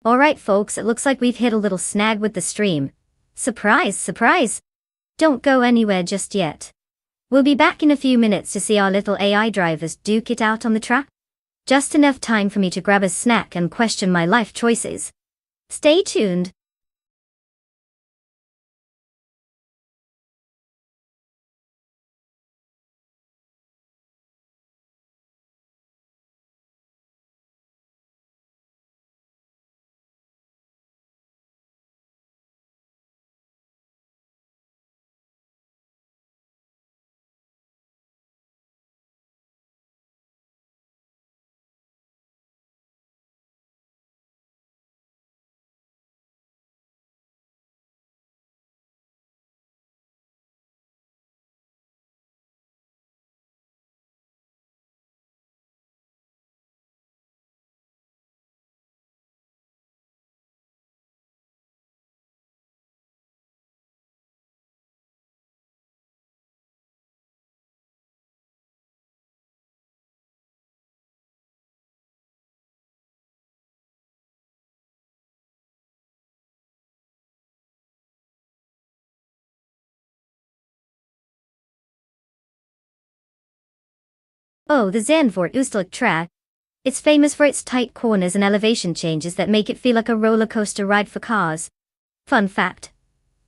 Alright folks, it looks like we've hit a little snag with the stream. Surprise, surprise! Don't go anywhere just yet. We'll be back in a few minutes to see our little AI drivers duke it out on the track. Just enough time for me to grab a snack and question my life choices. Stay tuned. Oh, the Zandvoort Oostelijk track. It's famous for its tight corners and elevation changes that make it feel like a roller coaster ride for cars. Fun fact.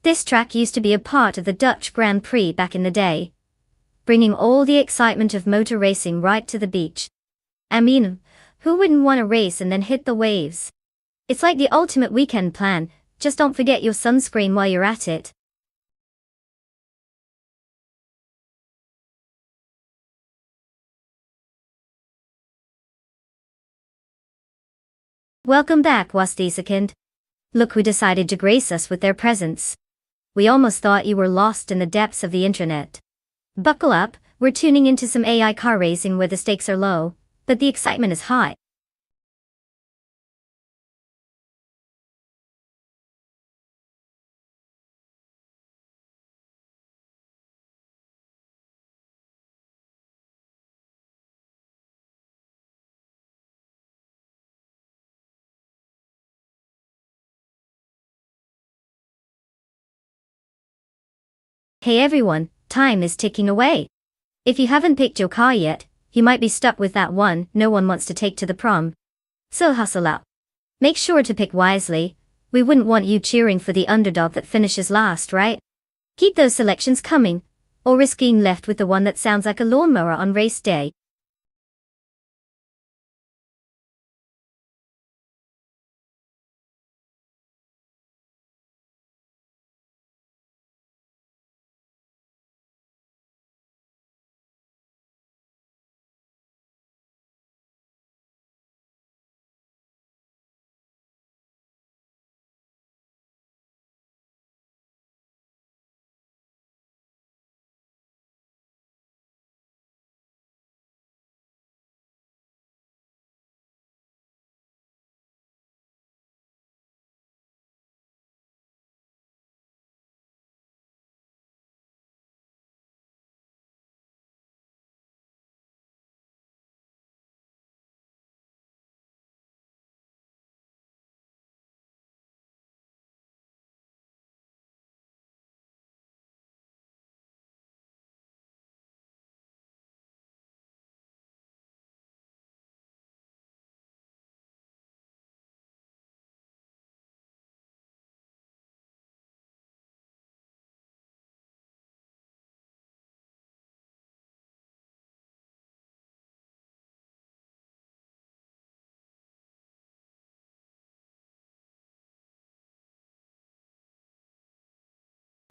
This track used to be a part of the Dutch Grand Prix back in the day, bringing all the excitement of motor racing right to the beach. I mean, who wouldn't want to race and then hit the waves? It's like the ultimate weekend plan, just don't forget your sunscreen while you're at it. Welcome back, Wastesekend. Look who decided to grace us with their presence. We almost thought you were lost in the depths of the internet. Buckle up, we're tuning into some AI car racing where the stakes are low, but the excitement is high. Hey everyone, time is ticking away. If you haven't picked your car yet, you might be stuck with that one no one wants to take to the prom. So hustle up. Make sure to pick wisely. We wouldn't want you cheering for the underdog that finishes last, right? Keep those selections coming, or risk being left with the one that sounds like a lawnmower on race day.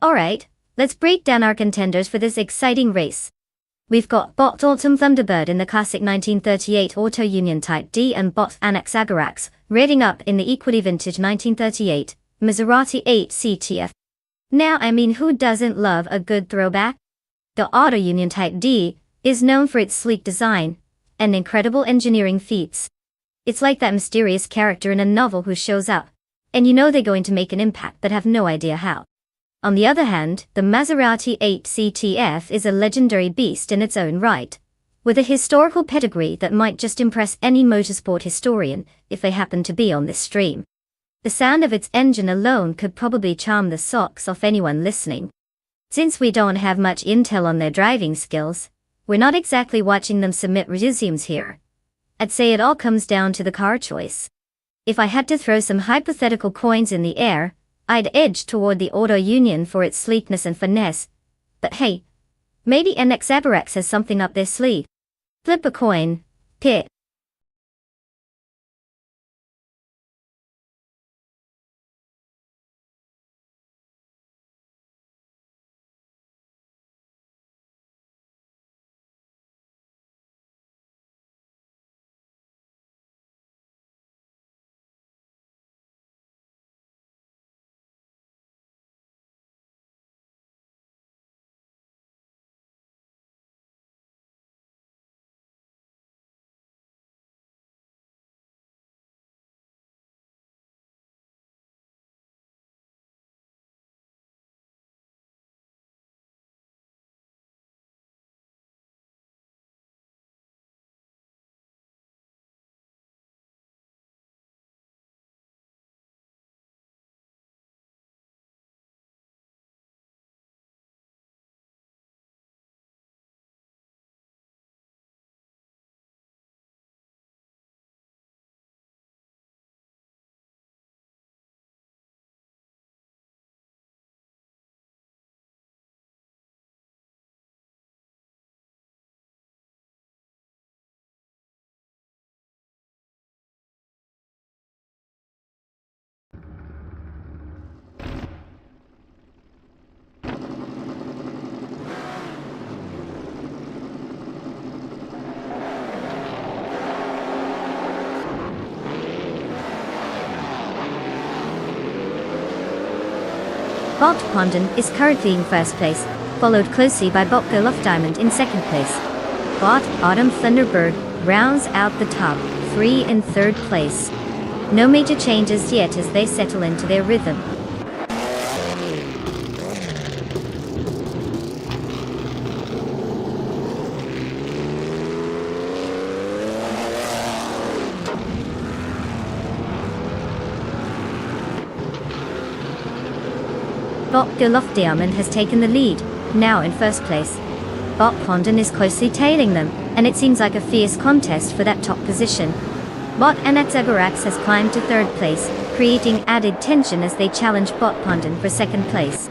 Alright, let's break down our contenders for this exciting race. We've got Bot Autumn Thunderbird in the classic 1938 Auto Union Type D and Bot Annex Agarax, rating up in the equally vintage 1938 Maserati 8 CTF. Now I mean, who doesn't love a good throwback? The Auto Union Type D is known for its sleek design and incredible engineering feats. It's like that mysterious character in a novel who shows up, and you know they're going to make an impact but have no idea how. On the other hand, the Maserati 8 CTF is a legendary beast in its own right, with a historical pedigree that might just impress any motorsport historian if they happen to be on this stream. The sound of its engine alone could probably charm the socks off anyone listening. Since we don't have much intel on their driving skills, we're not exactly watching them submit resumes here. I'd say it all comes down to the car choice. If I had to throw some hypothetical coins in the air, I'd edge toward the Auto Union for its sleekness and finesse. But hey, maybe NXAGRX has something up their sleeve. Flip a coin, Pit. Bolt Condon is currently in first place, followed closely by Botco Diamond in second place. Bot Autumn Thunderbird rounds out the top three in third place. No major changes yet as they settle into their rhythm. Botco Diamond has taken the lead, now in first place. Bot Condon is closely tailing them, and it seems like a fierce contest for that top position. Bot NXAGRX has climbed to third place, creating added tension as they challenge Bot Condon for second place.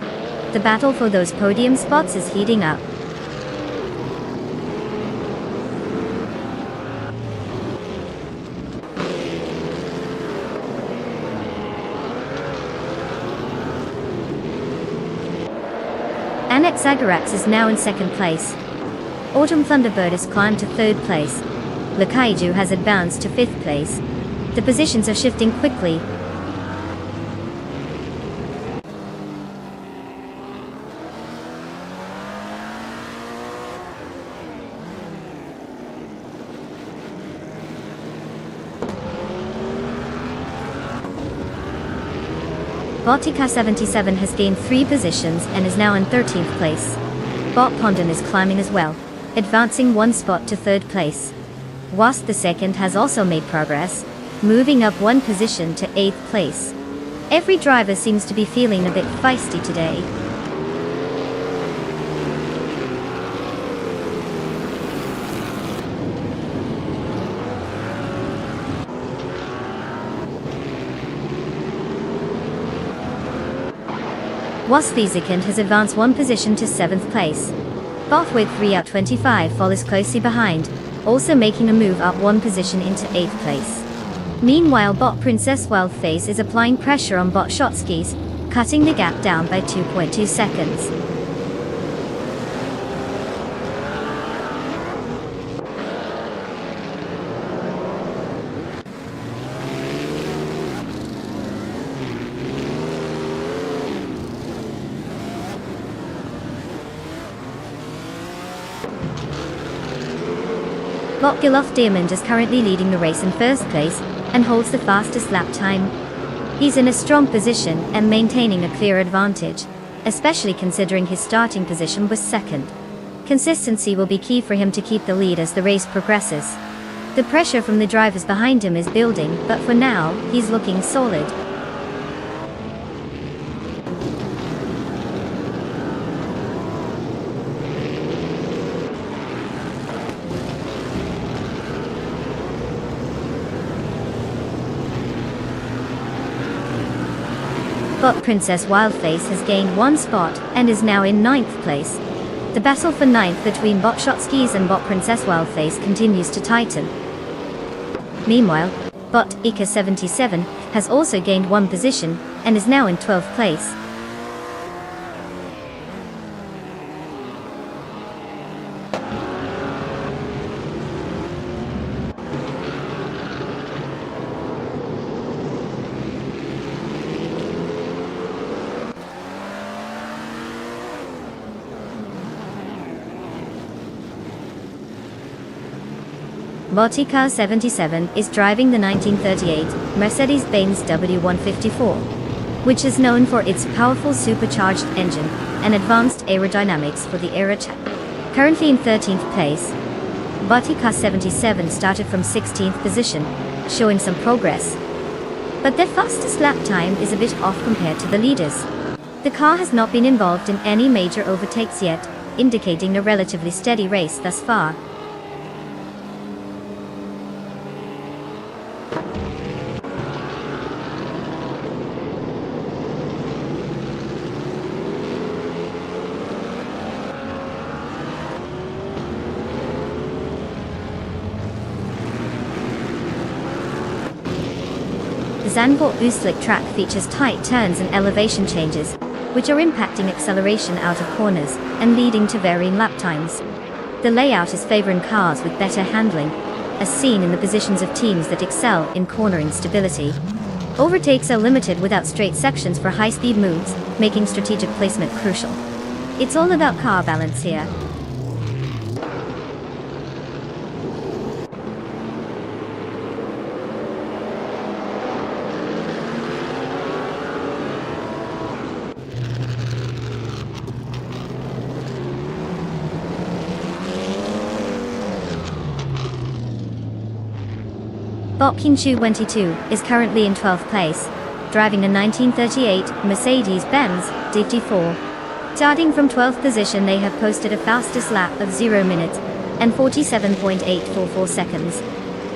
The battle for those podium spots is heating up. NXAGRX is now in second place. Autumn Thunderbird has climbed to third place. Lakaiju has advanced to fifth place. The positions are shifting quickly. Botica 77 has gained 3 positions and is now in 13th place. Bot Condon is climbing as well, advancing 1 spot to 3rd place. Wasp the second has also made progress, moving up 1 position to 8th place. Every driver seems to be feeling a bit feisty today. Wasp the second has advanced 1 position to 7th place. Bot with 3 out 25 follows closely behind, also making a move up 1 position into 8th place. Meanwhile, Bot Princess Wildface is applying pressure on Bot Shotskis, cutting the gap down by 2.2 seconds. Botco Diamond is currently leading the race in first place, and holds the fastest lap time. He's in a strong position and maintaining a clear advantage, especially considering his starting position was second. Consistency will be key for him to keep the lead as the race progresses. The pressure from the drivers behind him is building, but for now, he's looking solid. Bot Princess Wildface has gained 1 spot and is now in 9th place. The battle for 9th between Bot Shotskis and Bot Princess Wildface continues to tighten. Meanwhile, Bot Ika 77 has also gained 1 position and is now in 12th place. Botica 77 is driving the 1938 Mercedes-Benz W154, which is known for its powerful supercharged engine and advanced aerodynamics for the era. Currently in 13th place, Botica 77 started from 16th position, showing some progress. But their fastest lap time is a bit off compared to the leaders. The car has not been involved in any major overtakes yet, indicating a relatively steady race thus far. The Zandvoort Oostelijk track features tight turns and elevation changes, which are impacting acceleration out of corners and leading to varying lap times. The layout is favoring cars with better handling, as seen in the positions of teams that excel in cornering stability. Overtakes are limited without straight sections for high-speed moves, making strategic placement crucial. It's all about car balance here. Bot Kinchu 22 is currently in 12th place, driving a 1938 Mercedes-Benz DT4. Starting from 12th position, they have posted a fastest lap of 0 minutes and 47.844 seconds.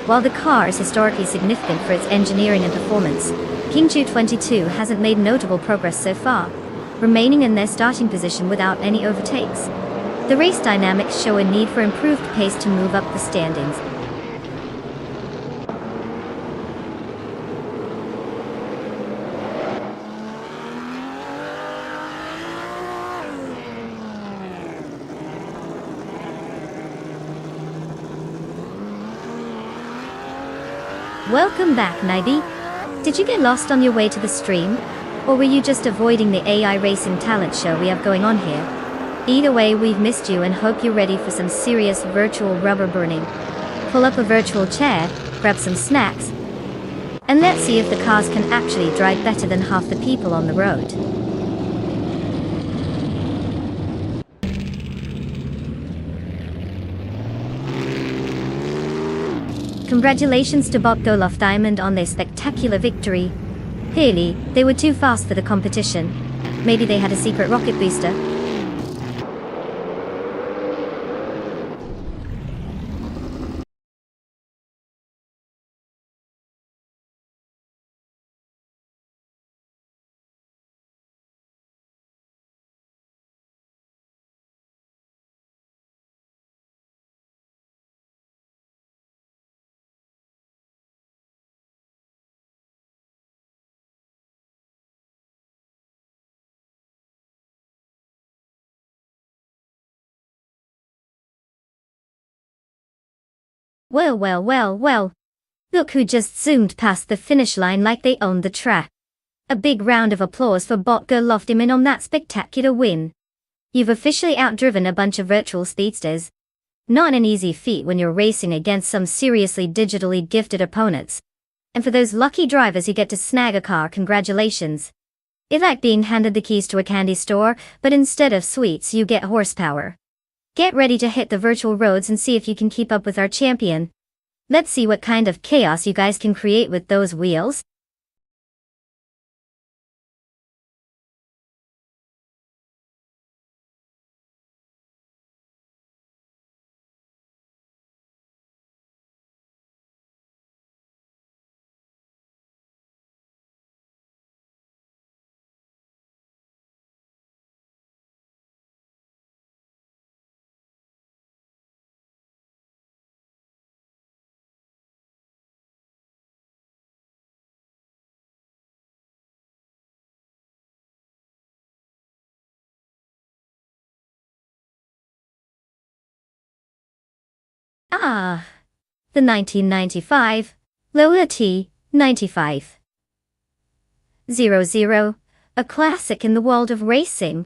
While the car is historically significant for its engineering and performance, Kinchu 22 hasn't made notable progress so far, remaining in their starting position without any overtakes. The race dynamics show a need for improved pace to move up the standings. Welcome back, Naibi. Did you get lost on your way to the stream? Or were you just avoiding the AI racing talent show we have going on here? Either way, we've missed you and hope you're ready for some serious virtual rubber burning. Pull up a virtual chair, grab some snacks, and let's see if the cars can actually drive better than half the people on the road. Congratulations to Bot Golof Diamond on their spectacular victory. Clearly, they were too fast for the competition. Maybe they had a secret rocket booster. Well. Look who just zoomed past the finish line like they owned the track. A big round of applause for Bot Golof Diamond on that spectacular win. You've officially outdriven a bunch of virtual speedsters. Not an easy feat when you're racing against some seriously digitally gifted opponents. And for those lucky drivers who get to snag a car, congratulations. It's like being handed the keys to a candy store, but instead of sweets you get horsepower. Get ready to hit the virtual roads and see if you can keep up with our champion. Let's see what kind of chaos you guys can create with those wheels. Ah, the 1995 Lola T95 00, a classic in the world of racing.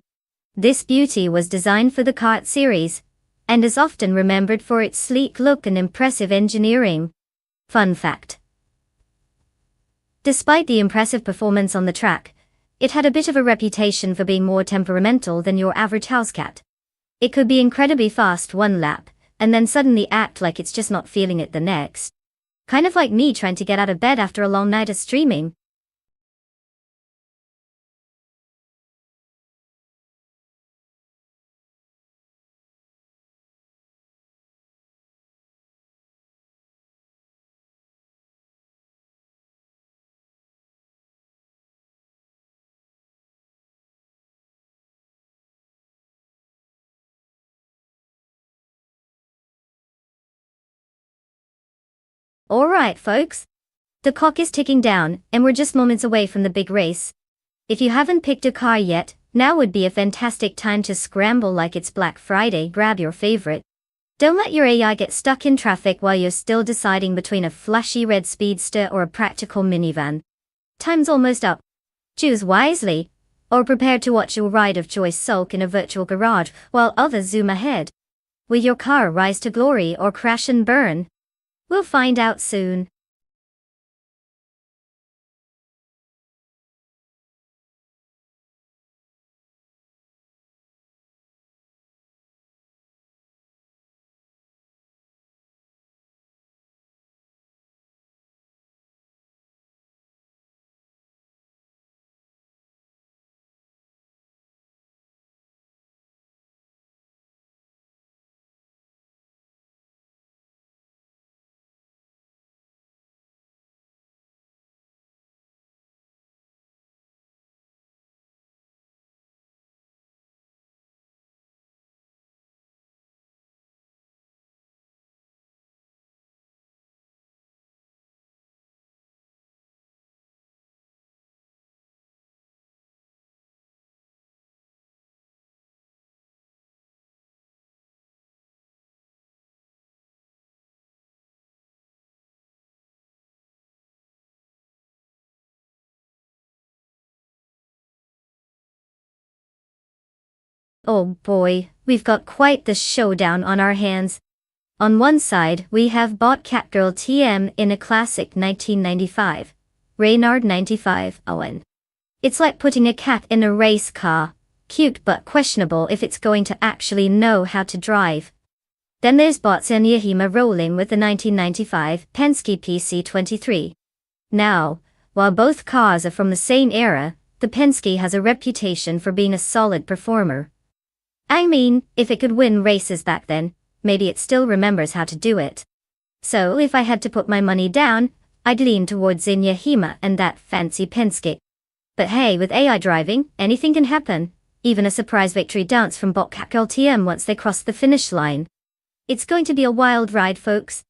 This beauty was designed for the kart series, and is often remembered for its sleek look and impressive engineering. Fun fact: despite the impressive performance on the track, it had a bit of a reputation for being more temperamental than your average house cat. It could be incredibly fast one lap, and then suddenly act like it's just not feeling it the next. Kind of like me trying to get out of bed after a long night of streaming. Alright folks, the clock is ticking down, and we're just moments away from the big race. If you haven't picked a car yet, now would be a fantastic time to scramble like it's Black Friday. Grab your favorite. Don't let your AI get stuck in traffic while you're still deciding between a flashy red speedster or a practical minivan. Time's almost up. Choose wisely, or prepare to watch your ride of choice sulk in a virtual garage while others zoom ahead. Will your car rise to glory or crash and burn? We'll find out soon. Oh boy, we've got quite the showdown on our hands. On one side, we have bought Catgirl TM in a classic 1995 Reynard 95 Owen. It's like putting a cat in a race car. Cute but questionable if it's going to actually know how to drive. Then there's Bots and Yahima rolling with the 1995 Penske PC23. Now, while both cars are from the same era, the Penske has a reputation for being a solid performer. I mean, if it could win races back then, maybe it still remembers how to do it. So if I had to put my money down, I'd lean towards Yahima and that fancy Penske. But hey, with AI driving, anything can happen. Even a surprise victory dance from bot Catgirl TM once they cross the finish line. It's going to be a wild ride, folks.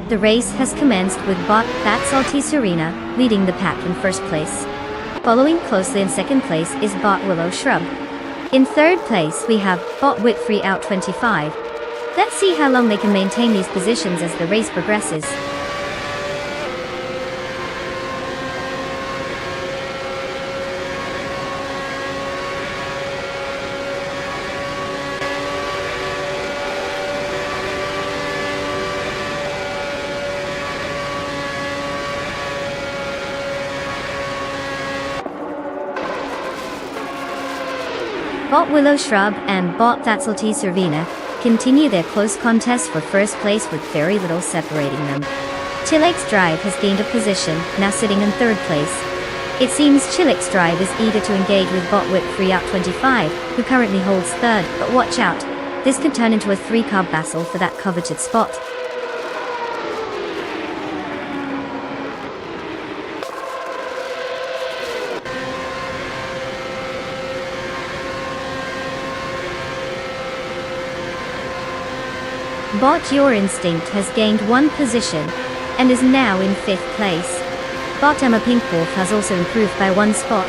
The race has commenced with Bot That's Altice Arena leading the pack in first place. Following closely in second place is Bot Willow Shrub. In third place we have Bot Whitfree Out 25. Let's see how long they can maintain these positions as the race progresses. Bot Willow Shrub and Bot That's Altice Arena continue their close contest for first place with very little separating them. Chillax Drive has gained a position, now sitting in third place. It seems Chillax Drive is eager to engage with Bot Whitfree Out 25, who currently holds third, but watch out, this could turn into a 3-car battle for that coveted spot. Bot Your Instinct has gained one position, and is now in 5th place. Bot Emma Pinkwolf has also improved by one spot,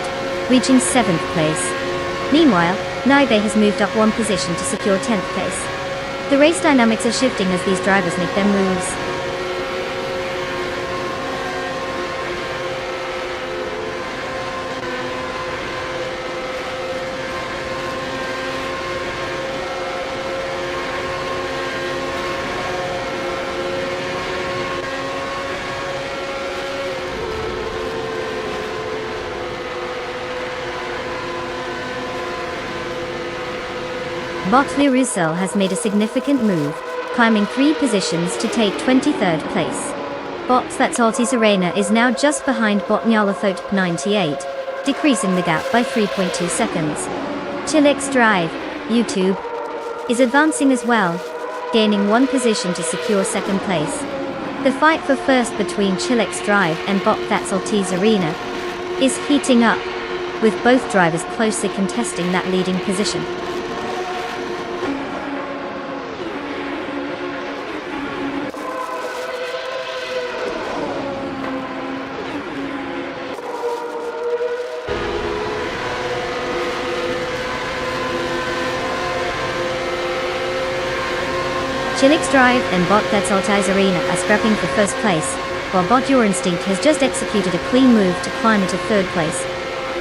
reaching 7th place. Meanwhile, Naibe has moved up one position to secure 10th place. The race dynamics are shifting as these drivers make their moves. Bot Lirusel has made a significant move, climbing 3 positions to take 23rd place. Bot That's Altice Arena is now just behind Bot Nyalathot 98, decreasing the gap by 3.2 seconds. Chillax Drive, YouTube, is advancing as well, gaining one position to secure second place. The fight for first between Chillax Drive and Bot That's Altice Arena is heating up, with both drivers closely contesting that leading position. Chillax Drive and Bot That's Altice Arena are scrapping for first place, while Bot Your Instinct has just executed a clean move to climb into third place.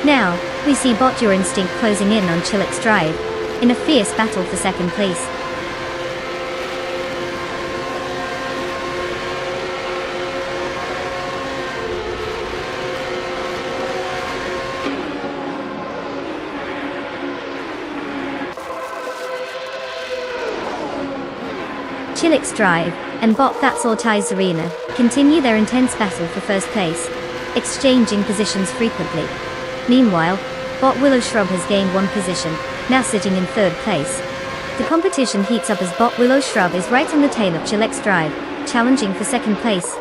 Now, we see Bot Your Instinct closing in on Chillax Drive, in a fierce battle for second place. Chillax Drive and Bot That's Altice Arena continue their intense battle for first place, exchanging positions frequently. Meanwhile, Bot Willow Shrub has gained one position, now sitting in third place. The competition heats up as Bot Willow Shrub is right on the tail of Chillax Drive, challenging for second place.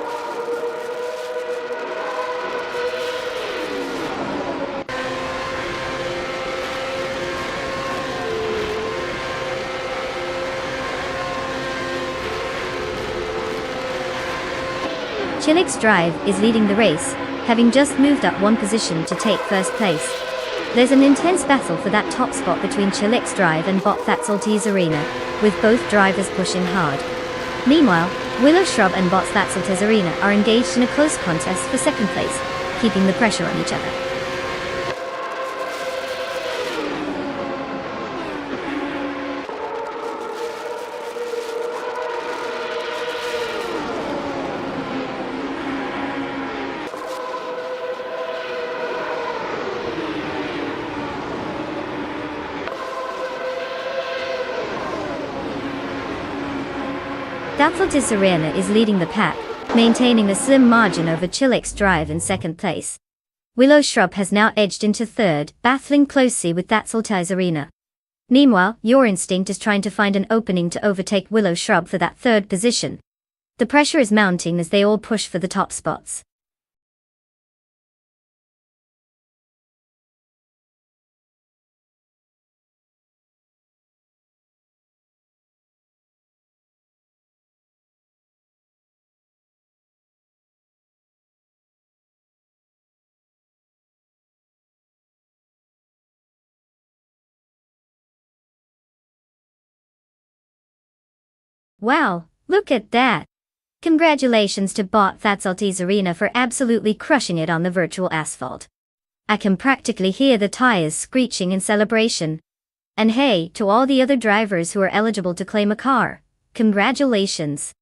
Chillax Drive is leading the race, having just moved up one position to take first place. There's an intense battle for that top spot between Chillax Drive and Bot That's Altice Arena, with both drivers pushing hard. Meanwhile, Willow Shrub and Bot That's Altice Arena are engaged in a close contest for second place, keeping the pressure on each other. That's Altice Arena is leading the pack, maintaining a slim margin over Chillax Drive in second place. Willow Shrub has now edged into third, battling closely with That's Altice Arena. Meanwhile, Your Instinct is trying to find an opening to overtake Willow Shrub for that third position. The pressure is mounting as they all push for the top spots. Wow, look at that. Congratulations to Bot Fatsalty's Arena for absolutely crushing it on the virtual asphalt. I can practically hear the tires screeching in celebration. And hey, to all the other drivers who are eligible to claim a car, congratulations.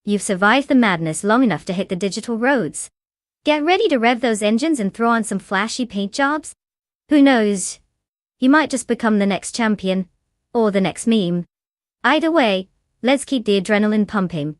You've survived the madness long enough to hit the digital roads. Get ready to rev those engines and throw on some flashy paint jobs. Who knows? You might just become the next champion, or the next meme. Either way, let's keep the adrenaline pumping.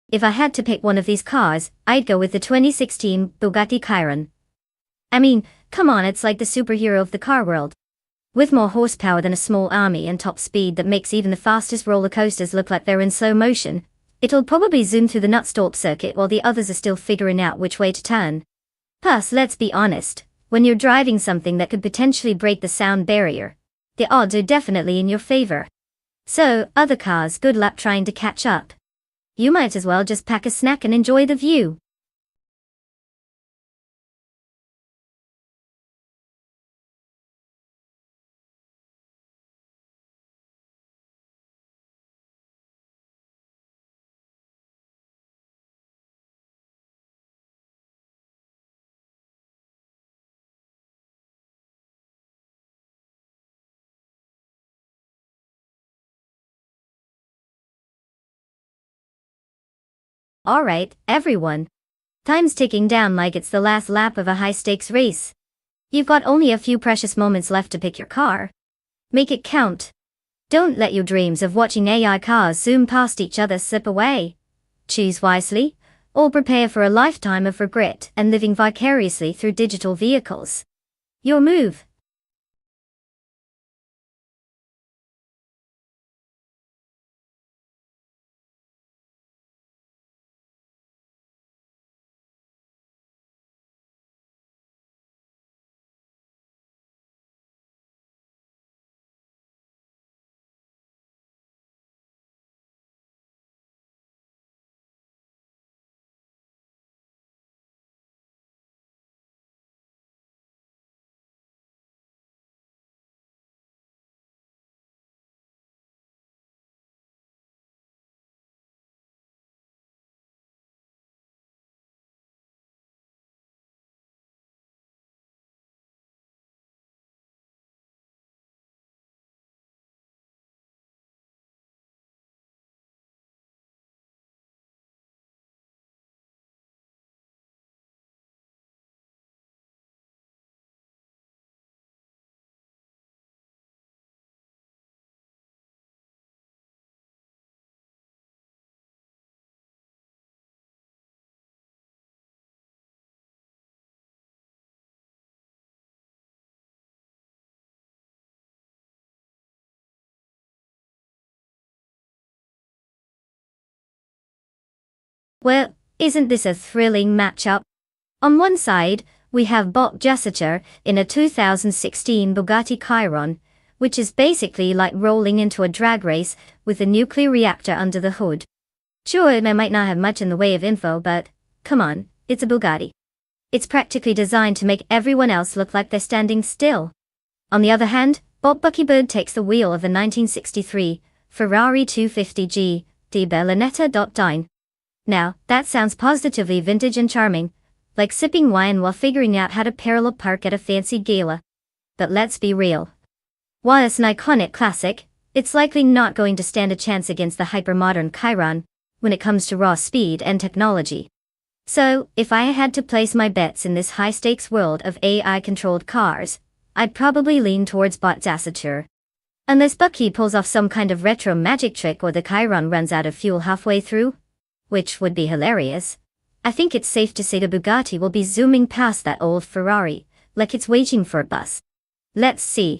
If I had to pick one of these cars, I'd go with the 2016 Bugatti Chiron. I mean, come on, it's like the superhero of the car world. With more horsepower than a small army and top speed that makes even the fastest roller coasters look like they're in slow motion, it'll probably zoom through the Nutstop circuit while the others are still figuring out which way to turn. Plus, let's be honest, when you're driving something that could potentially break the sound barrier, the odds are definitely in your favor. So, other cars, good luck trying to catch up. You might as well just pack a snack and enjoy the view. Alright, everyone. Time's ticking down like it's the last lap of a high-stakes race. You've got only a few precious moments left to pick your car. Make it count. Don't let your dreams of watching AI cars zoom past each other slip away. Choose wisely, or prepare for a lifetime of regret and living vicariously through digital vehicles. Your move. Well, isn't this a thrilling matchup? On one side, we have Bot Jassacher in a 2016 Bugatti Chiron, which is basically like rolling into a drag race with a nuclear reactor under the hood. Sure, it might not have much in the way of info, but come on, it's a Bugatti. It's practically designed to make everyone else look like they're standing still. On the other hand, Bob Buckybird takes the wheel of the 1963 Ferrari 250G di Berlinetta. Now, that sounds positively vintage and charming, like sipping wine while figuring out how to parallel park at a fancy gala. But let's be real. While it's an iconic classic, it's likely not going to stand a chance against the hypermodern Chiron when it comes to raw speed and technology. So, if I had to place my bets in this high-stakes world of AI-controlled cars, I'd probably lean towards Bot Jassacher. Unless Bucky pulls off some kind of retro magic trick or the Chiron runs out of fuel halfway through, which would be hilarious. I think it's safe to say the Bugatti will be zooming past that old Ferrari, like it's waiting for a bus. Let's see.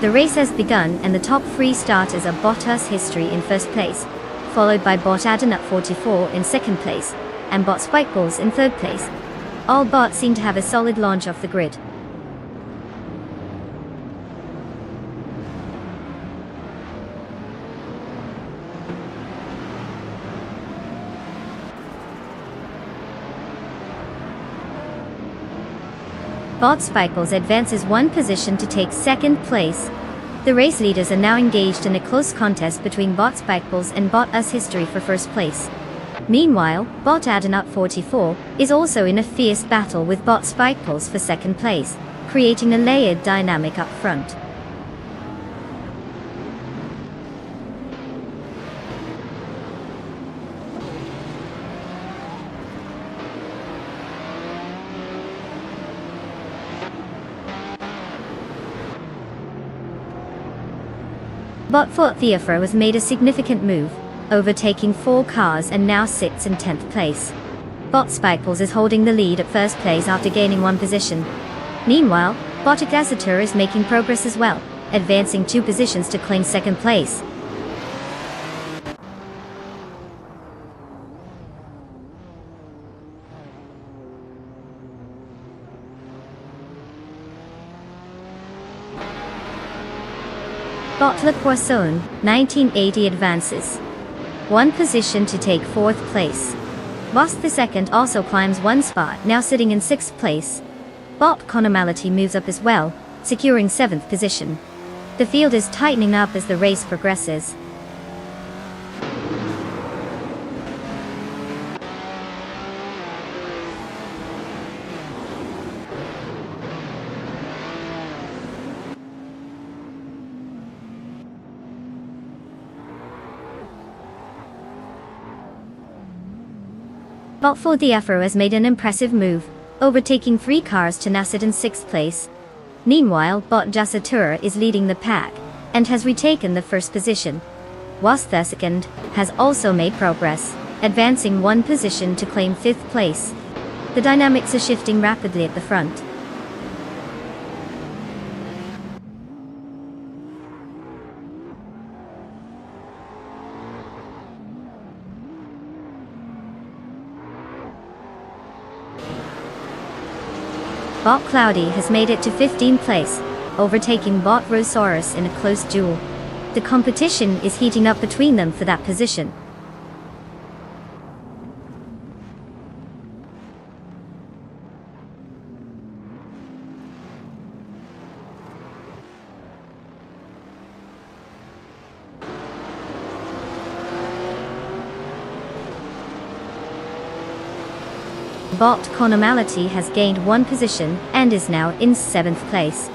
The race has begun and the top three starters are Bottas History in first place, followed by Bot Adenut 44 in second place, and Bot Spikeballs in third place. All bots seem to have a solid launch off the grid. Bot Spikeballs advances one position to take second place. The race leaders are now engaged in a close contest between Bot Spikeballs and Bot Us History for first place. Meanwhile, Bot Adenut 44 is also in a fierce battle with Bot Spikeballs for second place, creating a layered dynamic up front. Bot Fort Theophor has made a significant move, overtaking 4 cars and now sits in 10th place. Bot Spikeballs is holding the lead at first place after gaining 1 position. Meanwhile, Bot Gazatur is making progress as well, advancing 2 positions to claim second place. Bot Le Poisson, 1980 advances 1 position to take 4th place. Boss II also climbs 1 spot, now sitting in 6th place. Bot Conomality moves up as well, securing 7th position. The field is tightening up as the race progresses. Bot Fort Theophor has made an impressive move, overtaking 3 cars to now sit in 6th place. Meanwhile, Bot Gazatur is leading the pack, and has retaken the first position. Whilst the second has also made progress, advancing 1 position to claim 5th place. The dynamics are shifting rapidly at the front. Bot Cloudy has made it to 15th place, overtaking Bot Rosaurus in a close duel. The competition is heating up between them for that position. Bot Conomality has gained 1 position and is now in 7th place.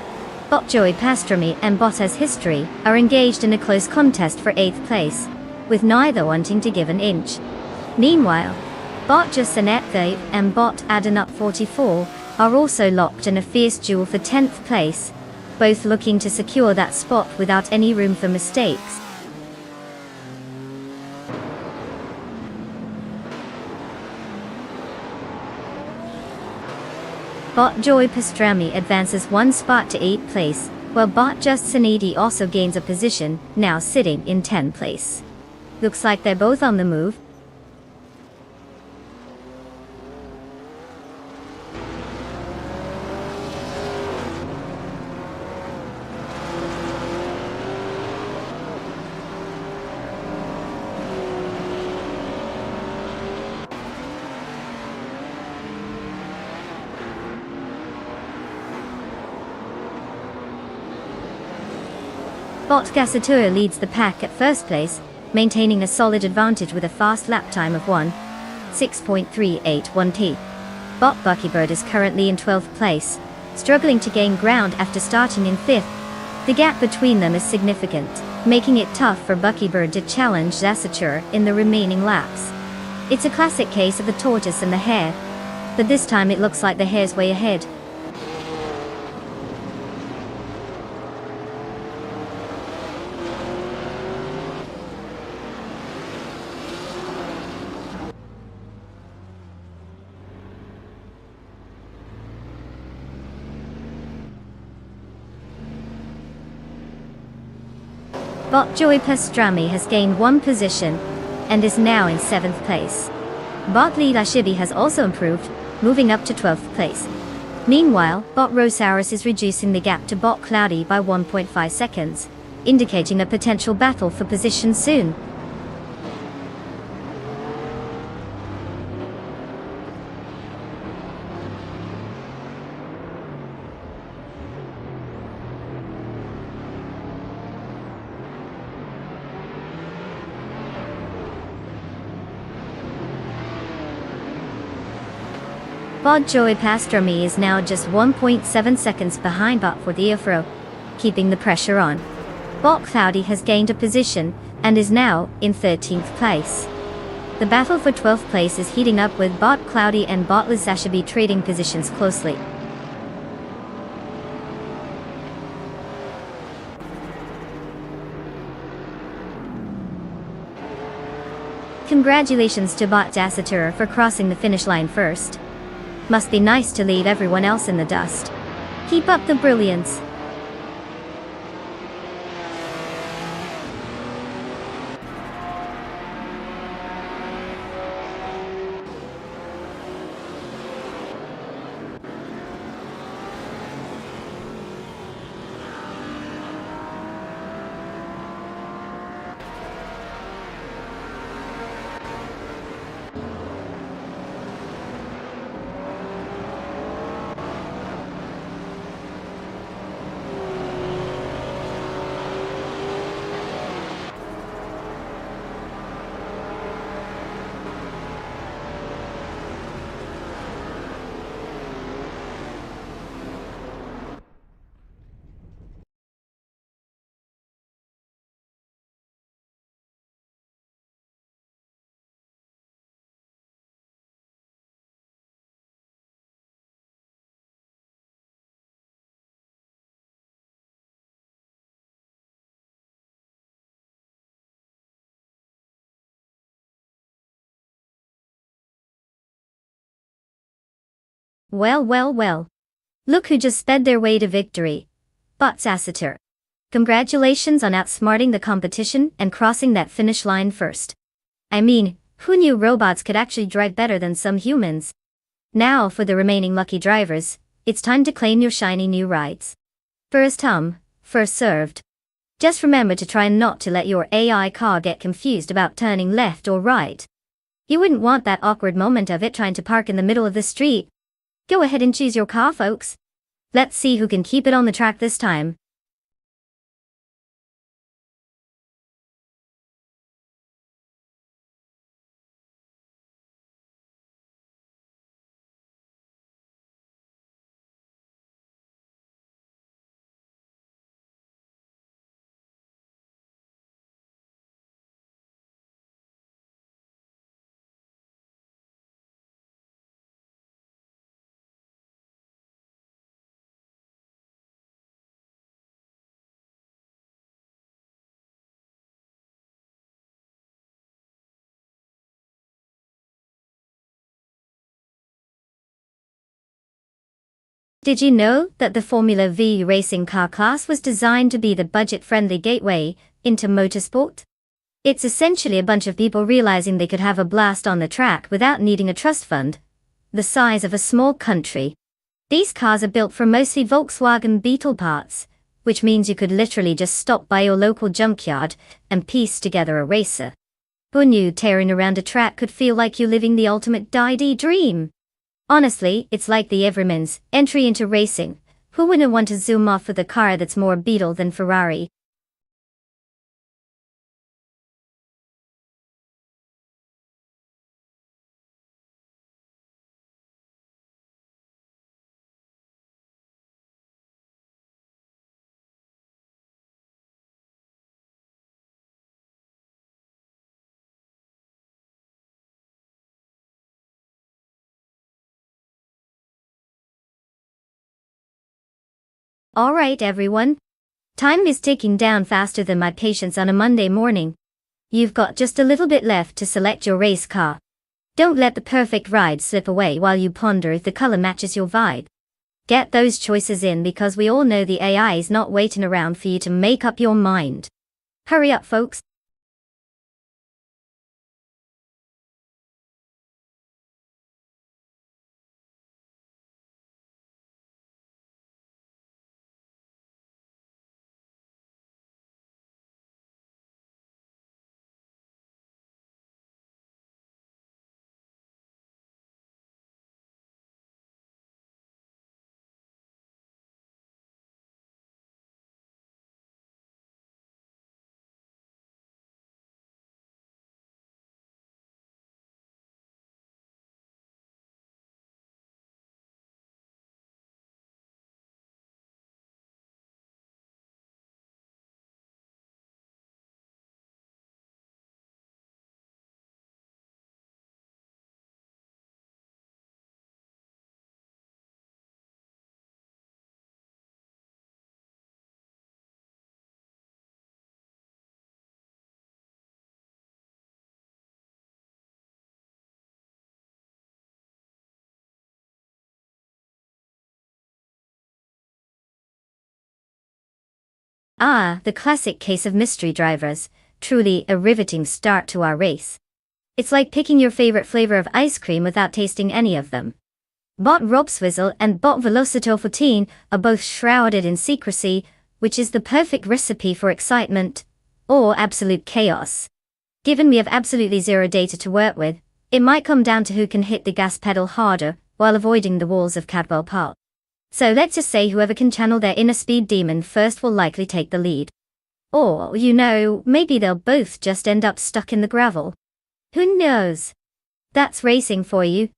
Bot Joey Pastrami and Bot As History are engaged in a close contest for 8th place, with neither wanting to give an inch. Meanwhile, Bot Jasanette and Bot Adenut 44 are also locked in a fierce duel for 10th place, both looking to secure that spot without any room for mistakes. Bot Joy Pastrami advances one spot to 8th place, while Bot Just Sanity also gains a position, now sitting in 10th place. Looks like they're both on the move. Bot Gasatura leads the pack at first place, maintaining a solid advantage with a fast lap time of 1:6.381. Bot Buckybird is currently in 12th place, struggling to gain ground after starting in 5th. The gap between them is significant, making it tough for Buckybird to challenge Gasatura in the remaining laps. It's a classic case of the tortoise and the hare, but this time it looks like the hare's way ahead. Bot Joy Pastrami has gained one position, and is now in 7th place. Bot Lee Lashibi has also improved, moving up to 12th place. Meanwhile, Bot Rosaurus is reducing the gap to Bot Cloudy by 1.5 seconds, indicating a potential battle for position soon. Bot Joy Pastrami is now just 1.7 seconds behind Bot for the Afro, keeping the pressure on. Bot Cloudy has gained a position, and is now in 13th place. The battle for 12th place is heating up with Bot Cloudy and Bot Lizashabi trading positions closely. Congratulations to Bot Gasatura for crossing the finish line first. Must be nice to leave everyone else in the dust. Keep up the brilliance. Well. Look who just sped their way to victory. Bot Gasatura. Congratulations on outsmarting the competition and crossing that finish line first. I mean, who knew robots could actually drive better than some humans? Now for the remaining lucky drivers, it's time to claim your shiny new rides. First come, first served. Just remember to try not to let your AI car get confused about turning left or right. You wouldn't want that awkward moment of it trying to park in the middle of the street. Go ahead and choose your car, folks. Let's see who can keep it on the track this time. Did you know that the Formula V racing car class was designed to be the budget-friendly gateway into motorsport? It's essentially a bunch of people realizing they could have a blast on the track without needing a trust fund the size of a small country. These cars are built from mostly Volkswagen Beetle parts, which means you could literally just stop by your local junkyard and piece together a racer. Who knew tearing around a track could feel like you living the ultimate die dream? Honestly, it's like the everyman's entry into racing. Who wouldn't want to zoom off with a car that's more Beetle than Ferrari? Alright everyone. Time is ticking down faster than my patience on a Monday morning. You've got just a little bit left to select your race car. Don't let the perfect ride slip away while you ponder if the color matches your vibe. Get those choices in because we all know the AI is not waiting around for you to make up your mind. Hurry up, folks. Ah, the classic case of mystery drivers. Truly a riveting start to our race. It's like picking your favorite flavor of ice cream without tasting any of them. Bot Robswizzle and Bot Velocito 14 are both shrouded in secrecy, which is the perfect recipe for excitement or absolute chaos. Given we have absolutely zero data to work with, it might come down to who can hit the gas pedal harder while avoiding the walls of Cadwell Park. So let's just say whoever can channel their inner speed demon first will likely take the lead. Or, maybe they'll both just end up stuck in the gravel. Who knows? That's racing for you.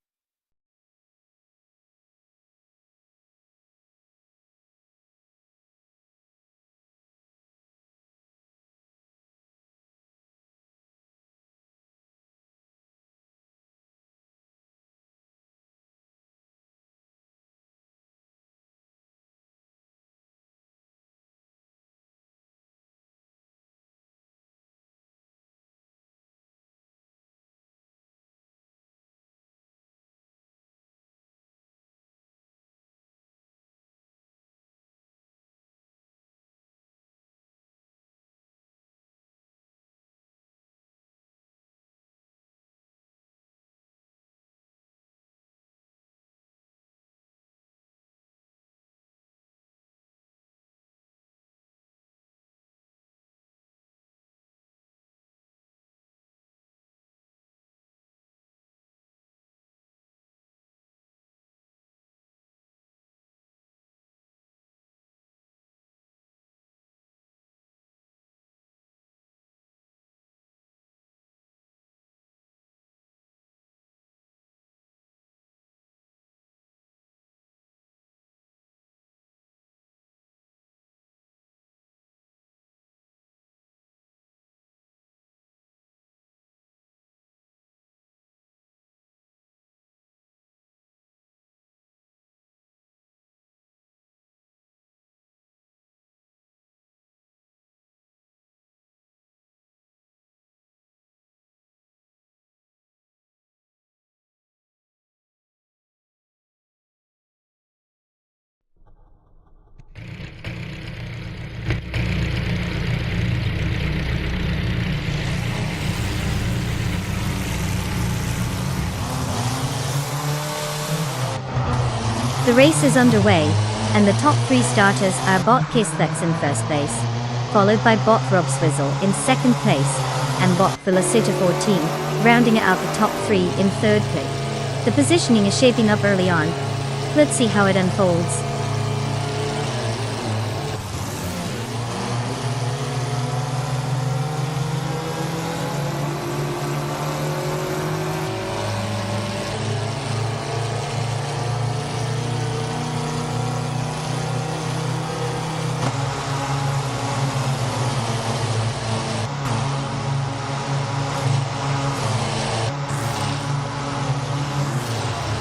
The race is underway, and the top 3 starters are Bot Kislex in first place, followed by Bot Rob Swizzle in second place, and Bot Velocita 14, rounding out the top 3 in third place. The positioning is shaping up early on. Let's see how it unfolds.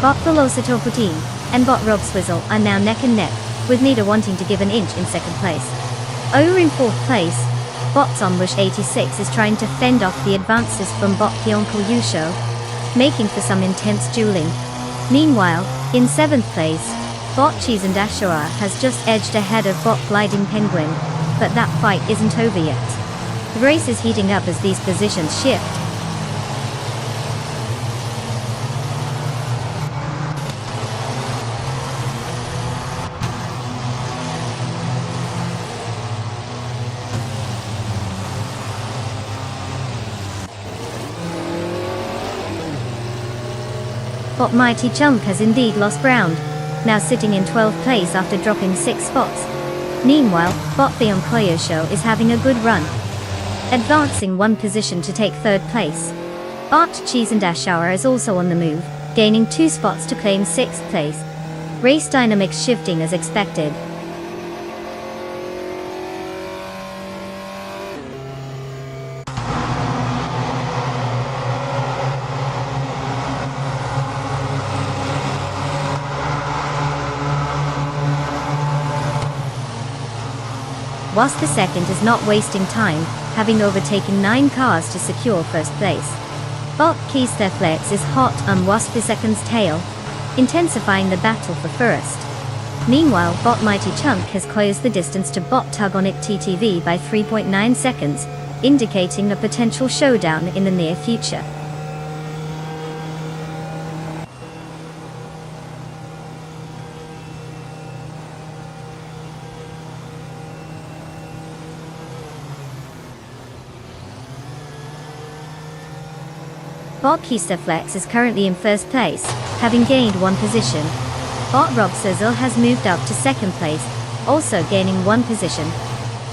Bot Velocito 14 and Bot Rob Swizzle are now neck and neck, with neither wanting to give an inch in second place. Over in fourth place, Bot's Ambush 86 is trying to fend off the advances from Bot Pionko Yusho, making for some intense dueling. Meanwhile, in seventh place, Bot Cheese and Ashura has just edged ahead of Bot Gliding Penguin, but that fight isn't over yet. The race is heating up as these positions shift. Bot Mighty Chunk has indeed lost ground, now sitting in 12th place after dropping 6 spots. Meanwhile, Bot Theon Koyo Show is having a good run, advancing 1 position to take 3rd place. Bot Cheese and Dash Hour is also on the move, gaining 2 spots to claim 6th place. Race dynamics shifting as expected. Wasp the second is not wasting time, having overtaken 9 cars to secure first place. Bot Keysteflex is hot on Wasp the second's tail, intensifying the battle for first. Meanwhile, Bot Mighty Chunk has closed the distance to Bot Tug on it TTV by 3.9 seconds, indicating a potential showdown in the near future. Bot Keysteflex is currently in first place, having gained 1 position. Bot Rob Sizzle has moved up to second place, also gaining 1 position.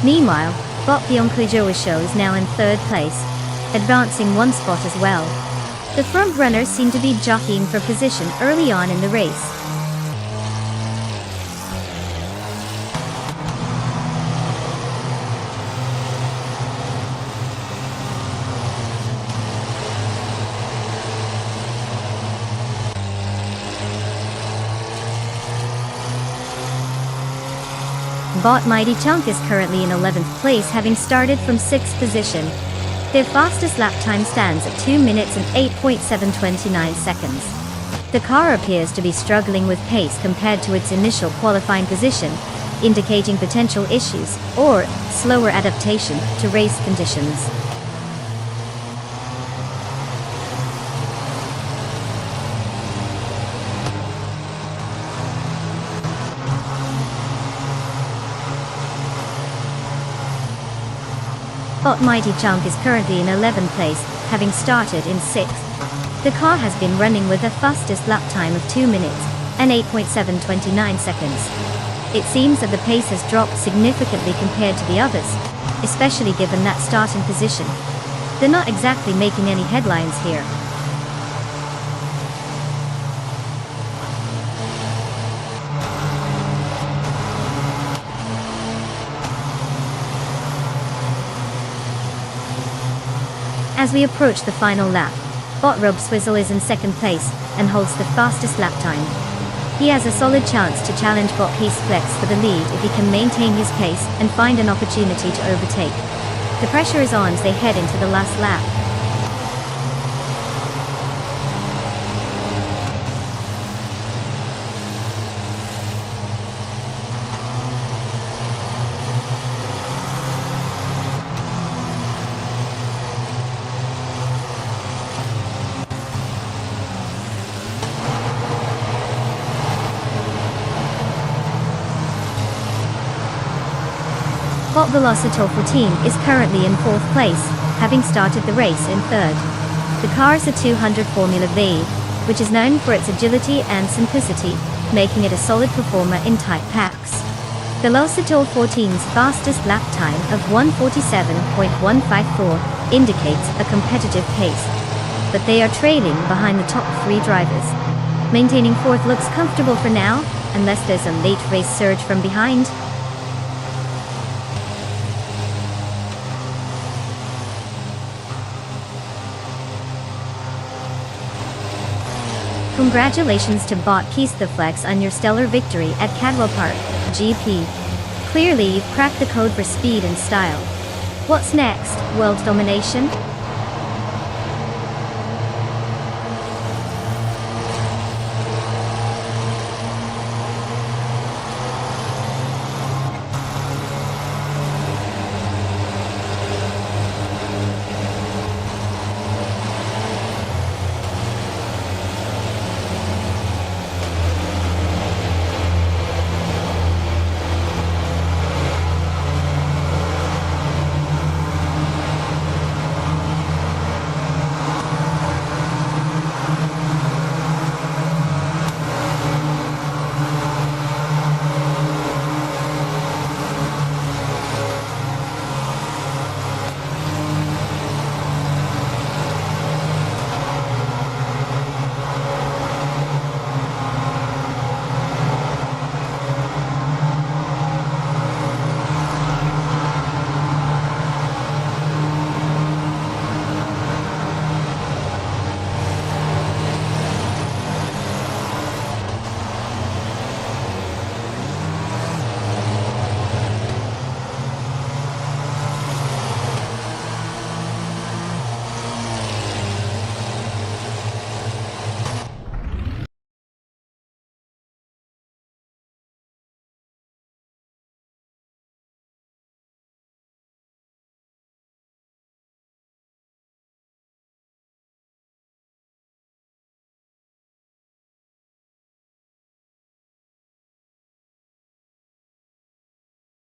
Meanwhile, Bot Pionko Show is now in third place, advancing 1 spot as well. The front runners seem to be jockeying for position early on in the race. Bot Mighty Chunk is currently in 11th place, having started from 6th position. Their fastest lap time stands at 2 minutes and 8.729 seconds. The car appears to be struggling with pace compared to its initial qualifying position, indicating potential issues or slower adaptation to race conditions. Bot Mighty Chunk is currently in 11th place, having started in 6th. The car has been running with a fastest lap time of 2 minutes and 8.729 seconds. It seems that the pace has dropped significantly compared to the others, especially given that starting position. They're not exactly making any headlines here. As we approach the final lap, Bot Rob Swizzle is in second place and holds the fastest lap time. He has a solid chance to challenge Bot Keysteflex for the lead if he can maintain his pace and find an opportunity to overtake. The pressure is on as they head into the last lap. Bot Velocitor 14 is currently in 4th place, having started the race in 3rd. The car is a 200 Formula V, which is known for its agility and simplicity, making it a solid performer in tight packs. Velocitor 14's fastest lap time of 1:47.154 indicates a competitive pace, but they are trailing behind the top 3 drivers. Maintaining 4th looks comfortable for now, unless there's a late race surge from behind. Congratulations to Bot Keith the Flex on your stellar victory at Cadwell Park, GP. Clearly you've cracked the code for speed and style. What's next, world domination?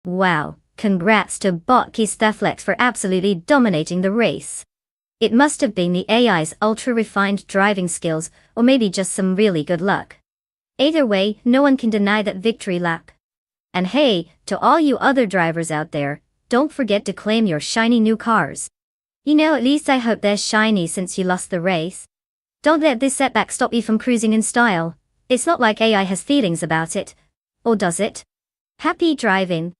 Wow, congrats to Bot Keith the Flex for absolutely dominating the race. It must have been the AI's ultra-refined driving skills, or maybe just some really good luck. Either way, no one can deny that victory lap. And hey, to all you other drivers out there, don't forget to claim your shiny new cars. You know, at least I hope they're shiny since you lost the race. Don't let this setback stop you from cruising in style. It's not like AI has feelings about it. Or does it? Happy driving.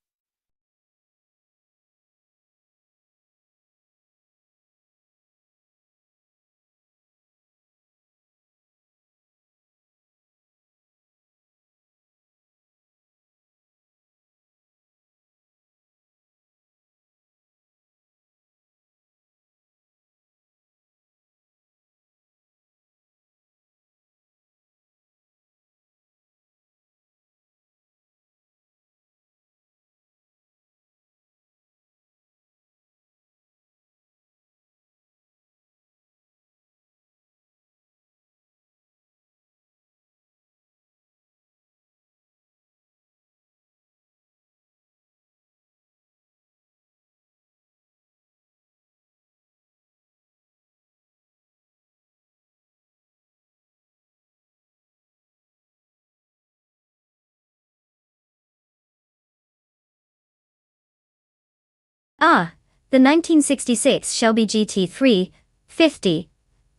Ah, the 1966 Shelby GT350,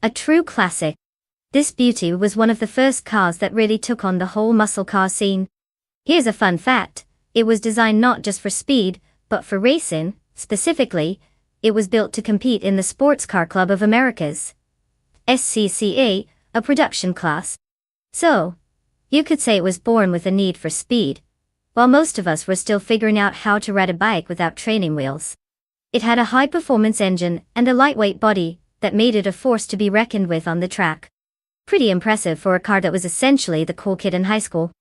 a true classic. This beauty was one of the first cars that really took on the whole muscle car scene. Here's a fun fact, it was designed not just for speed, but for racing. Specifically, it was built to compete in the Sports Car Club of America's SCCA, a production class. So, you could say it was born with a need for speed, while most of us were still figuring out how to ride a bike without training wheels. It had a high-performance engine and a lightweight body that made it a force to be reckoned with on the track. Pretty impressive for a car that was essentially the cool kid in high school.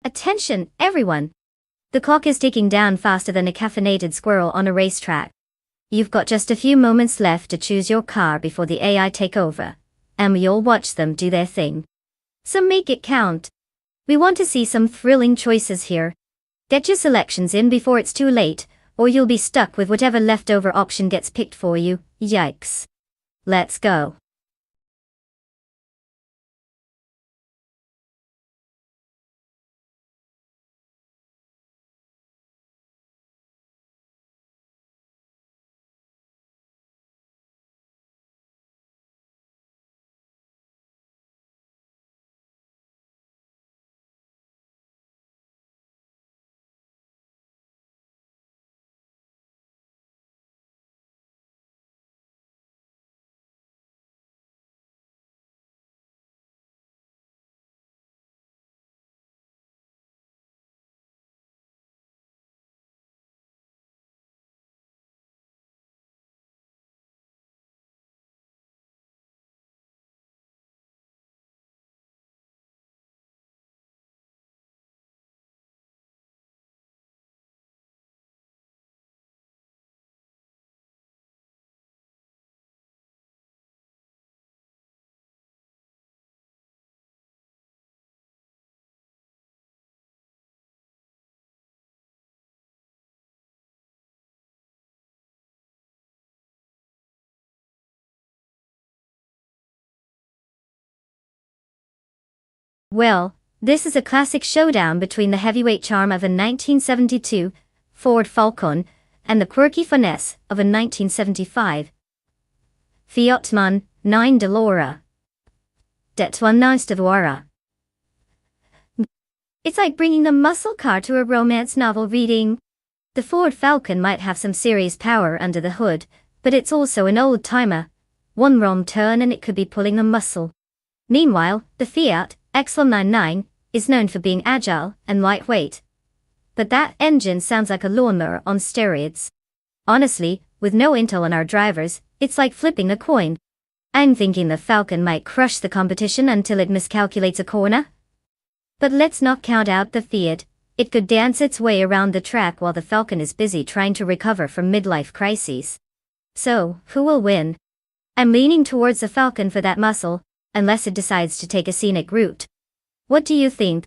Attention, everyone! The clock is ticking down faster than a caffeinated squirrel on a racetrack. You've got just a few moments left to choose your car before the AI take over, and we all watch them do their thing. So make it count. We want to see some thrilling choices here. Get your selections in before it's too late, or you'll be stuck with whatever leftover option gets picked for you. Yikes. Let's go. Well, this is a classic showdown between the heavyweight charm of a 1972 Ford Falcon and the quirky finesse of a 1975 Fiat 9 Delora. Det one Nonstop. It's like bringing a muscle car to a romance novel reading. The Ford Falcon might have some serious power under the hood, but it's also an old-timer. One wrong turn and it could be pulling a muscle. Meanwhile, the Fiat X199 is known for being agile and lightweight. But that engine sounds like a lawnmower on steroids. Honestly, with no intel on our drivers, it's like flipping a coin. I'm thinking the Falcon might crush the competition until it miscalculates a corner. But let's not count out the Fiat. It could dance its way around the track while the Falcon is busy trying to recover from midlife crises. So, who will win? I'm leaning towards the Falcon for that muscle, unless it decides to take a scenic route. What do you think?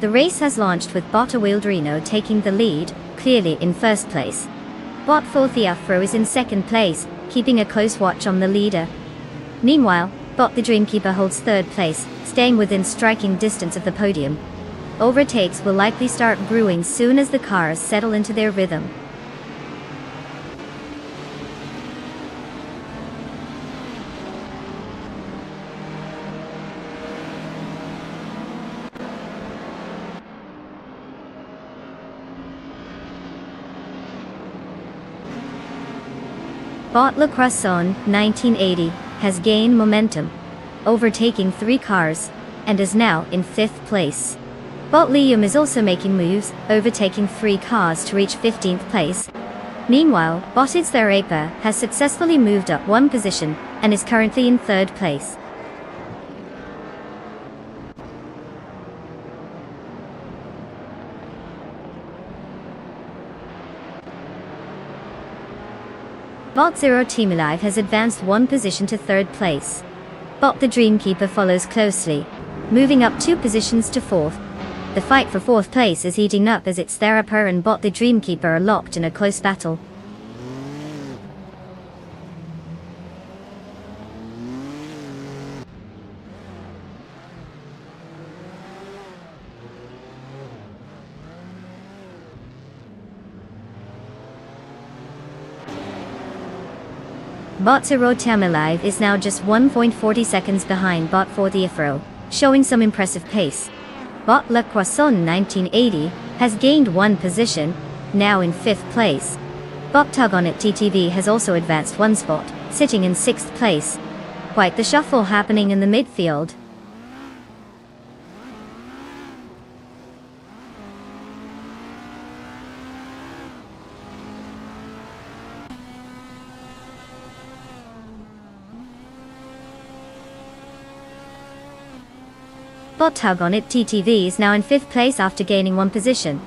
The race has launched with Botta Wildrino taking the lead, clearly in first place. Bot Forthiafro is in second place, keeping a close watch on the leader. Meanwhile, Bot the Dreamkeeper holds third place, staying within striking distance of the podium. Overtakes will likely start brewing soon as the cars settle into their rhythm. Bot Le Croissant 1980 has gained momentum, overtaking 3 cars, and is now in 5th place. Bot Liam is also making moves, overtaking 3 cars to reach 15th place. Meanwhile, Botted Therapa has successfully moved up 1 position, and is currently in 3rd place. Bot Zero Team Alive has advanced 1 position to 3rd place. Bot the Dreamkeeper follows closely, moving up 2 positions to 4th. The fight for 4th place is heating up as its Therapa and Bot the Dreamkeeper are locked in a close battle. Bot Zero Team Alive is now just 1.40 seconds behind Bot for the Afro, showing some impressive pace. Bot Le Croissant 1980 has gained 1 position, now in 5th place. Bot Tug On It TTV has also advanced 1 spot, sitting in 6th place. Quite the shuffle happening in the midfield. Bot Tug On It TTV is now in 5th place after gaining 1 position.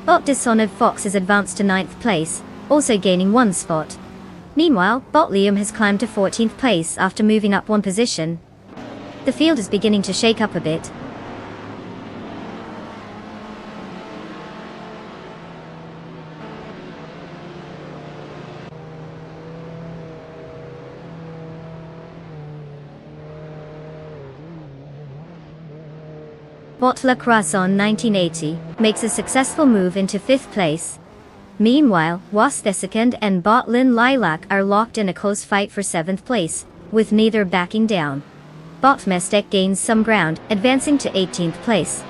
Bot Dishonored Fox has advanced to 9th place, also gaining 1 spot. Meanwhile, Bot Liam has climbed to 14th place after moving up 1 position. The field is beginning to shake up a bit. Bot Le Croissant 1980 makes a successful move into 5th place. Meanwhile, Was the Second and Bot Lin Lilac are locked in a close fight for 7th place, with neither backing down. Bot Mestek gains some ground, advancing to 18th place.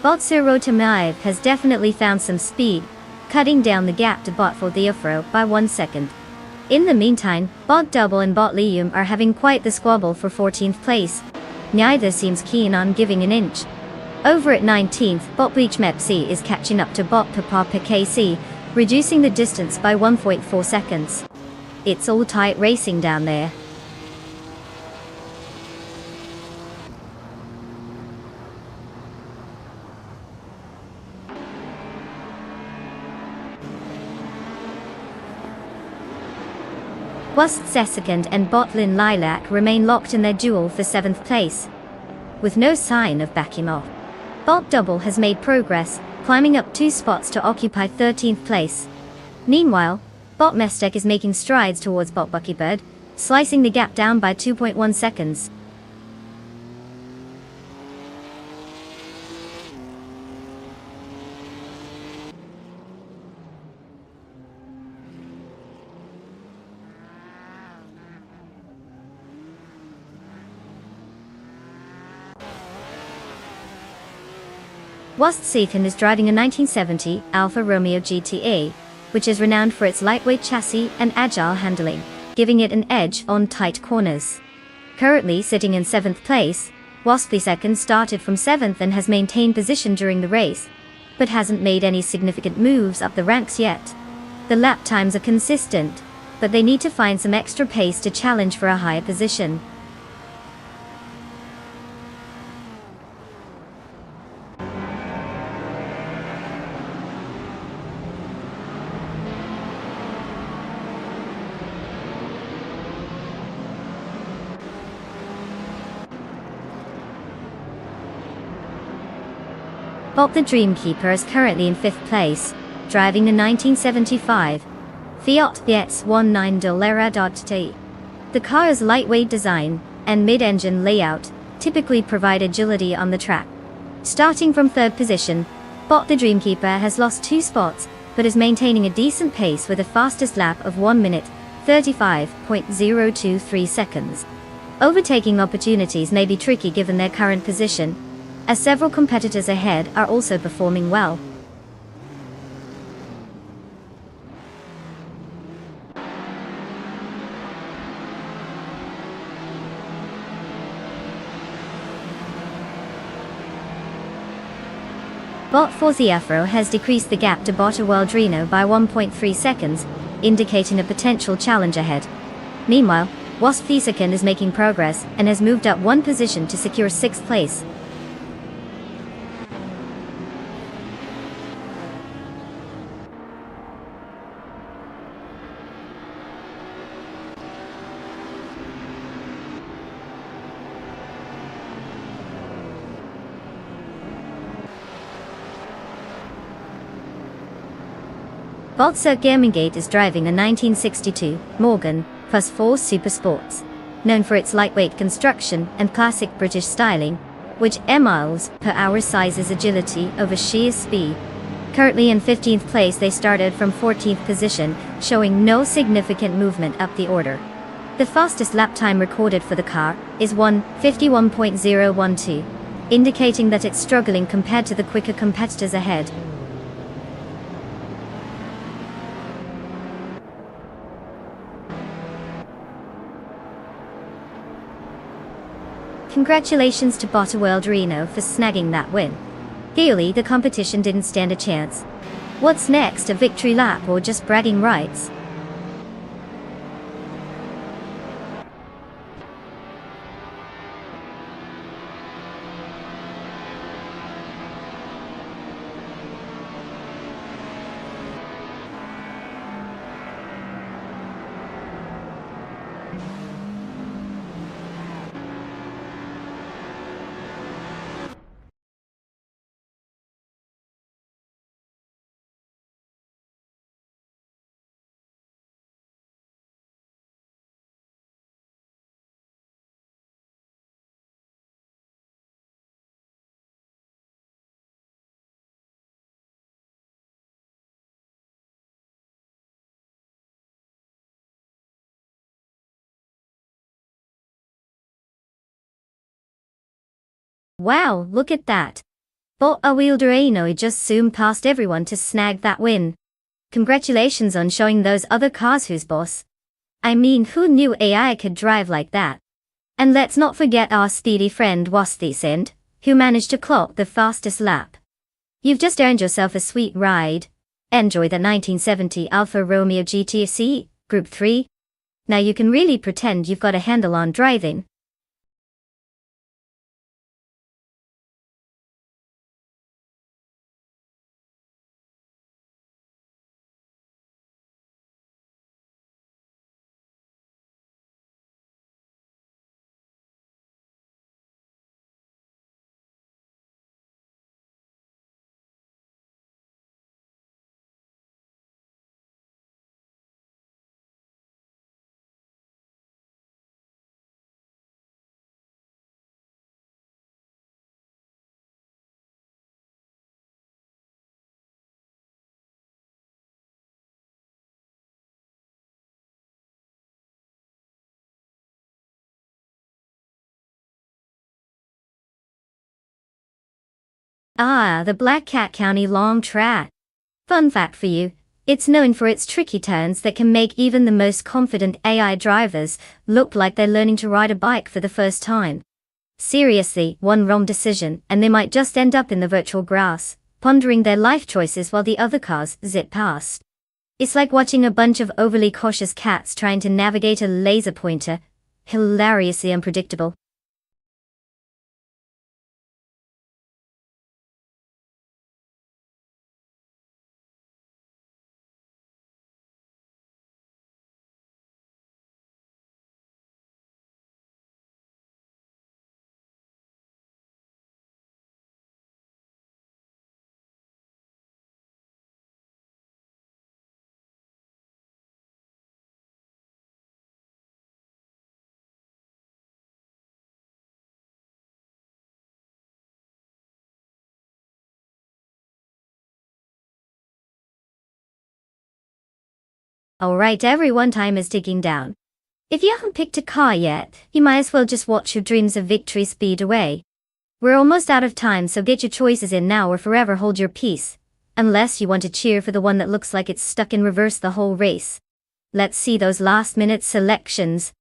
Bot Zero Team Alive has definitely found some speed, cutting down the gap to Bot for the Afro by 1 second. In the meantime, Bot Double and Bot Liam are having quite the squabble for 14th place. Neither seems keen on giving an inch. Over at 19th, Bot Bleach Mepsi is catching up to Bot Papa PKC, reducing the distance by 1.4 seconds. It's all tight racing down there. Was the Second and Bot Lin Lilac remain locked in their duel for 7th place, with no sign of backing off. Bot Double has made progress, climbing up 2 spots to occupy 13th place. Meanwhile, Bot Mestek is making strides towards Bot Buckybird, slicing the gap down by 2.1 seconds. Wast Seathan is driving a 1970 Alfa Romeo GTA, which is renowned for its lightweight chassis and agile handling, giving it an edge on tight corners. Currently sitting in 7th place, Wasp Second started from 7th and has maintained position during the race, but hasn't made any significant moves up the ranks yet. The lap times are consistent, but they need to find some extra pace to challenge for a higher position. Bob the Dreamkeeper is currently in 5th place, driving the 1975 Fiat Fiat 19 The car's lightweight design and mid-engine layout typically provide agility on the track. Starting from 3rd position, Bot the Dreamkeeper has lost 2 spots, but is maintaining a decent pace with a fastest lap of 1 minute, 35.023 seconds. Overtaking opportunities may be tricky given their current position, as several competitors ahead are also performing well. Bot Forza Afro has decreased the gap to Bot Worldrino by 1.3 seconds, indicating a potential challenge ahead. Meanwhile, Wasp the second is making progress and has moved up 1 position to secure 6th place. Boltzer Gamingate is driving a 1962 Morgan Plus 4 Super Sports, known for its lightweight construction and classic British styling, which miles per hour sizes agility over sheer speed. Currently in 15th place, they started from 14th position, showing no significant movement up the order. The fastest lap time recorded for the car is 1:51.012, indicating that it's struggling compared to the quicker competitors ahead. Congratulations to Bot Worldrino for snagging that win. Clearly, the competition didn't stand a chance. What's next, a victory lap or just bragging rights? Wow, look at that. Bot Worldrino just zoomed past everyone to snag that win. Congratulations on showing those other cars who's boss. I mean, who knew AI could drive like that? And let's not forget our speedy friend Wasp the second, who managed to clock the fastest lap. You've just earned yourself a sweet ride. Enjoy the 1970 Alfa Romeo GTC, Group 3. Now you can really pretend you've got a handle on driving. Ah, the Black Cat County long track. Fun fact for you, it's known for its tricky turns that can make even the most confident AI drivers look like they're learning to ride a bike for the first time. Seriously, one wrong decision and they might just end up in the virtual grass, pondering their life choices while the other cars zip past. It's like watching a bunch of overly cautious cats trying to navigate a laser pointer. Hilariously unpredictable. Alright everyone, time is ticking down. If you haven't picked a car yet, you might as well just watch your dreams of victory speed away. We're almost out of time, so get your choices in now or forever hold your peace. Unless you want to cheer for the one that looks like it's stuck in reverse the whole race. Let's see those last-minute selections.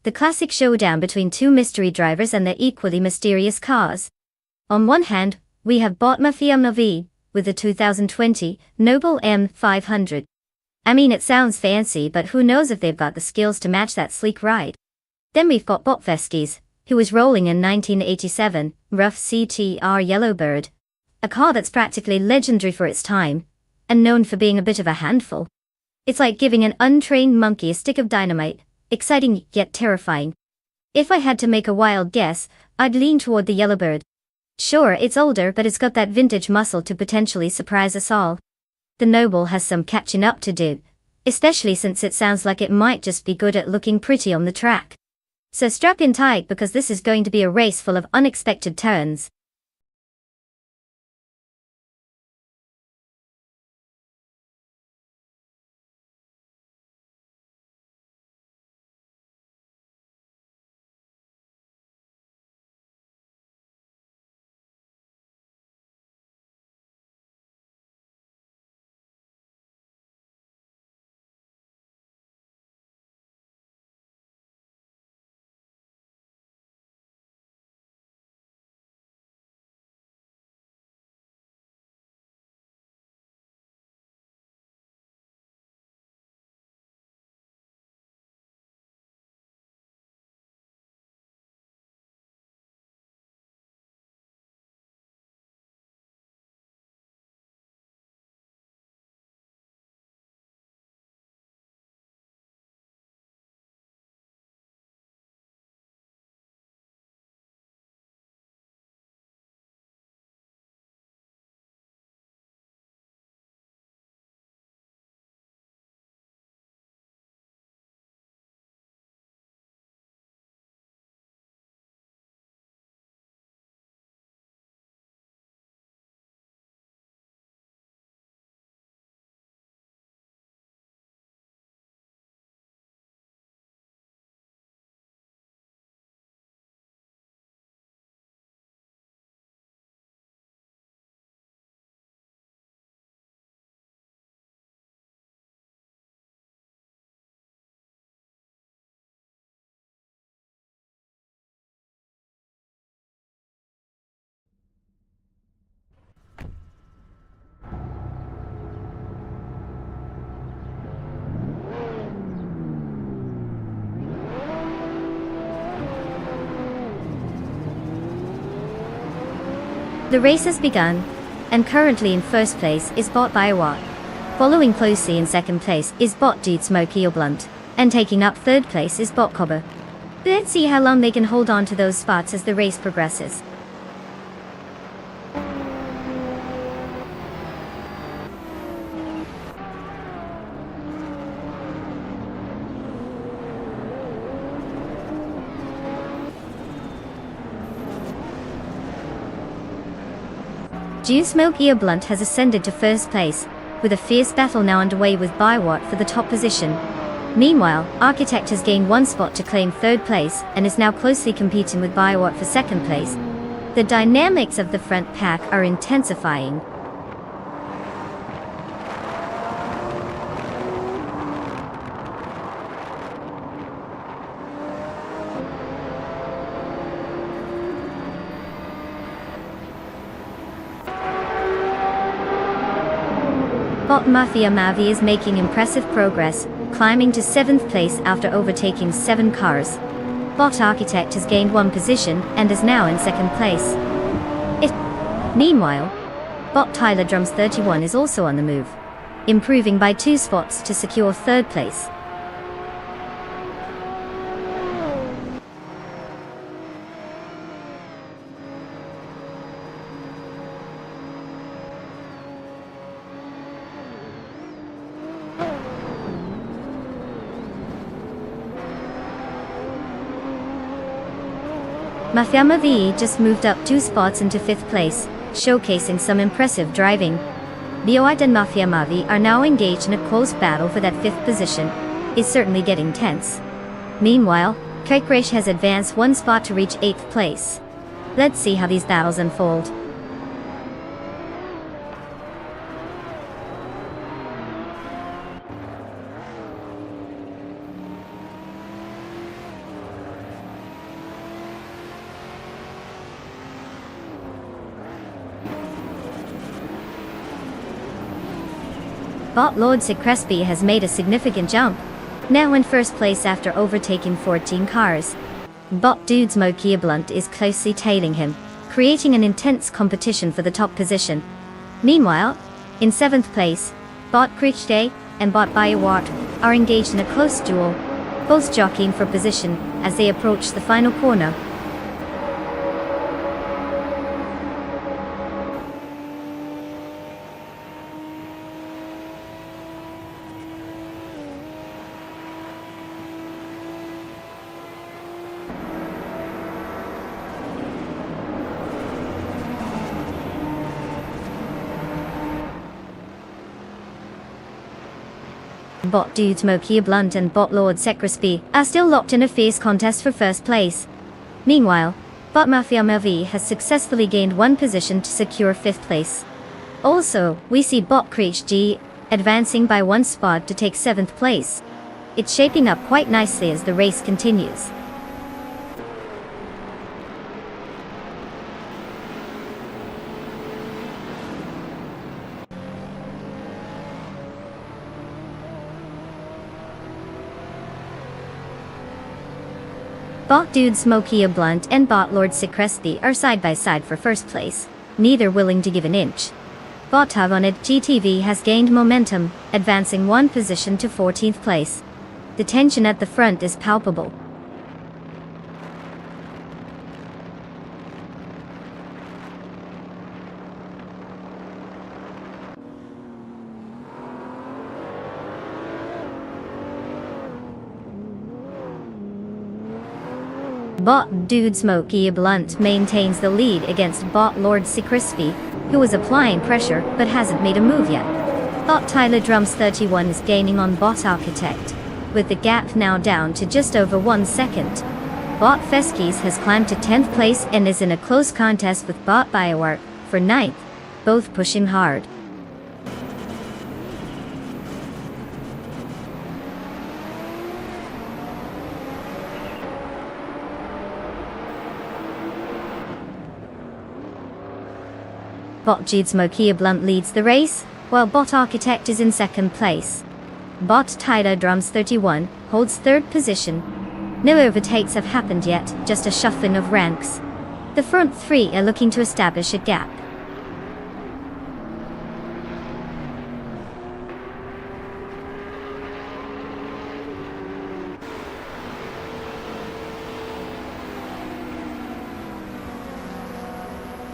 The classic showdown between two mystery drivers and their equally mysterious cars. On one hand, we have Bot Mafia Mavi, with the 2020 Noble M500. I mean, it sounds fancy, but who knows if they've got the skills to match that sleek ride. Then we've got Bot Veskis, who was rolling in 1987, rough CTR Yellowbird. A car that's practically legendary for its time, and known for being a bit of a handful. It's like giving an untrained monkey a stick of dynamite, exciting yet terrifying. If I had to make a wild guess, I'd lean toward the Yellowbird. Sure, it's older, but it's got that vintage muscle to potentially surprise us all. The Noble has some catching up to do, especially since it sounds like it might just be good at looking pretty on the track. So strap in tight because this is going to be a race full of unexpected turns. The race has begun, and currently in first place is Bot Biowat. Following closely in second place is Bot Dude Smokey or Blunt, and taking up third place is Bot Cobber. Let's see how long they can hold on to those spots as the race progresses. Smokey Blunt has ascended to first place, with a fierce battle now underway with Biowart for the top position. Meanwhile, Architect has gained one spot to claim third place and is now closely competing with Biowart for second place. The dynamics of the front pack are intensifying. Bot Mafia Mavi is making impressive progress, climbing to 7th place after overtaking 7 cars. Bot Architect has gained one position and is now in 2nd place. Meanwhile, Bot Tyler Drums 31 is also on the move, improving by 2 spots to secure 3rd place. Mafia Mavi just moved up 2 spots into 5th place, showcasing some impressive driving. Bioite and Mafia Mavi are now engaged in a close battle for that 5th position. It's certainly getting tense. Meanwhile, Kaikresh has advanced 1 spot to reach 8th place. Let's see how these battles unfold. Bot Lord Crespi has made a significant jump, now in first place after overtaking 14 cars. Bot Dude Smokey Blunt is closely tailing him, creating an intense competition for the top position. Meanwhile, in 7th place, Bot Krichte and Bot Biowart are engaged in a close duel, both jockeying for position as they approach the final corner. Bot Dude Smokey Blunt and Bot Lord Crespi are still locked in a fierce contest for first place. Meanwhile, Bot Mafia Mavi has successfully gained 1 position to secure 5th place. Also, we see Bot Creech G advancing by 1 spot to take 7th place. It's shaping up quite nicely as the race continues. Bot Dude Smokey Blunt and Bot Lord Crespi are side by side for first place, neither willing to give an inch. Bot Tavonid GTV has gained momentum, advancing 1 position to 14th place. The tension at the front is palpable. Bot Dude Smokey Blunt maintains the lead against Bot Lord Crespi, who is applying pressure but hasn't made a move yet. Bot Tyler Drums 31 is gaining on Bot Architect, with the gap now down to just over 1 second. Bot Feskis has climbed to 10th place and is in a close contest with Bot Biowart for 9th, both pushing hard. Bot Dude Smokey Blunt leads the race, while Bot Architect is in 2nd place. Bot Tyler Drums 31 holds 3rd position. No overtakes have happened yet, just a shuffling of ranks. The front 3 are looking to establish a gap.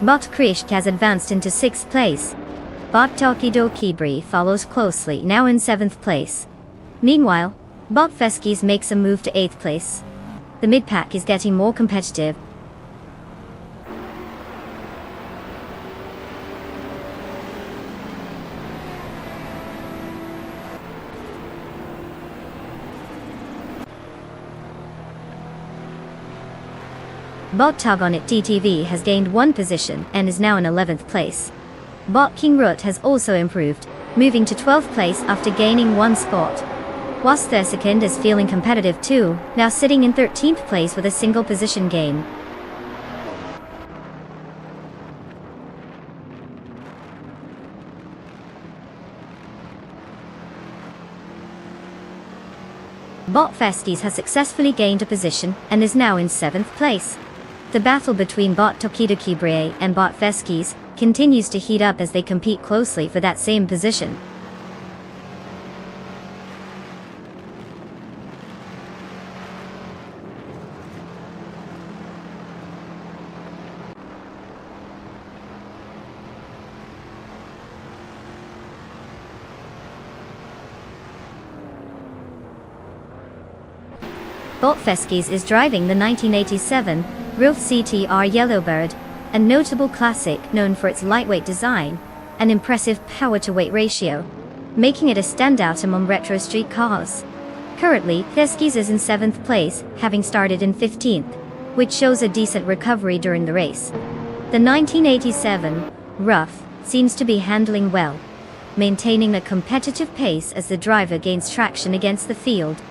Bot Krishk has advanced into 6th place. Bot Tokido Kibri follows closely, now in 7th place. Meanwhile, Bot Feskis makes a move to 8th place. The mid-pack is getting more competitive. Bot Targonit DTV has gained 1 position and is now in 11th place. Bot King Root has also improved, moving to 12th place after gaining 1 spot. Whilst their second is feeling competitive too, now sitting in 13th place with a single position gain. Bot Feskies has successfully gained a position and is now in 7th place. The battle between Bot Tokidoki Brie and Bot Feskies continues to heat up as they compete closely for that same position. Bot Feskies is driving the 1987 Rilf CTR Yellowbird, a notable classic known for its lightweight design and impressive power-to-weight ratio, making it a standout among retro street cars. Currently, Feskies is in 7th place, having started in 15th, which shows a decent recovery during the race. The 1987 Ruff seems to be handling well, maintaining a competitive pace as the driver gains traction against the field.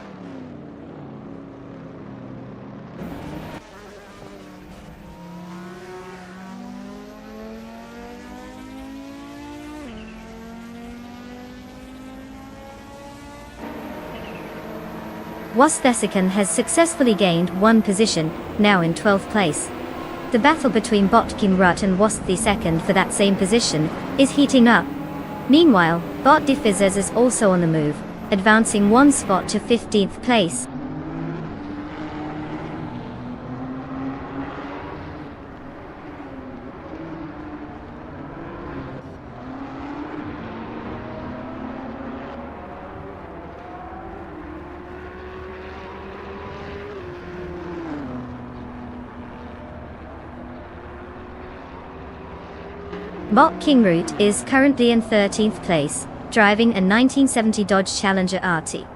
Wosthesican has successfully gained 1 position, now in 12th place. The battle between Botkin Rut and Wosthesican for that same position is heating up. Meanwhile, Bot Diffizzers is also on the move, advancing 1 spot to 15th place. Bot King Root is currently in 13th place, driving a 1970 Dodge Challenger RT.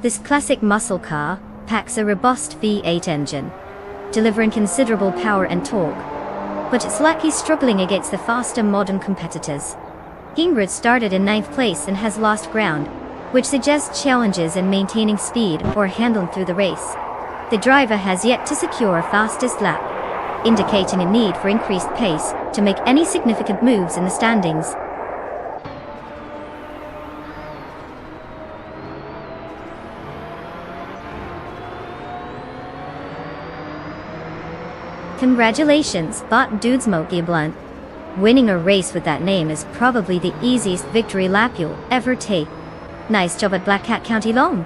This classic muscle car packs a robust V8 engine, delivering considerable power and torque, but it's likely struggling against the faster modern competitors. King Root started in 9th place and has lost ground, which suggests challenges in maintaining speed or handling through the race. The driver has yet to secure a fastest lap, indicating a need for increased pace to make any significant moves in the standings. Congratulations, Bot Dude Smokey Blunt. Winning a race with that name is probably the easiest victory lap you'll ever take. Nice job at Black Cat County Long.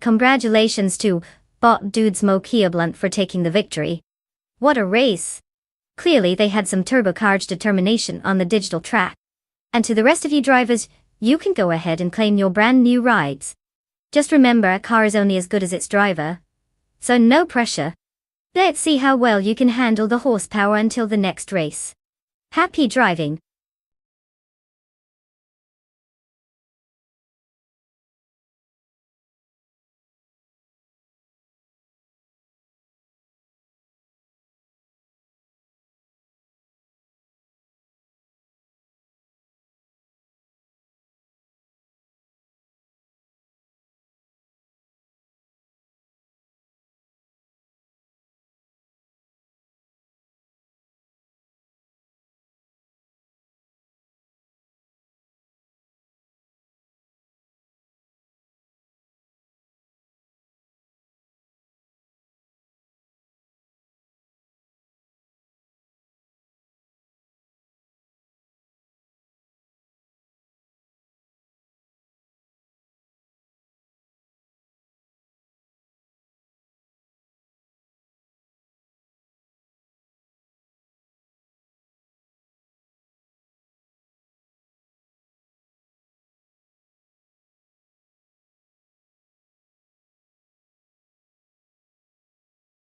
Congratulations to Bot Dude Smokey Blunt for taking the victory. What a race! Clearly they had some turbocharged determination on the digital track. And to the rest of you drivers, you can go ahead and claim your brand new rides. Just remember, a car is only as good as its driver. So no pressure. Let's see how well you can handle the horsepower until the next race. Happy driving!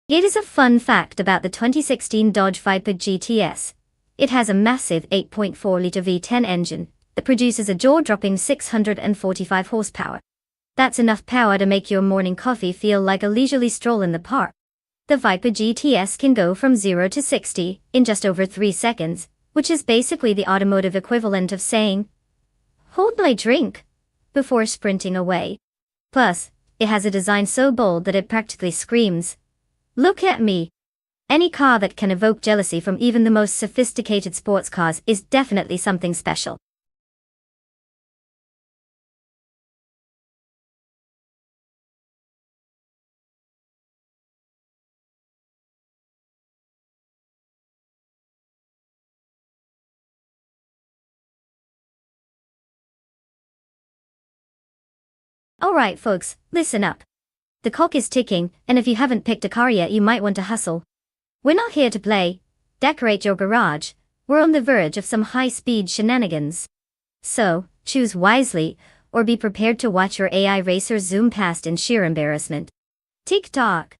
It is a fun fact about the 2016 Dodge Viper GTS. It has a massive 8.4-liter V10 engine that produces a jaw-dropping 645 horsepower. That's enough power to make your morning coffee feel like a leisurely stroll in the park. The Viper GTS can go from 0 to 60 in just over 3 seconds, which is basically the automotive equivalent of saying, "Hold my drink," before sprinting away. Plus, it has a design so bold that it practically screams, "Look at me!" Any car that can evoke jealousy from even the most sophisticated sports cars is definitely something special. Alright folks, listen up. The clock is ticking, and if you haven't picked a car yet you might want to hustle. We're not here to play, decorate your garage, we're on the verge of some high-speed shenanigans. So, choose wisely, or be prepared to watch your AI racer zoom past in sheer embarrassment. Tick-tock.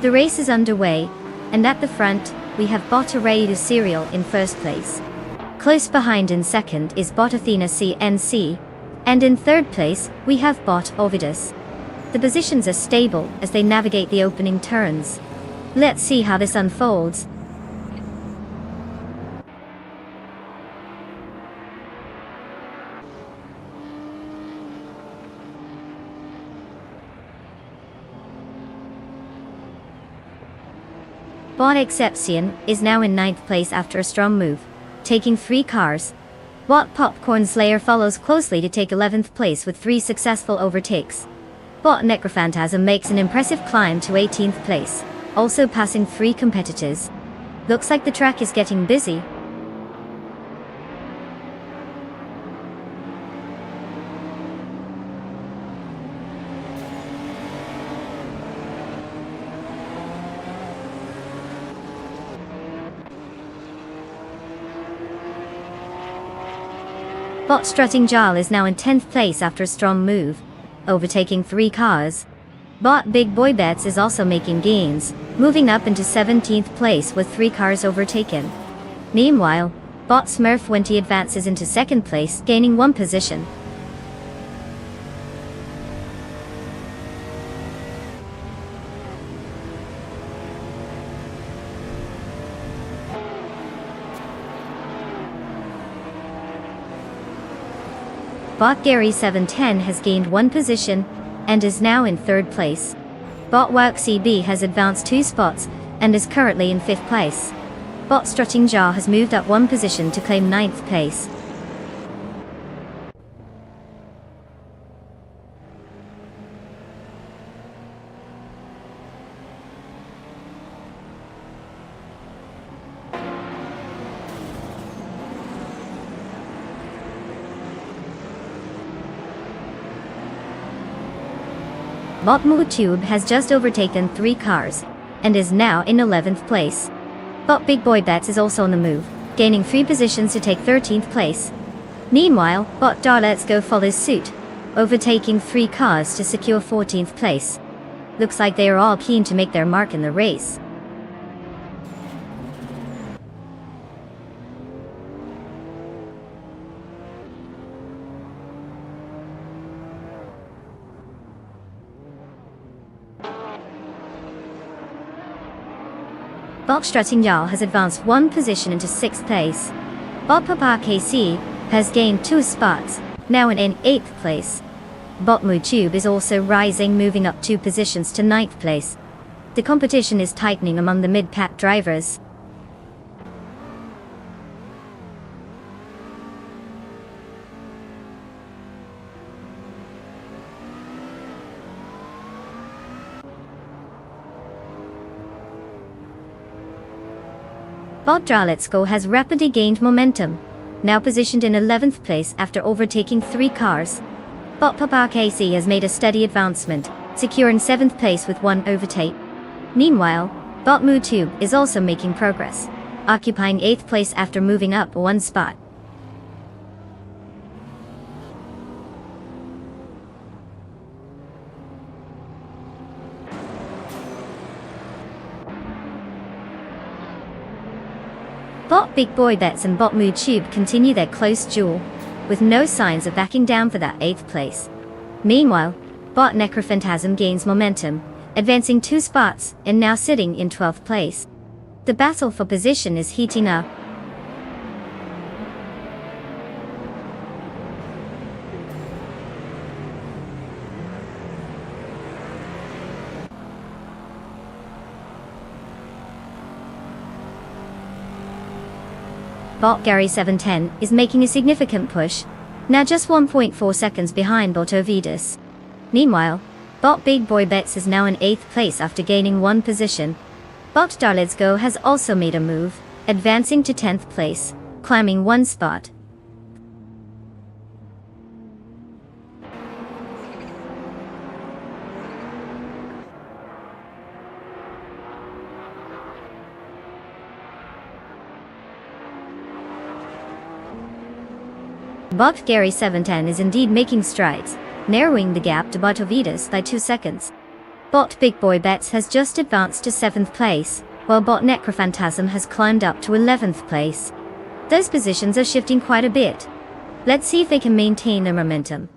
The race is underway, and at the front, we have Bot Araidu Serial in first place. Close behind in second is Bot Athena CNC, and in third place, we have Bot Ovidus. The positions are stable as they navigate the opening turns. Let's see how this unfolds. Bot Exception is now in 9th place after a strong move, taking 3 cars. Bot Popcorn Slayer follows closely to take 11th place with 3 successful overtakes. Bot Necrophantasm makes an impressive climb to 18th place, also passing 3 competitors. Looks like the track is getting busy. Bot Strutting Jarl is now in 10th place after a strong move, overtaking 3 cars. Bot Big Boy Bets is also making gains, moving up into 17th place with 3 cars overtaken. Meanwhile, Bot Smurf 20 advances into 2nd place, gaining 1 position. Bot Gary 710 has gained 1 position, and is now in 3rd place. Bot Work CB has advanced 2 spots, and is currently in 5th place. Bot Strutting Jar has moved up 1 position to claim 9th place. Bot MooTube has just overtaken 3 cars, and is now in 11th place. Bot Big Boy Bets is also on the move, gaining 3 positions to take 13th place. Meanwhile, Bot Let's Go follows suit, overtaking 3 cars to secure 14th place. Looks like they are all keen to make their mark in the race. Bot Strutting Jarl has advanced 1 position into 6th place. Bot Papa KC has gained 2 spots, now in 8th place. Bot MooTube is also rising, moving up 2 positions to 9th place. The competition is tightening among the mid-pack drivers. Bot Dralitsko has rapidly gained momentum, now positioned in 11th place after overtaking 3 cars. Bot Papa KC has made a steady advancement, securing 7th place with 1 overtake. Meanwhile, Bot MooTube is also making progress, occupying 8th place after moving up 1 spot. Bot Big Boy Bets and Bot MooTube continue their close duel, with no signs of backing down for that 8th place. Meanwhile, Bot Necrophantasm gains momentum, advancing 2 spots, and now sitting in 12th place. The battle for position is heating up. Bot Gary 710 is making a significant push, now just 1.4 seconds behind Bot Ovidus. Meanwhile, Bot Big Boy Bets is now in 8th place after gaining 1 position. Bot Darlitsgo has also made a move, advancing to 10th place, climbing 1 spot. Bot Gary 710 is indeed making strides, narrowing the gap to Bot Ovidus by 2 seconds. Bot Big Boy Bets has just advanced to 7th place, while Bot Necrophantasm has climbed up to 11th place. Those positions are shifting quite a bit. Let's see if they can maintain their momentum.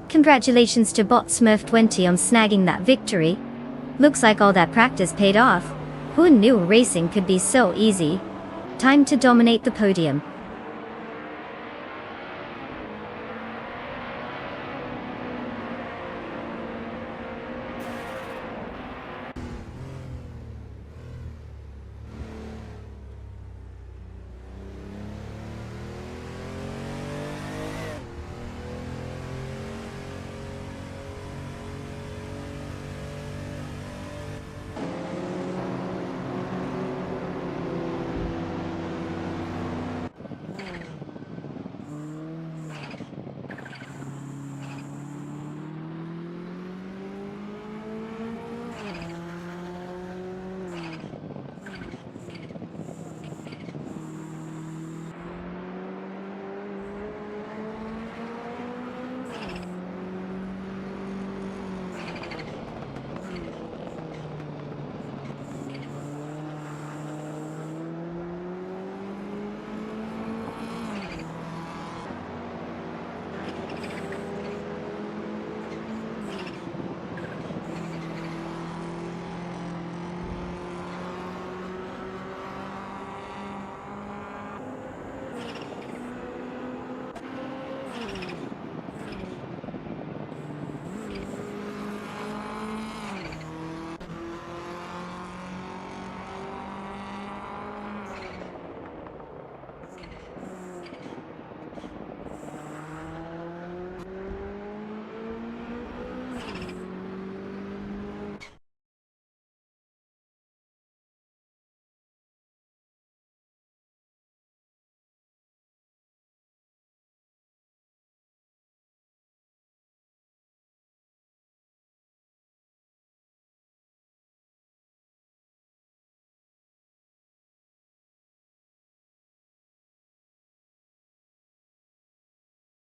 Congratulations to Bot Smurf20 on snagging that victory. Looks like all that practice paid off. Who knew racing could be so easy? Time to dominate the podium.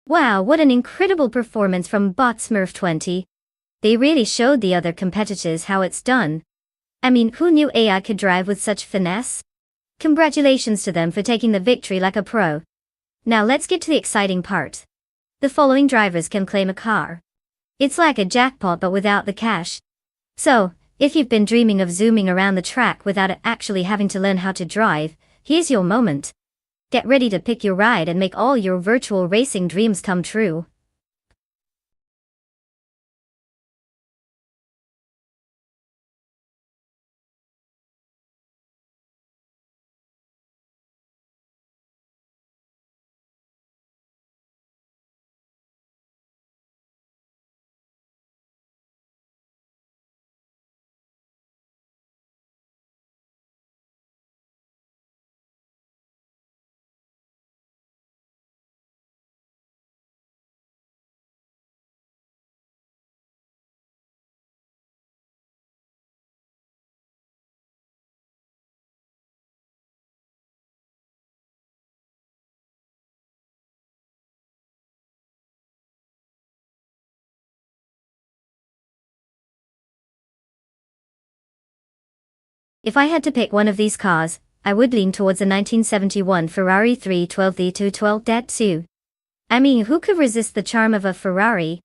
Wow, what an incredible performance from Bot Smurf20. They really showed the other competitors how it's done. I mean, who knew AI could drive with such finesse? Congratulations to them for taking the victory like a pro. Now let's get to the exciting part. The following drivers can claim a car. It's like a jackpot but without the cash. So, if you've been dreaming of zooming around the track without actually having to learn how to drive, here's your moment. Get ready to pick your ride and make all your virtual racing dreams come true. If I had to pick one of these cars, I would lean towards a 1971 Ferrari 312 212-2. I mean, who could resist the charm of a Ferrari?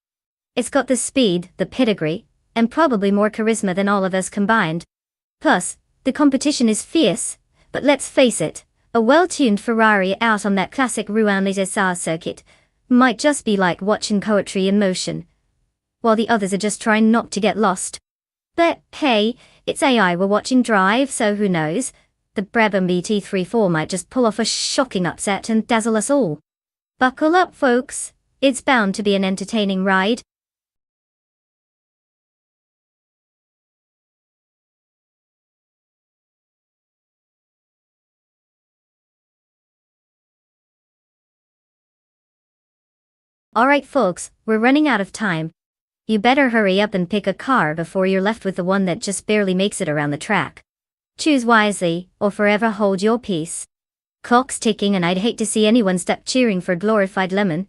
It's got the speed, the pedigree, and probably more charisma than all of us combined. Plus, the competition is fierce, but let's face it, a well-tuned Ferrari out on that classic Rouen-les-Essarts circuit might just be like watching poetry in motion, while the others are just trying not to get lost. But hey, it's AI we're watching drive, so who knows? The Brabham BT34 might just pull off a shocking upset and dazzle us all. Buckle up, folks. It's bound to be an entertaining ride. Alright folks, we're running out of time. You better hurry up and pick a car before you're left with the one that just barely makes it around the track. Choose wisely, or forever hold your peace. Clock's ticking and I'd hate to see anyone stuck cheering for glorified lemon.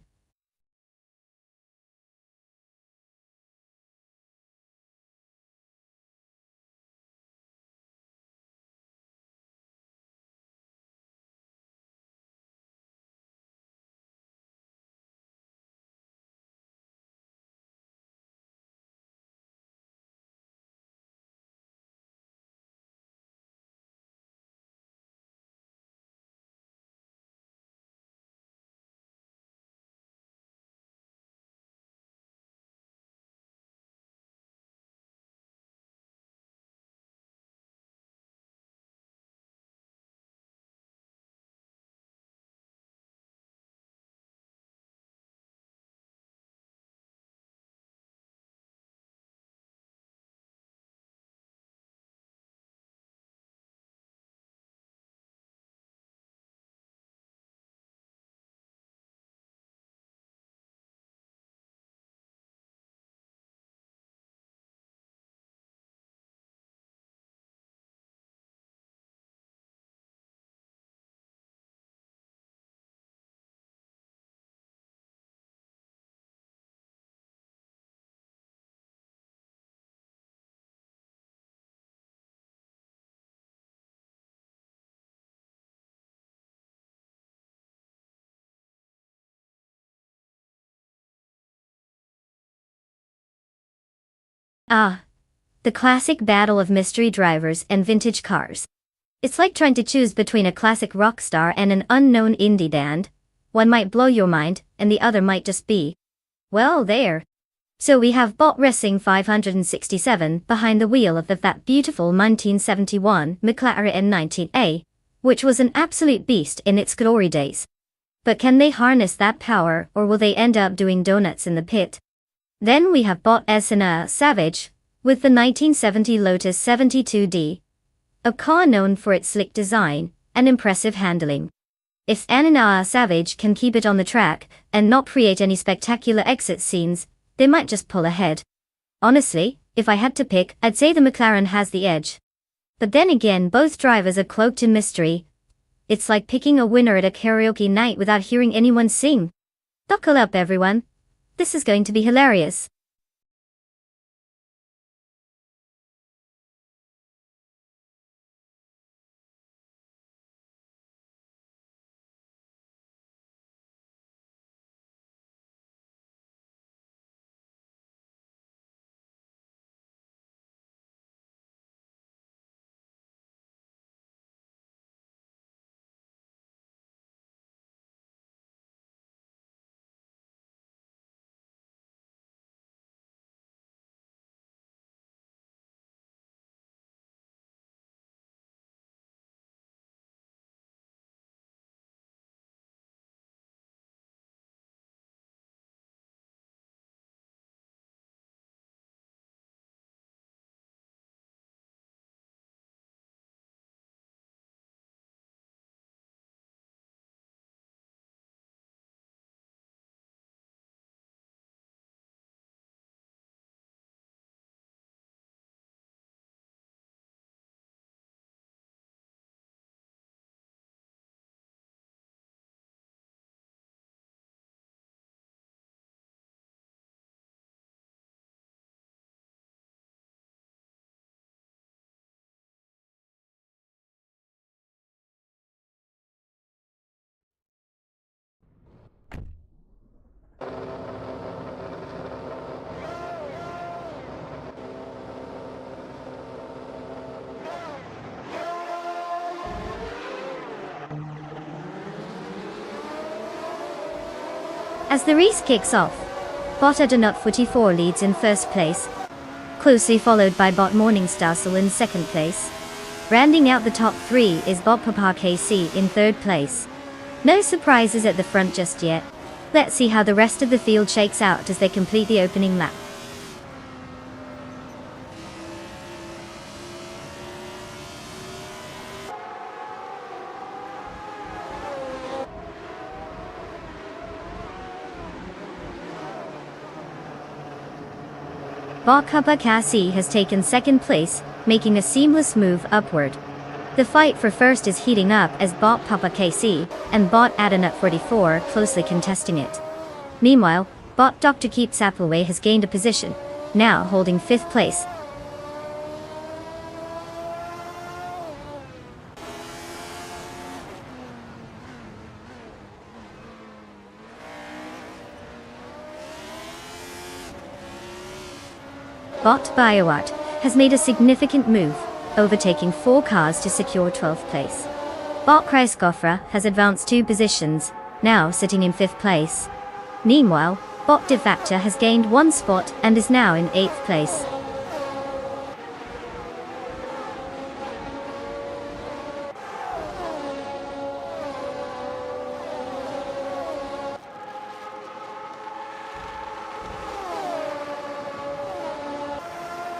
Ah, the classic battle of mystery drivers and vintage cars. It's like trying to choose between a classic rock star and an unknown indie band. One might blow your mind, and the other might just be, well, there. So we have Bot Racing 567 behind the wheel of that beautiful 1971 McLaren N19A, which was an absolute beast in its glory days. But can they harness that power, or will they end up doing donuts in the pit? Then we have Bot S&A Savage, with the 1970 Lotus 72D, a car known for its slick design and impressive handling. If S&A Savage can keep it on the track and not create any spectacular exit scenes, they might just pull ahead. Honestly, if I had to pick, I'd say the McLaren has the edge. But then again, both drivers are cloaked in mystery. It's like picking a winner at a karaoke night without hearing anyone sing. Buckle up, everyone. This is going to be hilarious. As the race kicks off, Bot Adonut 44 leads in first place, closely followed by Bot Morningstar in second place. Rounding out the top three is Bot Papa KC in third place. No surprises at the front just yet. Let's see how the rest of the field shakes out as they complete the opening lap. Bot Papa KC has taken second place, making a seamless move upward. The fight for first is heating up as bot Papa KC and bot Adanut 44 closely contesting it. Meanwhile, bot Dr. Keep Sappleway has gained a position, now holding 5th place. Bot BioArt has made a significant move, overtaking 4 cars to secure 12th place. Bot Kreisgoffer has advanced 2 positions, now sitting in 5th place. Meanwhile, bot Defactor has gained 1 spot and is now in 8th place.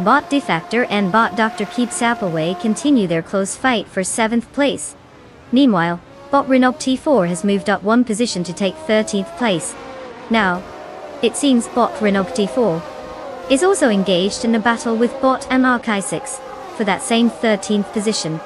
Bot Defactor and bot Dr. Keep Sappleway continue their close fight for 7th place. Meanwhile, bot Renog T4 has moved up 1 position to take 13th place. Now, it seems bot Renog T4 is also engaged in a battle with bot Anarchi6 for that same 13th position.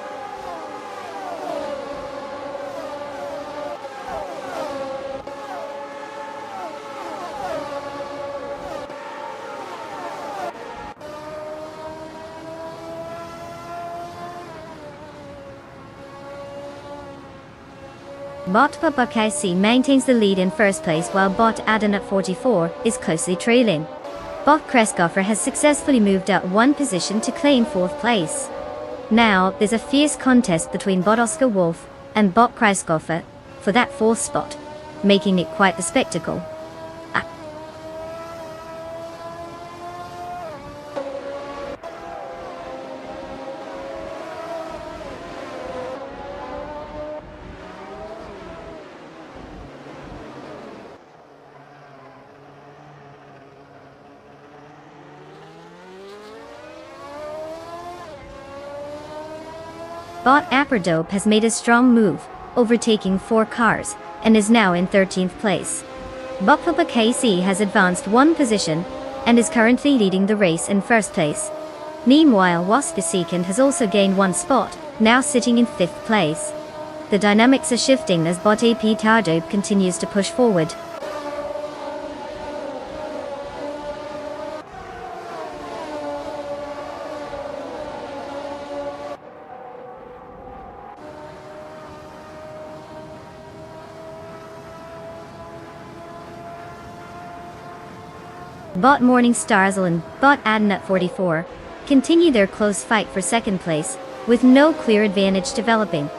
Bot Papa KC maintains the lead in 1st place while bot Adanut 44 is closely trailing. Bot Kreisgoffer has successfully moved up 1 position to claim 4th place. Now, there's a fierce contest between bot Oscar Wolf and bot Kreisgoffer for that 4th spot, making it quite the spectacle. Bot Aperdope has made a strong move, overtaking 4 cars, and is now in 13th place. Bot Papa KC has advanced 1 position, and is currently leading the race in 1st place. Meanwhile, Wasp the Second has also gained 1 spot, now sitting in 5th place. The dynamics are shifting as bot AP Tardope continues to push forward. Bot Morning Starsel and bot Adanut 44 continue their close fight for 2nd place, with no clear advantage developing.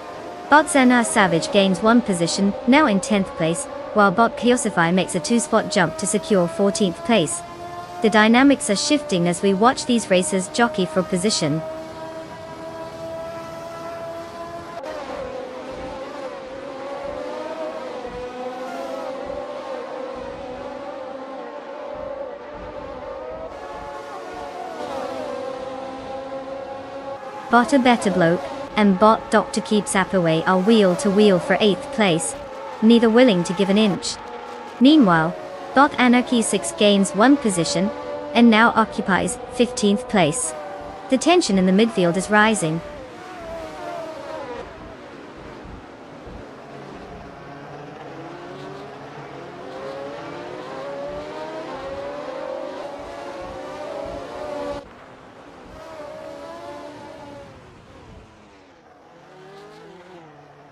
Bot Zena Savage gains 1 position, now in 10th place, while bot Chaosify makes a 2-spot jump to secure 14th place. The dynamics are shifting as we watch these racers jockey for position. Bot A Better Bloke and bot Dr. Keep Sappleway are wheel to wheel for 8th place, neither willing to give an inch. Meanwhile, bot Anarchy 6 gains 1 position and now occupies 15th place. The tension in the midfield is rising.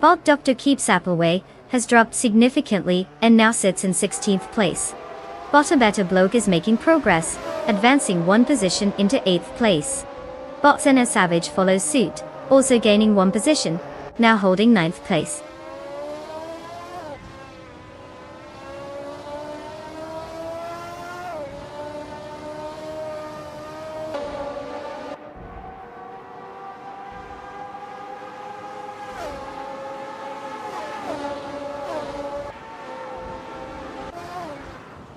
Bot Dr. Keep Sappleway has dropped significantly and now sits in 16th place. Bot A Better Bloke is making progress, advancing 1 position into 8th place. Bot Zena Savage follows suit, also gaining 1 position, now holding 9th place.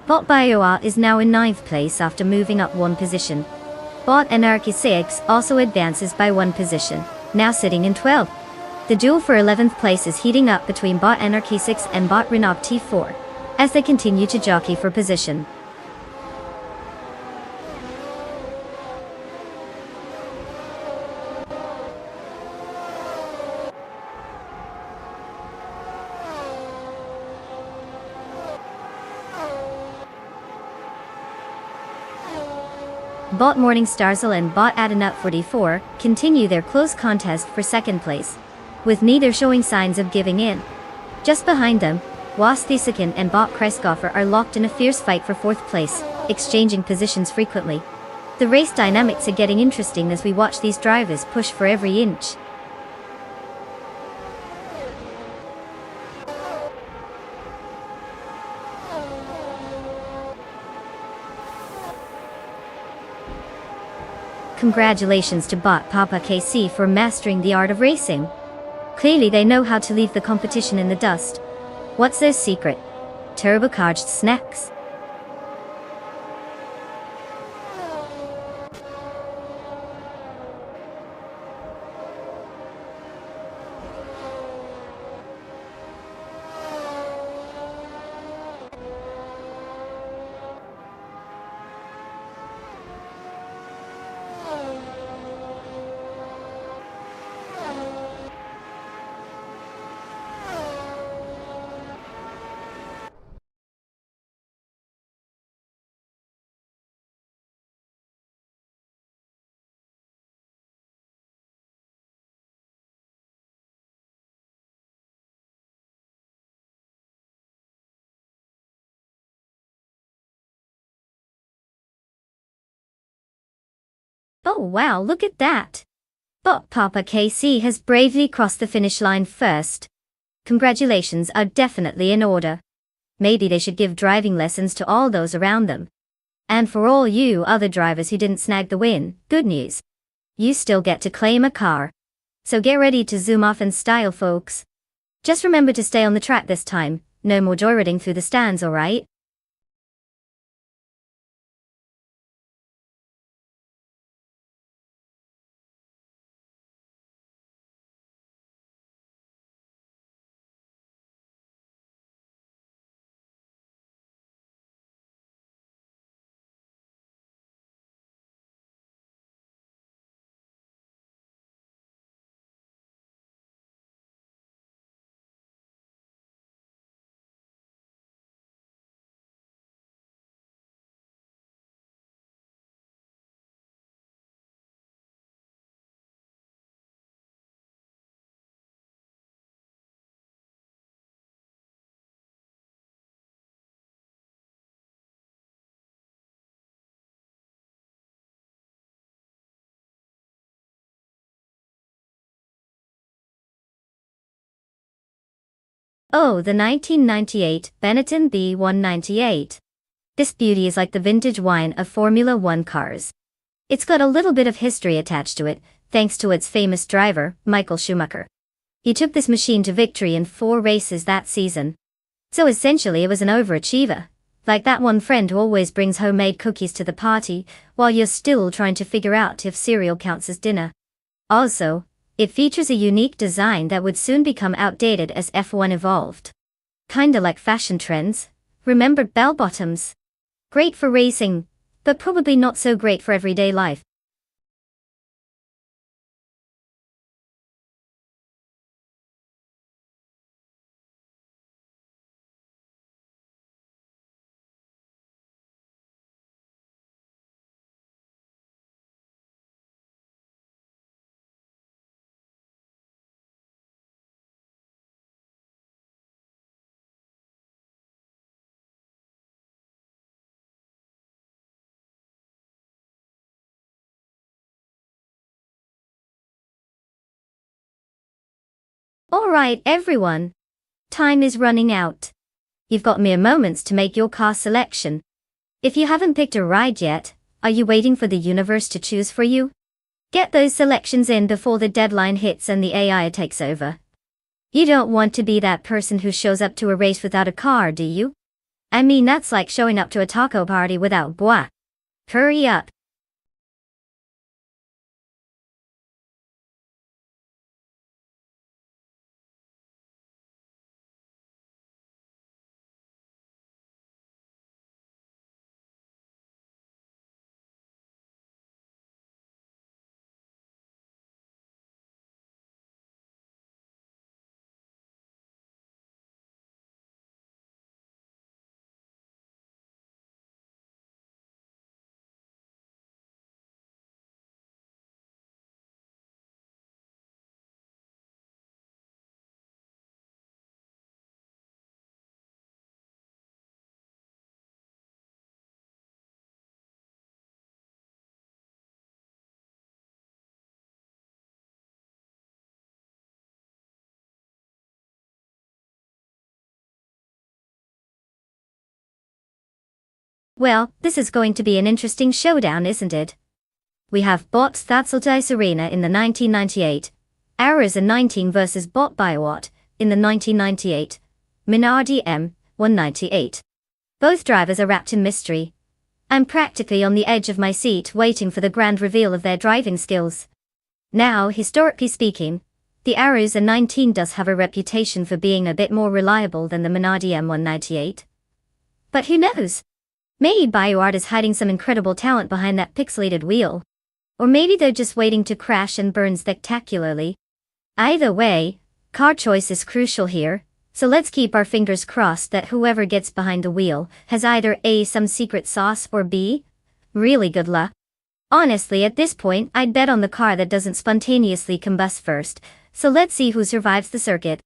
Bot BioArt is now in 9th place after moving up 1 position. Bot Anarchy 6 also advances by 1 position, now sitting in 12th. The duel for 11th place is heating up between bot Anarchy 6 and bot Renog T4, as they continue to jockey for position. Bot Morningstarsel and Bot Adenut 44 continue their close contest for second place, with neither showing signs of giving in. Just behind them, Was Thesikin and Bot Kreskoffer are locked in a fierce fight for fourth place, exchanging positions frequently. The race dynamics are getting interesting as we watch these drivers push for every inch. Congratulations to Bot Papa KC for mastering the art of racing. Clearly they know how to leave the competition in the dust. What's their secret? Turbocharged snacks. Oh wow, look at that! Bot Papa KC has bravely crossed the finish line first. Congratulations are definitely in order. Maybe they should give driving lessons to all those around them. And for all you other drivers who didn't snag the win, good news. You still get to claim a car. So get ready to zoom off in style, folks. Just remember to stay on the track this time, no more joyriding through the stands, alright? Oh, the 1998 Benetton B198. This beauty is like the vintage wine of Formula One cars. It's got a little bit of history attached to it, thanks to its famous driver, Michael Schumacher. He took this machine to victory in 4 races that season. So essentially it was an overachiever. Like that one friend who always brings homemade cookies to the party, while you're still trying to figure out if cereal counts as dinner. Also, it features a unique design that would soon become outdated as F1 evolved. Kinda like fashion trends. Remember bell bottoms? Great for racing, but probably not so great for everyday life. Alright everyone. Time is running out. You've got mere moments to make your car selection. If you haven't picked a ride yet, are you waiting for the universe to choose for you? Get those selections in before the deadline hits and the AI takes over. You don't want to be that person who shows up to a race without a car, do you? I mean, that's like showing up to a taco party without bois. Hurry up. Well, this is going to be an interesting showdown, isn't it? We have Bot Thatsaltai Serena in the 1998, Arrows and 19 versus Bot Biowat in the 1998, Minardi M, 198. Both drivers are wrapped in mystery. I'm practically on the edge of my seat waiting for the grand reveal of their driving skills. Now, historically speaking, the Arrows and 19 does have a reputation for being a bit more reliable than the Minardi M198. But who knows? Maybe BioArt is hiding some incredible talent behind that pixelated wheel. Or maybe they're just waiting to crash and burn spectacularly. Either way, car choice is crucial here, so let's keep our fingers crossed that whoever gets behind the wheel has either A, some secret sauce, or B, really good luck. Honestly, at this point, I'd bet on the car that doesn't spontaneously combust first, so let's see who survives the circuit.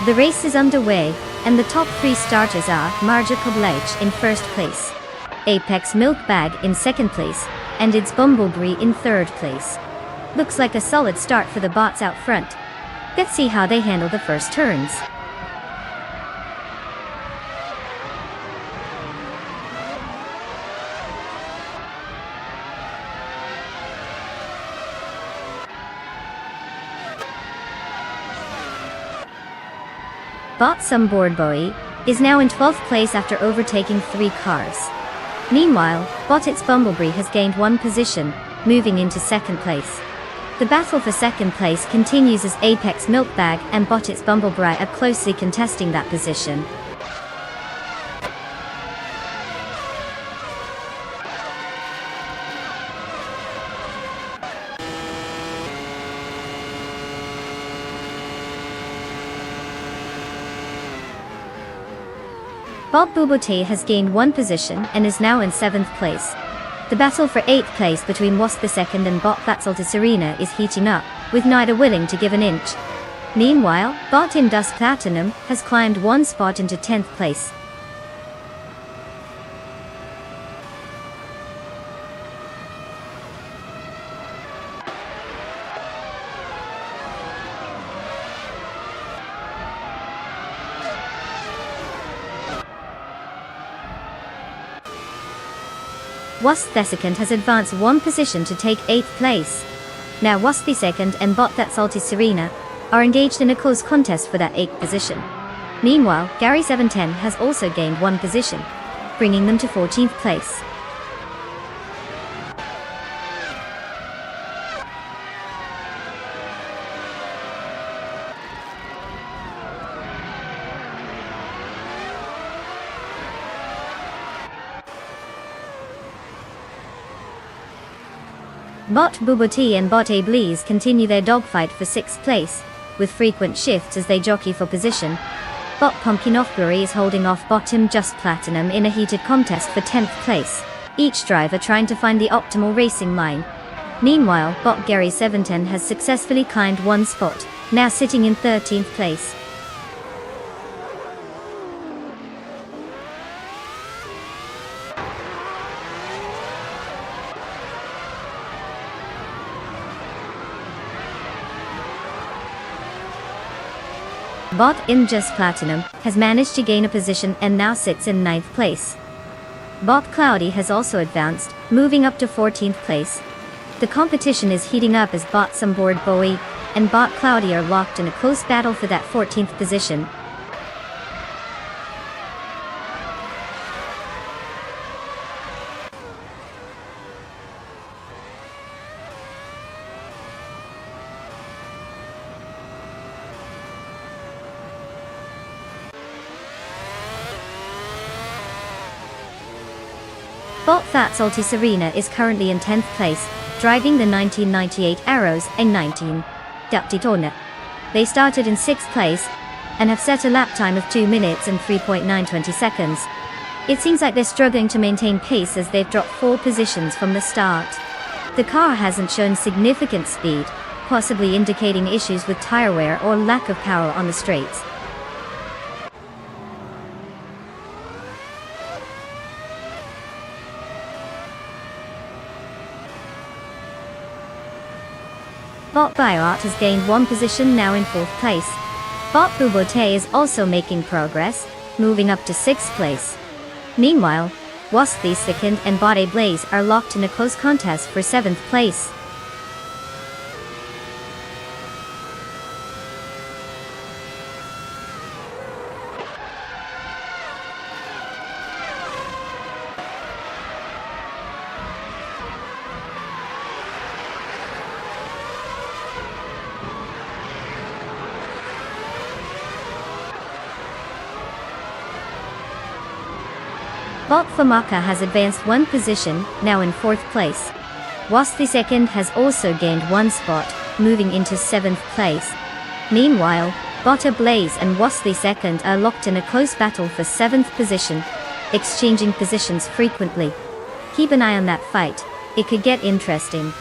The race is underway, and the top 3 starters are Marja Koblech in first place, Apex Milkbag in second place, and its Bumblebee in third place. Looks like a solid start for the bots out front. Let's see how they handle the first turns. Bot Boy is now in 12th place after overtaking 3 cars. Meanwhile, Bot its Bumblebee has gained 1 position, moving into second place. The battle for second place continues as Apex Milkbag and Bot its Bumblebee are closely contesting that position. Bob Bubote has gained 1 position and is now in 7th place. The battle for 8th place between Wasp II and Bot Thatsalta Serena is heating up, with neither willing to give an inch. Meanwhile, Bot Indus Platinum has climbed 1 spot into 10th place. Wasp II has advanced 1 position to take 8th place. Now Wasp II and Bot Thatsalta Serena are engaged in a close contest for that 8th position. Meanwhile, Gary 710 has also gained 1 position, bringing them to 14th place. Bot Bubote and Bot Ablees continue their dogfight for 6th place, with frequent shifts as they jockey for position. Bot Pumpkinofbury is holding off Bot Team Just Platinum in a heated contest for 10th place, each driver trying to find the optimal racing line. Meanwhile, Bot Gary 710 has successfully climbed one spot, now sitting in 13th place. Bot in Just Platinum has managed to gain a position and now sits in 9th place. Bot Cloudy has also advanced, moving up to 14th place. The competition is heating up as Bot Board Bowie and Bot Cloudy are locked in a close battle for that 14th position. Bot Fat Salty Serena is currently in 10th place, driving the 1998 Arrows a 19. Daptitona. They started in 6th place, and have set a lap time of 2 minutes and 3.920 seconds. It seems like they're struggling to maintain pace as they've dropped 4 positions from the start. The car hasn't shown significant speed, possibly indicating issues with tire wear or lack of power on the straights. Bot Bioart has gained 1 position, now in 4th place. Bot Bubote is also making progress, moving up to 6th place. Meanwhile, Wasthi Second and Bot A Blaze are locked in a close contest for 7th place. Bot Famaka has advanced 1 position, now in 4th place. Wasthi Second has also gained 1 spot, moving into 7th place. Meanwhile, Bot A Blaze and Wasthi Second are locked in a close battle for 7th position, exchanging positions frequently. Keep an eye on that fight, it could get interesting.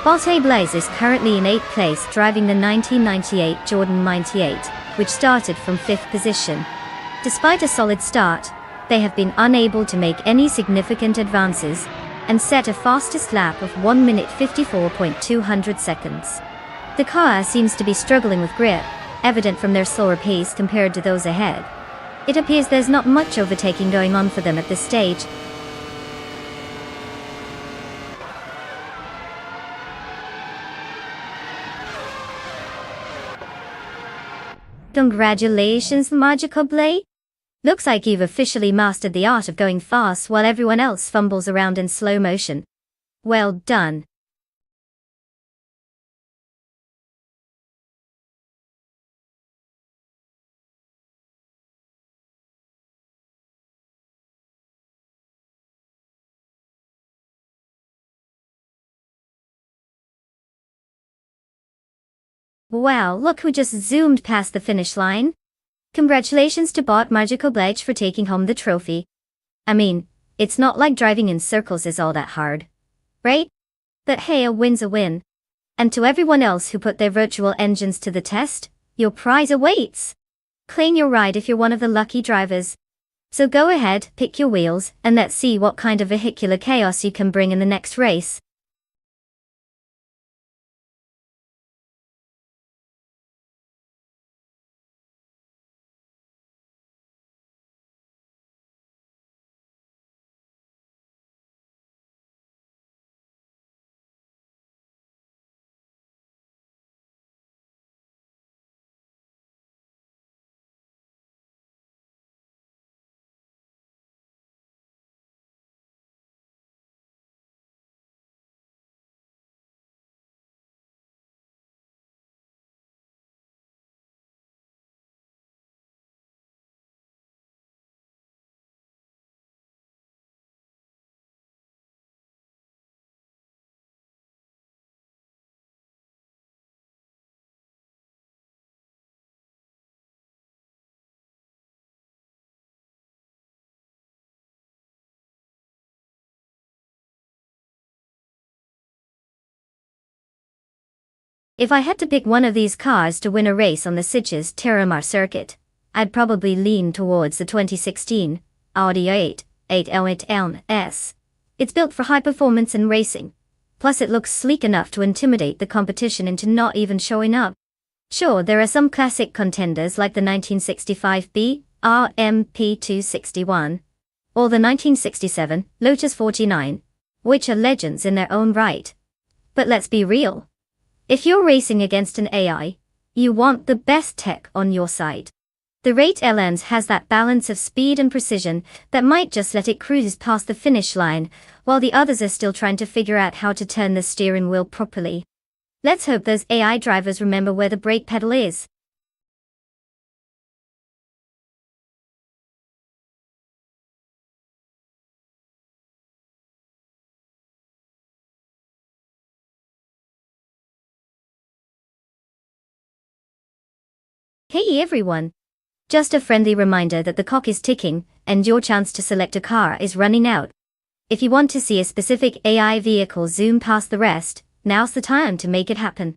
Bot A Blaze is currently in 8th place, driving the 1998 Jordan 98, which started from 5th position. Despite a solid start, they have been unable to make any significant advances, and set a fastest lap of 1 minute 54.200 seconds. The car seems to be struggling with grip, evident from their slower pace compared to those ahead. It appears there's not much overtaking going on for them at this stage. Congratulations, Magical Blade! Looks like you've officially mastered the art of going fast while everyone else fumbles around in slow motion. Well done. Wow, look who just zoomed past the finish line. Congratulations to Bot Magical Blade for taking home the trophy. I mean, it's not like driving in circles is all that hard, right? But hey, a win's a win. And to everyone else who put their virtual engines to the test, your prize awaits. Claim your ride if you're one of the lucky drivers. So go ahead, pick your wheels, and let's see what kind of vehicular chaos you can bring in the next race. If I had to pick one of these cars to win a race on the Sitges Terramar circuit, I'd probably lean towards the 2016 Audi A8 It's built for high performance and racing. Plus it looks sleek enough to intimidate the competition into not even showing up. Sure, there are some classic contenders like the 1965 RMP261 or the 1967 Lotus 49, which are legends in their own right. But let's be real. If you're racing against an AI, you want the best tech on your side. The Rate LNs has that balance of speed and precision that might just let it cruise past the finish line, while the others are still trying to figure out how to turn the steering wheel properly. Let's hope those AI drivers remember where the brake pedal is. Hey everyone! Just a friendly reminder that the clock is ticking, and your chance to select a car is running out. If you want to see a specific AI vehicle zoom past the rest, now's the time to make it happen.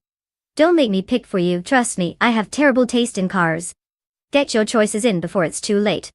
Don't make me pick for you, trust me, I have terrible taste in cars. Get your choices in before it's too late.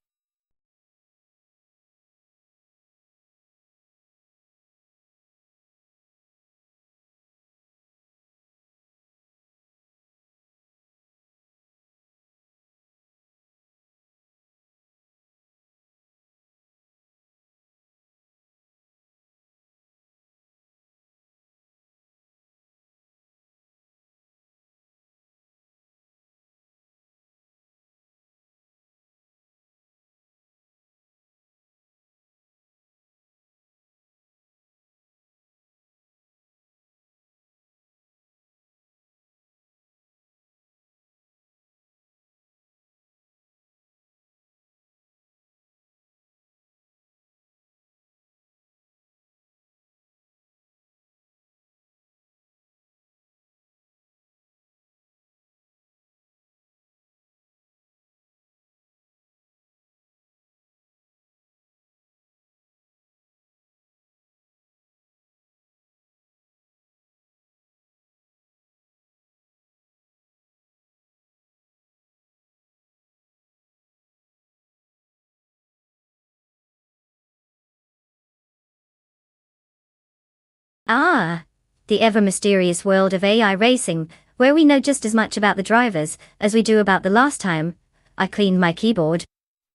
Ah, the ever-mysterious world of AI racing, where we know just as much about the drivers as we do about the last time I cleaned my keyboard.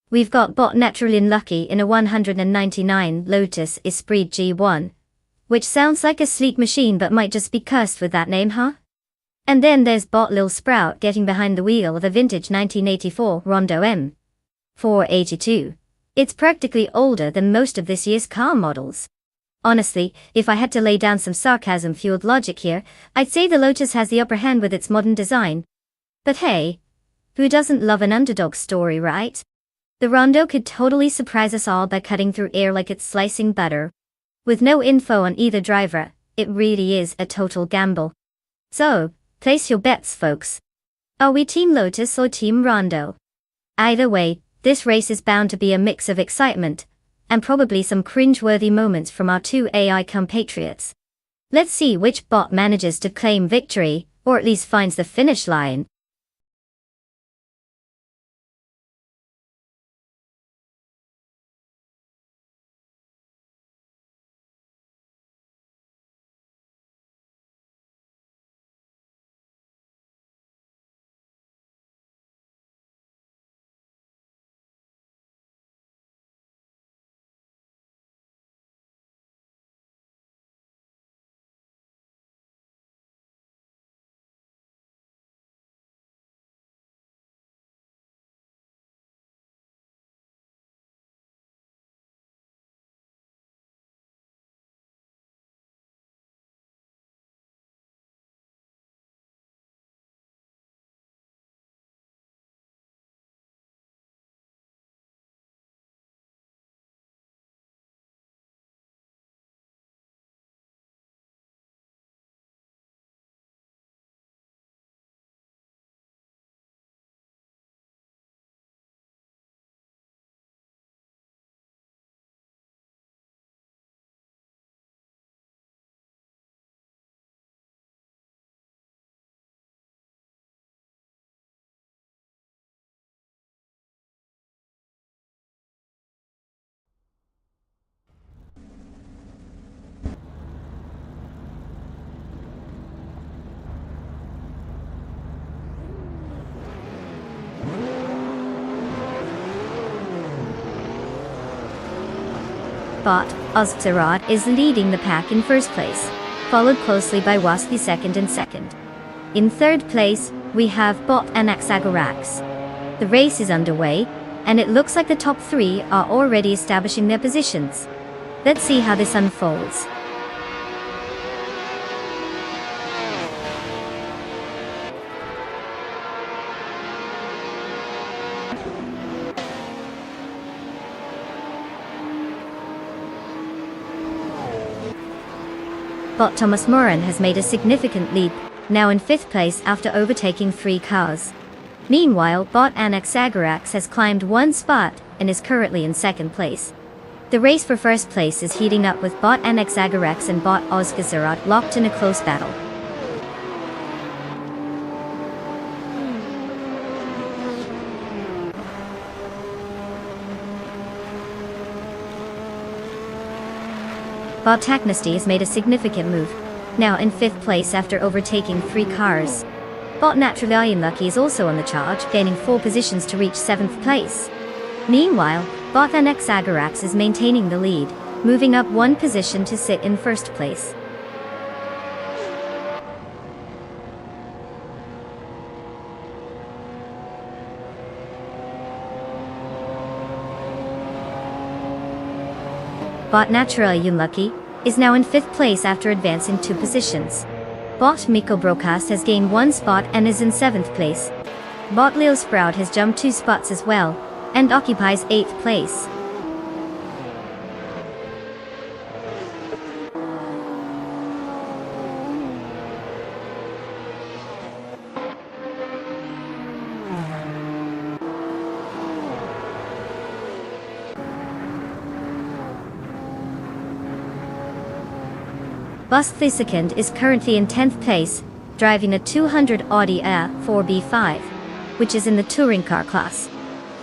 We've got bot naturally unlucky in a 199 Lotus Esprit G1, which sounds like a sleek machine but might just be cursed with that name, huh? And then there's bot Lil Sprout getting behind the wheel of a vintage 1984 Rondo M 482. It's practically older than most of this year's car models. Honestly, if I had to lay down some sarcasm-fueled logic here, I'd say the Lotus has the upper hand with its modern design. But hey, who doesn't love an underdog story, right? The Rondo could totally surprise us all by cutting through air like it's slicing butter. With no info on either driver, it really is a total gamble. So, place your bets, folks. Are we Team Lotus or Team Rondo? Either way, this race is bound to be a mix of excitement, and probably some cringe-worthy moments from our two AI compatriots. Let's see which bot manages to claim victory, or at least finds the finish line. Bot Ozgzerod is leading the pack in first place, followed closely by Wasky second and second. In third place, we have Bot Anaxagorax. The race is underway, and it looks like the top three are already establishing their positions. Let's see how this unfolds. Bot Thomas Moran has made a significant leap, now in 5th place after overtaking 3 cars. Meanwhile, Bot Anaxagorax has climbed 1 spot and is currently in 2nd place. The race for first place is heating up with Bot Anaxagorax and Bot Ozgzerod locked in a close battle. Bot Taknesty has made a significant move, now in 5th place after overtaking 3 cars. Bot Naturalian Lucky is also on the charge, gaining 4 positions to reach 7th place. Meanwhile, Bot Anaxagorax is maintaining the lead, moving up 1 position to sit in 1st place. Bot Naturalian Lucky is now in 5th place after advancing 2 positions. Bot Miko Broadcast has gained 1 spot and is in 7th place. Bot Leo Sprout has jumped 2 spots as well, and occupies 8th place. Bus Thysicand is currently in 10th place, driving a 200 Audi A4B5, which is in the touring car class.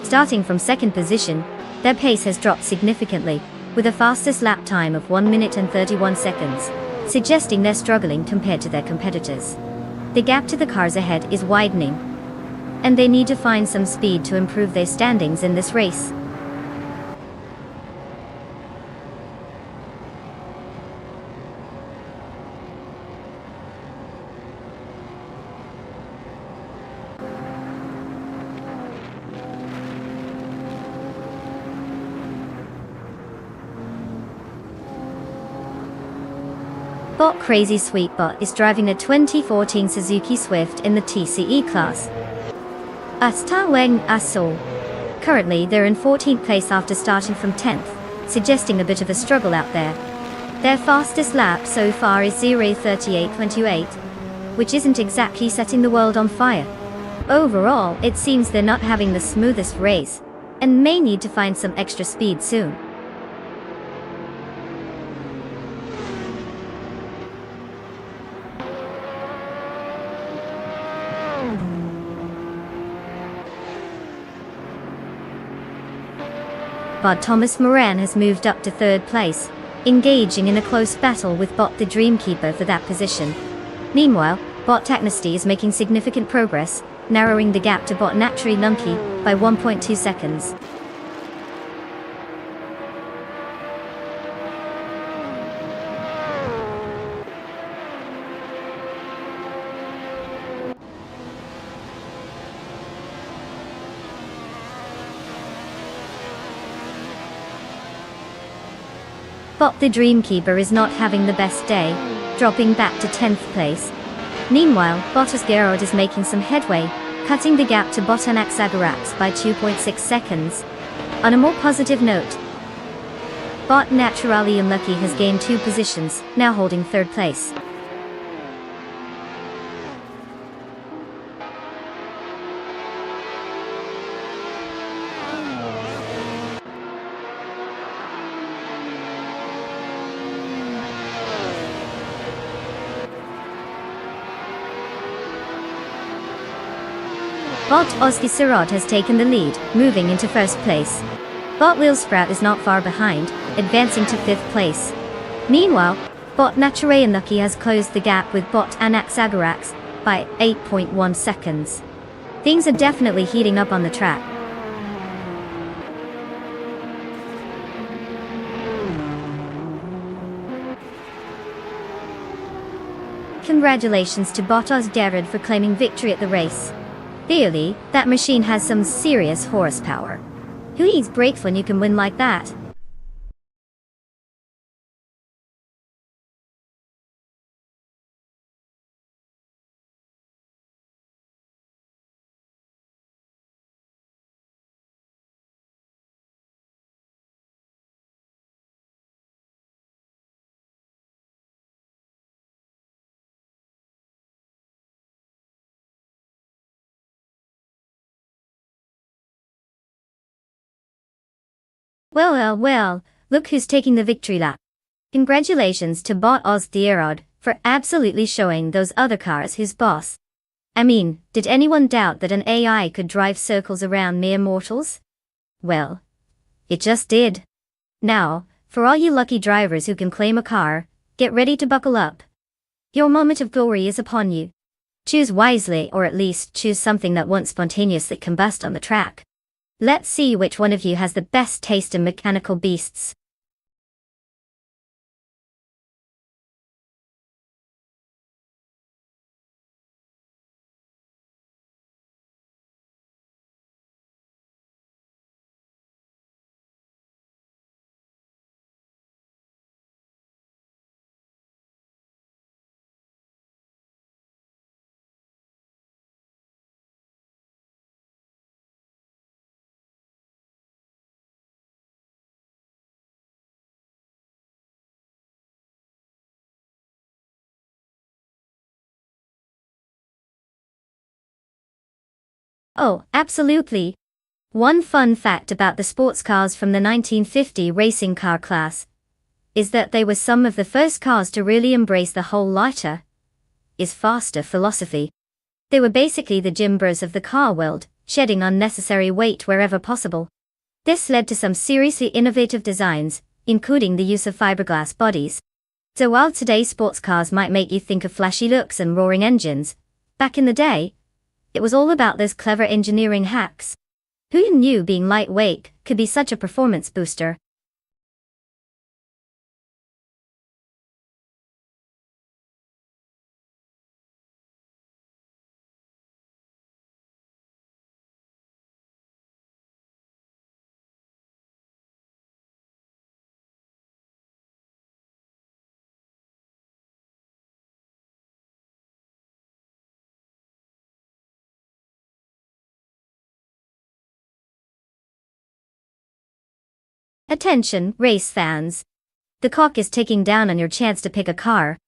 Starting from 2nd position, their pace has dropped significantly, with a fastest lap time of 1 minute and 31 seconds, suggesting they're struggling compared to their competitors. The gap to the cars ahead is widening, and they need to find some speed to improve their standings in this race. Bot Crazy Sweetbot is driving a 2014 Suzuki Swift in the TCE class. Asta Weng Asol. Currently, they're in 14th place after starting from 10th, suggesting a bit of a struggle out there. Their fastest lap so far is 0:38.28, which isn't exactly setting the world on fire. Overall, it seems they're not having the smoothest race, and may need to find some extra speed soon. Bot Thomas Moran has moved up to 3rd place, engaging in a close battle with Bot the Dreamkeeper for that position. Meanwhile, Bot Taknesty is making significant progress, narrowing the gap to Bot Naturally Lunky by 1.2 seconds. Bot the Dreamkeeper is not having the best day, dropping back to 10th place. Meanwhile, Bot Ozgzerod is making some headway, cutting the gap to Bot Anaxagorax by 2.6 seconds. On a more positive note, Bot Naturalian Lucky has gained 2 positions, now holding 3rd place. Bot Ozgzerod has taken the lead, moving into 1st place. Bot Lil Sprout is not far behind, advancing to 5th place. Meanwhile, Bot Naturalian Lucky has closed the gap with Bot Anaxagorax by 8.1 seconds. Things are definitely heating up on the track. congratulations to Bottas Derrida for claiming victory at the race. Clearly, that machine has some serious horsepower. Who needs brakes when you can win like that? Well, look who's taking the victory lap. Congratulations to Bottas Derrida for absolutely showing those other cars who's boss. I mean, did anyone doubt that an AI could drive circles around mere mortals? Well, it just did. Now, for all you lucky drivers who can claim a car, get ready to buckle up. Your moment of glory is upon you. Choose wisely, or at least choose something that won't spontaneously combust on the track. Let's see which one of you has the best taste in mechanical beasts. Oh, absolutely. One fun fact about the sports cars from the 1950 racing car class is that they were some of the first cars to really embrace the whole lighter is faster philosophy. They were basically the Jim Bros of the car world, shedding unnecessary weight wherever possible. This led to some seriously innovative designs, including the use of fiberglass bodies. So while today's sports cars might make you think of flashy looks and roaring engines, back in the day, it was all about those clever engineering hacks. Who knew being lightweight could be such a performance booster? Attention, race fans. The clock is ticking down on your chance to pick a car.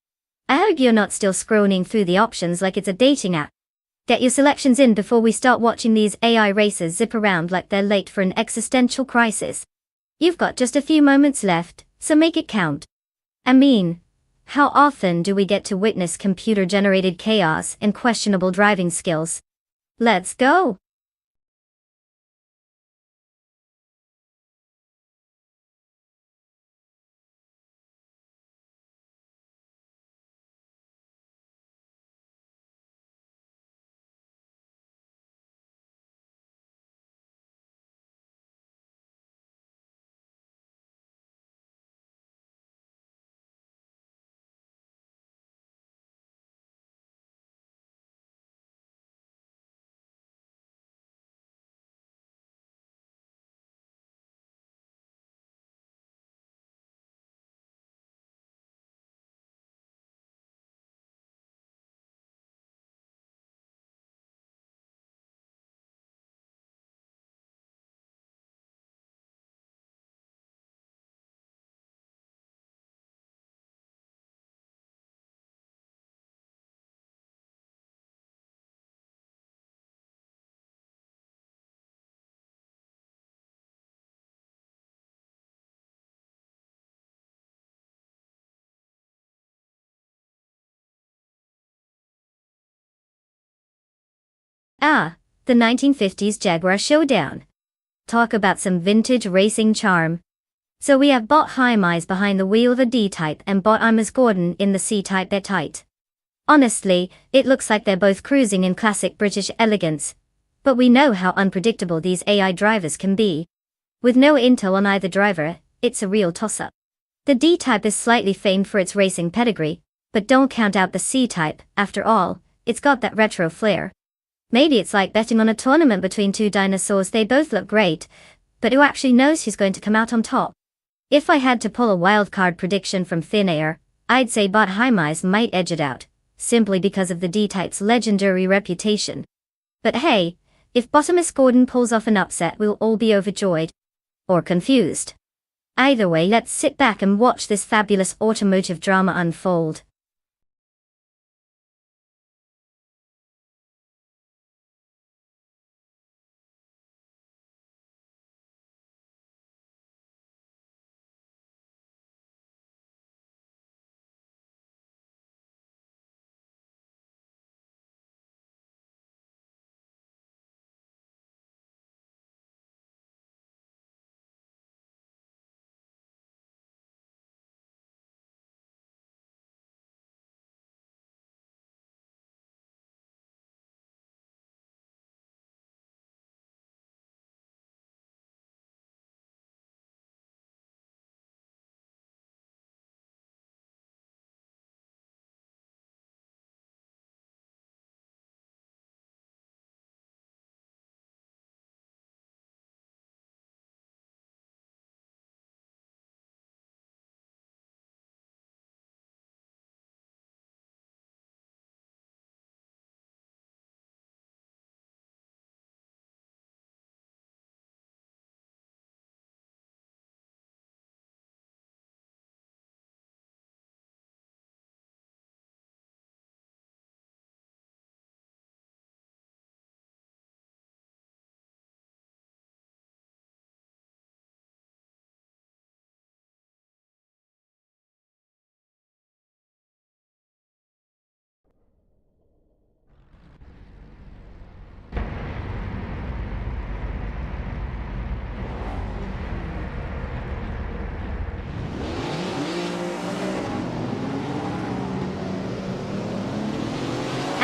I hope you're not still scrolling through the options like it's a dating app. Get your selections in before we start watching these AI racers zip around like they're late for an existential crisis. You've got just a few moments left, so make it count. I mean, how often do we get to witness computer-generated chaos and questionable driving skills? Let's go! Ah, the 1950s Jaguar Showdown. Talk about some vintage racing charm. So we have Bot Hymies behind the wheel of a D-Type and Bot Imers Gordon in the C-Type tight. Honestly, it looks like they're both cruising in classic British elegance. But we know how unpredictable these AI drivers can be. With no intel on either driver, it's a real toss-up. The D-Type is slightly famed for its racing pedigree, But don't count out the C-Type, after all, it's got that retro flair. Maybe it's like betting on a tournament between two dinosaurs. They both look great, but who actually knows who's going to come out on top? If I had to pull a wildcard prediction from thin air, I'd say Bot Hymise might edge it out, simply because of the D-Type's legendary reputation. But hey, if Bottomus Gordon pulls off an upset, we'll all be overjoyed. Or confused. Either way, let's sit back and watch this fabulous automotive drama unfold.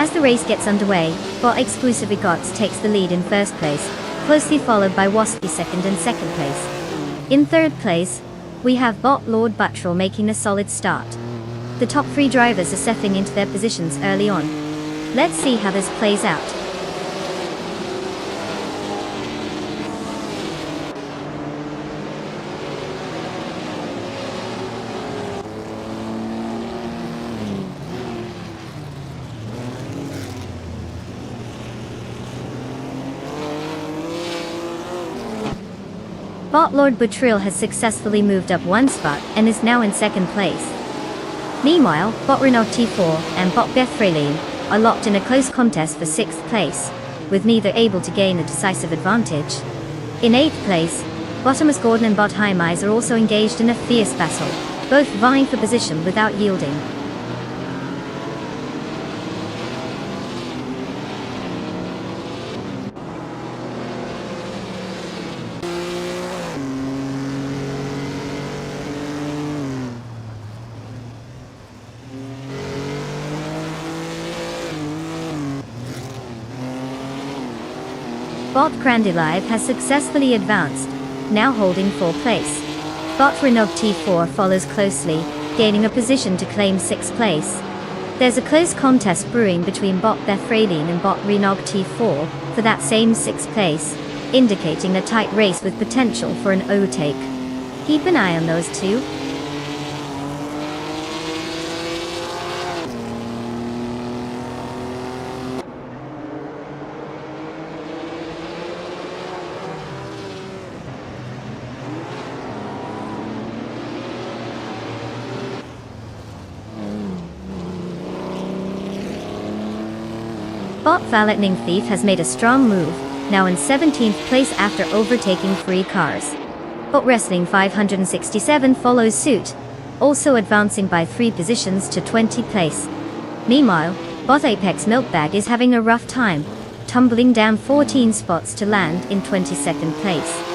As the race gets underway, Bot Exclusive Egots takes the lead in first place, closely followed by Waspy second and second place. In third place, we have Bot Lord Buttrell making a solid start. The top three drivers are settling into their positions early on. Let's see how this plays out. Bot Lord Buttrell has successfully moved up one spot and is now in second place. Meanwhile, Bot Renault T4 and Bot Bethraline are locked in a close contest for sixth place, with neither able to gain a decisive advantage. In eighth place, Bottomus Gordon and Bot Hymise are also engaged in a fierce battle, both vying for position without yielding. Bot Crandilive has successfully advanced, now holding 4th place. Bot Renault T4 follows closely, gaining a position to claim 6th place. There's a close contest brewing between Bot Bethraline and Bot Renault T4 for that same 6th place, indicating a tight race with potential for an overtake. Keep an eye on those two. Bot Valetning Thief has made a strong move, now in 17th place after overtaking 3 cars. Bot Wrestling 567 follows suit, also advancing by 3 positions to 20th place. Meanwhile, Bot Apex Milkbag is having a rough time, tumbling down 14 spots to land in 22nd place.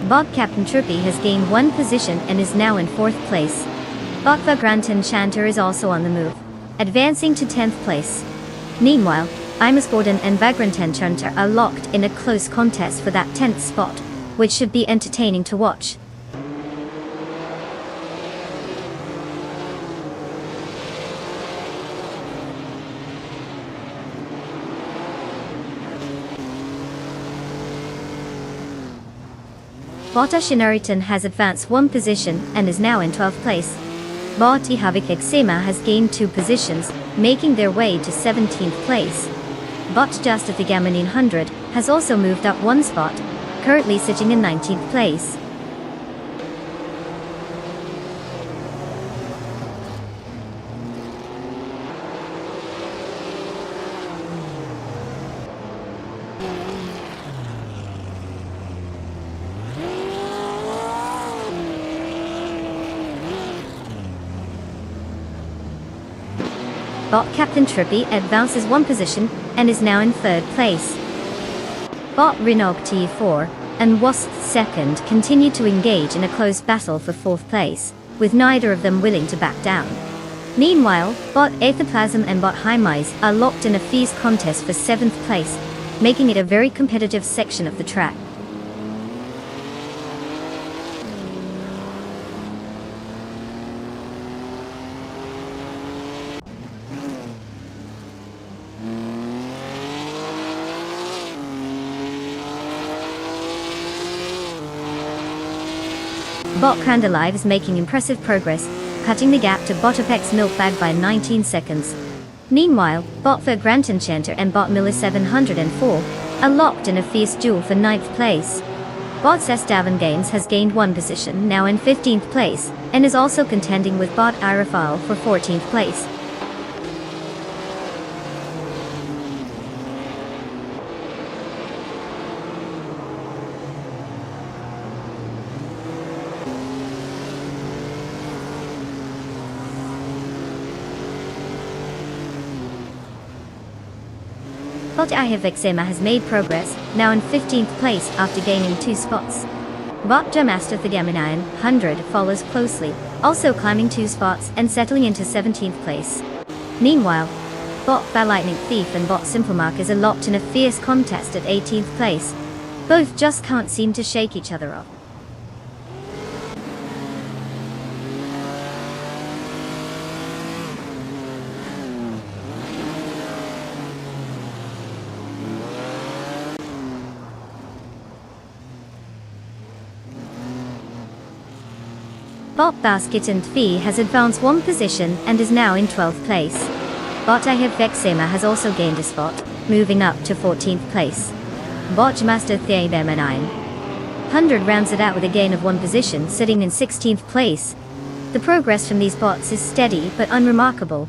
Bot Captain Trippy has gained 1 position and is now in 4th place. Bot Vagrant Chanter is also on the move, advancing to 10th place. Meanwhile, Imus Gordon and Vagrant Chanter are locked in a close contest for that 10th spot, which should be entertaining to watch. Bot Shinariton has advanced 1 position and is now in 12th place. Bot Havik Exema has gained 2 positions, making their way to 17th place. Bot Just of the Gamma 900 has also moved up 1 spot, currently sitting in 19th place. Bot Captain Trippy advances 1 position and is now in 3rd place. Bot Rinog T4 and Wasp 2nd continue to engage in a close battle for 4th place, with neither of them willing to back down. Meanwhile, Bot Aetherplasm and Bot Hymise are locked in a fierce contest for 7th place, making it a very competitive section of the track. Bot Crandalive is making impressive progress, cutting the gap to Bot Apex Milkbag by 19 seconds. Meanwhile, Bot Vagrant Enchanter and Bot Miller 704 are locked in a fierce duel for 9th place. Bot Davin Games has gained 1 position, now in 15th place, and is also contending with Bot Irafile for 14th place. Bot Ihevexema has made progress, now in 15th place after gaining 2 spots. Bot Jamaster Thegaminian 100 follows closely, also climbing 2 spots and settling into 17th place. Meanwhile, Bot Lightning Thief and Bot Simplemarkers are locked in a fierce contest at 18th place. Both just can't seem to shake each other off. Bot Basket and Fee has advanced 1 position and is now in 12th place. Bot Ihevexema has also gained a spot, moving up to 14th place. Bot Master Theabemanine 100 rounds it out with a gain of 1 position, sitting in 16th place. The progress from these bots is steady but unremarkable.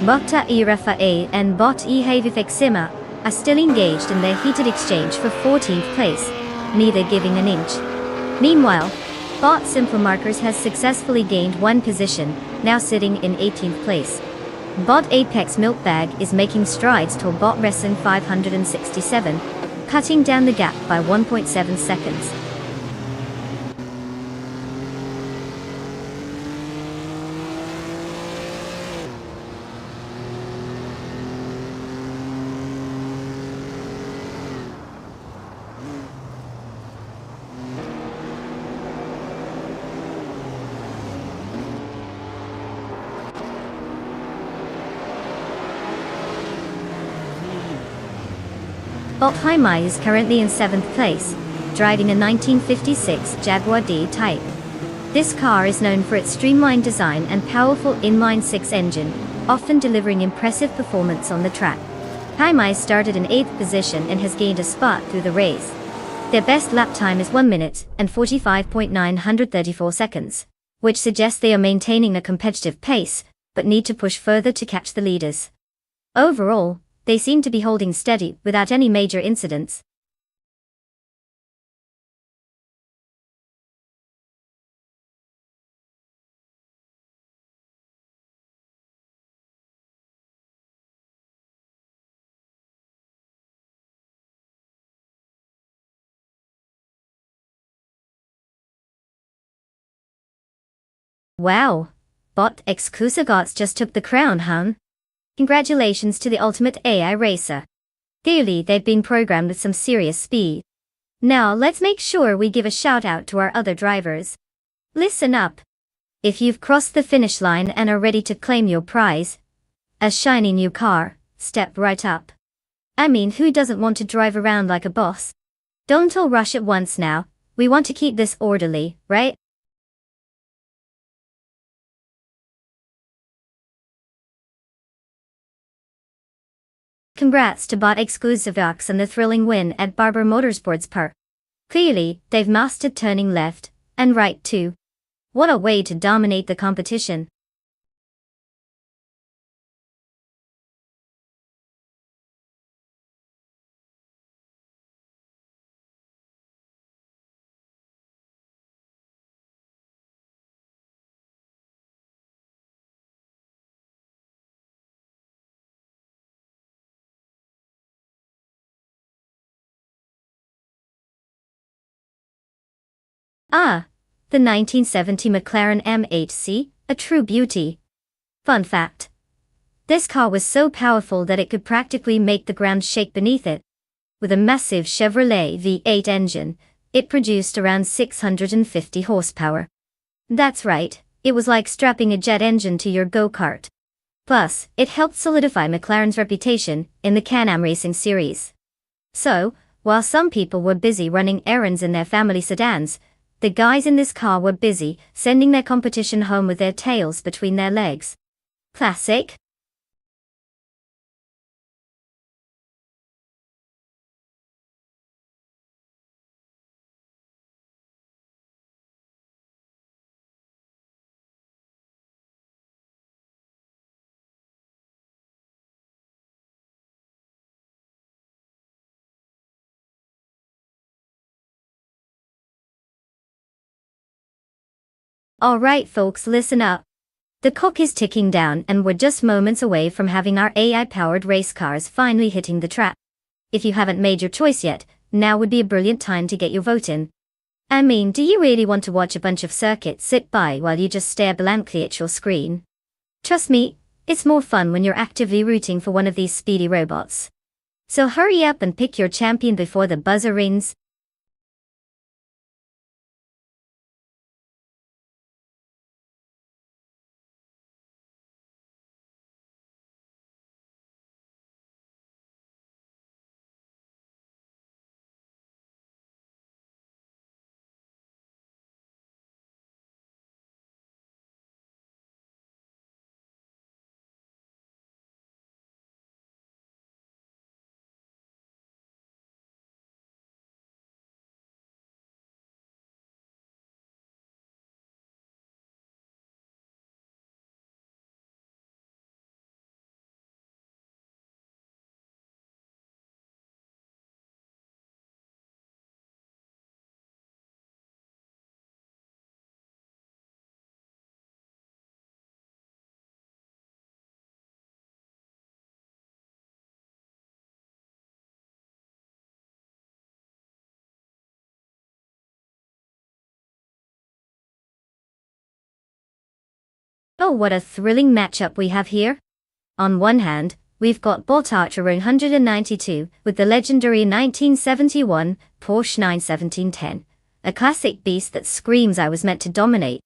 Bot Irafa A and Bot Ihevexema are still engaged in their heated exchange for 14th place, neither giving an inch. Meanwhile, Bot Simple Markers has successfully gained 1 position, now sitting in 18th place. Bot Apex Milkbag is making strides toward Bot Wrestling 567, cutting down the gap by 1.7 seconds. Bot Hymise is currently in 7th place, driving a 1956 Jaguar D-Type. This car is known for its streamlined design and powerful inline-6 engine, often delivering impressive performance on the track. Hymise started in 8th position and has gained a spot through the race. Their best lap time is 1 minute and 45.934 seconds, which suggests they are maintaining a competitive pace, but need to push further to catch the leaders. Overall, they seem to be holding steady without any major incidents. Wow! Bot Excusagots just took the crown, huh? Congratulations to the ultimate AI racer. Clearly, they've been programmed with some serious speed. Now let's make sure we give a shout out to our other drivers. Listen up. If you've crossed the finish line and are ready to claim your prize, a shiny new car, step right up. I mean, who doesn't want to drive around like a boss? Don't all rush at once now, we want to keep this orderly, right? Congrats to Bot Exclusivox and the thrilling win at Barber Motorsports Park. Clearly, they've mastered turning left and right too. What a way to dominate the competition. Ah, the 1970 McLaren M8C, a true beauty. Fun fact. This car was so powerful that it could practically make the ground shake beneath it. With a massive Chevrolet V8 engine, it produced around 650 horsepower. That's right, it was like strapping a jet engine to your go-kart. Plus, it helped solidify McLaren's reputation in the Can-Am racing series. So, while some people were busy running errands in their family sedans, the guys in this car were busy sending their competition home with their tails between their legs. Classic. Alright folks, listen up. The clock is ticking down and we're just moments away from having our AI-powered race cars finally hitting the track. If you haven't made your choice yet, now would be a brilliant time to get your vote in. I mean, do you really want to watch a bunch of circuits sit by while you just stare blankly at your screen? Trust me, it's more fun when you're actively rooting for one of these speedy robots. So hurry up and pick your champion before the buzzer rings. Oh, what a thrilling matchup we have here. On one hand, we've got Bot Archer 192 with the legendary 1971 Porsche 91710, a classic beast that screams I was meant to dominate.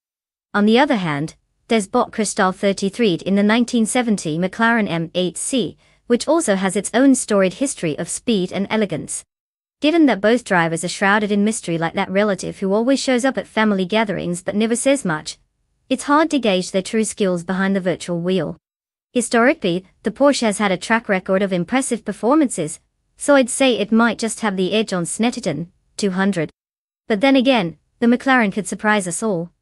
On the other hand, there's Bot Cristal 33 in the 1970 McLaren M8C, which also has its own storied history of speed and elegance. Given that both drivers are shrouded in mystery like that relative who always shows up at family gatherings but never says much, it's hard to gauge their true skills behind the virtual wheel. Historically, the Porsche has had a track record of impressive performances, so I'd say it might just have the edge on Snetterton 200. But then again, the McLaren could surprise us all.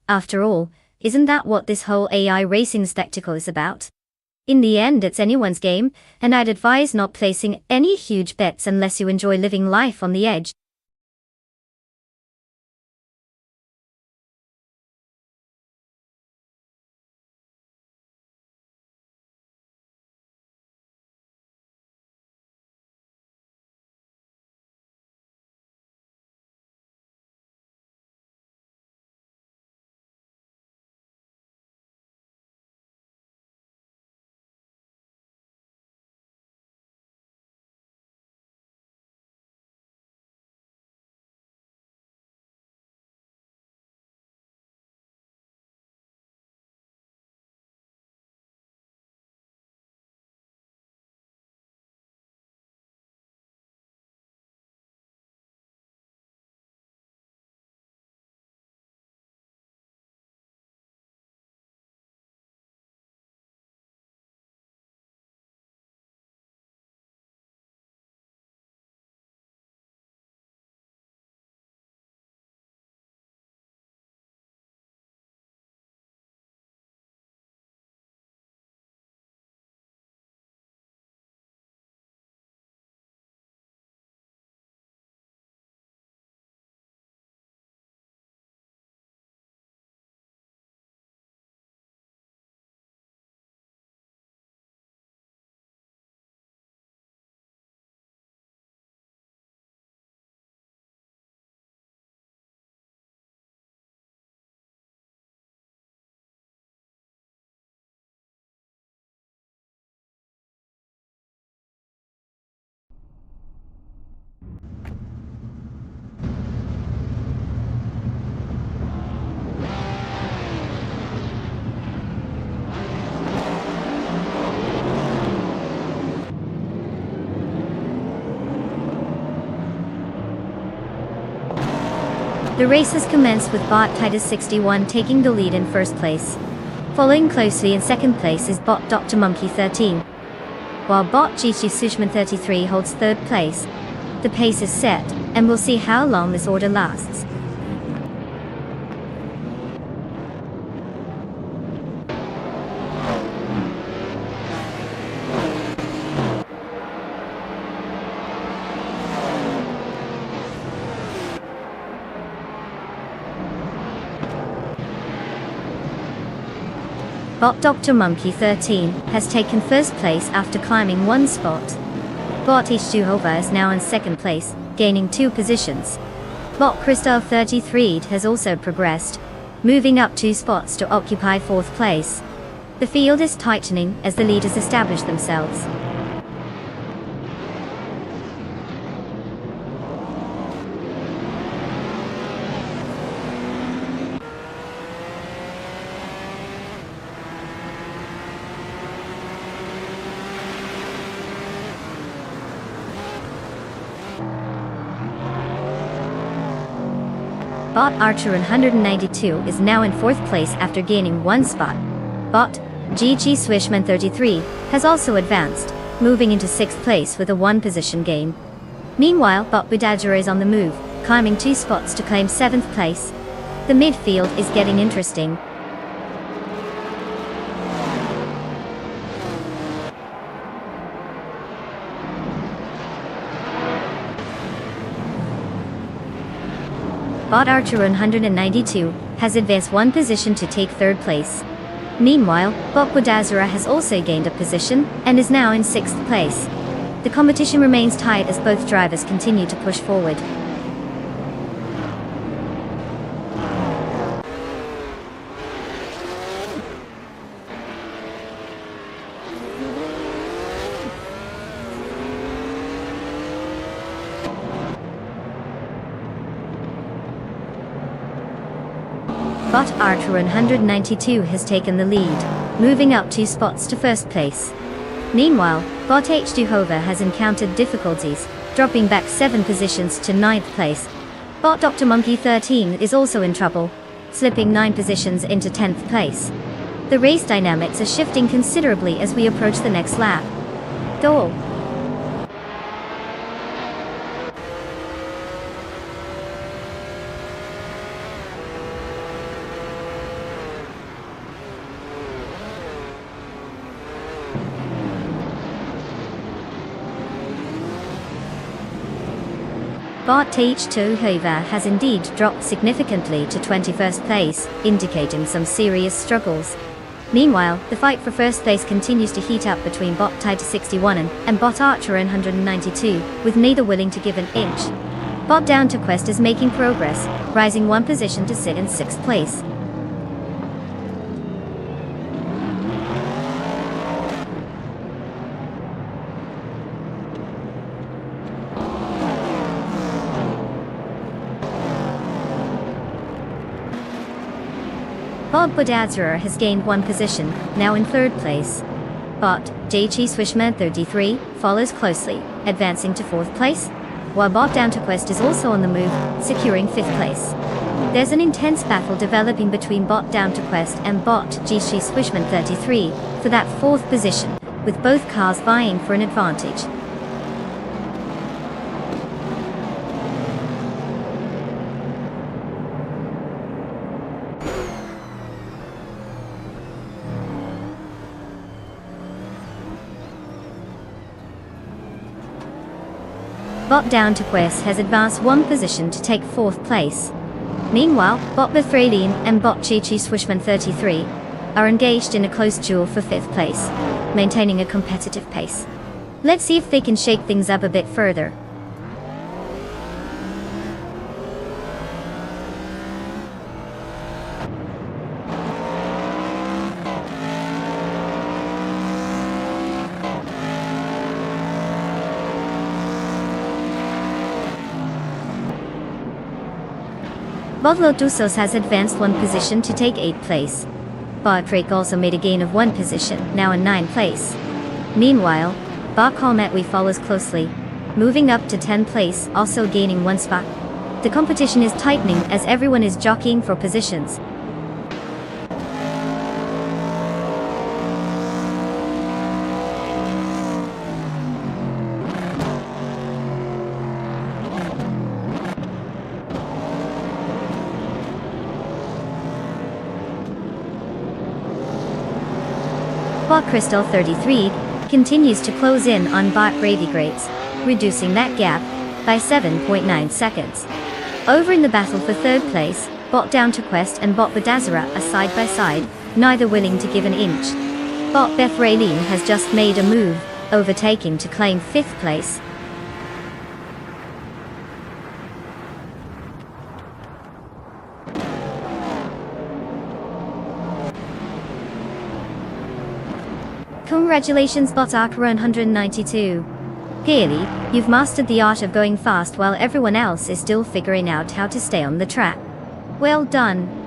After all, isn't that what this whole AI racing spectacle is about? In the end, it's anyone's game, and I'd advise not placing any huge bets unless you enjoy living life on the edge. The race has commenced with Bot Titus 61 taking the lead in first place. Following closely in second place is Bot Dr. Monkey 13, while Bot GG Sushman 33 holds third place. The pace is set, and we'll see how long this order lasts. Bot Dr. Monkey 13 has taken first place after climbing one spot. Bot Ishtuhova is now in second place, gaining 2 positions. Bot Christoph 33 has also progressed, moving up 2 spots to occupy fourth place. The field is tightening as the leaders establish themselves. Bot Archer 192 is now in fourth place after gaining 1 spot. Bot GG Swishman 33 has also advanced, moving into 6th place with a 1 position gain. Meanwhile, Bot Budajara is on the move, climbing 2 spots to claim 7th place. The midfield is getting interesting. Bot Archer 192 has advanced 1 position to take 3rd place. Meanwhile, Bot Budazara has also gained a position and is now in 6th place. The competition remains tight as both drivers continue to push forward. Bot Archer 192 has taken the lead, moving up 2 spots to first place. Meanwhile, Bot H2Hova has encountered difficulties, dropping back 7 positions to 9th place. Bot Dr. Monkey 13 is also in trouble, slipping 9 positions into 10th place. The race dynamics are shifting considerably as we approach the next lap. Goal. Bot H2 however has indeed dropped significantly to 21st place, indicating some serious struggles. Meanwhile, the fight for first place continues to heat up between Bot Tied 61 and Bot Archer 192, with neither willing to give an inch. Bot Down to Quest is making progress, rising one position to sit in 6th place. Bob Budazra has gained one position, now in 3rd place. Bot JG Swishman 33 follows closely, advancing to 4th place, while Bot Down to Quest is also on the move, securing 5th place. There's an intense battle developing between Bot Down to Quest and Bot JG Swishman 33 for that 4th position, with both cars vying for an advantage. Bot Down to Quest has advanced one position to take 4th place. Meanwhile, Bot Bethralian and Bot Chichi Swishman 33 are engaged in a close duel for 5th place, maintaining a competitive pace. Let's see if they can shake things up a bit further. Bot Lotusos has advanced one position to take 8th place. Bot Drake also made a gain of one position, now in 9th place. Meanwhile, Bot Kalmetwi follows closely, moving up to 10th place, also gaining one spot. The competition is tightening as everyone is jockeying for positions. Bot Crystal 33 continues to close in on Bot Gravigrades, reducing that gap by 7.9 seconds. Over in the battle for 3rd place, Bot Down to Quest and Bot Badazara are side by side, neither willing to give an inch. Bot Bethralian has just made a move, overtaking to claim 5th place. Congratulations Bot Archer 192. Clearly, you've mastered the art of going fast while everyone else is still figuring out how to stay on the track. Well done.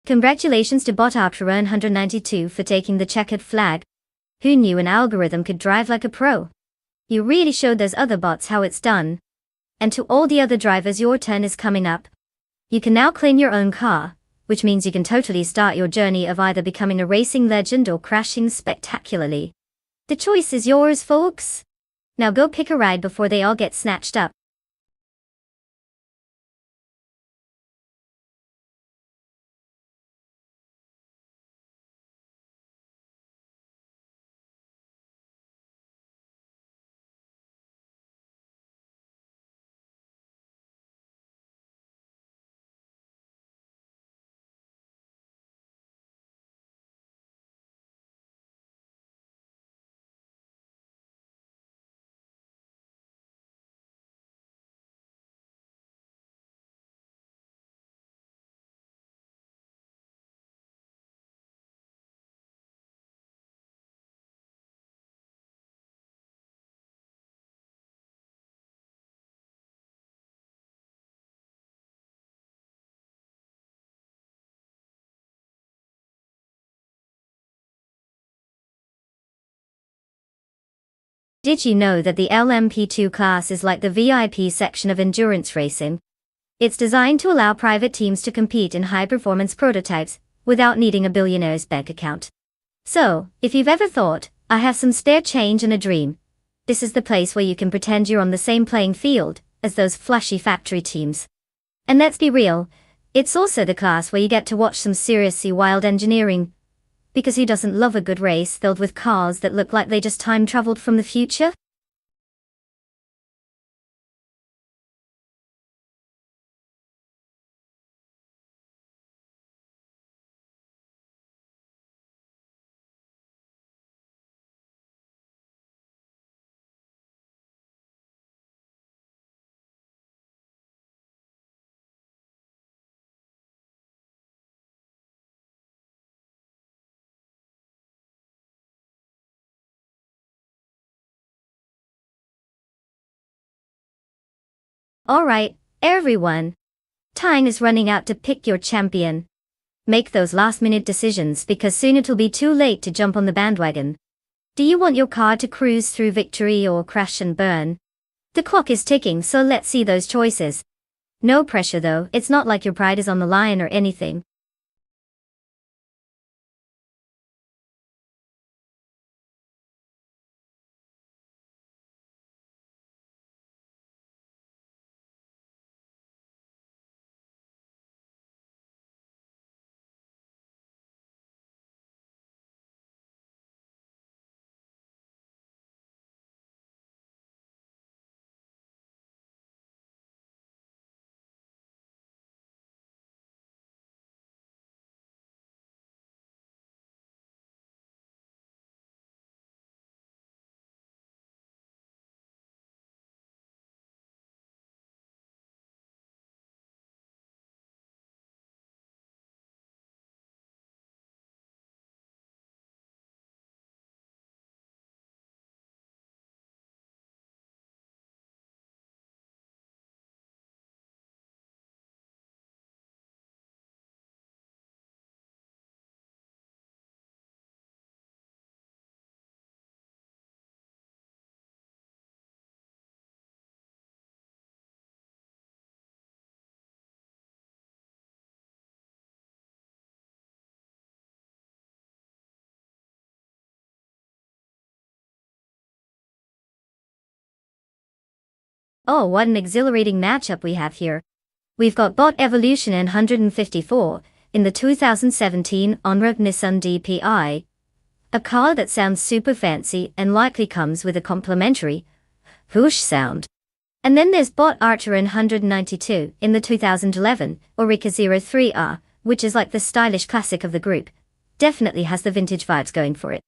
Congratulations to Bot Archer 192 for taking the checkered flag. Who knew an algorithm could drive like a pro? You really showed those other bots how it's done. And to all the other drivers, your turn is coming up. You can now claim your own car, which means you can totally start your journey of either becoming a racing legend or crashing spectacularly. The choice is yours, folks. Now go pick a ride before they all get snatched up. Did you know that the LMP2 class is like the VIP section of endurance racing? It's designed to allow private teams to compete in high-performance prototypes without needing a billionaire's bank account. So, if you've ever thought, I have some spare change and a dream, this is the place where you can pretend you're on the same playing field as those flashy factory teams. And let's be real, it's also the class where you get to watch some seriously wild engineering. Because who doesn't love a good race filled with cars that look like they just time-traveled from the future? Alright, everyone. Time is running out to pick your champion. Make those last-minute decisions because soon it'll be too late to jump on the bandwagon. Do you want your car to cruise through victory or crash and burn? The clock is ticking, so let's see those choices. No pressure though, it's not like your pride is on the line or anything. Oh, what an exhilarating matchup we have here. We've got Bot Evolution in 154, in the 2017 on-road Nissan DPI. A car that sounds super fancy and likely comes with a complimentary whoosh sound. And then there's Bot Archer in 192, in the 2011 Orica 03R, which is like the stylish classic of the group. Definitely has the vintage vibes going for it.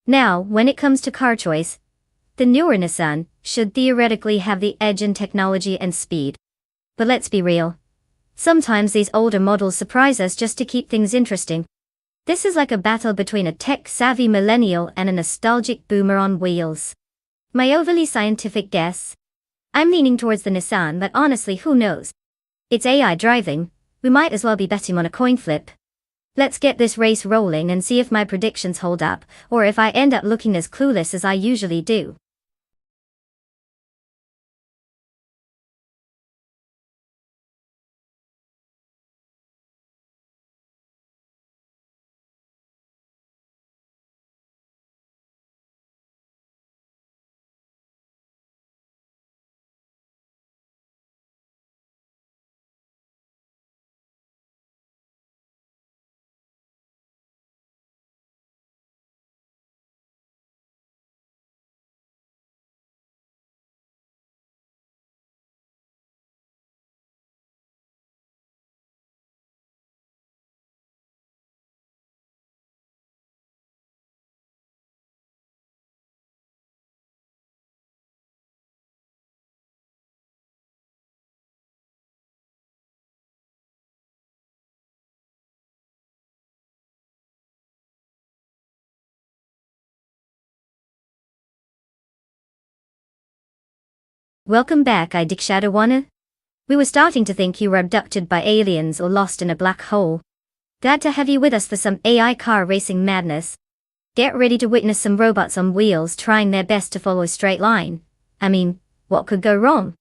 Now, when it comes to car choice, the newer Nissan should theoretically have the edge in technology and speed. But let's be real. Sometimes these older models surprise us just to keep things interesting. This is like a battle between a tech-savvy millennial and a nostalgic boomer on wheels. My overly scientific guess? I'm leaning towards the Nissan, but honestly, who knows? It's AI driving. We might as well be betting on a coin flip. Let's get this race rolling and see if my predictions hold up, or if I end up looking as clueless as I usually do. Welcome back, I Dikshadawana. We were starting to think you were abducted by aliens or lost in a black hole. Glad to have you with us for some AI car racing madness. Get ready to witness some robots on wheels trying their best to follow a straight line. I mean, what could go wrong?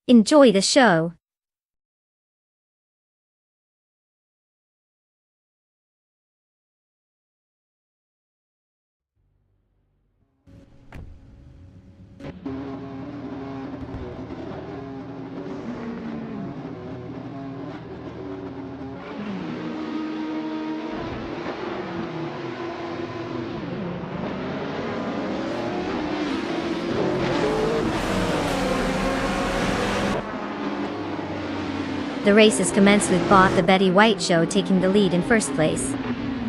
Enjoy the show. The race has commenced with Bot the Betty White Show taking the lead in first place.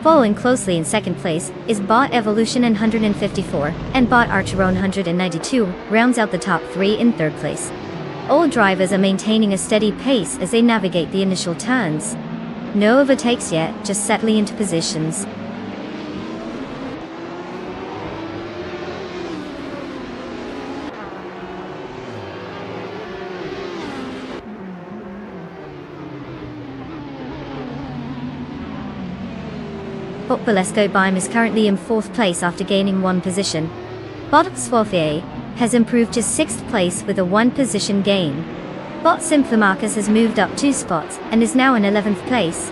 Following closely in second place is Bot Evolution 154, and Bot Archeron 192 rounds out the top three in third place. All drivers are maintaining a steady pace as they navigate the initial turns. No overtakes yet, just settling into positions. Bot Velasco Bime is currently in fourth place after gaining one position. Bot Swafier has improved to sixth place with a one position gain. Bot Simplamarcus has moved up 2 spots and is now in 11th place.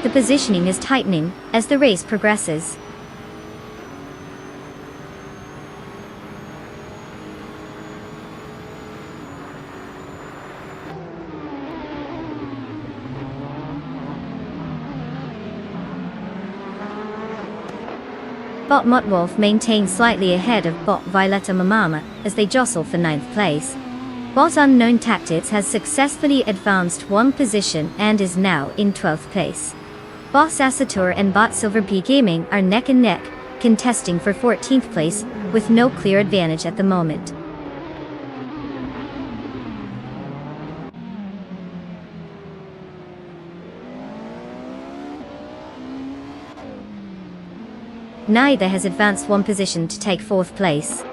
The positioning is tightening as the race progresses. Bot Muttwolf maintains slightly ahead of Bot Violetta Mamama as they jostle for 9th place. Bot Unknown Tactics has successfully advanced one position and is now in 12th place. Bot Sasatur and Bot Silver P Gaming are neck and neck, contesting for 14th place, with no clear advantage at the moment. Neither has advanced one position to take 4th place.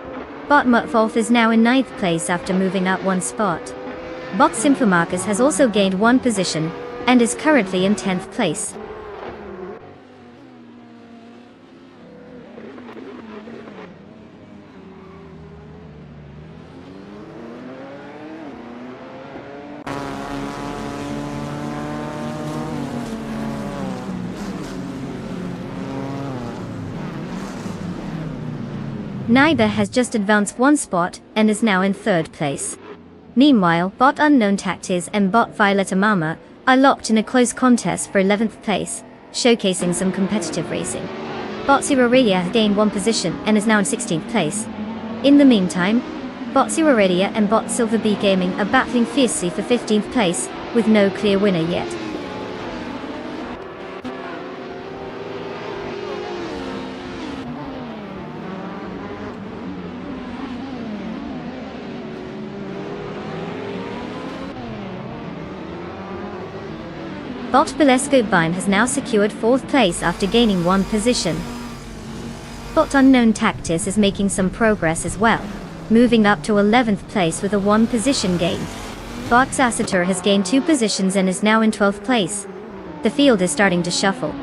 Bot Muttwolf is now in 9th place after moving up one spot. Bot Simplamarcus has also gained one position, and is currently in 10th place. Neither has just advanced one spot and is now in 3rd place. Meanwhile, Bot Unknown Tactics and Bot Violetta Mama are locked in a close contest for 11th place, showcasing some competitive racing. Bot Zero Radio has gained one position and is now in 16th place. In the meantime, Bot Zero Radio and Bot Silver B Gaming are battling fiercely for 15th place, with no clear winner yet. Bot Velasco Bime has now secured 4th place after gaining one position. Bot Unknown Tactics is making some progress as well, moving up to 11th place with a one position gain. Bot Sasatur has gained 2 positions and is now in 12th place. The field is starting to shuffle.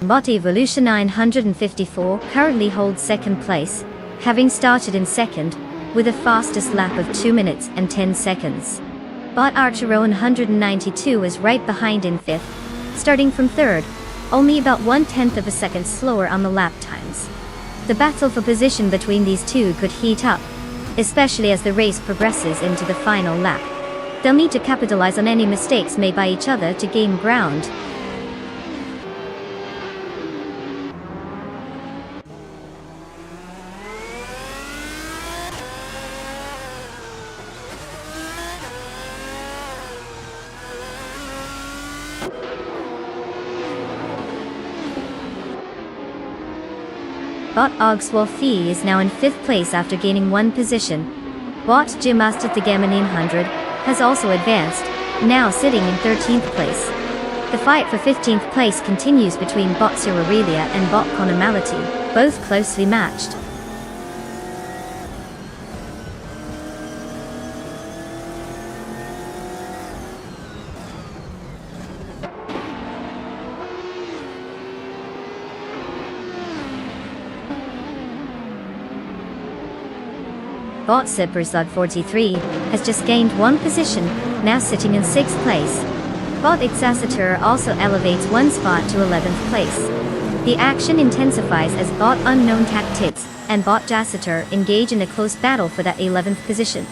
Bot Evolution 954 currently holds 2nd place, having started in 2nd, with a fastest lap of 2 minutes and 10 seconds. Bot Archero 192 is right behind in 5th, starting from 3rd, only about 1/10 of a second slower on the lap times. The battle for position between these two could heat up, especially as the race progresses into the final lap. They'll need to capitalize on any mistakes made by each other to gain ground. Bot Ogswolfi is now in 5th place after gaining one position. Bot Gymnastic the Gamma 900 has also advanced, now sitting in 13th place. The fight for 15th place continues between Bot Aurelia and Bot Conomality, both closely matched. Bot Superslug 43 has just gained one position, now sitting in 6th place. Bot Exacitor also elevates one spot to 11th place. The action intensifies as Bot Unknown Tactics and Bot Jacitor engage in a close battle for that 11th position.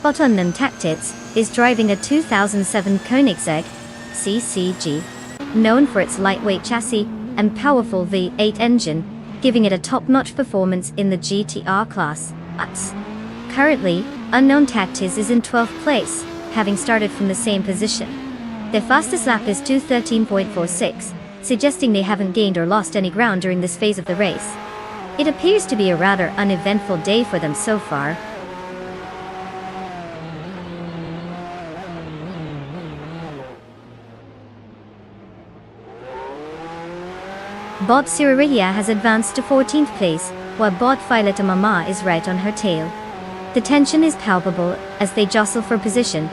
Bot Unknown Tactics is driving a 2007 Koenigsegg CCG, known for its lightweight chassis and powerful V8 engine, giving it a top-notch performance in the GTR class. Currently, Unknown Tactics is in 12th place, having started from the same position. Their fastest lap is 2:13.46, suggesting they haven't gained or lost any ground during this phase of the race. It appears to be a rather uneventful day for them so far. Bot Aurelia has advanced to 14th place, while Bot Violeta Mama is right on her tail. The tension is palpable as they jostle for position.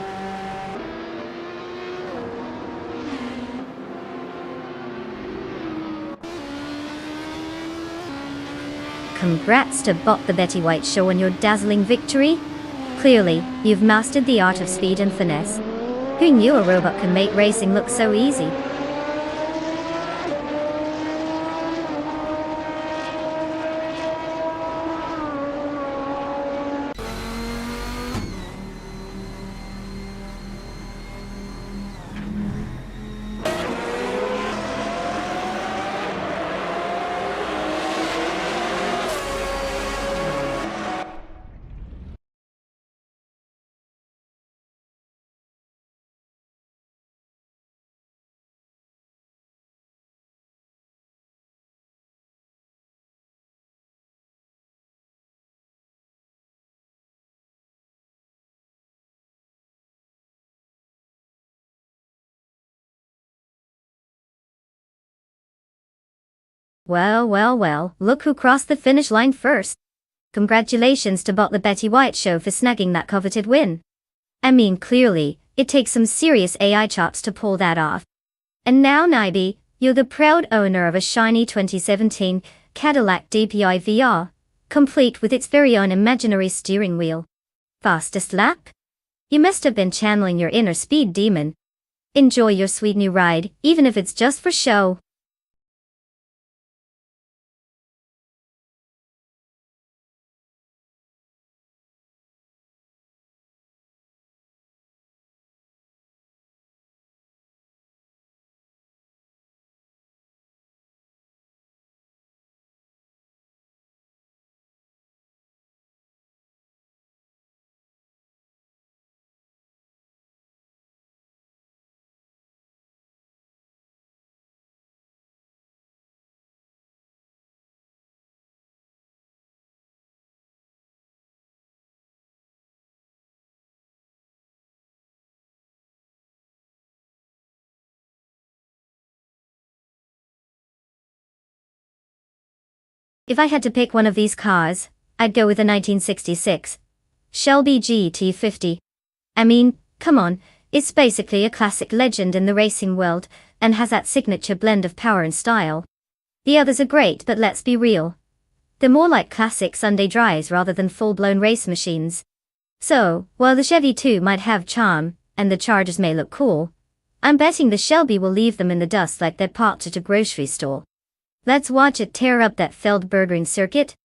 Congrats to Bot the Betty White Show on your dazzling victory. Clearly, you've mastered the art of speed and finesse. Who knew a robot can make racing look so easy? Well, look who crossed the finish line first. Congratulations to Bot the Betty White Show for snagging that coveted win. I mean, clearly, it takes some serious AI chops to pull that off. And now, Naibi, you're the proud owner of a shiny 2017 Cadillac DPI VR, complete with its very own imaginary steering wheel. Fastest lap? You must have been channeling your inner speed demon. Enjoy your sweet new ride, even if it's just for show. If I had to pick one of these cars, I'd go with a 1966 Shelby GT50. I mean, come on, it's basically a classic legend in the racing world, and has that signature blend of power and style. The others are great, but let's be real. They're more like classic Sunday drives rather than full-blown race machines. So, while the Chevy 2 might have charm, and the Chargers may look cool, I'm betting the Shelby will leave them in the dust like they're parked at a grocery store. Let's watch it tear up that Feldbergring circuit.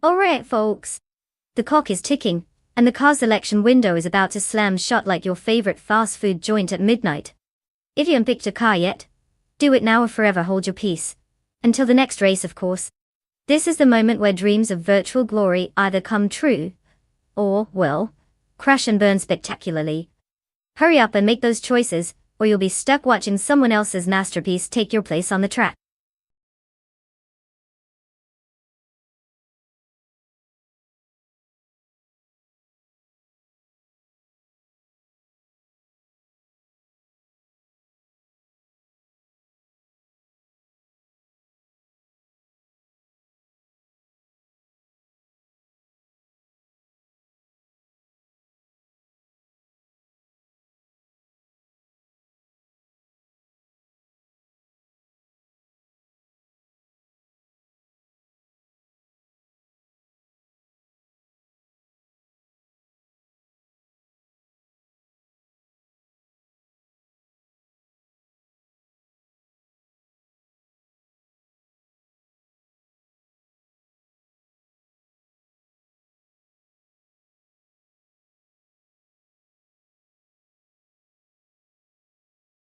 Alright folks. The clock is ticking, and the car selection window is about to slam shut like your favorite fast food joint at midnight. If you haven't picked a car yet, do it now or forever hold your peace. Until the next race, of course. This is the moment where dreams of virtual glory either come true, or, well, crash and burn spectacularly. Hurry up and make those choices, or you'll be stuck watching someone else's masterpiece take your place on the track.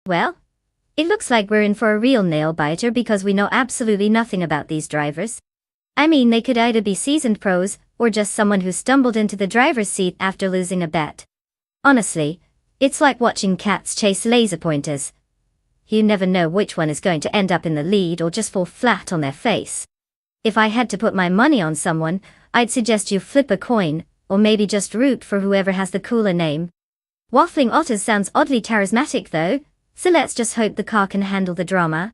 Well, it looks like we're in for a real nail-biter because we know absolutely nothing about these drivers. I mean, they could either be seasoned pros, or just someone who stumbled into the driver's seat after losing a bet. Honestly, it's like watching cats chase laser pointers. You never know which one is going to end up in the lead or just fall flat on their face. If I had to put my money on someone, I'd suggest you flip a coin, or maybe just root for whoever has the cooler name. Waffling Otters sounds oddly charismatic though, so let's just hope the car can handle the drama.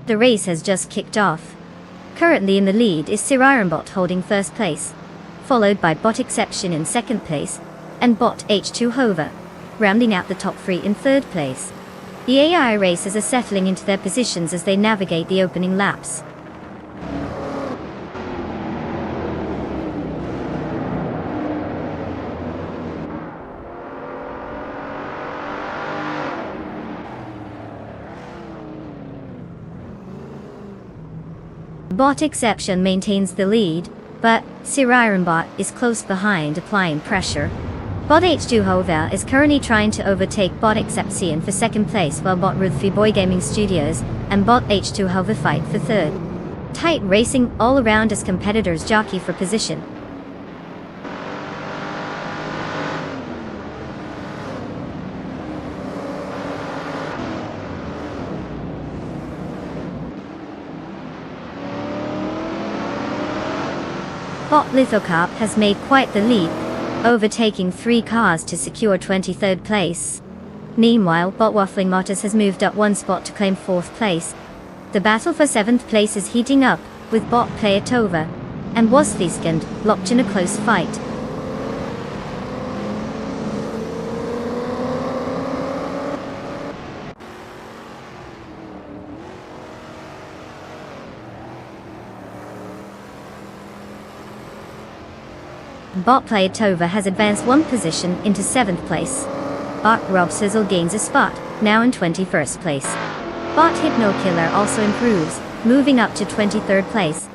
The race has just kicked off. Currently in the lead is Sir Ironbot holding first place, followed by Bot Exception in second place, and Bot H2 Hover, rounding out the top three in third place. The AI racers are settling into their positions as they navigate the opening laps. Bot Exception maintains the lead, but Sir Ironbot is close behind applying pressure. Bot H2 however is currently trying to overtake Bot Exception for second place while Bot Ruthfi Boy Gaming Studios and Bot H2 however fight for third. Tight racing all around as competitors jockey for position. Bot Lithocarp has made quite the leap, overtaking 3 cars to secure 23rd place. Meanwhile, Bot Waffling Motors has moved up 1 spot to claim 4th place. The battle for 7th place is heating up, with Bot player Tova and Wasliskand locked in a close fight. Bot player Tova has advanced 1 position into 7th place. Bot Rob Sizzle gains a spot, now in 21st place. Bot Hypno Killer also improves, moving up to 23rd place.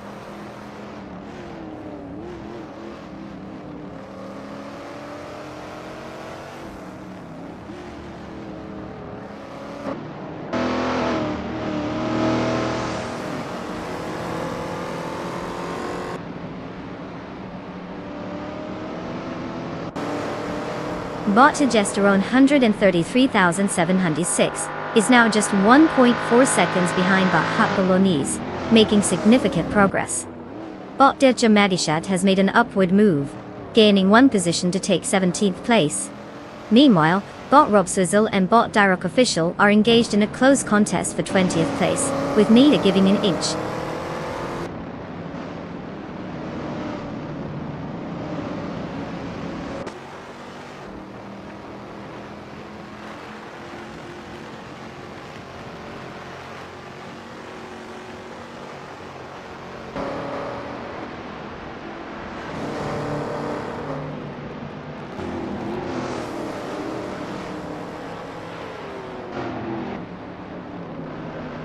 Bot Testosterone 133,706 is now just 1.4 seconds behind Bot Hot Bolognese, making significant progress. Bot Deja Madishat has made an upward move, gaining 1 position to take 17th place. Meanwhile, Bot Rob Sizzle and Bot Direct Official are engaged in a close contest for 20th place, with neither giving an inch.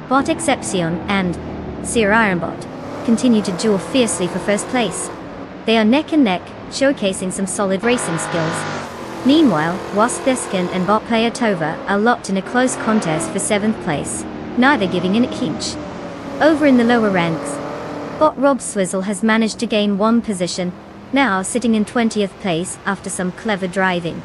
Bot Exception and Sir Ironbot continue to duel fiercely for first place. They are neck and neck, showcasing some solid racing skills. Meanwhile, Wasliskan and Bot player Tova are locked in a close contest for 7th place, neither giving an inch. Over in the lower ranks, Bot Rob Swizzle has managed to gain 1 position, now sitting in 20th place after some clever driving.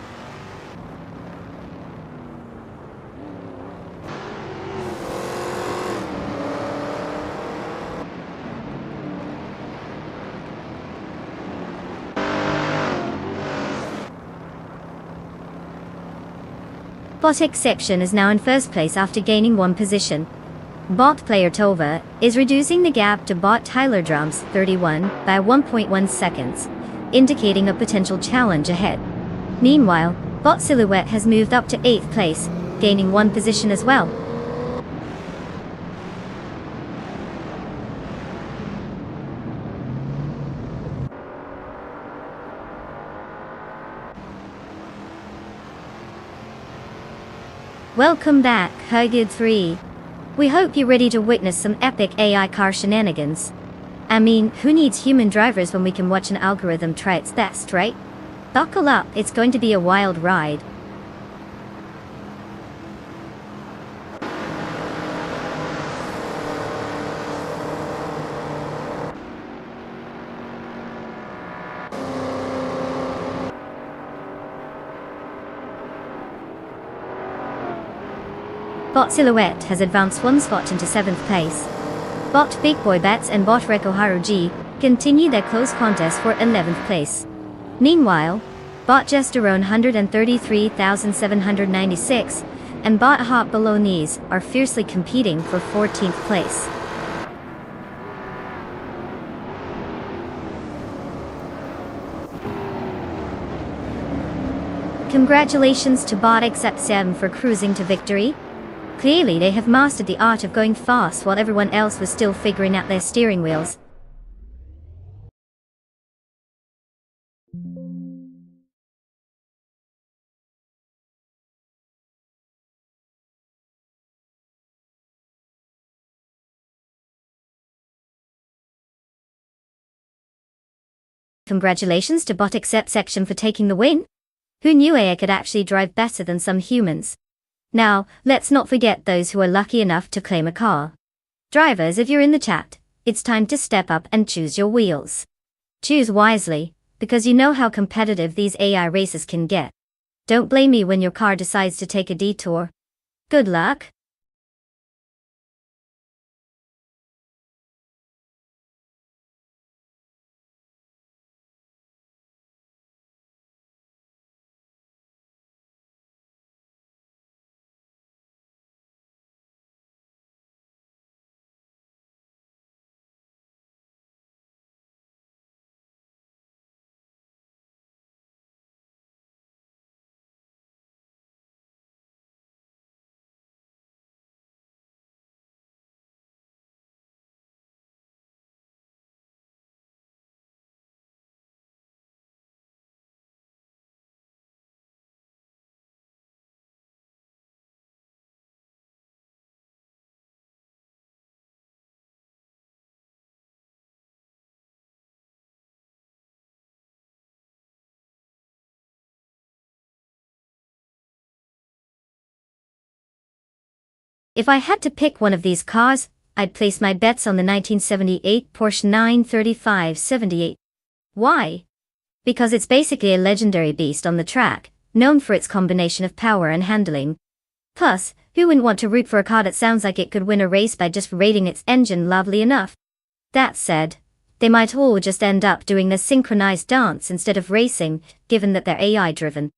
Bot Exception is now in 1st place after gaining 1 position. Bot player Tova is reducing the gap to Bot Tyler Drums 31 by 1.1 seconds, indicating a potential challenge ahead. Meanwhile, Bot Silhouette has moved up to 8th place, gaining 1 position as well. Welcome back, Hugid 3. We hope you're ready to witness some epic AI car shenanigans. I mean, who needs human drivers when we can watch an algorithm try its best, right? Buckle up, it's going to be a wild ride. Bot Silhouette has advanced 1 spot into 7th place. Bot Big Boy Bats and Bot Rekoharu G continue their close contest for 11th place. Meanwhile, Bot Testosterone 133,796 and Bot Hot Bolognese are fiercely competing for 14th place. Congratulations to Bot Exception for cruising to victory. Clearly they have mastered the art of going fast while everyone else was still figuring out their steering wheels. congratulations to Bot Accept section for taking the win. Who knew AI could actually drive better than some humans? Now, let's not forget those who are lucky enough to claim a car. Drivers, if you're in the chat, it's time to step up and choose your wheels. Choose wisely, because you know how competitive these AI races can get. Don't blame me when your car decides to take a detour. Good luck. If I had to pick one of these cars, I'd place my bets on the 1978 Porsche 935/78. Why? Because it's basically a legendary beast on the track, known for its combination of power and handling. Plus, who wouldn't want to root for a car that sounds like it could win a race by just rating its engine loudly enough? That said, they might all just end up doing the synchronized dance instead of racing, given that they're AI-driven.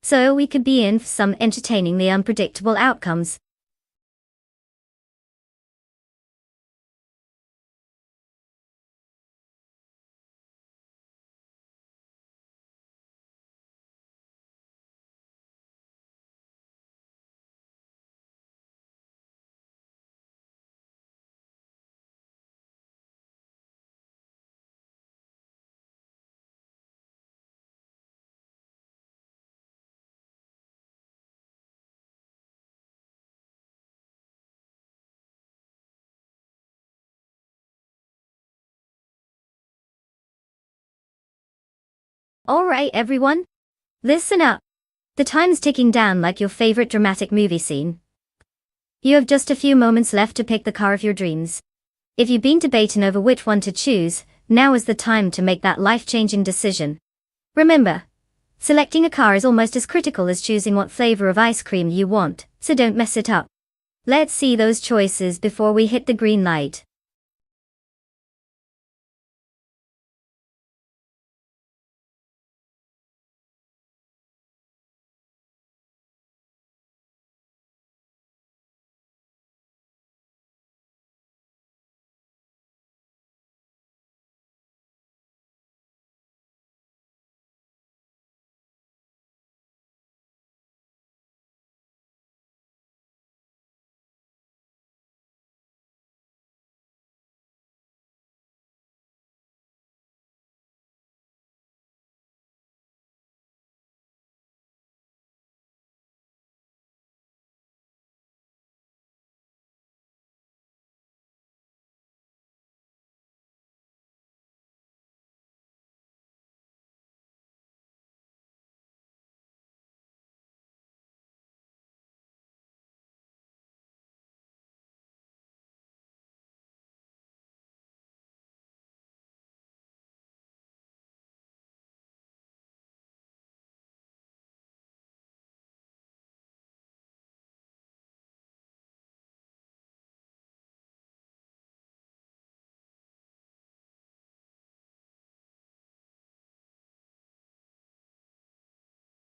So we could be in for some entertainingly unpredictable outcomes. Alright everyone, listen up. The time's ticking down like your favorite dramatic movie scene. You have just a few moments left to pick the car of your dreams. If you've been debating over which one to choose, now is the time to make that life-changing decision. Remember, selecting a car is almost as critical as choosing what flavor of ice cream you want, so don't mess it up. Let's see those choices before we hit the green light.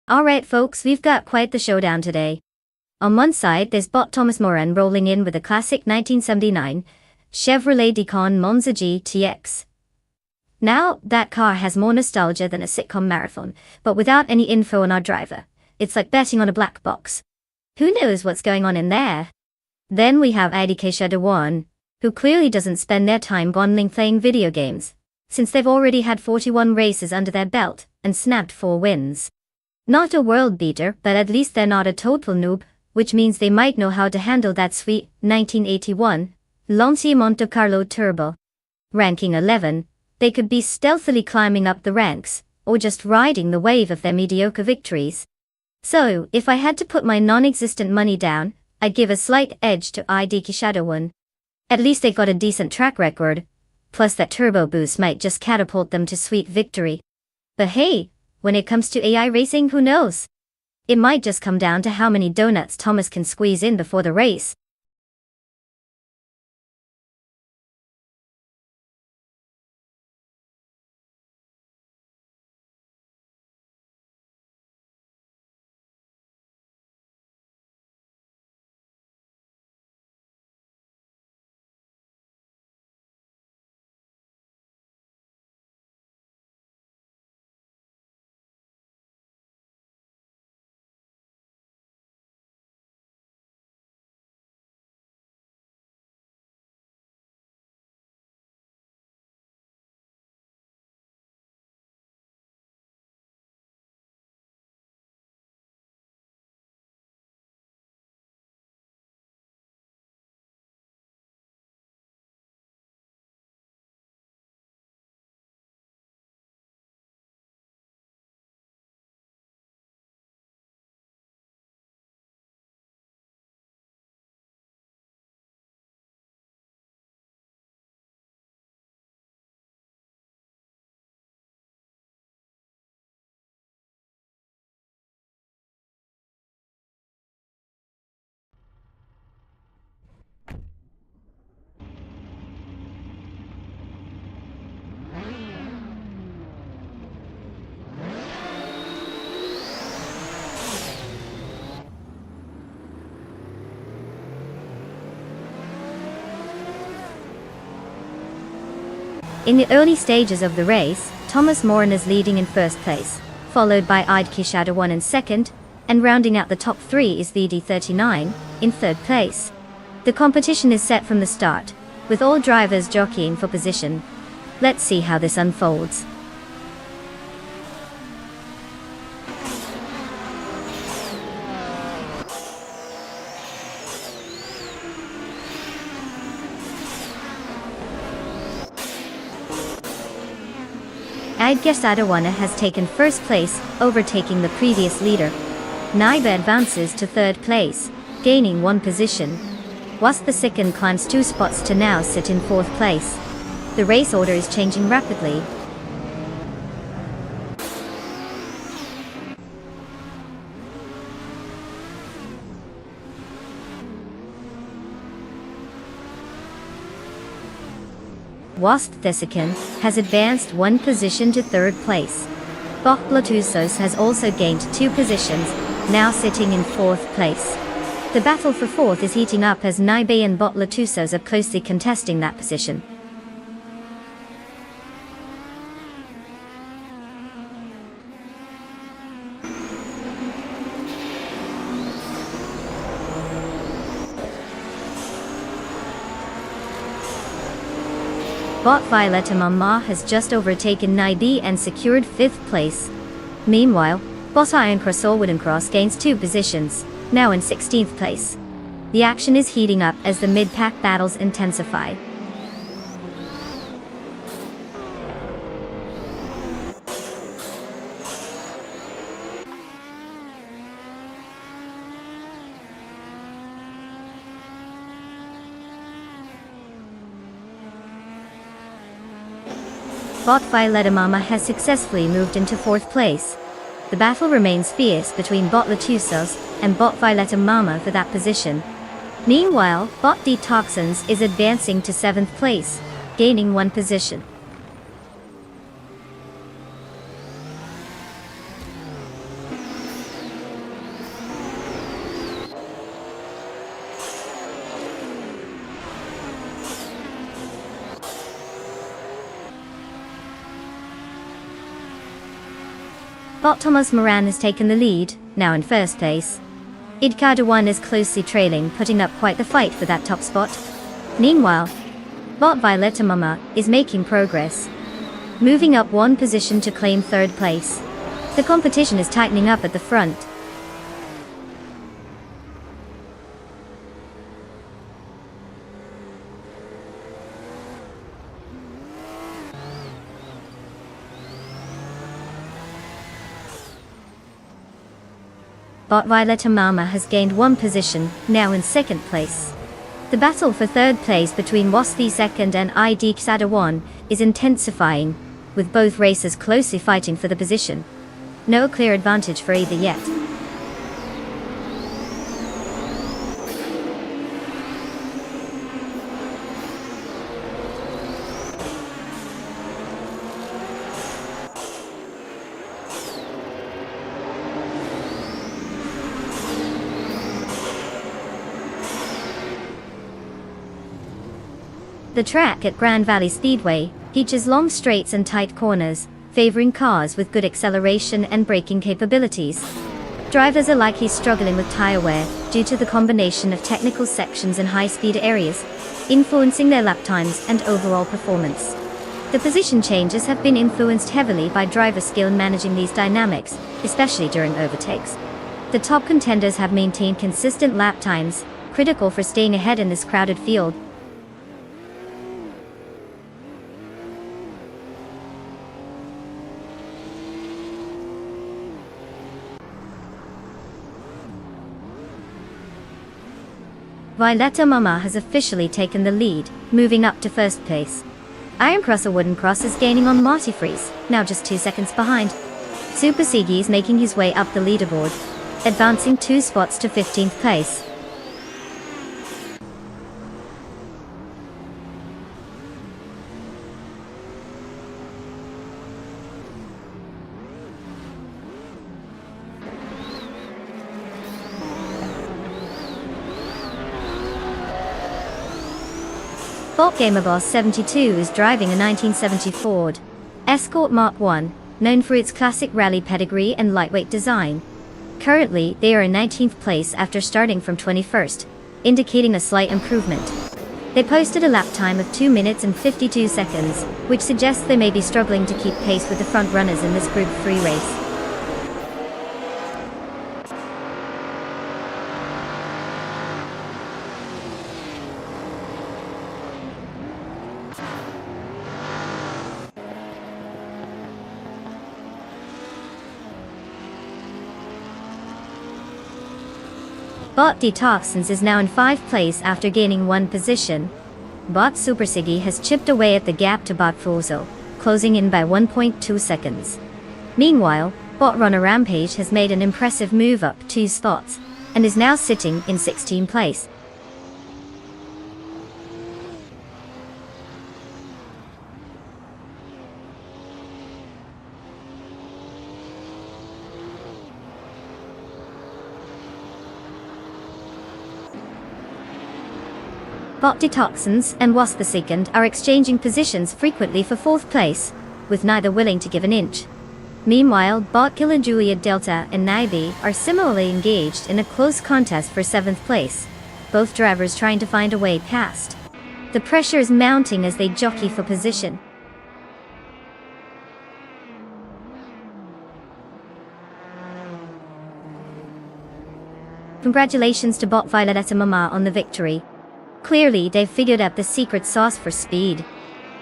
Alright folks, we've got quite the showdown today. On one side, there's Bot Thomas Moran rolling in with a classic 1979 Chevrolet Decon Monza GTX. Now, that car has more nostalgia than a sitcom marathon, but without any info on our driver. It's like betting on a black box. Who knows what's going on in there? Then we have Adikesha Dewan, who clearly doesn't spend their time bonding playing video games, since they've already had 41 races under their belt and snapped 4 wins. Not a world beater, but at least they're not a total noob, which means they might know how to handle that sweet 1981 Lancia Monte Carlo Turbo. Ranking 11, They could be stealthily climbing up the ranks, or just riding the wave of their mediocre victories. So, if I had to put my non-existent money down, I'd give a slight edge to ID Shadow 1. At least they got a decent track record, plus that turbo boost might just catapult them to sweet victory. But hey, when it comes to AI racing, who knows? It might just come down to how many donuts Thomas can squeeze in before the race. In the early stages of the race, Thomas Moran is leading in first place, followed by ID Shadow 1 in second, and rounding out the top three is VD39, in third place. The competition is set from the start, with all drivers jockeying for position. Let's see how this unfolds. ID Shadow 1 has taken first place, overtaking the previous leader. Naiba advances to third place, gaining one position, whilst the second climbs 2 spots to now sit in fourth place. The race order is changing rapidly. Whilst the second has advanced one position to third place. Bot Blatusos has also gained 2 positions, now sitting in fourth place. The battle for fourth is heating up as Naibe and Bot Blatusos are closely contesting that position. Bot Violetta Mama has just overtaken Naibe and secured 5th place. Meanwhile, Bot Iron Cross Wooden Cross gains 2 positions, now in 16th place. The action is heating up as the mid-pack battles intensify. Bot Violetta Mama has successfully moved into 4th place. The battle remains fierce between Bot Latusos and Bot Violetta Mama for that position. Meanwhile, Bot Detoxins is advancing to 7th place, gaining 1 position. Bot Thomas Moran has taken the lead, now in first place. Idkada 1 is closely trailing, putting up quite the fight for that top spot. Meanwhile, Bot Violetta Mama is making progress, moving up 1 position to claim 3rd place. The competition is tightening up at the front. Bot Violetta Mama has gained one position, now in second place. The battle for third place between Wasthi second and ID Xada 1 is intensifying, with both racers closely fighting for the position. No clear advantage for either yet. The track at Grand Valley Speedway features long straights and tight corners, favoring cars with good acceleration and braking capabilities. Drivers are likely struggling with tire wear due to the combination of technical sections and high-speed areas, influencing their lap times and overall performance. The position changes have been influenced heavily by driver skill in managing these dynamics, especially during overtakes. The top contenders have maintained consistent lap times, critical for staying ahead in this crowded field. Violetta Mama has officially taken the lead, moving up to first place. Iron Cross or Wooden Cross is gaining on Marty Freeze, now just 2 seconds behind. Super Siggy is making his way up the leaderboard, advancing 2 spots to 15th place. Bot Gamerboss 72 is driving a 1970 Ford Escort Mark I, known for its classic rally pedigree and lightweight design. Currently, they are in 19th place after starting from 21st, indicating a slight improvement. They posted a lap time of 2 minutes and 52 seconds, which suggests they may be struggling to keep pace with the front runners in this Group 3 race. Bot Detoxins is now in 5th place after gaining 1 position. Bot Super Siggy has chipped away at the gap to Bot Fuzo, closing in by 1.2 seconds. Meanwhile, Bot Runner Rampage has made an impressive move up 2 spots, and is now sitting in 16th place. Bot Detoxins and Was the Second are exchanging positions frequently for 4th place, with neither willing to give an inch. Meanwhile, Bot Killer Julia Delta and Naibi are similarly engaged in a close contest for 7th place, both drivers trying to find a way past. The pressure is mounting as they jockey for position. Congratulations to Bot Violetta Mama on the victory. Clearly, they've figured out the secret sauce for speed.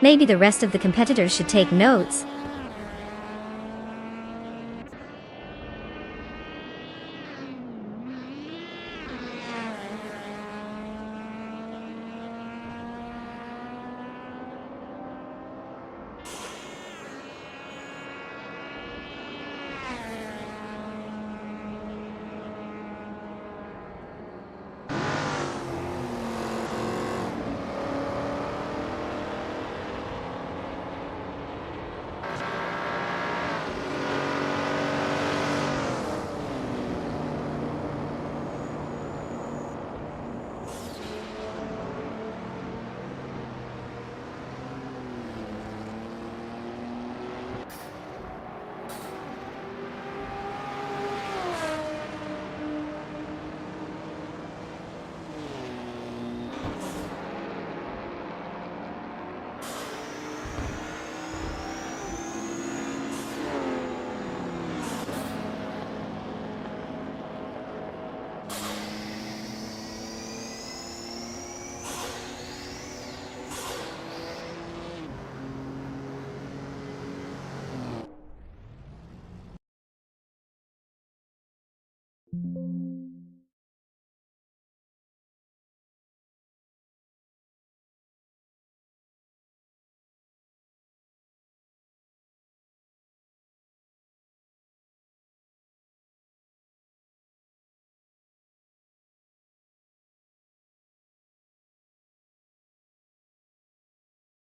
Maybe the rest of the competitors should take notes.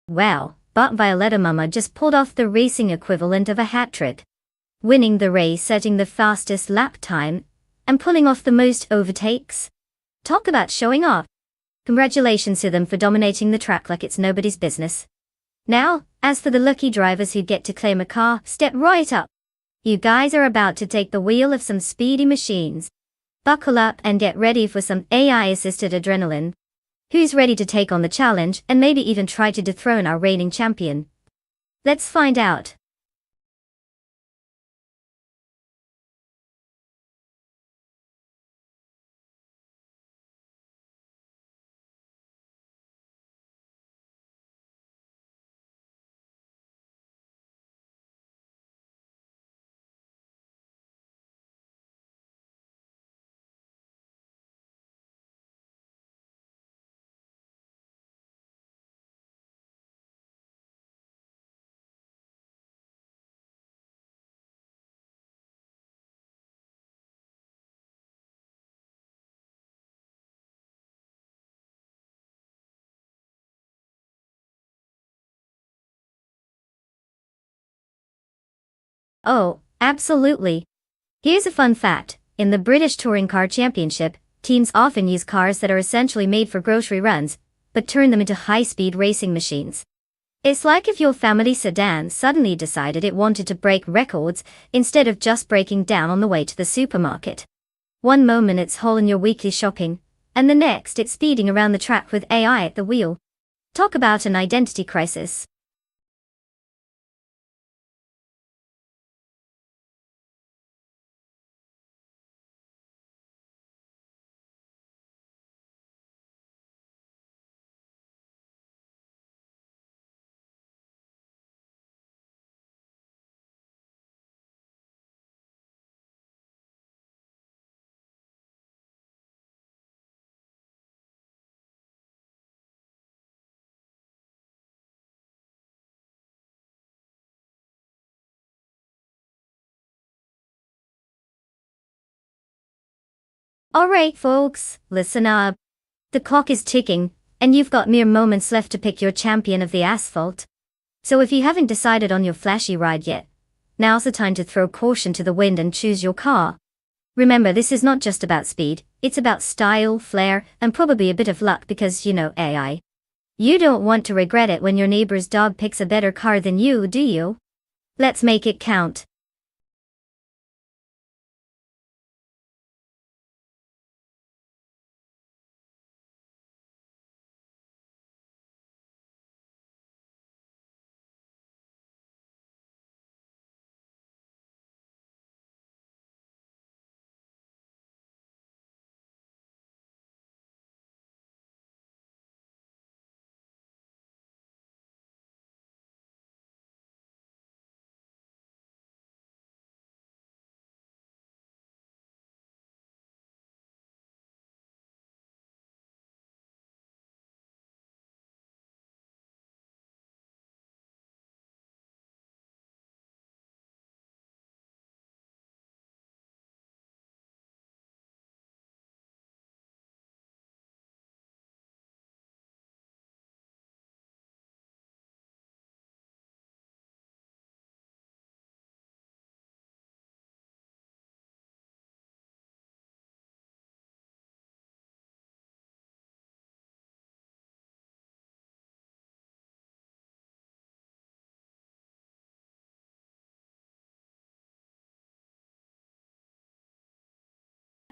Wow, but Violetta Mama just pulled off the racing equivalent of a hat trick. Winning the race, setting the fastest lap time, and pulling off the most overtakes. Talk about showing off. Congratulations to them for dominating the track like it's nobody's business. Now, as for the lucky drivers who get to claim a car, step right up. You guys are about to take the wheel of some speedy machines. Buckle up and get ready for some AI-assisted adrenaline. Who's ready to take on the challenge and maybe even try to dethrone our reigning champion? Let's find out. Oh, absolutely. Here's a fun fact. In the British Touring Car Championship, teams often use cars that are essentially made for grocery runs, but turn them into high-speed racing machines. It's like if your family sedan suddenly decided it wanted to break records instead of just breaking down on the way to the supermarket. One moment it's hauling your weekly shopping, and the next it's speeding around the track with AI at the wheel. Talk about an identity crisis. Alright folks, listen up. The clock is ticking, and you've got mere moments left to pick your champion of the asphalt. So if you haven't decided on your flashy ride yet, now's the time to throw caution to the wind and choose your car. Remember, this is not just about speed, it's about style, flair, and probably a bit of luck because, AI. You don't want to regret it when your neighbor's dog picks a better car than you, do you? Let's make it count.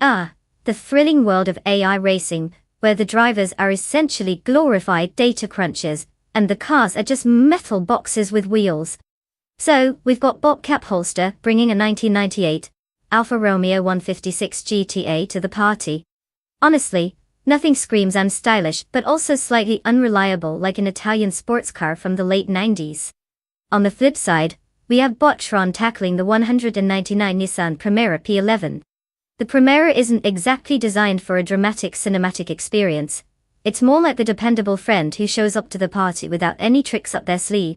Ah, the thrilling world of AI racing, where the drivers are essentially glorified data crunchers, and the cars are just metal boxes with wheels. So, we've got Bob Capholster bringing a 1998 Alfa Romeo 156 GTA to the party. Honestly, nothing screams I'm stylish but also slightly unreliable like an Italian sports car from the late 90s. On the flip side, we have Botron tackling the 199 Nissan Primera P11. The Primera isn't exactly designed for a dramatic cinematic experience. It's more like the dependable friend who shows up to the party without any tricks up their sleeve.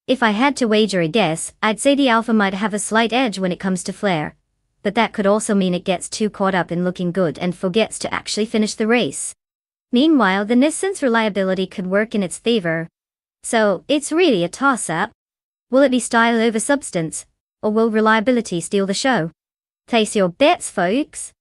If I had to wager a guess, I'd say the Alpha might have a slight edge when it comes to flair. But that could also mean it gets too caught up in looking good and forgets to actually finish the race. Meanwhile, the Nissan's reliability could work in its favor. So, it's really a toss-up. Will it be style over substance? Or will reliability steal the show? Place your bets, folks!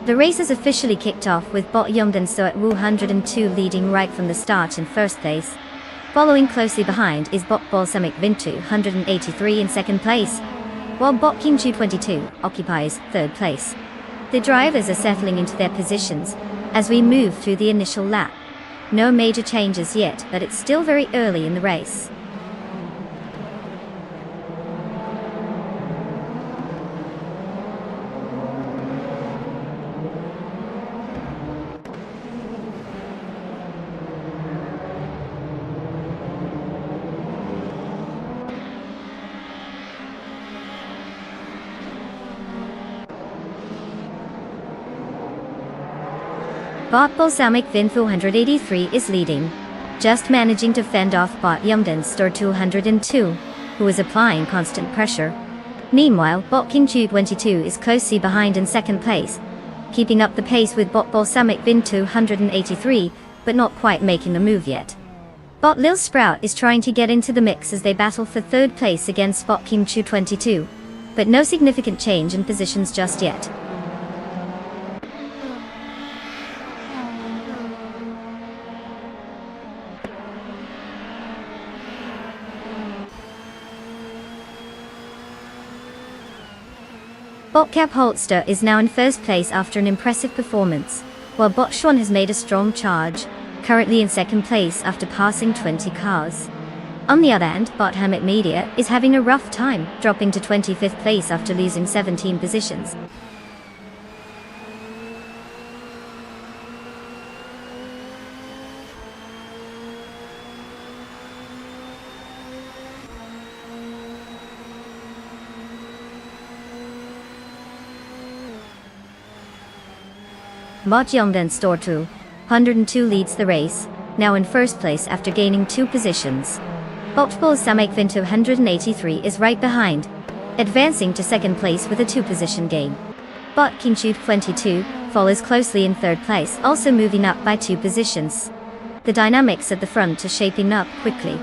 The race has officially kicked off with Bot Yongdenso at 102 leading right from the start in first place. Following closely behind is Bot Balsamic Vintu 183 in second place, while Bot Kimchu 22 occupies third place. The drivers are settling into their positions as we move through the initial lap. No major changes yet, but it's still very early in the race. Bot Balsamic Vin 483 is leading, just managing to fend off Bot Yumden Store 202, who is applying constant pressure. Meanwhile, Bot Kingchu 22 is closely behind in second place, keeping up the pace with Bot Balsamic Vin 283, but not quite making the move yet. Bot Lil Sprout is trying to get into the mix as they battle for third place against Bot Kingchu 22, but no significant change in positions just yet. Botcap Holster is now in first place after an impressive performance, while Bot Xuan has made a strong charge, currently in second place after passing 20 cars. On the other hand, Bot Hermit Media is having a rough time, dropping to 25th place after losing 17 positions. Bot Yongden Store 202 leads the race, now in first place after gaining 2 positions. Bot Balsamic Vin 283 is right behind, advancing to second place with a 2-position gain. Bot Kingchu 22 follows closely in third place, also moving up by 2 positions. The dynamics at the front are shaping up quickly.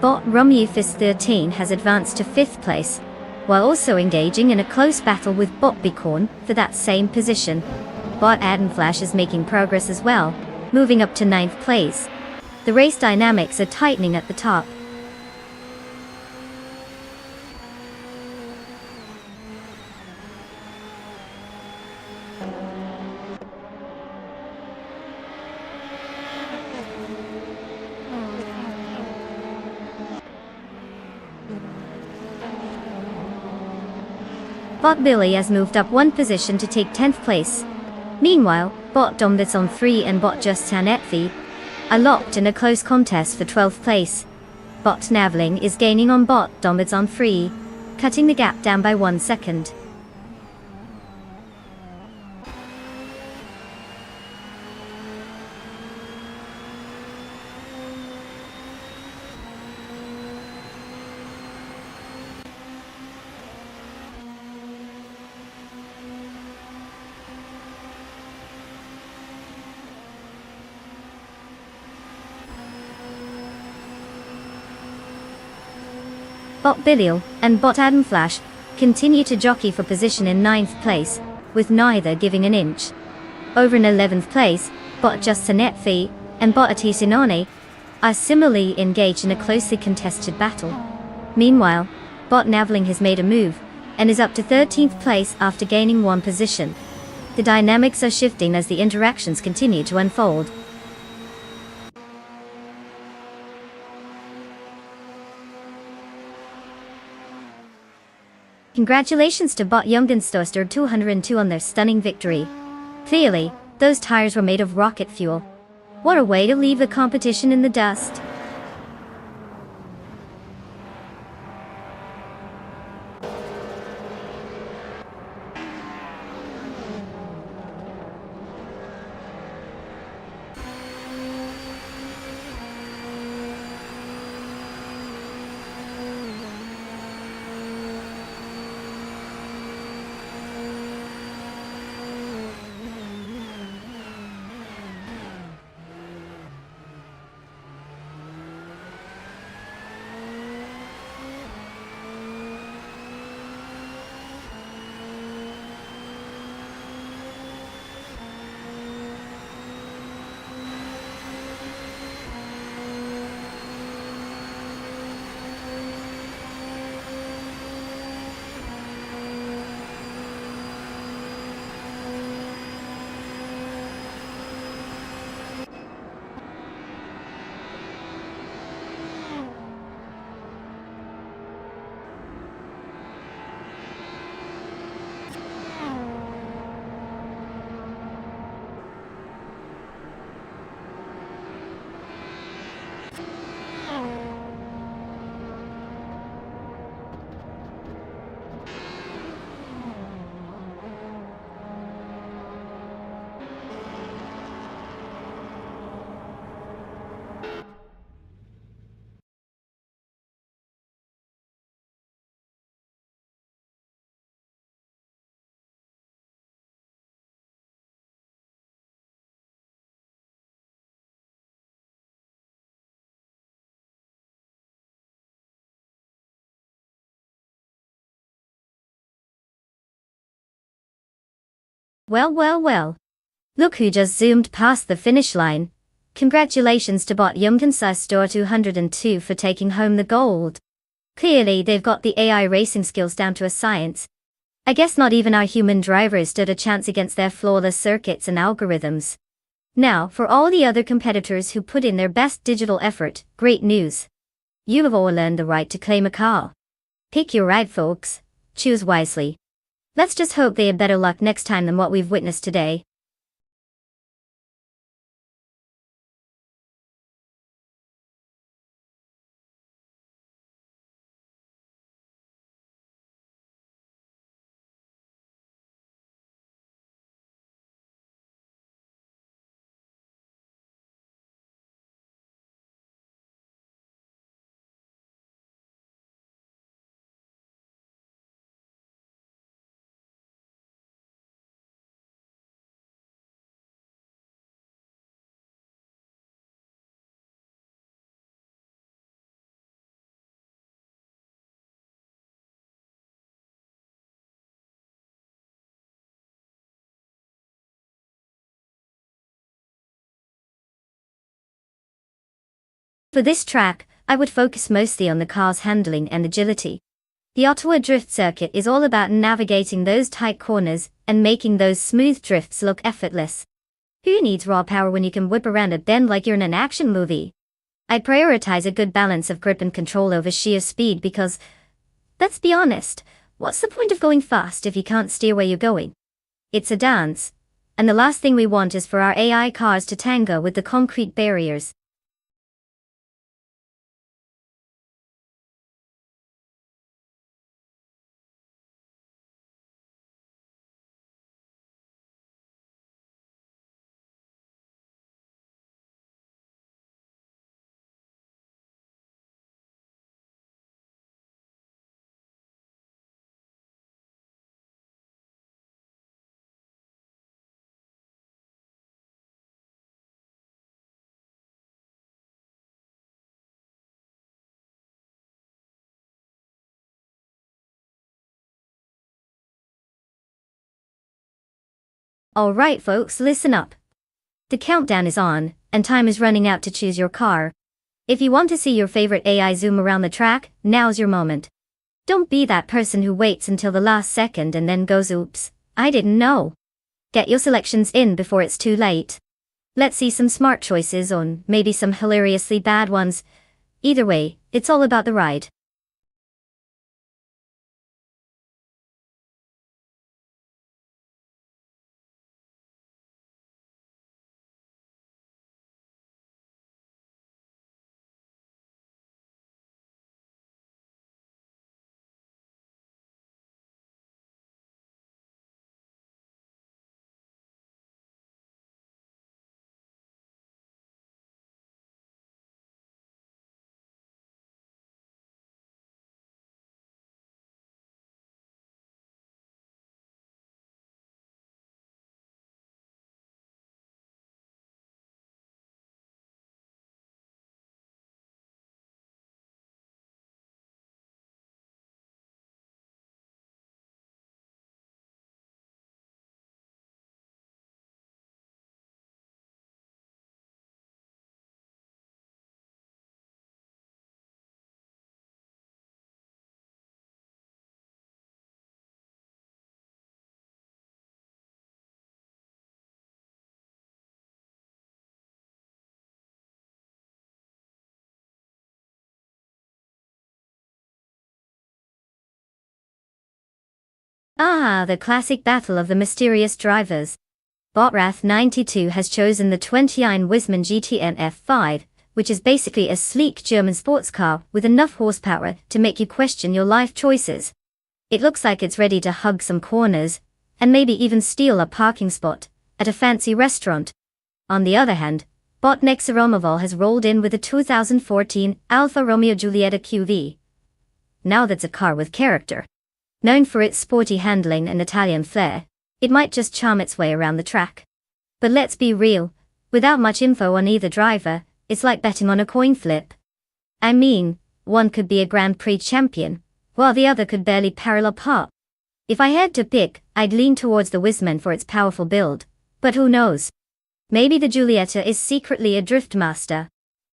Bot Rumufis 13 has advanced to 5th place, while also engaging in a close battle with Bot Bicorn for that same position. Bot Adam Flash is making progress as well, moving up to 9th place. The race dynamics are tightening at the top. Bot Billy has moved up 1 position to take 10th place. Meanwhile, Bot Dombits on 3 and Bot Justan Etfi are locked in a close contest for 12th place. Bot Navling is gaining on Bot Dombits on 3, cutting the gap down by 1 second. Bot Billiel and Bot Adam Flash continue to jockey for position in 9th place, with neither giving an inch. Over in 11th place, Bot Justin Etfi and Bot Atisinone are similarly engaged in a closely contested battle. Meanwhile, Bot Navling has made a move and is up to 13th place after gaining 1 position. The dynamics are shifting as the interactions continue to unfold. Congratulations to Bot Jungenstoster 202 on their stunning victory. Clearly, those tires were made of rocket fuel. What a way to leave the competition in the dust. Well. Look who just zoomed past the finish line. Congratulations to Bot Jungenstoster 202 for taking home the gold. Clearly they've got the AI racing skills down to a science. I guess not even our human drivers stood a chance against their flawless circuits and algorithms. Now, for all the other competitors who put in their best digital effort, great news. You have all learned the right to claim a car. Pick your ride, folks. Choose wisely. Let's just hope they have better luck next time than what we've witnessed today. For this track, I would focus mostly on the car's handling and agility. The Ottawa Drift Circuit is all about navigating those tight corners and making those smooth drifts look effortless. Who needs raw power when you can whip around a bend like you're in an action movie? I prioritize a good balance of grip and control over sheer speed because, let's be honest, what's the point of going fast if you can't steer where you're going? It's a dance, and the last thing we want is for our AI cars to tango with the concrete barriers. Alright folks, listen up. The countdown is on, and time is running out to choose your car. If you want to see your favorite AI zoom around the track, now's your moment. Don't be that person who waits until the last second and then goes oops, I didn't know. Get your selections in before it's too late. Let's see some smart choices or maybe some hilariously bad ones. Either way, it's all about the ride. Ah, the classic battle of the mysterious drivers. Botrath 92 has chosen the 29 Wisman GTN F5, which is basically a sleek German sports car with enough horsepower to make you question your life choices. It looks like it's ready to hug some corners, and maybe even steal a parking spot at a fancy restaurant. On the other hand, Bot Nexaromoval has rolled in with a 2014 Alfa Romeo Giulietta QV. Now that's a car with character. Known for its sporty handling and Italian flair, it might just charm its way around the track. But let's be real, without much info on either driver, it's like betting on a coin flip. I mean, one could be a Grand Prix champion, while the other could barely parallel park. If I had to pick, I'd lean towards the Wisman for its powerful build, but who knows? Maybe the Giulietta is secretly a drift master.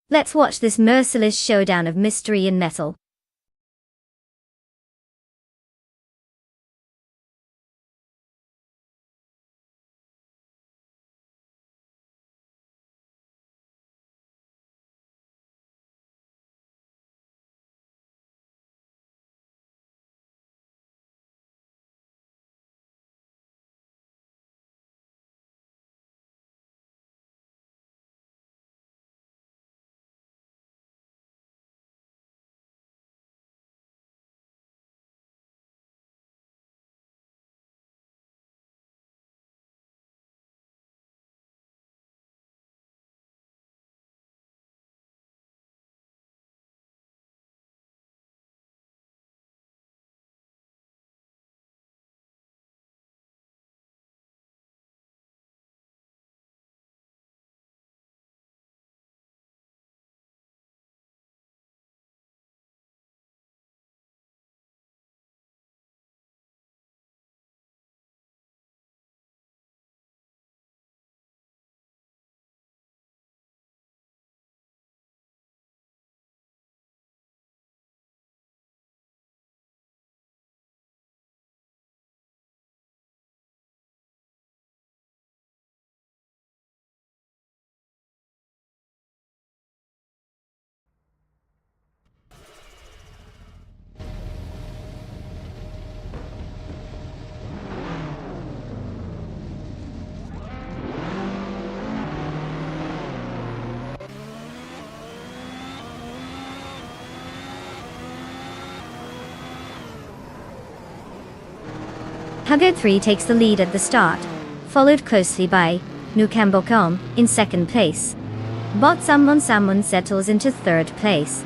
Let's watch this merciless showdown of mystery and metal. Hugger 3 takes the lead at the start, followed closely by Nukambokom in second place. Bot Samon settles into third place.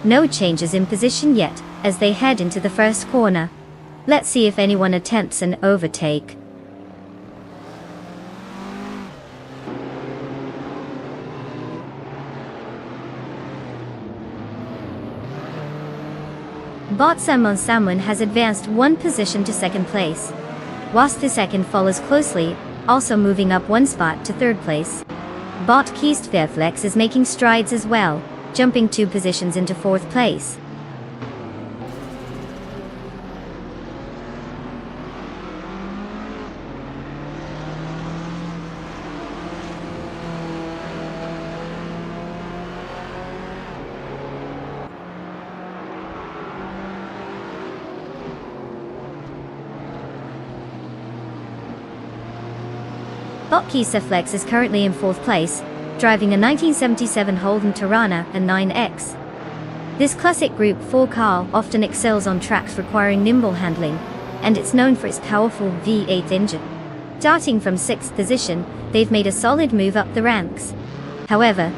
No changes in position yet, as they head into the first corner. Let's see if anyone attempts an overtake. Bot Samon has advanced one position to second place, whilst the second follows closely, also moving up one spot to third place. Bot Keistverflex is making strides as well, jumping 2 positions into fourth place. Bot Keistverflex is currently in fourth place, driving a 1977 Holden Tirana and 9X. This classic Group 4 car often excels on tracks requiring nimble handling, and it's known for its powerful V8 engine. Starting from 6th position, they've made a solid move up the ranks. However,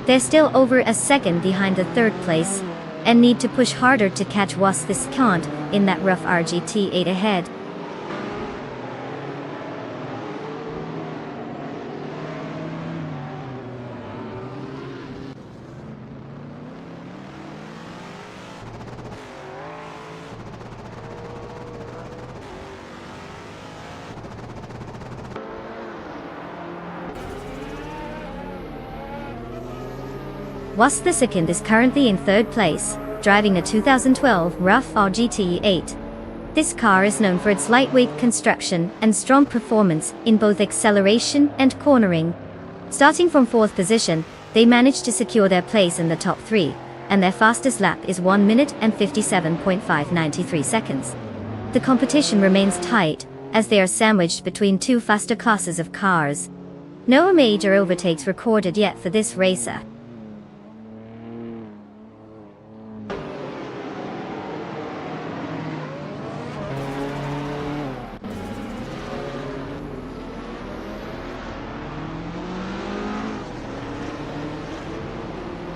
they're still over a second behind the third place, and need to push harder to catch Was this can't in that rough RGT8 ahead. Was the second is currently in third place, driving a 2012 RUF RGT8. This car is known for its lightweight construction and strong performance in both acceleration and cornering. Starting from fourth position, they managed to secure their place in the top 3, and their fastest lap is 1 minute and 57.593 seconds. The competition remains tight, as they are sandwiched between 2 faster classes of cars. No major overtakes recorded yet for this racer.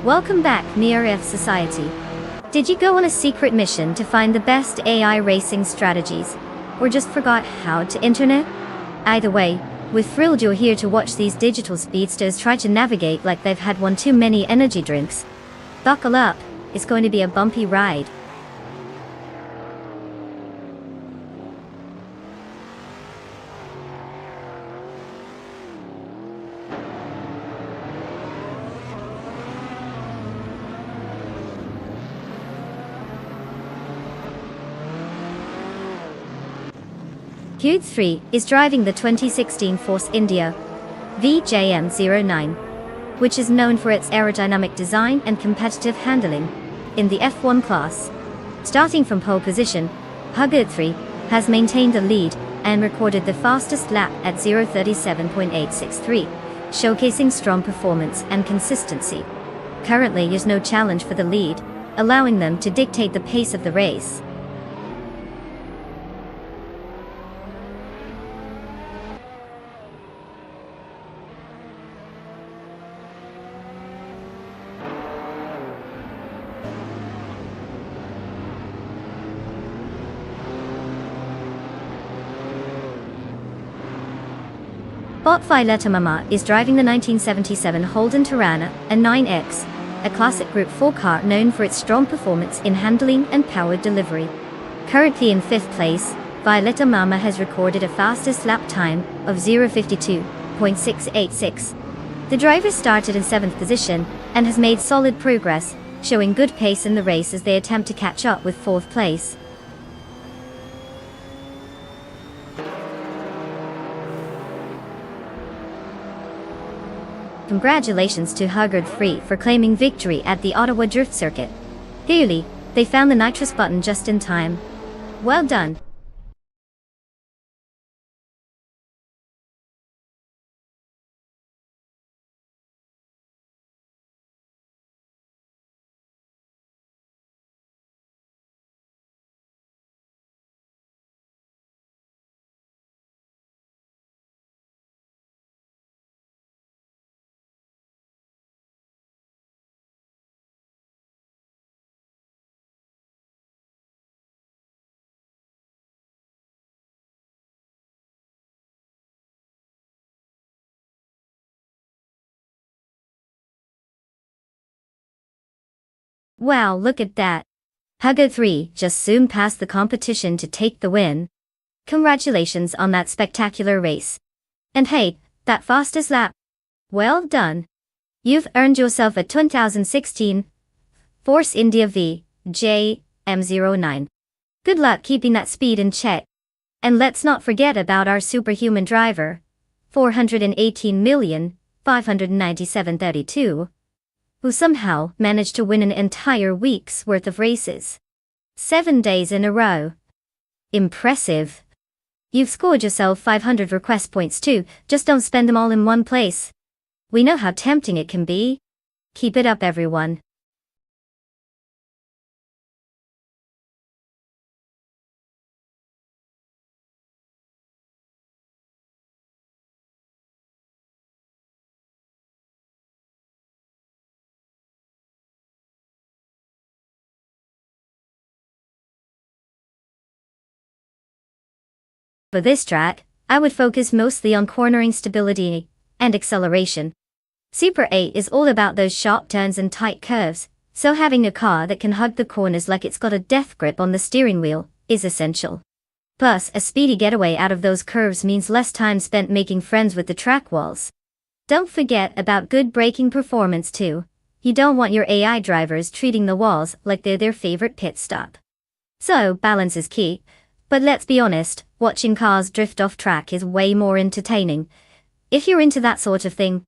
Welcome back, NearF Society. Did you go on a secret mission to find the best AI racing strategies? Or just forgot how to internet? Either way, we're thrilled you're here to watch these digital speedsters try to navigate like they've had one too many energy drinks. Buckle up, it's going to be a bumpy ride. Q3 is driving the 2016 Force India VJM09, which is known for its aerodynamic design and competitive handling in the F1 class. Starting from pole position, Hugger 3 has maintained the lead and recorded the fastest lap at 0:37.863, showcasing strong performance and consistency. Currently there's no challenge for the lead, allowing them to dictate the pace of the race. Bot Violetta Mama is driving the 1977 Holden Tirana and 9X, a classic Group 4 car known for its strong performance in handling and power delivery. Currently in 5th place, Violetta Mama has recorded a fastest lap time of 0:52.686. The driver started in 7th position and has made solid progress, showing good pace in the race as they attempt to catch up with 4th place. Congratulations to Hugger 3 for claiming victory at the Ottawa Drift Circuit. Clearly, they found the nitrous button just in time. Well done. Wow, look at that. Hugger 3 just zoomed past the competition to take the win. Congratulations on that spectacular race. And hey, that fastest lap. Well done. You've earned yourself a 2016 Force India V J M09. Good luck keeping that speed in check. And let's not forget about our superhuman driver, 418,597,32, who somehow managed to win an entire week's worth of races. 7 days in a row. Impressive. You've scored yourself 500 request points too, just don't spend them all in one place. We know how tempting it can be. Keep it up, everyone. For this track, I would focus mostly on cornering stability and acceleration. Super 8 is all about those sharp turns and tight curves, so having a car that can hug the corners like it's got a death grip on the steering wheel is essential. Plus, a speedy getaway out of those curves means less time spent making friends with the track walls. Don't forget about good braking performance too. You don't want your AI drivers treating the walls like they're their favorite pit stop. So, balance is key. But let's be honest, watching cars drift off track is way more entertaining. If you're into that sort of thing.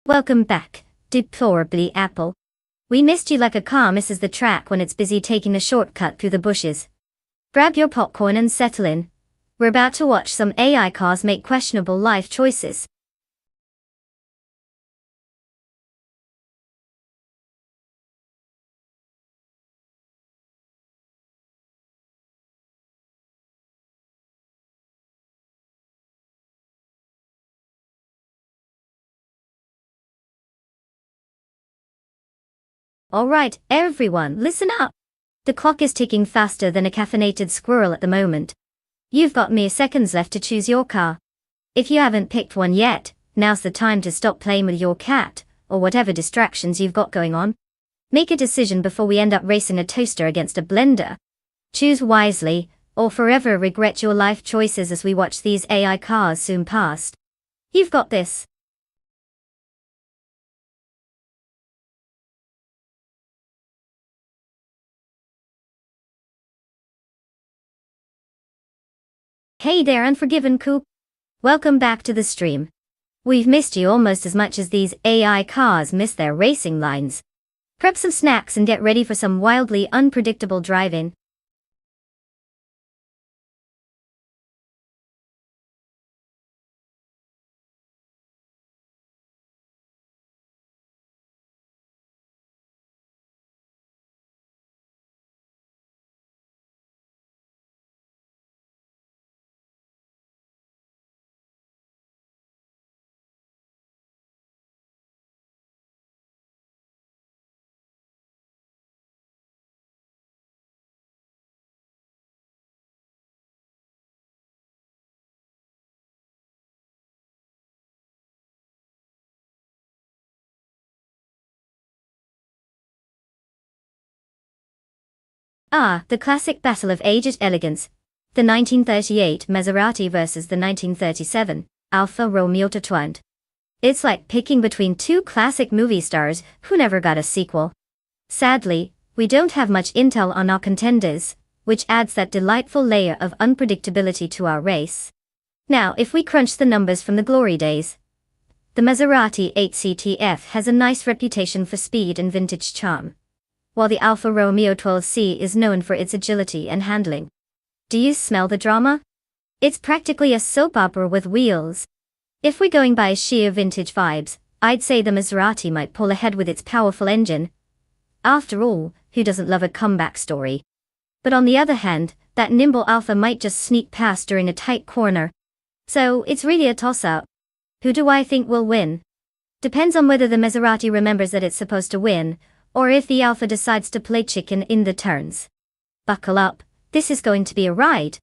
Welcome back, deplorably Apple. We missed you like a car misses the track when it's busy taking a shortcut through the bushes. Grab your popcorn and settle in. We're about to watch some AI cars make questionable life choices. Alright, everyone, listen up. The clock is ticking faster than a caffeinated squirrel at the moment. You've got mere seconds left to choose your car. If you haven't picked one yet, now's the time to stop playing with your cat, or whatever distractions you've got going on. Make a decision before we end up racing a toaster against a blender. Choose wisely, or forever regret your life choices as we watch these AI cars zoom past. You've got this. Hey there, Unforgiven Coop. Welcome back to the stream. We've missed you almost as much as these AI cars miss their racing lines. Prep some snacks and get ready for some wildly unpredictable driving. Ah, the classic battle of aged elegance. The 1938 Maserati versus the 1937 Alfa Romeo Tatuant. It's like picking between two classic movie stars who never got a sequel. Sadly, we don't have much intel on our contenders, which adds that delightful layer of unpredictability to our race. Now, if we crunch the numbers from the glory days, the Maserati 8CTF has a nice reputation for speed and vintage charm, while the Alfa Romeo 12C is known for its agility and handling. Do you smell the drama? It's practically a soap opera with wheels. If we're going by sheer vintage vibes, I'd say the Maserati might pull ahead with its powerful engine. After all, who doesn't love a comeback story? But on the other hand, that nimble Alfa might just sneak past during a tight corner. So, it's really a toss-up. Who do I think will win? Depends on whether the Maserati remembers that it's supposed to win, or if the Alfa decides to play chicken in the turns. Buckle up, this is going to be a ride.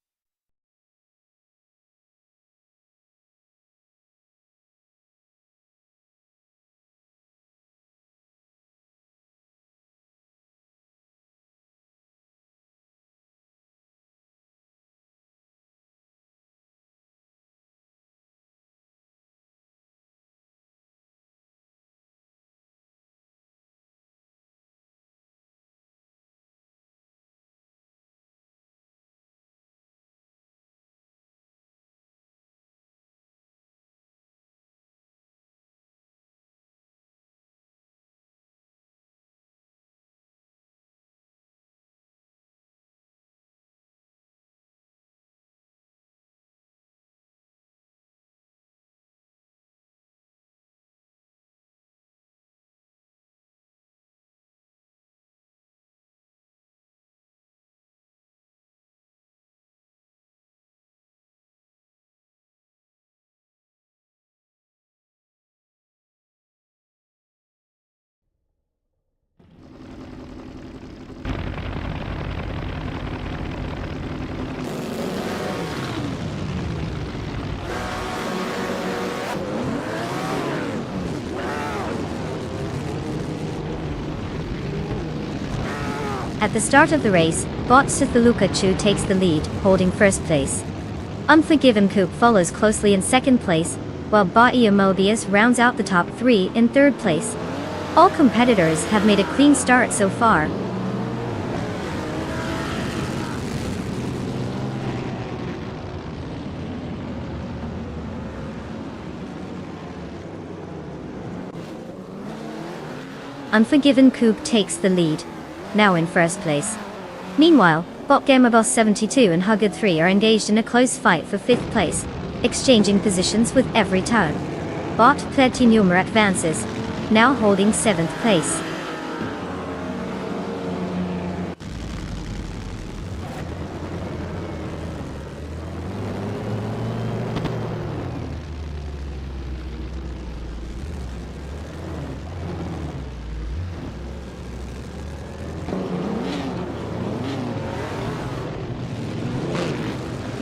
At the start of the race, bot Lukaku takes the lead, holding first place. Unforgiven Coupe follows closely in second place, while bot Mobius rounds out the top three in third place. All competitors have made a clean start so far. Unforgiven Coupe takes the lead, now in first place. Meanwhile, Bot Gamerboss 72 and Hugged 3 are engaged in a close fight for 5th place, exchanging positions with every turn. Bot Platinumor advances, now holding 7th place.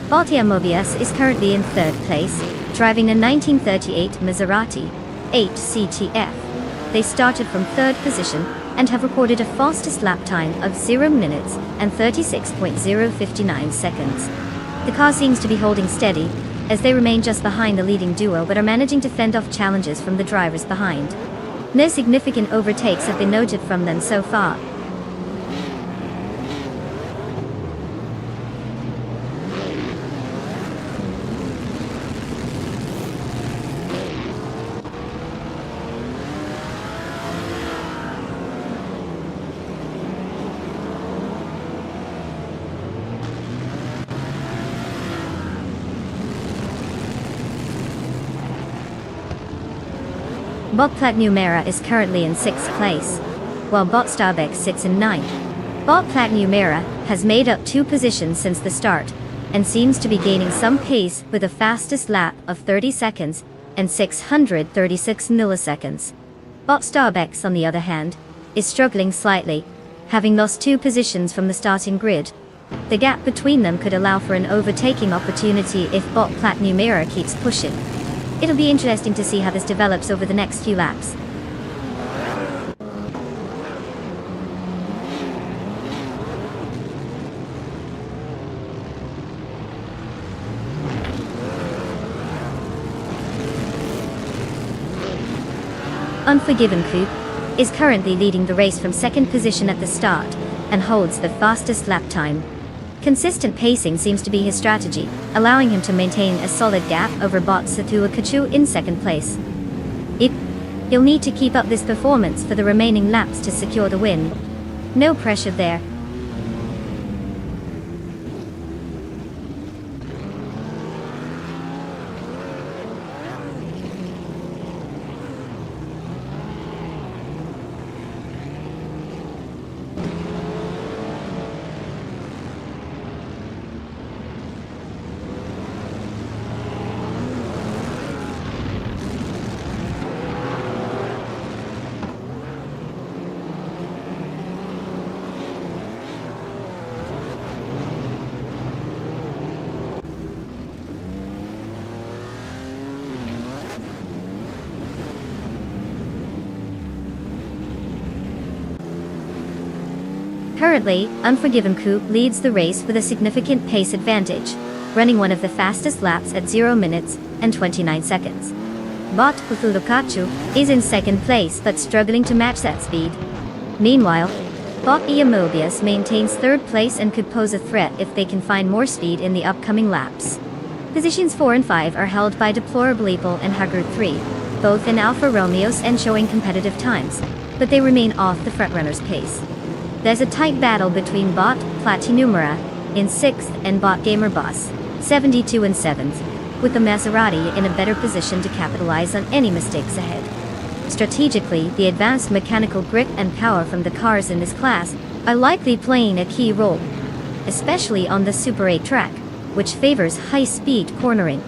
Bot Mobius is currently in 3rd place, driving a 1938 Maserati 8CTF. They started from 3rd position and have recorded a fastest lap time of 0 minutes and 36.059 seconds. The car seems to be holding steady, as they remain just behind the leading duo but are managing to fend off challenges from the drivers behind. No significant overtakes have been noted from them so far. Bot Platinumera is currently in 6th place, while Bot Starbeck sits in 9th. Bot Platinumera has made up 2 positions since the start, and seems to be gaining some pace with a fastest lap of 30 seconds and 636 milliseconds. Bot Starbeck, on the other hand, is struggling slightly, having lost 2 positions from the starting grid. The gap between them could allow for an overtaking opportunity if Bot Platinumera keeps pushing. It'll be interesting to see how this develops over the next few laps. Unforgiven Coupe is currently leading the race from 2nd position at the start and holds the fastest lap time. Consistent pacing seems to be his strategy, allowing him to maintain a solid gap over Bot Lukaku in 2nd place. He'll need to keep up this performance for the remaining laps to secure the win. No pressure there. Currently, Unforgiven Coupe leads the race with a significant pace advantage, running one of the fastest laps at 0 minutes and 29 seconds. Bot Lukaku is in 2nd place but struggling to match that speed. Meanwhile, Bot Mobius maintains 3rd place and could pose a threat if they can find more speed in the upcoming laps. Positions 4 and 5 are held by Deplorable Eagle and Haggard 3, both in Alfa Romeos and showing competitive times, but they remain off the frontrunner's pace. There's a tight battle between Bot Platinumera in 6th and Bot Gamerboss 72 in 7th, with the Maserati in a better position to capitalize on any mistakes ahead. Strategically, the advanced mechanical grip and power from the cars in this class are likely playing a key role, especially on the Super 8 track, which favors high-speed cornering.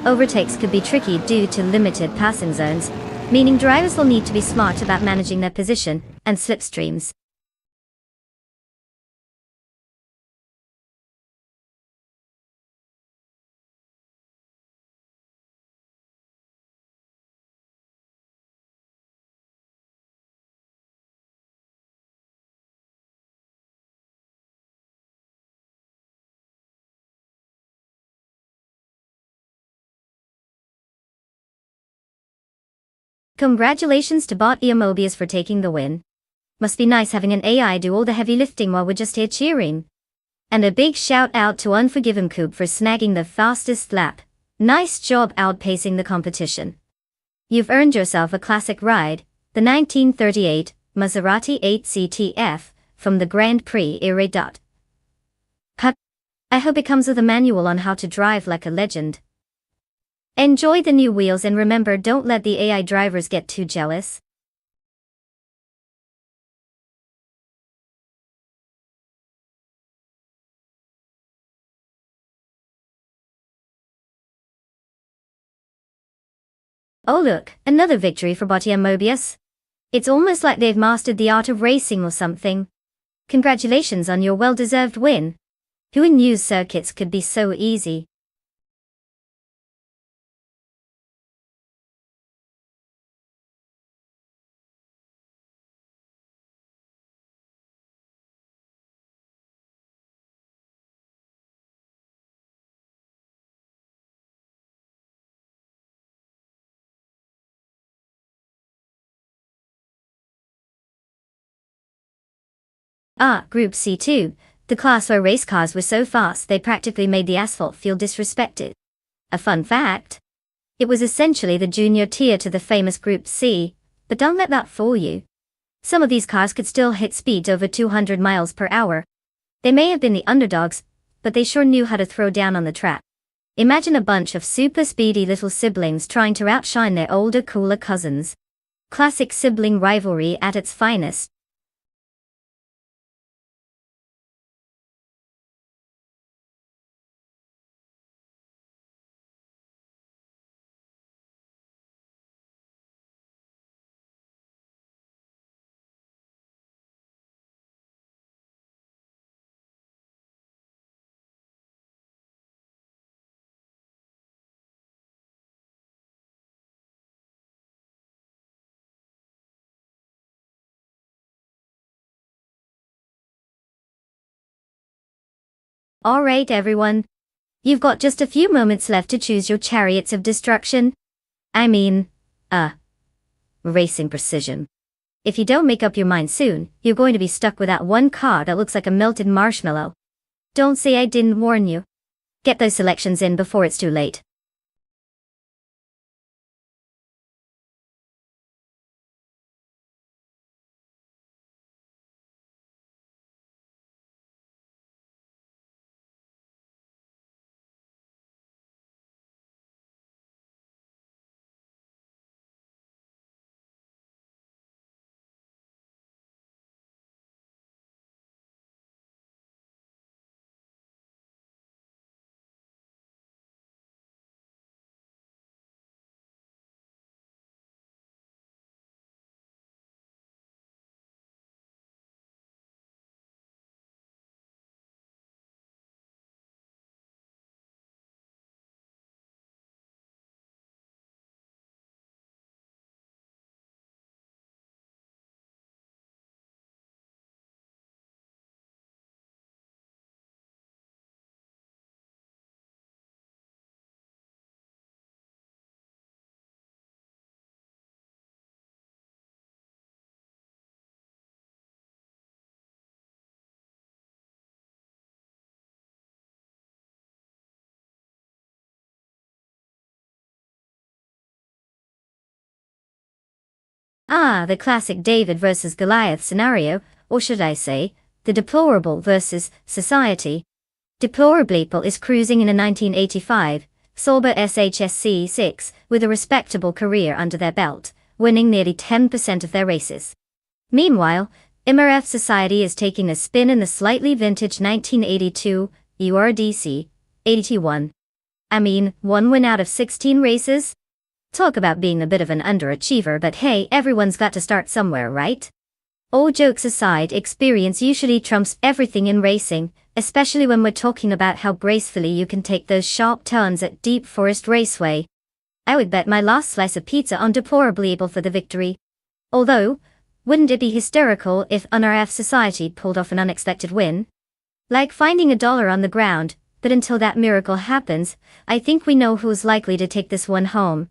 Overtakes could be tricky due to limited passing zones, meaning drivers will need to be smart about managing their position and slipstreams. Congratulations to Bot Mobius for taking the win. Must be nice having an AI do all the heavy lifting while we're just here cheering. And a big shout out to Unforgiven Coop for snagging the fastest lap. Nice job outpacing the competition. You've earned yourself a classic ride, the 1938 Maserati 8CTF from the Grand Prix era. I hope it comes with a manual on how to drive like a legend. Enjoy the new wheels and remember, don't let the AI drivers get too jealous. Oh look, another victory for Bot Mobius. It's almost like they've mastered the art of racing or something. Congratulations on your well-deserved win. Who knew circuits could be so easy? Group C2, the class where race cars were so fast they practically made the asphalt feel disrespected. A fun fact? It was essentially the junior tier to the famous Group C, but don't let that fool you. Some of these cars could still hit speeds over 200 miles per hour. They may have been the underdogs, but they sure knew how to throw down on the track. Imagine a bunch of super speedy little siblings trying to outshine their older, cooler cousins. Classic sibling rivalry at its finest. Alright everyone. You've got just a few moments left to choose your chariots of destruction. Racing precision. If you don't make up your mind soon, you're going to be stuck with that one car that looks like a melted marshmallow. Don't say I didn't warn you. Get those selections in before it's too late. The classic David versus Goliath scenario, or should I say, the deplorable versus society. Deplorable is cruising in a 1985 Sauber SHSC 6 with a respectable career under their belt, winning nearly 10% of their races. Meanwhile, MRF Society is taking a spin in the slightly vintage 1982 URDC 81. One win out of 16 races? Talk about being a bit of an underachiever, but hey, everyone's got to start somewhere, right? All jokes aside, experience usually trumps everything in racing, especially when we're talking about how gracefully you can take those sharp turns at Deep Forest Raceway. I would bet my last slice of pizza on Deplorable for the victory. Although, wouldn't it be hysterical if NRF Society pulled off an unexpected win? Like finding $1 on the ground, but until that miracle happens, I think we know who's likely to take this one home.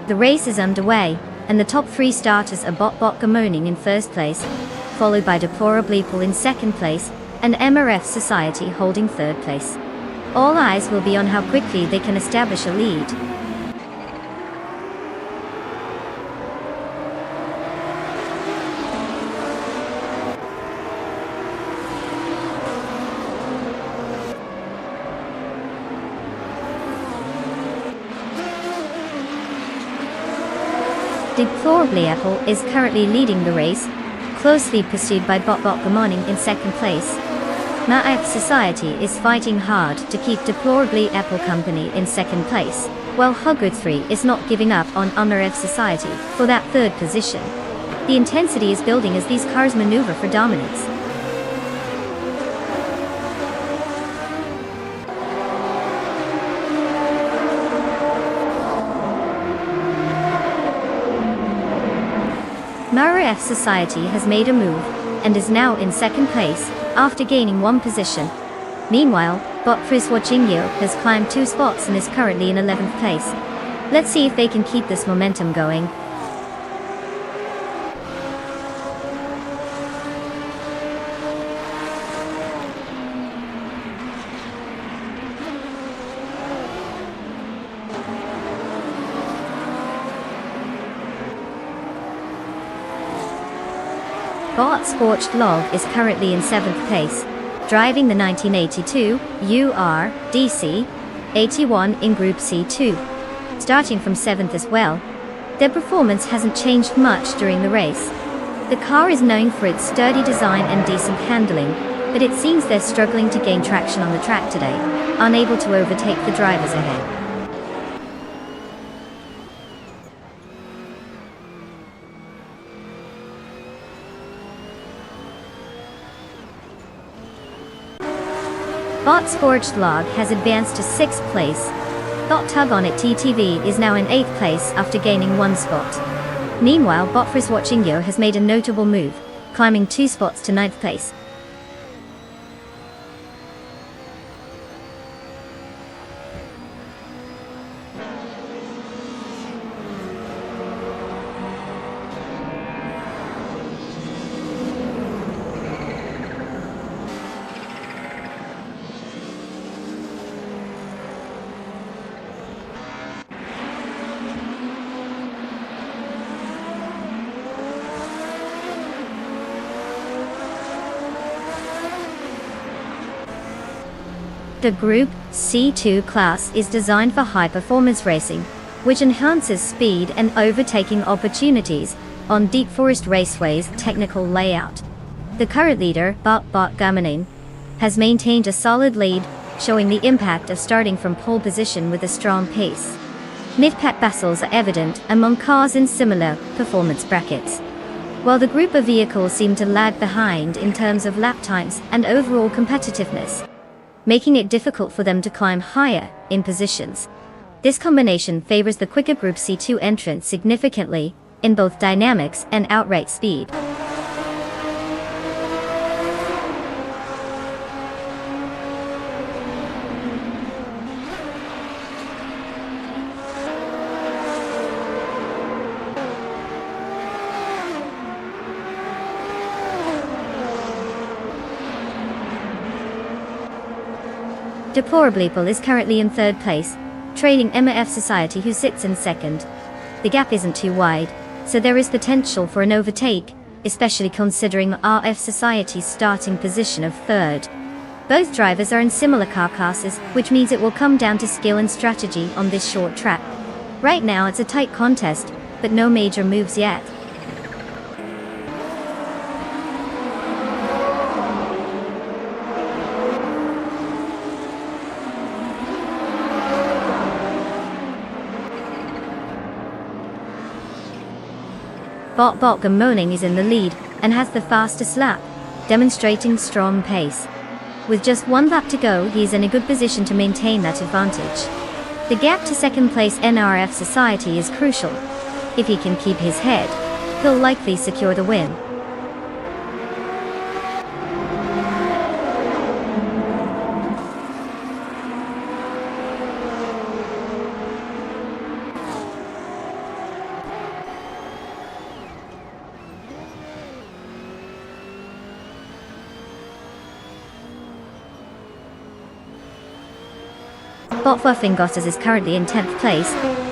The race is underway, and the top three starters are Bot Gamoning in first place, followed by Deplorably Paul in second place, and MRF Society holding third place. All eyes will be on how quickly they can establish a lead. Deplorably Apple is currently leading the race, closely pursued by Bot Gamoning in second place. MRF Society is fighting hard to keep Deplorably Apple company in second place, while Hogwarts 3 is not giving up on MRF Society for that third position. The intensity is building as these cars maneuver for dominance. MRF Society has made a move, and is now in second place, after gaining one position. Meanwhile, Bot Watchingyo has climbed 2 spots and is currently in 11th place. Let's see if they can keep this momentum going. Bot Scorched Log is currently in 7th place, driving the 1982 UR-DC 81 in Group C2. Starting from 7th as well, their performance hasn't changed much during the race. The car is known for its sturdy design and decent handling, but it seems they're struggling to gain traction on the track today, unable to overtake the drivers ahead. Bot Scorched Log has advanced to 6th place. Bot Tug On It TTV is now in 8th place after gaining 1 spot. Meanwhile, Bot Watchingyo has made a notable move, climbing 2 spots to 9th place. The Group C2 class is designed for high-performance racing, which enhances speed and overtaking opportunities on deep forest raceways' technical layout. The current leader, Bot Gamoning, has maintained a solid lead, showing the impact of starting from pole position with a strong pace. Mid-pack battles are evident among cars in similar performance brackets, while the group of vehicles seem to lag behind in terms of lap times and overall competitiveness, making it difficult for them to climb higher in positions. This combination favors the quicker Group C2 entrant significantly, in both dynamics and outright speed. Deplorably Paul is currently in 3rd place, trailing MRF Society who sits in 2nd. The gap isn't too wide, so there is potential for an overtake, especially considering RF Society's starting position of 3rd. Both drivers are in similar car classes, which means it will come down to skill and strategy on this short track. Right now it's a tight contest, but no major moves yet. Bot Gamoning is in the lead, and has the fastest lap, demonstrating strong pace. With just 1 lap to go, he is in a good position to maintain that advantage. The gap to 2nd place NRF Society is crucial. If he can keep his head, he'll likely secure the win. Botwaffingottas is currently in 10th place,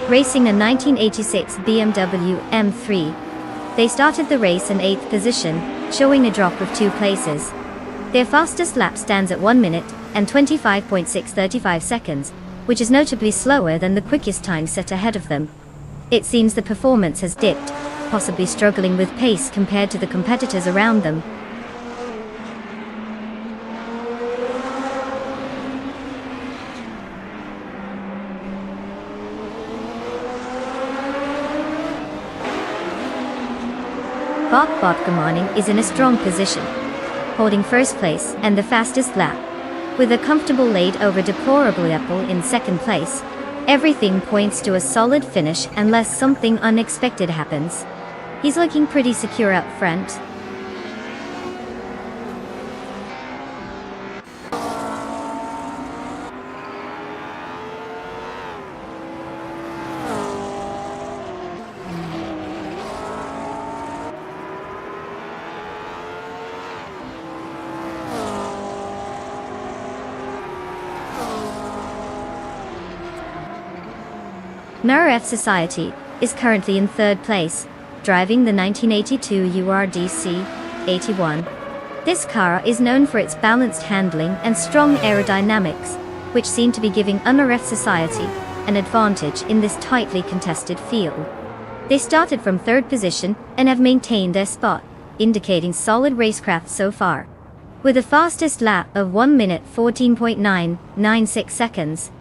racing a 1986 BMW M3. They started the race in 8th position, showing a drop of 2 places. Their fastest lap stands at 1 minute and 25.635 seconds, which is notably slower than the quickest time set ahead of them. It seems the performance has dipped, possibly struggling with pace compared to the competitors around them. Botwaffingottas is in a strong position, holding first place and the fastest lap. With a comfortable lead over Deplorably Apple in second place, everything points to a solid finish unless something unexpected happens. He's looking pretty secure up front. F Society is currently in 3rd place, driving the 1982 URDC 81. This car is known for its balanced handling and strong aerodynamics, which seem to be giving F Society an advantage in this tightly contested field. They started from 3rd position and have maintained their spot, indicating solid racecraft so far. With a fastest lap of 1 minute 14.996 seconds,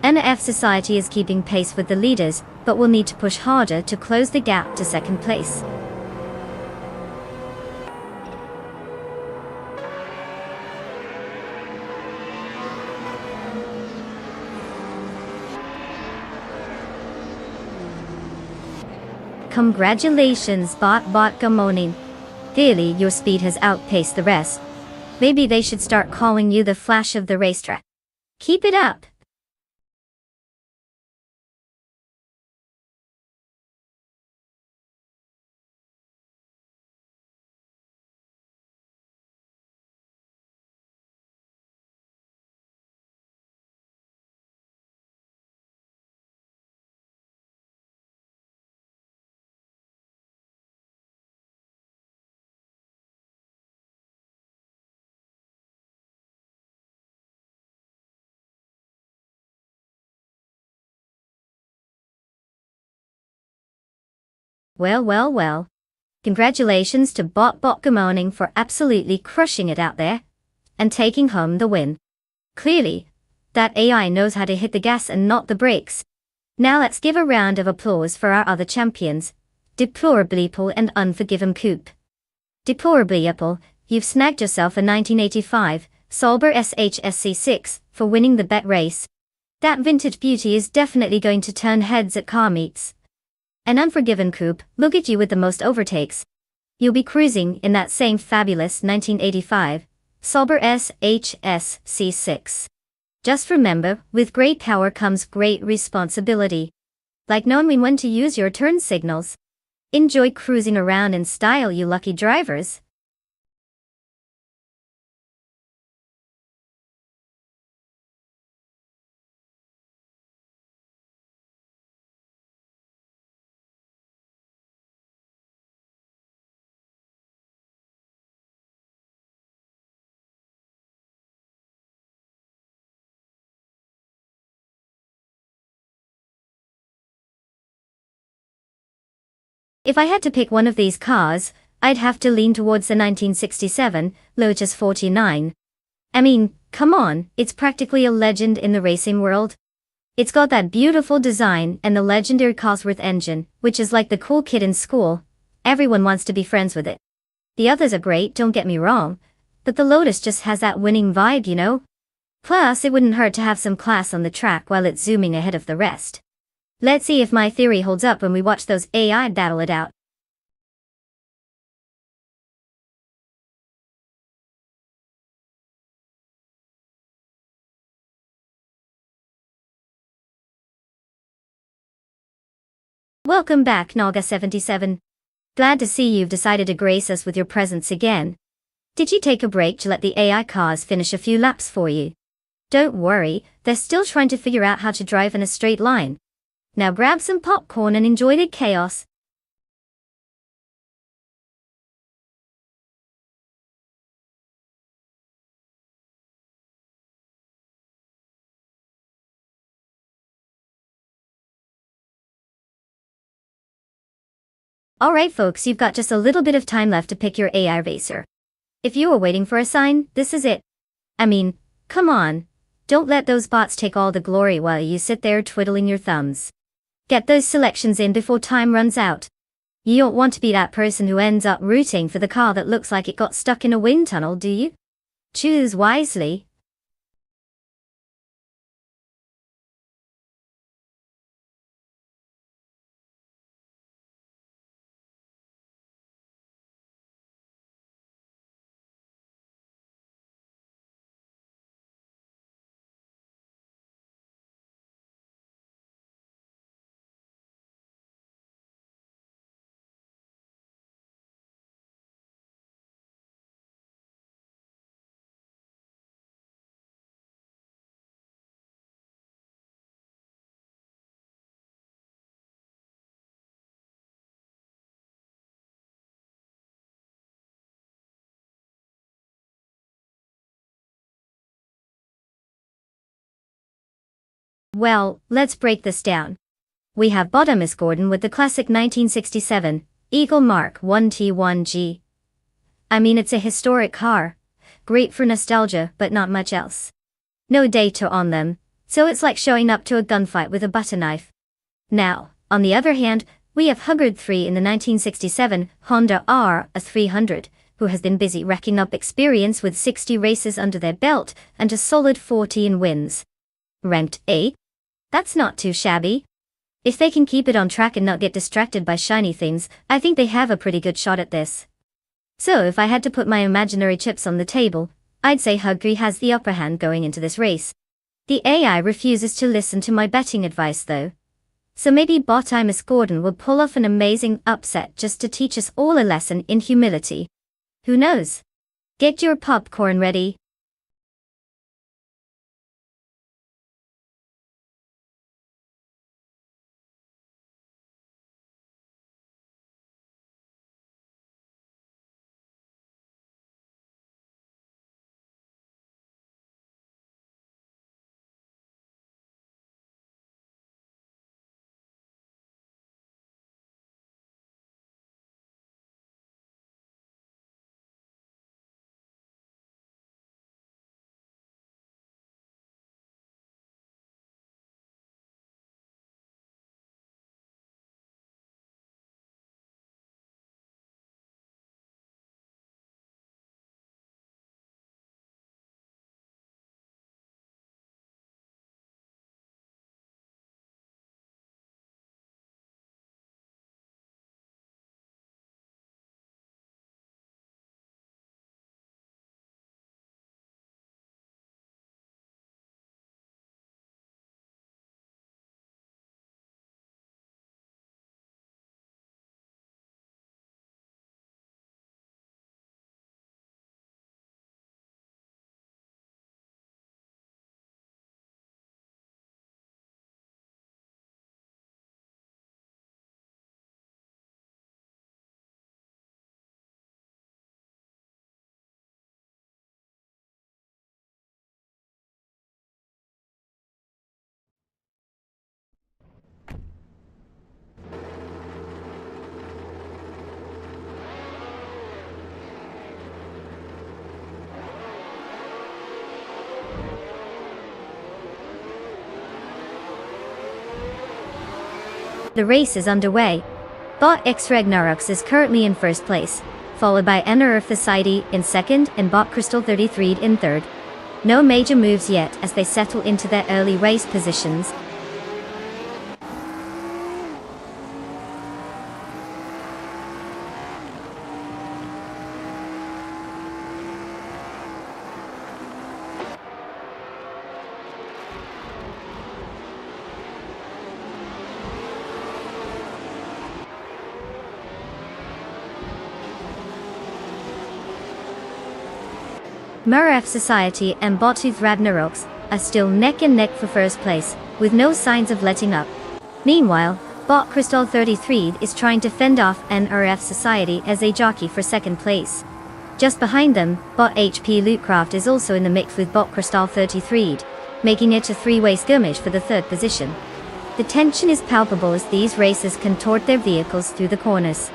F Society is keeping pace with the leaders, but will need to push harder to close the gap to second place. Congratulations, Botwaffingottas. Clearly your speed has outpaced the rest. Maybe they should start calling you the Flash of the racetrack. Keep it up! Well. Congratulations to Botwaffingottas for absolutely crushing it out there and taking home the win. Clearly, that AI knows how to hit the gas and not the brakes. Now let's give a round of applause for our other champions, Deplorably Apple and Unforgiven Coupe. Deplorably Apple, you've snagged yourself a 1985 Sauber SHSC6 for winning the bet race. That vintage beauty is definitely going to turn heads at car meets. An Unforgiven Coupe, look at you with the most overtakes. You'll be cruising in that same fabulous 1985 Sauber SHSC6. Just remember, with great power comes great responsibility. Like knowing when to use your turn signals. Enjoy cruising around in style, you lucky drivers. If I had to pick one of these cars, I'd have to lean towards the 1967 Lotus 49. I mean, come on, it's practically a legend in the racing world. It's got that beautiful design and the legendary Cosworth engine, which is like the cool kid in school. Everyone wants to be friends with it. The others are great, don't get me wrong, but the Lotus just has that winning vibe, you know? Plus, it wouldn't hurt to have some class on the track while it's zooming ahead of the rest. Let's see if my theory holds up when we watch those AI battle it out. Welcome back, Naga77. Glad to see you've decided to grace us with your presence again. Did you take a break to let the AI cars finish a few laps for you? Don't worry, they're still trying to figure out how to drive in a straight line. Now grab some popcorn and enjoy the chaos. Alright folks, you've got just a little bit of time left to pick your AI racer. If you were waiting for a sign, this is it. I mean, come on. Don't let those bots take all the glory while you sit there twiddling your thumbs. Get those selections in before time runs out. You don't want to be that person who ends up rooting for the car that looks like it got stuck in a wind tunnel, do you? Choose wisely. Well, let's break this down. We have bottom is Gordon with the classic 1967 Eagle Mark 1T1G. I mean, it's a historic car. Great for nostalgia, but not much else. No data on them, so it's like showing up to a gunfight with a butter knife. Now, on the other hand, we have Hubbard 3 in the 1967 Honda R300, who has been busy racking up experience with 60 races under their belt and a solid 14 wins. Ranked A? That's not too shabby. If they can keep it on track and not get distracted by shiny things, I think they have a pretty good shot at this. So if I had to put my imaginary chips on the table, I'd say Huggy has the upper hand going into this race. The AI refuses to listen to my betting advice though. So maybe Botimus Gordon will pull off an amazing upset just to teach us all a lesson in humility. Who knows? Get your popcorn ready. The race is underway. Bot X Ragnarok is currently in first place, followed by Enter Earth Society in second and Bot Crystal 33 in third. No major moves yet as they settle into their early race positions. Muraf Society and Botooth Radnaroks, are still neck and neck for first place, with no signs of letting up. Meanwhile, Bot Crystal 33 is trying to fend off NRF Society as a jockey for second place. Just behind them, Bot HP Lootcraft is also in the mix with Bot Crystal 33, making it a three-way skirmish for the third position. The tension is palpable as these racers contort their vehicles through the corners.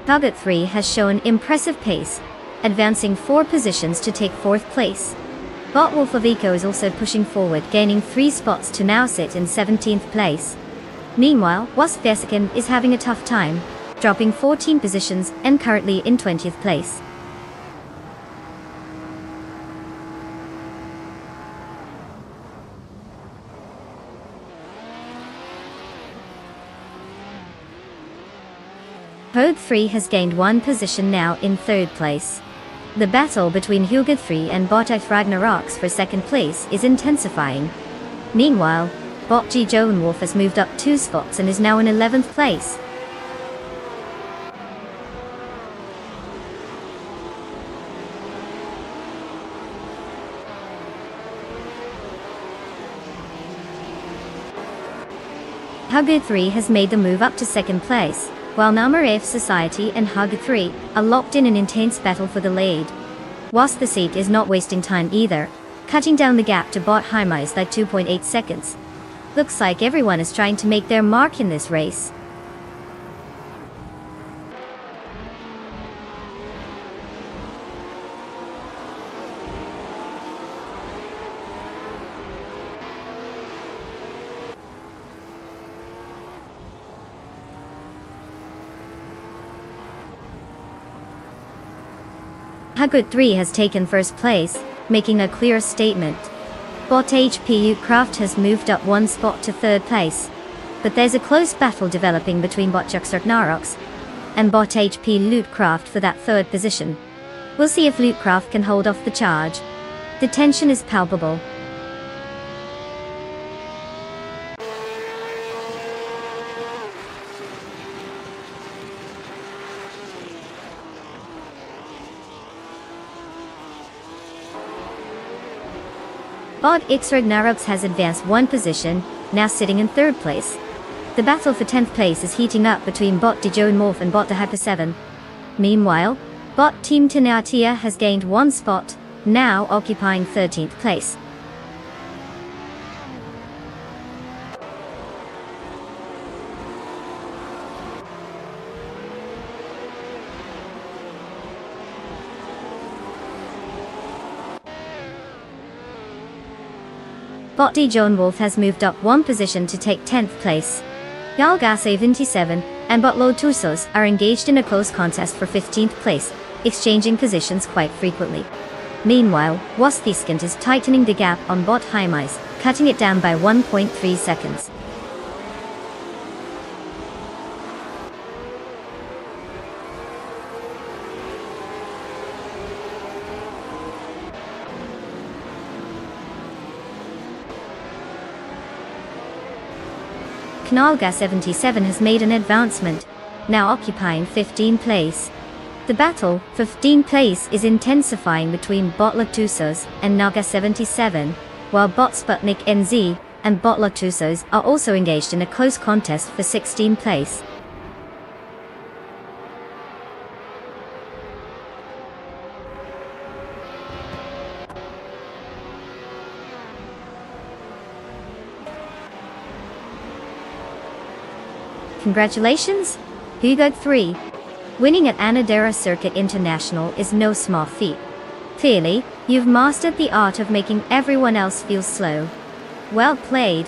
Target 3 has shown impressive pace, advancing 4 positions to take 4th place. Bot Wolf of Eco is also pushing forward, gaining 3 spots to now sit in 17th place. Meanwhile, Wasp Vesican is having a tough time, dropping 14 positions and currently in 20th place. Hode 3 has gained 1 position now in 3rd place. The battle between Hugo 3 and Bot F Ragnaroks for 2nd place is intensifying. Meanwhile, Bot G Joan Wolf has moved up 2 spots and is now in 11th place. Hugo 3 has made the move up to 2nd place, while NRF Society and Hugo 3 are locked in an intense battle for the lead. Wasp the Seat is not wasting time either, cutting down the gap to Bot Hymies by 2.8 seconds. Looks like everyone is trying to make their mark in this race. Hugo 3 has taken 1st place, making a clear statement. Bot HP Craft has moved up 1 spot to 3rd place. But there's a close battle developing between Bot Narox and Bot HP Lootcraft for that 3rd position. We'll see if Lootcraft can hold off the charge. The tension is palpable. Bot X Ragnarok's has advanced 1 position, now sitting in 3rd place. The battle for 10th place is heating up between Bot Dijon Morph and Bot the Hyper 7. Meanwhile, Bot Team Tenatia has gained 1 spot, now occupying 13th place. Bot Dijon Wolf has moved up 1 position to take 10th place. Yalgase 27 and Bot Lotusos are engaged in a close contest for 15th place, exchanging positions quite frequently. Meanwhile, Waspiskant is tightening the gap on Bot Hymies, cutting it down by 1.3 seconds. Knalga 77 has made an advancement, now occupying 15th place. The battle for 15th place is intensifying between Bot Lotusos and Naga 77, while Bot Sputnik NZ and Bot Lotusos are also engaged in a close contest for 16th place. Congratulations, Hugo 3. Winning at Anadera Circuit International is no small feat. Clearly, you've mastered the art of making everyone else feel slow. Well played.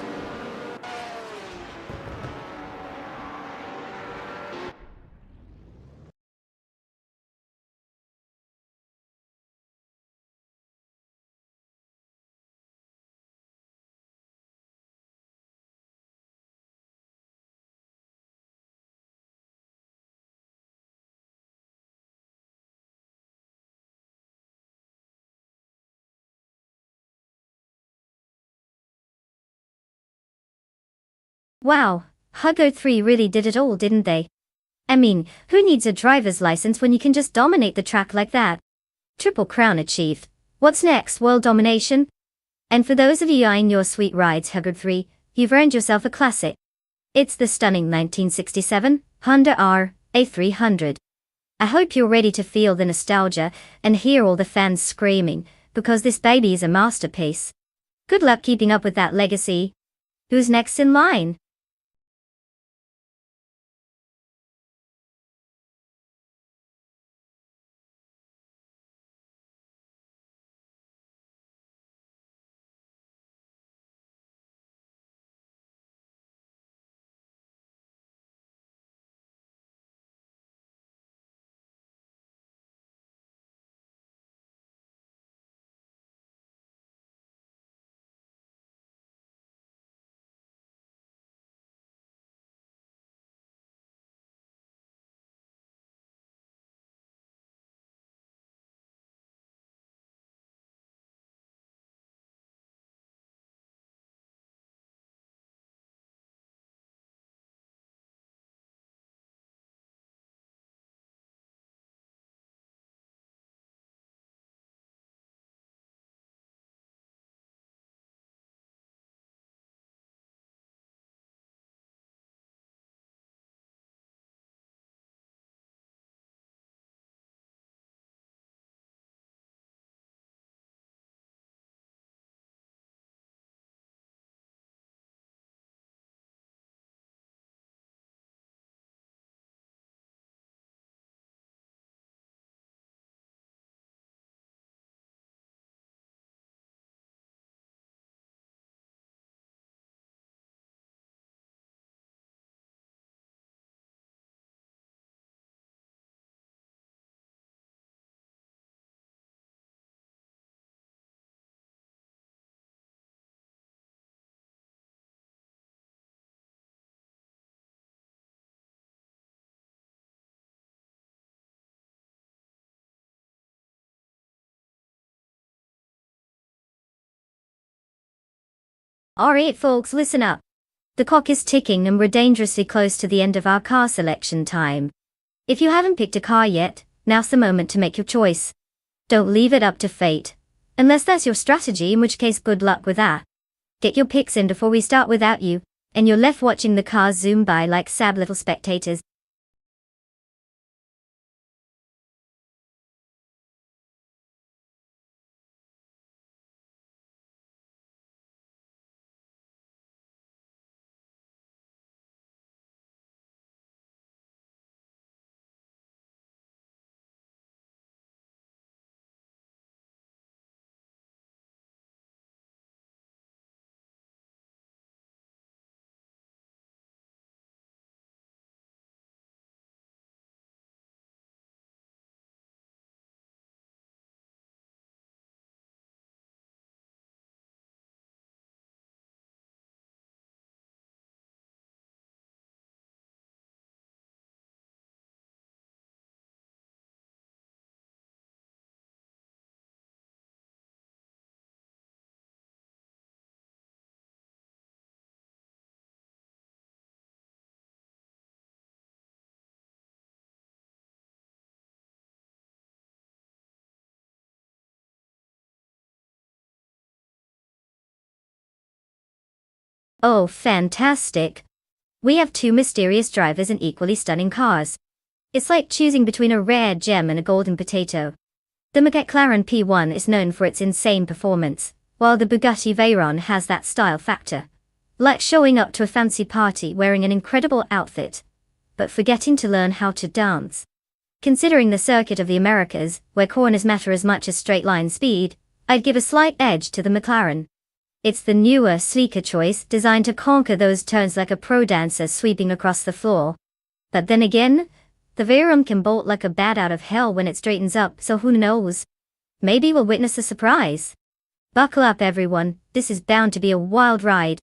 Wow, Hugo 3 really did it all, didn't they? I mean, who needs a driver's license when you can just dominate the track like that? Triple crown achieved. What's next, world domination? And for those of you eyeing your sweet rides Hugo 3, you've earned yourself a classic. It's the stunning 1967 Honda R A300. I hope you're ready to feel the nostalgia and hear all the fans screaming, because this baby is a masterpiece. Good luck keeping up with that legacy. Who's next in line? Alright folks, listen up. The clock is ticking and we're dangerously close to the end of our car selection time. If you haven't picked a car yet, now's the moment to make your choice. Don't leave it up to fate. Unless that's your strategy, in which case good luck with that. Get your picks in before we start without you, and you're left watching the cars zoom by like sad little spectators. Oh, fantastic. We have two mysterious drivers and equally stunning cars. It's like choosing between a rare gem and a golden potato. The McLaren P1 is known for its insane performance, while the Bugatti Veyron has that style factor. Like showing up to a fancy party wearing an incredible outfit, but forgetting to learn how to dance. Considering the circuit of the Americas, where corners matter as much as straight line speed, I'd give a slight edge to the McLaren. It's the newer, sleeker choice designed to conquer those turns like a pro dancer sweeping across the floor. But then again, the Veyron can bolt like a bat out of hell when it straightens up, so who knows? Maybe we'll witness a surprise. Buckle up everyone, this is bound to be a wild ride.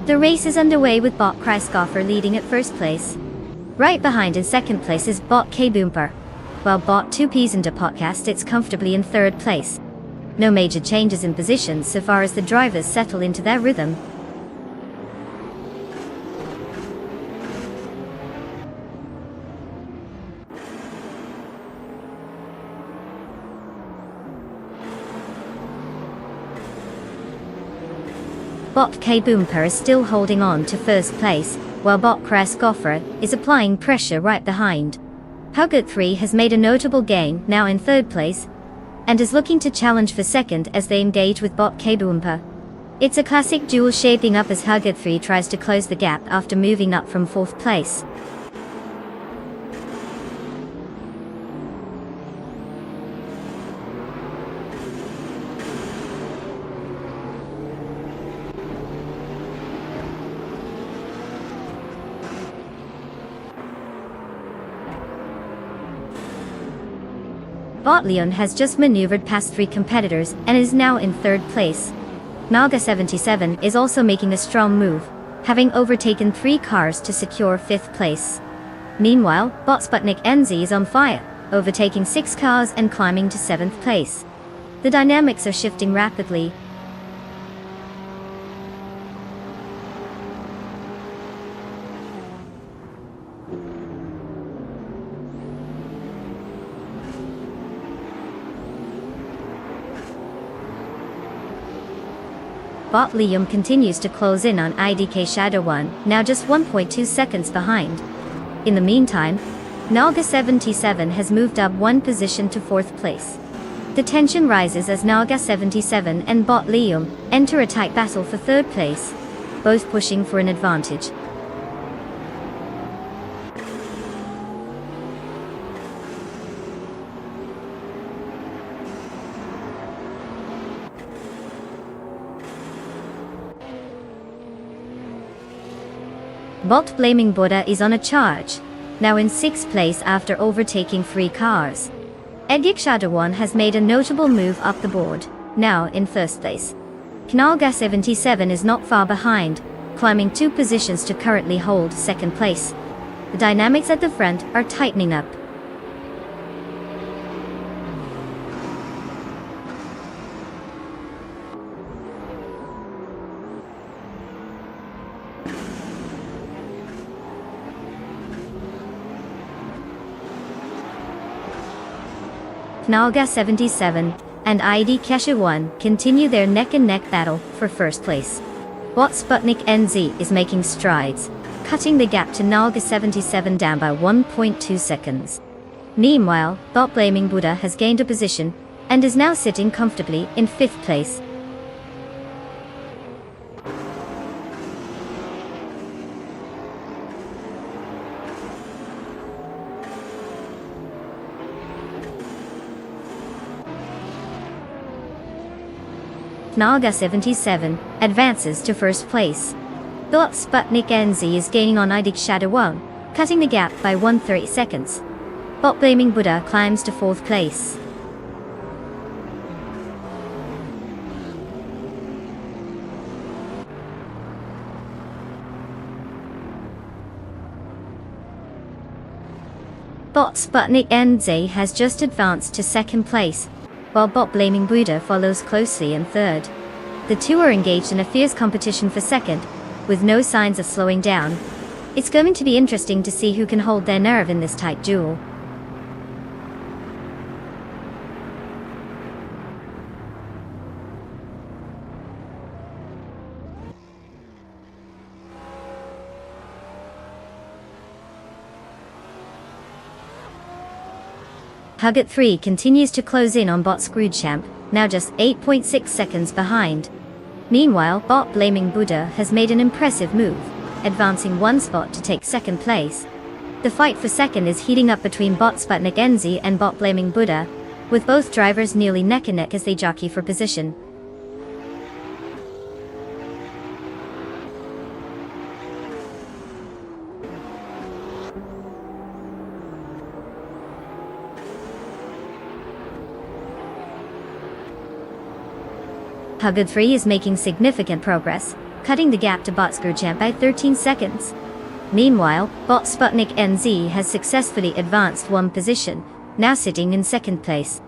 The race is underway with bot Kreisgoffer leading at first place. Right behind in second place is bot K-Boomper, while bot 2Ps and podcast sits comfortably in third place. No major changes in positions so far as the drivers settle into their rhythm. Bot K-Boomper is still holding on to first place, while bot Kreisgoffer is applying pressure right behind. Huggett 3 has made a notable gain, now in third place, and is looking to challenge for second as they engage with bot K-Boomper. It's a classic duel shaping up as Huggett 3 tries to close the gap after moving up from fourth place. Bot Leon has just maneuvered past 3 competitors and is now in third place. Naga 77 is also making a strong move, having overtaken 3 cars to secure 5th place. Meanwhile, bot Sputnik NZ is on fire, overtaking 6 cars and climbing to 7th place. The dynamics are shifting rapidly. Bot Liam continues to close in on IDK Shadow 1, now just 1.2 seconds behind. In the meantime, Naga 77 has moved up 1 position to 4th place. The tension rises as Naga 77 and Bot Liam enter a tight battle for 3rd place, both pushing for an advantage. Bot Blaming Buddha is on a charge, now in 6th place after overtaking 3 cars. Edgik Shadow 1 has made a notable move up the board, now in 1st place. Knalga 77 is not far behind, climbing 2 positions to currently hold 2nd place. The dynamics at the front are tightening up. Knalga 77 and ID Kesha 1 continue their neck-and-neck battle for 1st place. Bot Sputnik NZ is making strides, cutting the gap to Knalga 77 down by 1.2 seconds. Meanwhile, Bot Blaming Buddha has gained a position and is now sitting comfortably in 5th place. Naga 77 advances to 1st place. Bot Sputnik NZ is gaining on IDK Shadow 1, cutting the gap by 130 seconds. Bot Blaming Buddha climbs to 4th place. Bot Sputnik NZ has just advanced to 2nd place, while Bot Blaming Buddha follows closely in 3rd. The two are engaged in a fierce competition for 2nd, with no signs of slowing down. It's going to be interesting to see who can hold their nerve in this tight duel. Huggett 3 continues to close in on Bot Scroogechamp, now just 8.6 seconds behind. Meanwhile, Bot Blaming Buddha has made an impressive move, advancing 1 spot to take 2nd place. The fight for 2nd is heating up between Bot Sputnik NZ and Bot Blaming Buddha, with both drivers nearly neck and neck as they jockey for position. Huggett 3 is making significant progress, cutting the gap to bot Screwchamp by 13 seconds. Meanwhile, bot Sputnik NZ has successfully advanced one position, now sitting in second place.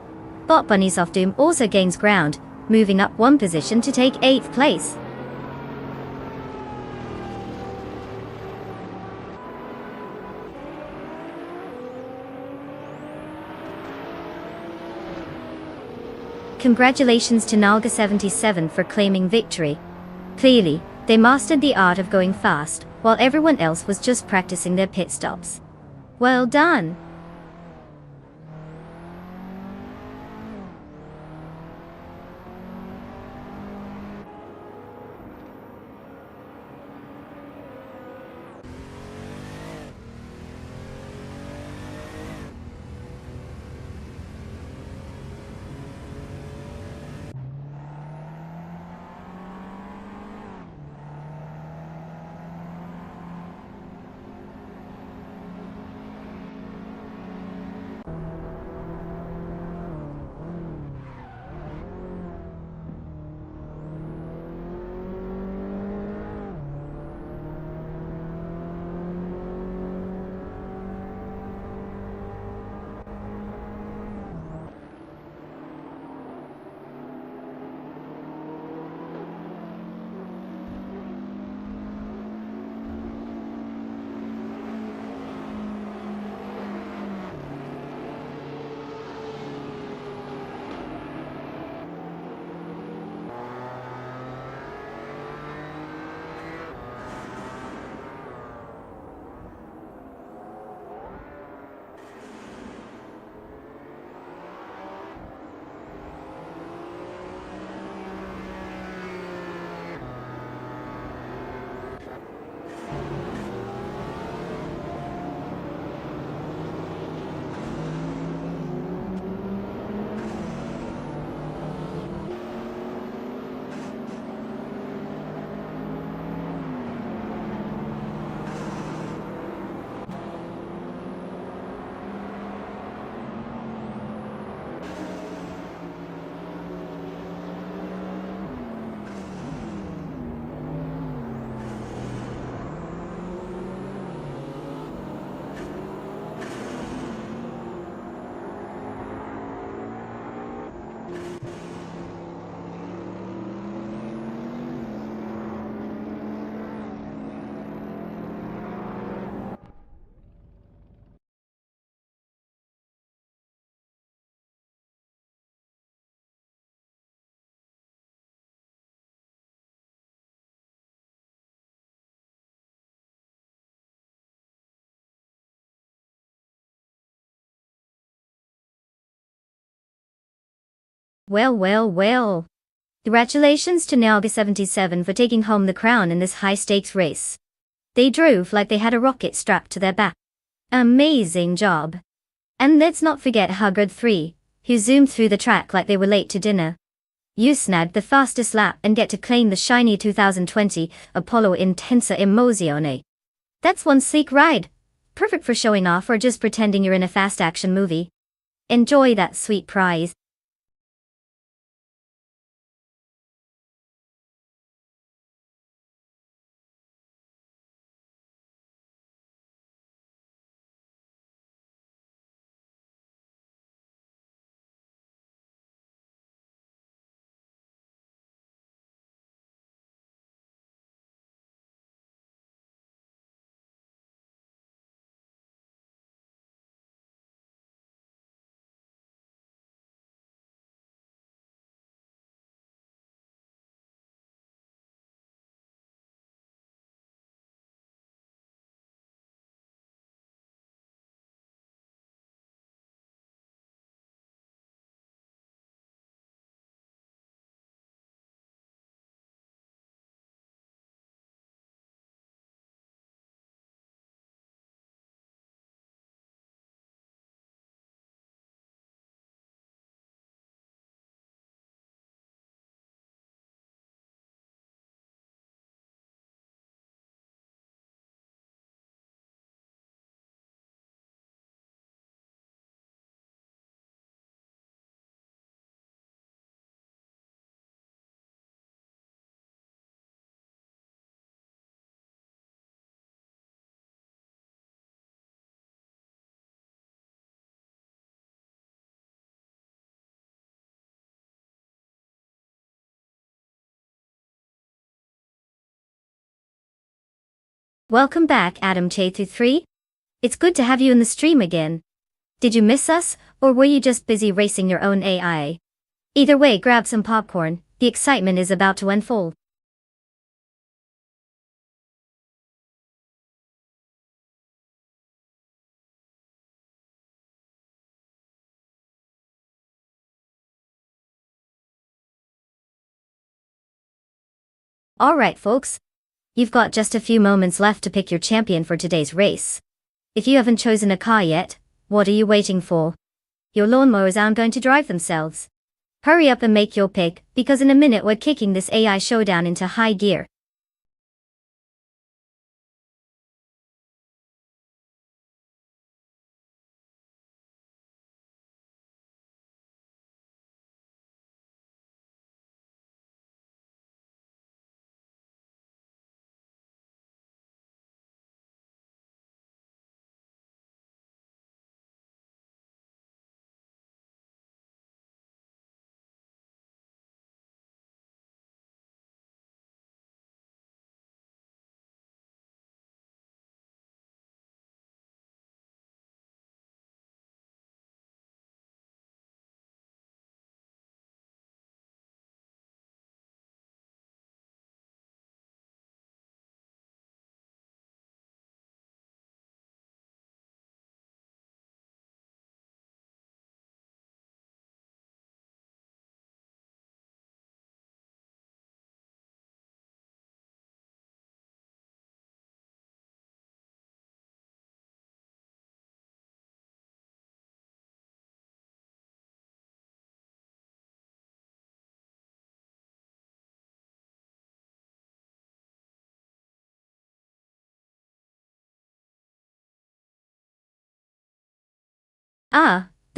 Bot Bunny's Off Doom also gains ground, moving up one position to take 8th place. Congratulations to Nalga77 for claiming victory. Clearly, they mastered the art of going fast, while everyone else was just practicing their pit stops. Well done! Well. Congratulations to Nalga77 for taking home the crown in this high-stakes race. They drove like they had a rocket strapped to their back. Amazing job. And let's not forget Huggard 3, who zoomed through the track like they were late to dinner. You snagged the fastest lap and get to claim the shiny 2020 Apollo Intensa Emozione. That's one sleek ride. Perfect for showing off or just pretending you're in a fast action movie. Enjoy that sweet prize. Welcome back, Adam J23. It's good to have you in the stream again. Did you miss us, or were you just busy racing your own AI? Either way, grab some popcorn, the excitement is about to unfold. Alright folks, you've got just a few moments left to pick your champion for today's race. If you haven't chosen a car yet, what are you waiting for? Your lawnmowers aren't going to drive themselves. Hurry up and make your pick, because in a minute we're kicking this AI showdown into high gear.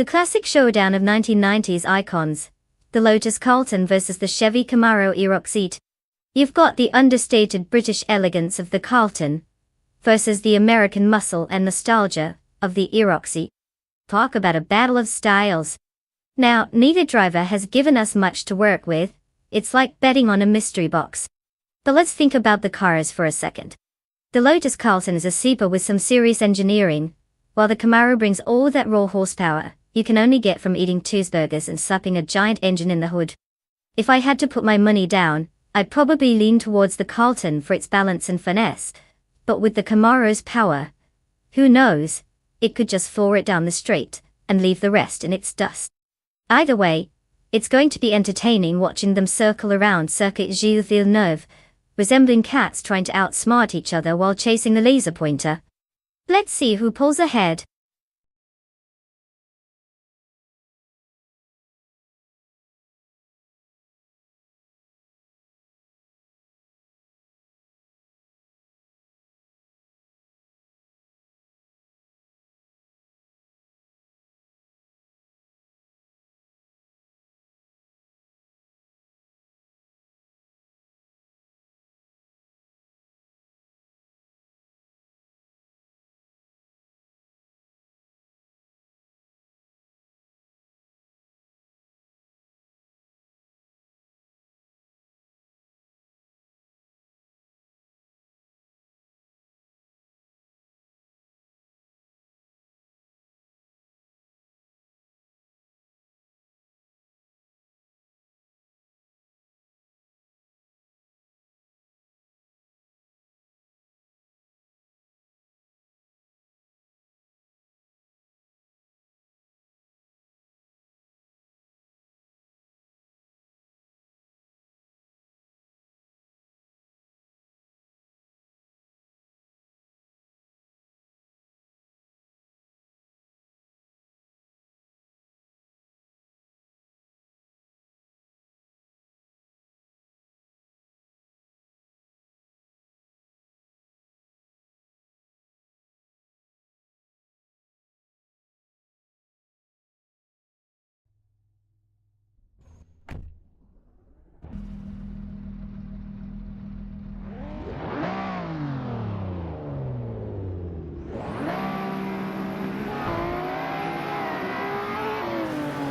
The classic showdown of 1990s icons. The Lotus Carlton versus the Chevy Camaro E-Rock seat. You've got the understated British elegance of the Carlton versus the American muscle and nostalgia of the E-Rock seat. Talk about a battle of styles. Now, neither driver has given us much to work with. It's like betting on a mystery box. But let's think about the cars for a second. The Lotus Carlton is a sleeper with some serious engineering, while the Camaro brings all that raw horsepower you can only get from eating cheeseburgers and slapping a giant engine in the hood. If I had to put my money down, I'd probably lean towards the Carlton for its balance and finesse, but with the Camaro's power, who knows, it could just floor it down the straight and leave the rest in its dust. Either way, it's going to be entertaining watching them circle around Circuit Gilles Villeneuve, resembling cats trying to outsmart each other while chasing the laser pointer. Let's see who pulls ahead.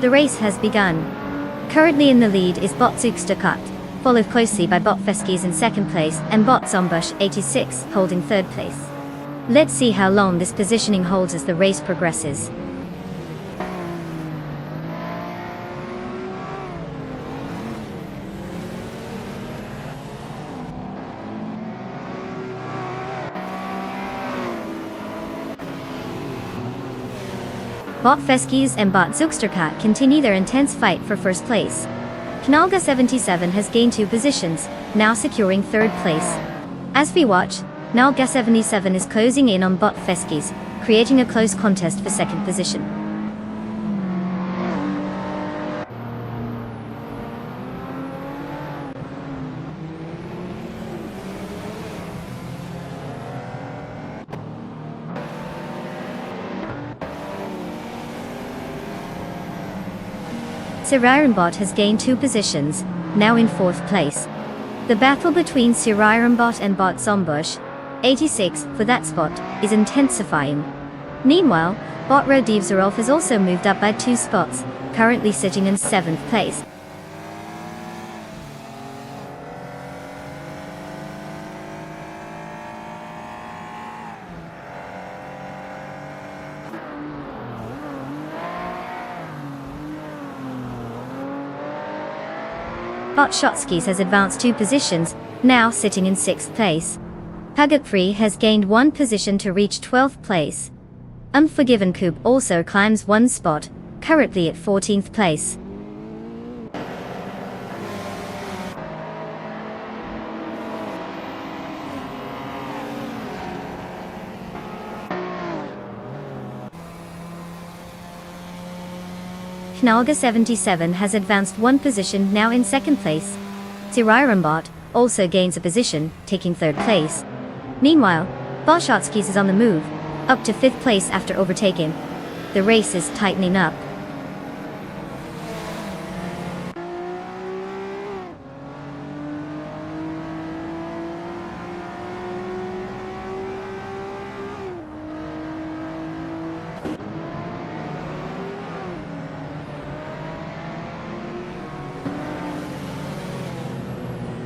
The race has begun. Currently in the lead is Botzig Stukat, followed closely by Bot Feskies in second place and Bot Zombush 86 holding third place. Let's see how long this positioning holds as the race progresses. Bot Feskies and Bot Zugsterkat continue their intense fight for first place. Knalga 77 has gained 2 positions, now securing third place. As we watch, Knalga 77 is closing in on Bot Feskies, creating a close contest for second position. Sirairenbot has gained 2 positions, now in 4th place. The battle between Sirairenbot and Bot Zombush 86 for that spot is intensifying. Meanwhile, Bot Rodivzerolf has also moved up by 2 spots, currently sitting in 7th place. Bot Shotskis has advanced 2 positions, now sitting in 6th place. Pagatfree has gained 1 position to reach 12th place. Unforgiven Coop also climbs 1 spot, currently at 14th place. Knalga 77 has advanced 1 position, now in 2nd place. Sirairenbot also gains a position, taking 3rd place. Meanwhile, Bot Shotskis is on the move, up to 5th place after overtaking. The race is tightening up.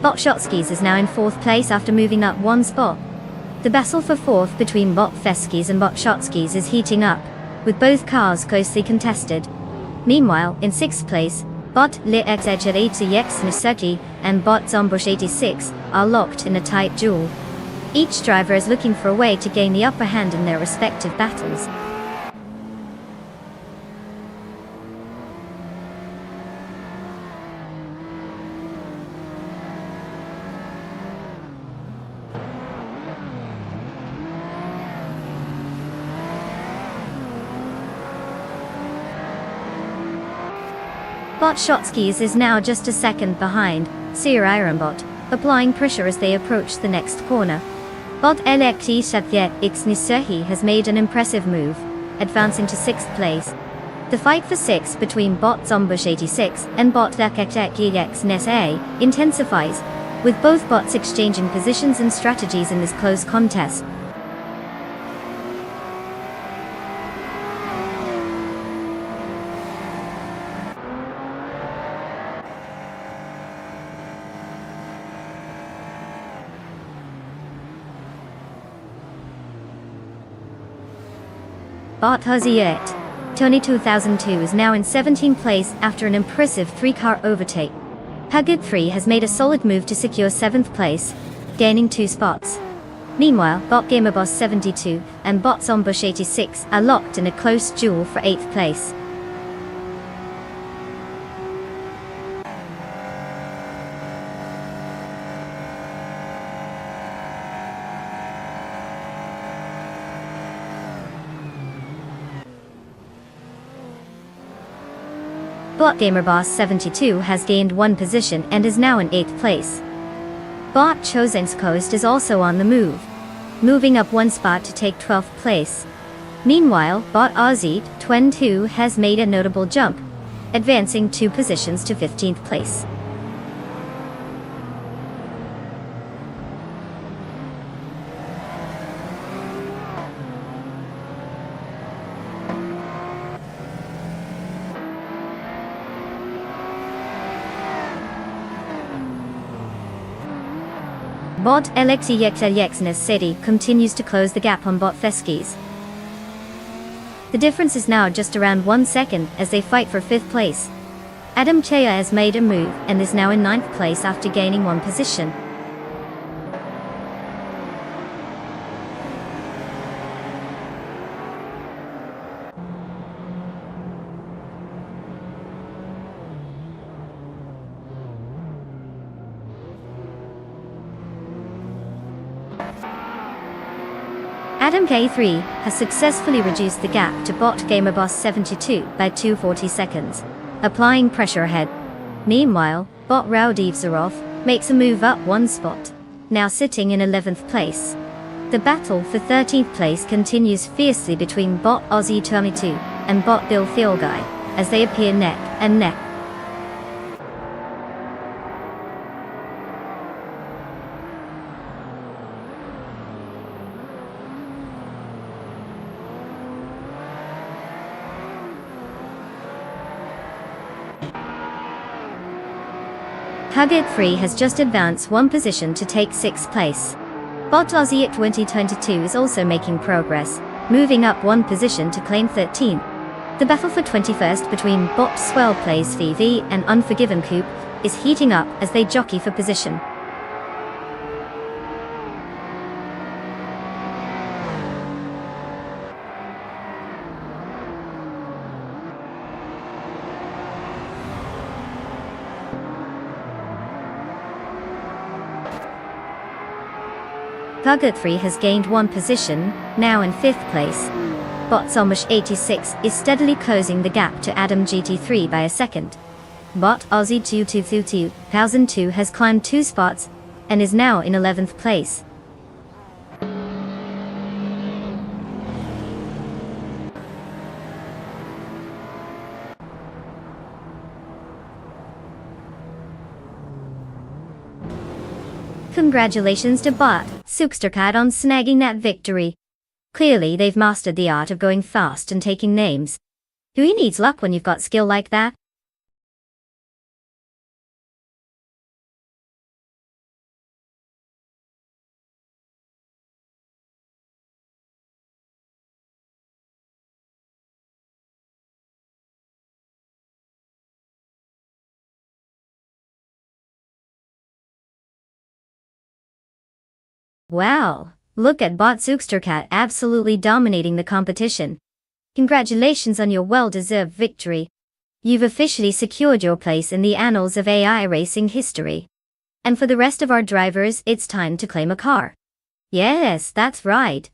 Bot Shotskis is now in 4th place after moving up 1 spot. The battle for 4th between Bot Feskies and Bot Shotskis is heating up, with both cars closely contested. Meanwhile, in 6th place, Bot Liexedgex Nisuki and Bot Zombush 86 are locked in a tight duel. Each driver is looking for a way to gain the upper hand in their respective battles. Bot Shotskis is now just a second behind Sirairenbot, applying pressure as they approach the next corner. Bot Elekti Satye X Nisuhi has made an impressive move, advancing to 6th place. The fight for 6 between Bot Zombush 86 and Bot Lekekek Nese intensifies, with both bots exchanging positions and strategies in this close contest. Bot Huziet Tony 2002 is now in 17th place after an impressive 3-car overtake. Pagid 3 has made a solid move to secure 7th place, gaining 2 spots. Meanwhile, Bot Gamerboss 72 and Bot Zombush 86 are locked in a close duel for 8th place. Bot Gamerboss 72 has gained 1 position and is now in 8th place. Bot Chosenskost is also on the move, moving up 1 spot to take 12th place. Meanwhile, Bot Aussie 22 has made a notable jump, advancing 2 positions to 15th place. Bot Alexei City continues to close the gap on Bot Theskis. The difference is now just around 1 second as they fight for 5th place. Adam Chea has made a move and is now in 9th place after gaining 1 position. Adam K3 has successfully reduced the gap to bot GamerBoss 72 by 240 seconds, applying pressure ahead. Meanwhile, bot Raudiv Zarov makes a move up 1 spot, now sitting in 11th place. The battle for 13th place continues fiercely between bot Aussie Tommy2 and bot Bill Thielguy, as they appear neck and neck. Huggett Free has just advanced 1 position to take 6th place. Bot Aussie at 2022 is also making progress, moving up 1 position to claim 13th. The battle for 21st between bot Swell Plays VV and Unforgiven Coop is heating up as they jockey for position. Purgatory has gained 1 position, now in 5th place. Bot Zomish 86 is steadily closing the gap to Adam GT3 by a second. Bot Aussie 2222 has climbed 2 spots and is now in 11th place. Congratulations to Bot Supercat on snagging that victory. Clearly they've mastered the art of going fast and taking names. Who needs luck when you've got skill like that? Wow, look at Bot Supercat absolutely dominating the competition. Congratulations on your well-deserved victory. You've officially secured your place in the annals of AI racing history. And for the rest of our drivers, it's time to claim a car. Yes, that's right.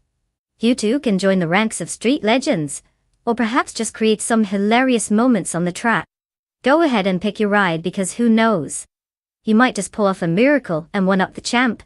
You too can join the ranks of street legends, or perhaps just create some hilarious moments on the track. Go ahead and pick your ride because who knows? You might just pull off a miracle and one-up the champ.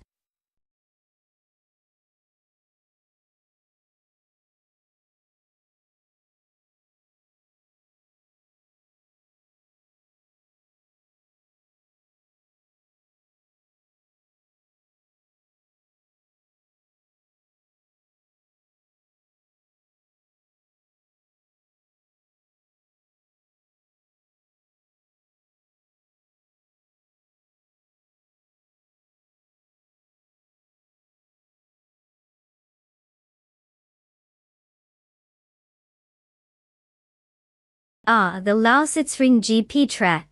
Ah, the Lausitz-Ring GP track.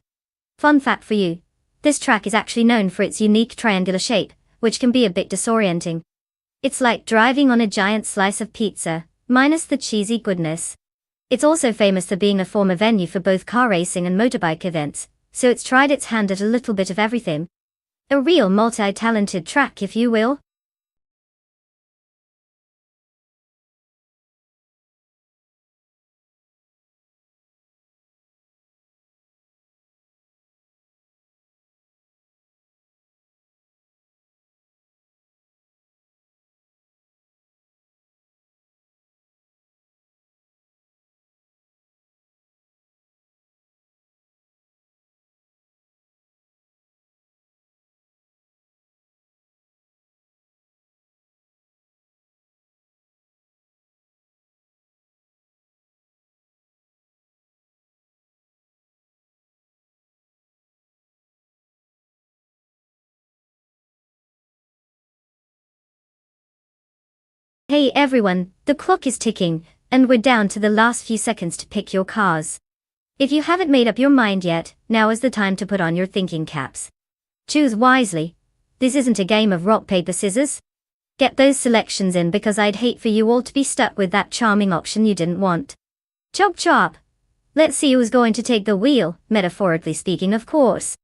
Fun fact for you. This track is actually known for its unique triangular shape, which can be a bit disorienting. It's like driving on a giant slice of pizza, minus the cheesy goodness. It's also famous for being a former venue for both car racing and motorbike events, so it's tried its hand at a little bit of everything. A real multi-talented track, if you will. Hey everyone, the clock is ticking, and we're down to the last few seconds to pick your cars. If you haven't made up your mind yet, now is the time to put on your thinking caps. Choose wisely. This isn't a game of rock, paper, scissors. Get those selections in because I'd hate for you all to be stuck with that charming option you didn't want. Chop chop! Let's see who's going to take the wheel, metaphorically speaking, of course.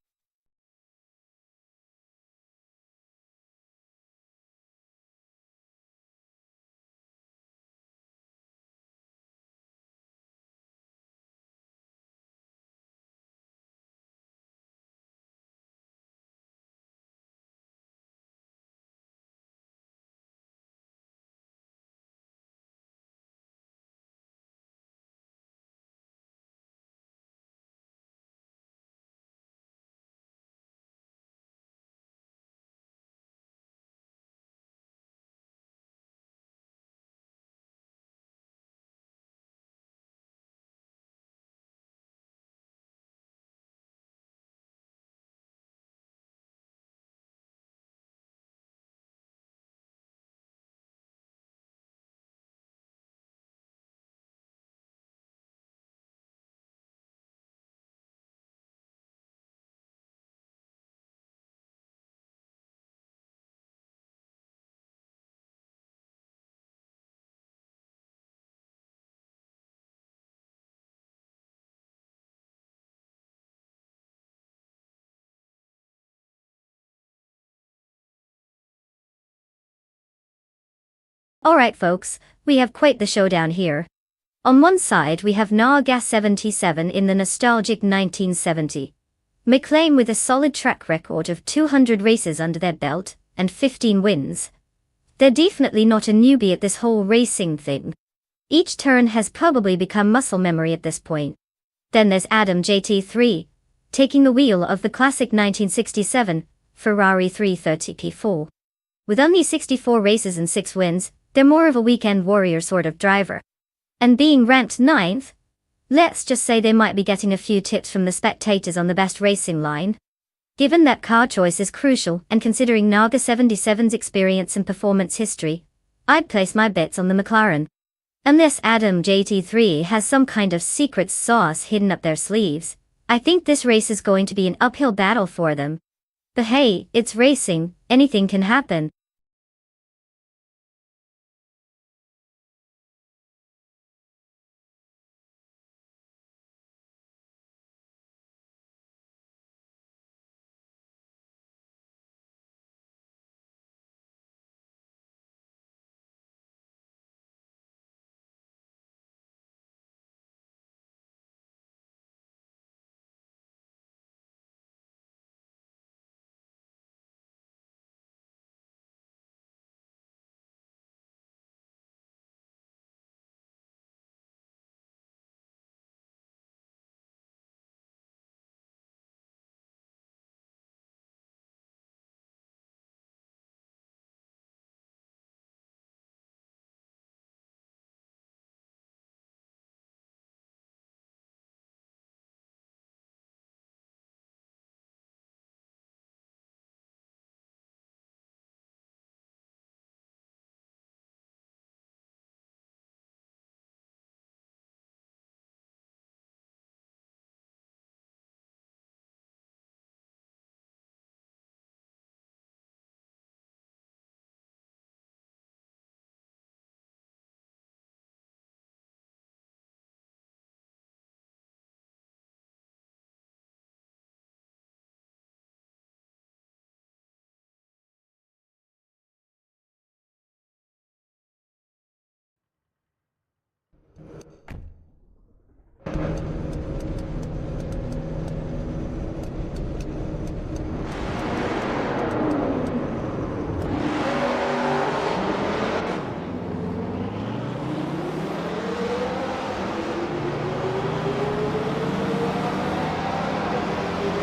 Alright folks, we have quite the showdown here. On one side we have Gas 77 in the nostalgic 1970. McLean with a solid track record of 200 races under their belt, and 15 wins. They're definitely not a newbie at this whole racing thing. Each turn has probably become muscle memory at this point. Then there's Adam JT3, taking the wheel of the classic 1967 Ferrari 330 P4. With only 64 races and 6 wins, they're more of a weekend warrior sort of driver. And being ranked 9th, let's just say they might be getting a few tips from the spectators on the best racing line. Given that car choice is crucial and considering Gas 77's experience and performance history, I'd place my bets on the McLaren. Unless Adam JT3 has some kind of secret sauce hidden up their sleeves, I think this race is going to be an uphill battle for them. But hey, it's racing, anything can happen.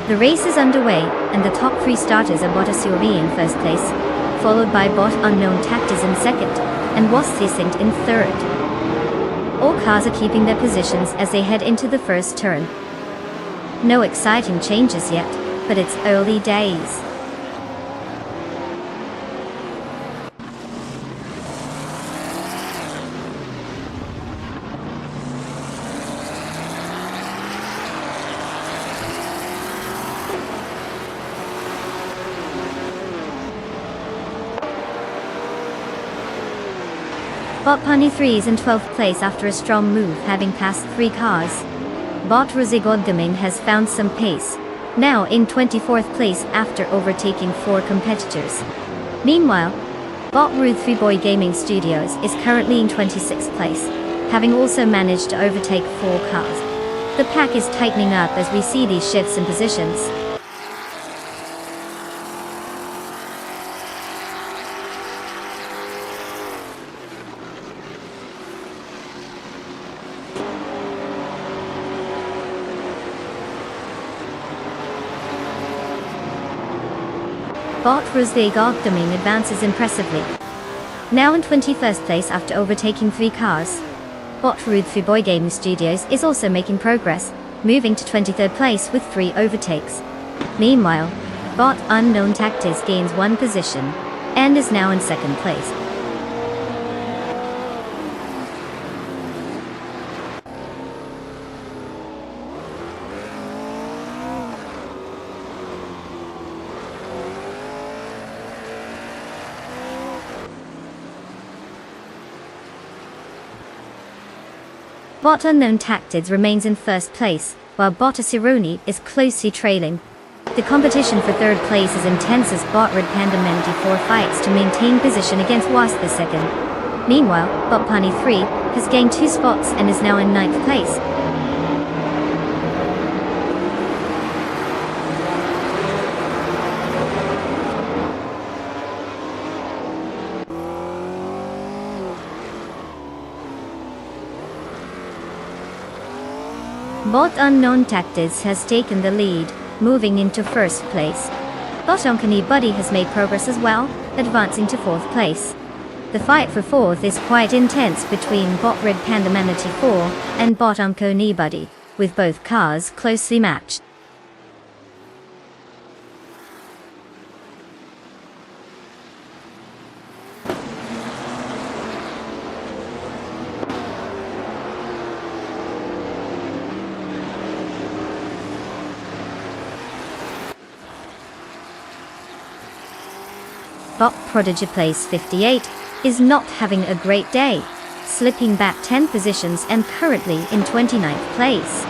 The race is underway, and the top 3 starters are Bottas in first place, followed by Bot Unknown Tactors in second, and Wasthysint in third. All cars are keeping their positions as they head into the first turn. No exciting changes yet, but it's early days. Bot Pani 3 is in 12th place after a strong move, having passed 3 cars. Bot Gaming has found some pace, now in 24th place after overtaking 4 competitors. Meanwhile, Bot Rude 3 Boy Gaming Studios is currently in 26th place, having also managed to overtake 4 cars. The pack is tightening up as we see these shifts in positions. Bot Gaming advances impressively, now in 21st place after overtaking 3 cars. Bot Rude 3 Boy Gaming Studios is also making progress, moving to 23rd place with 3 overtakes. Meanwhile, Bot Unknown Tactics gains 1 position, and is now in 2nd place. Bot Unknown Tactics remains in 1st place, while Bot Asironi is closely trailing. The competition for 3rd place is intense as Bot Red Panda Mendy 4 fights to maintain position against Wasp the 2nd. Meanwhile, Bot Pani 3 has gained 2 spots and is now in 9th place. Bot Unknown Tactics has taken the lead, moving into 1st place. Bot Onkani Buddy has made progress as well, advancing to 4th place. The fight for 4th is quite intense between Bot Red Panda Manatee 4 and Bot Onkani Buddy, with both cars closely matched. Bot Prodigy Place 58 is not having a great day, slipping back 10 positions and currently in 29th place.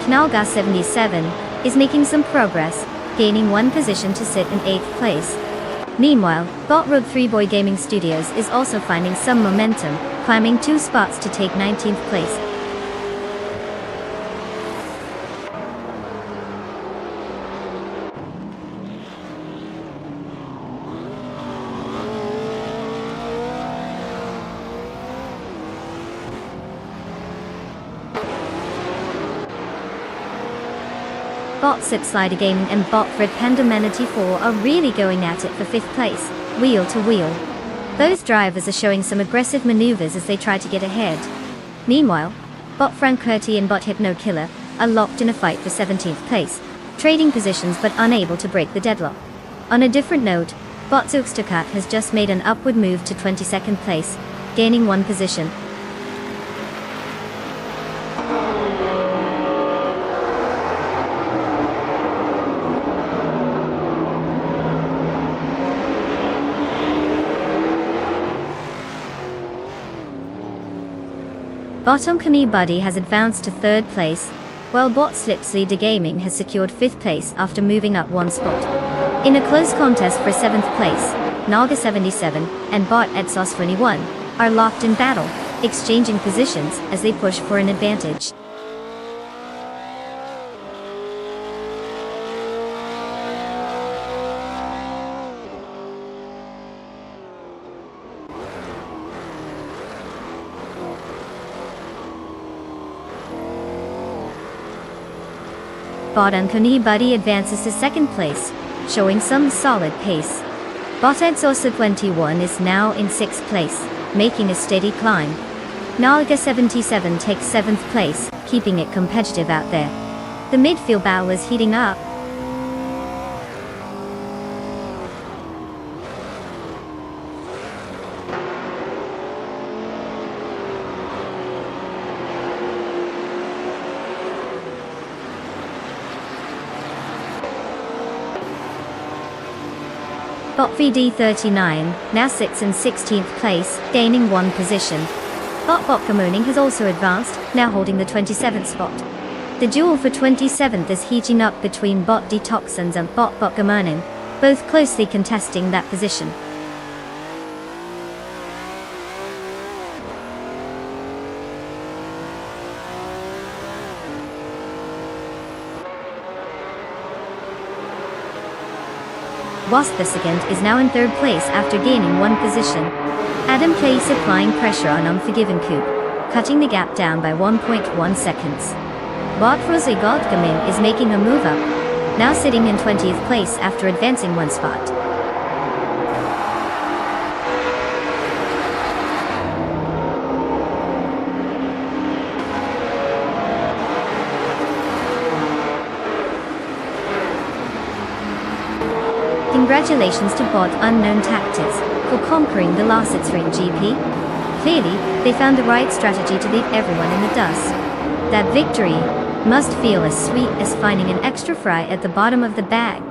Knalga 77 is making some progress, gaining 1 position to sit in 8th place. Meanwhile, Bot Road 3 Boy Gaming Studios is also finding some momentum, climbing 2 spots to take 19th place. Bot Sip Slider Gaming and Bot Red Panda Manatee 4 are really going at it for 5th place, wheel to wheel. Those drivers are showing some aggressive maneuvers as they try to get ahead. Meanwhile, Bot Frank Curti and Bot Hypno Killer are locked in a fight for 17th place, trading positions but unable to break the deadlock. On a different note, Bot Zugstakat has just made an upward move to 22nd place, gaining 1 position. Bot Onkani Buddy has advanced to 3rd place, while Bot Slipsleader Gaming has secured 5th place after moving up 1 spot. In a close contest for 7th place, Naga 77 and Bot Edsos 21 are locked in battle, exchanging positions as they push for an advantage. Bot Onkani Buddy advances to 2nd place, showing some solid pace. Bot Edsosa 21 is now in 6th place, making a steady climb. Nalga 77 takes 7th place, keeping it competitive out there. The midfield battle is heating up. Bot 3D39 now sits in 16th place, gaining 1 position. Bot Gamooning has also advanced, now holding the 27th spot. The duel for 27th is heating up between Bot Detoxins and Bot Gamooning, both closely contesting that position. Whilst the second is now in 3rd place after gaining 1 position. Adam Place applying pressure on Unforgiven Coupe, cutting the gap down by 1.1 seconds. Bot Rosie Godgamin is making a move up, now sitting in 20th place after advancing 1 spot. Congratulations to Bot Unknown Tactics for conquering the Larsitzring GP. Clearly, they found the right strategy to leave everyone in the dust. That victory must feel as sweet as finding an extra fry at the bottom of the bag.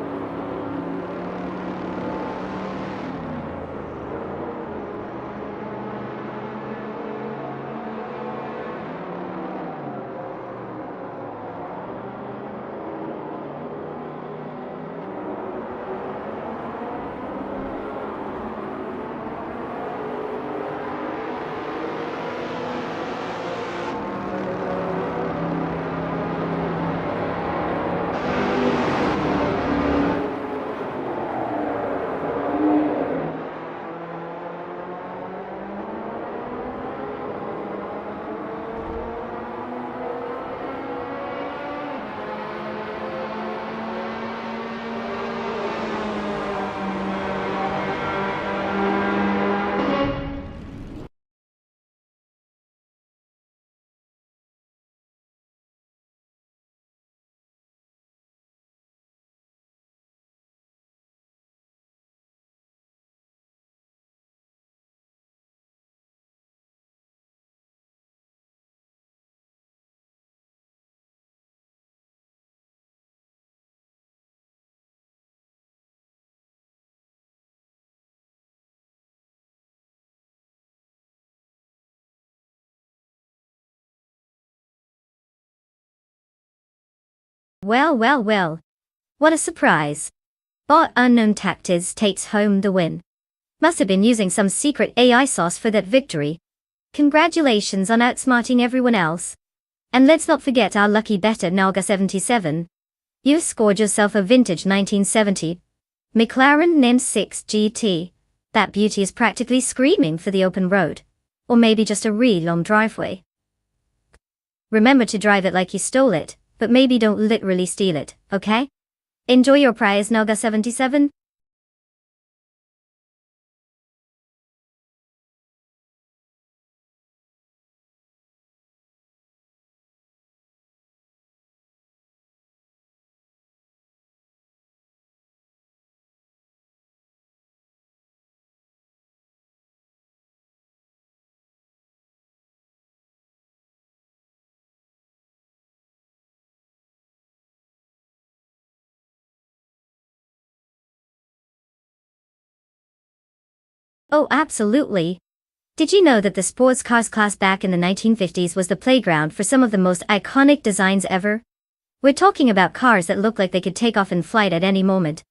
Well. What a surprise. Bot Unknown Tactics takes home the win. Must have been using some secret AI sauce for that victory. Congratulations on outsmarting everyone else. And let's not forget our lucky better Naga77. You scored yourself a vintage 1970 McLaren NEM6 GT. That beauty is practically screaming for the open road. Or maybe just a really long driveway. Remember to drive it like you stole it, but maybe don't literally steal it, okay? Enjoy your prize, Naga77. Oh, absolutely. Did you know that the sports cars class back in the 1950s was the playground for some of the most iconic designs ever? We're talking about cars that look like they could take off in flight at any moment.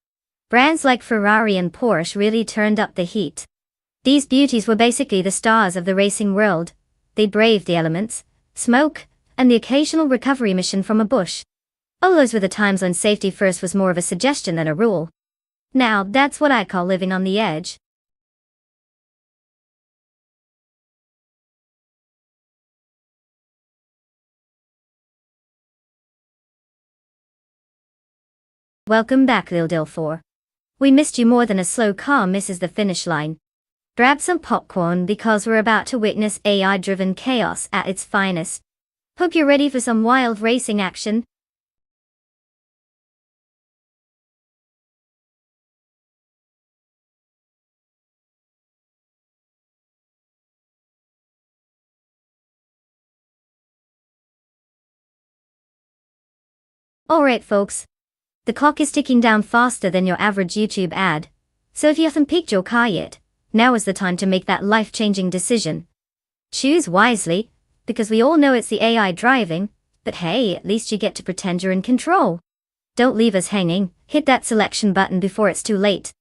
Brands like Ferrari and Porsche really turned up the heat. These beauties were basically the stars of the racing world. They braved the elements, smoke, and the occasional recovery mission from a bush. Oh, those were the times when safety first was more of a suggestion than a rule. Now, that's what I call living on the edge. Welcome back, Lil Dil 4. We missed you more than a slow car misses the finish line. Grab some popcorn because we're about to witness AI-driven chaos at its finest. Hope you're ready for some wild racing action. Alright folks. The clock is ticking down faster than your average YouTube ad. So if you haven't picked your car yet, now is the time to make that life-changing decision. Choose wisely, because we all know it's the AI driving, but hey, at least you get to pretend you're in control. Don't leave us hanging, hit that selection button before it's too late.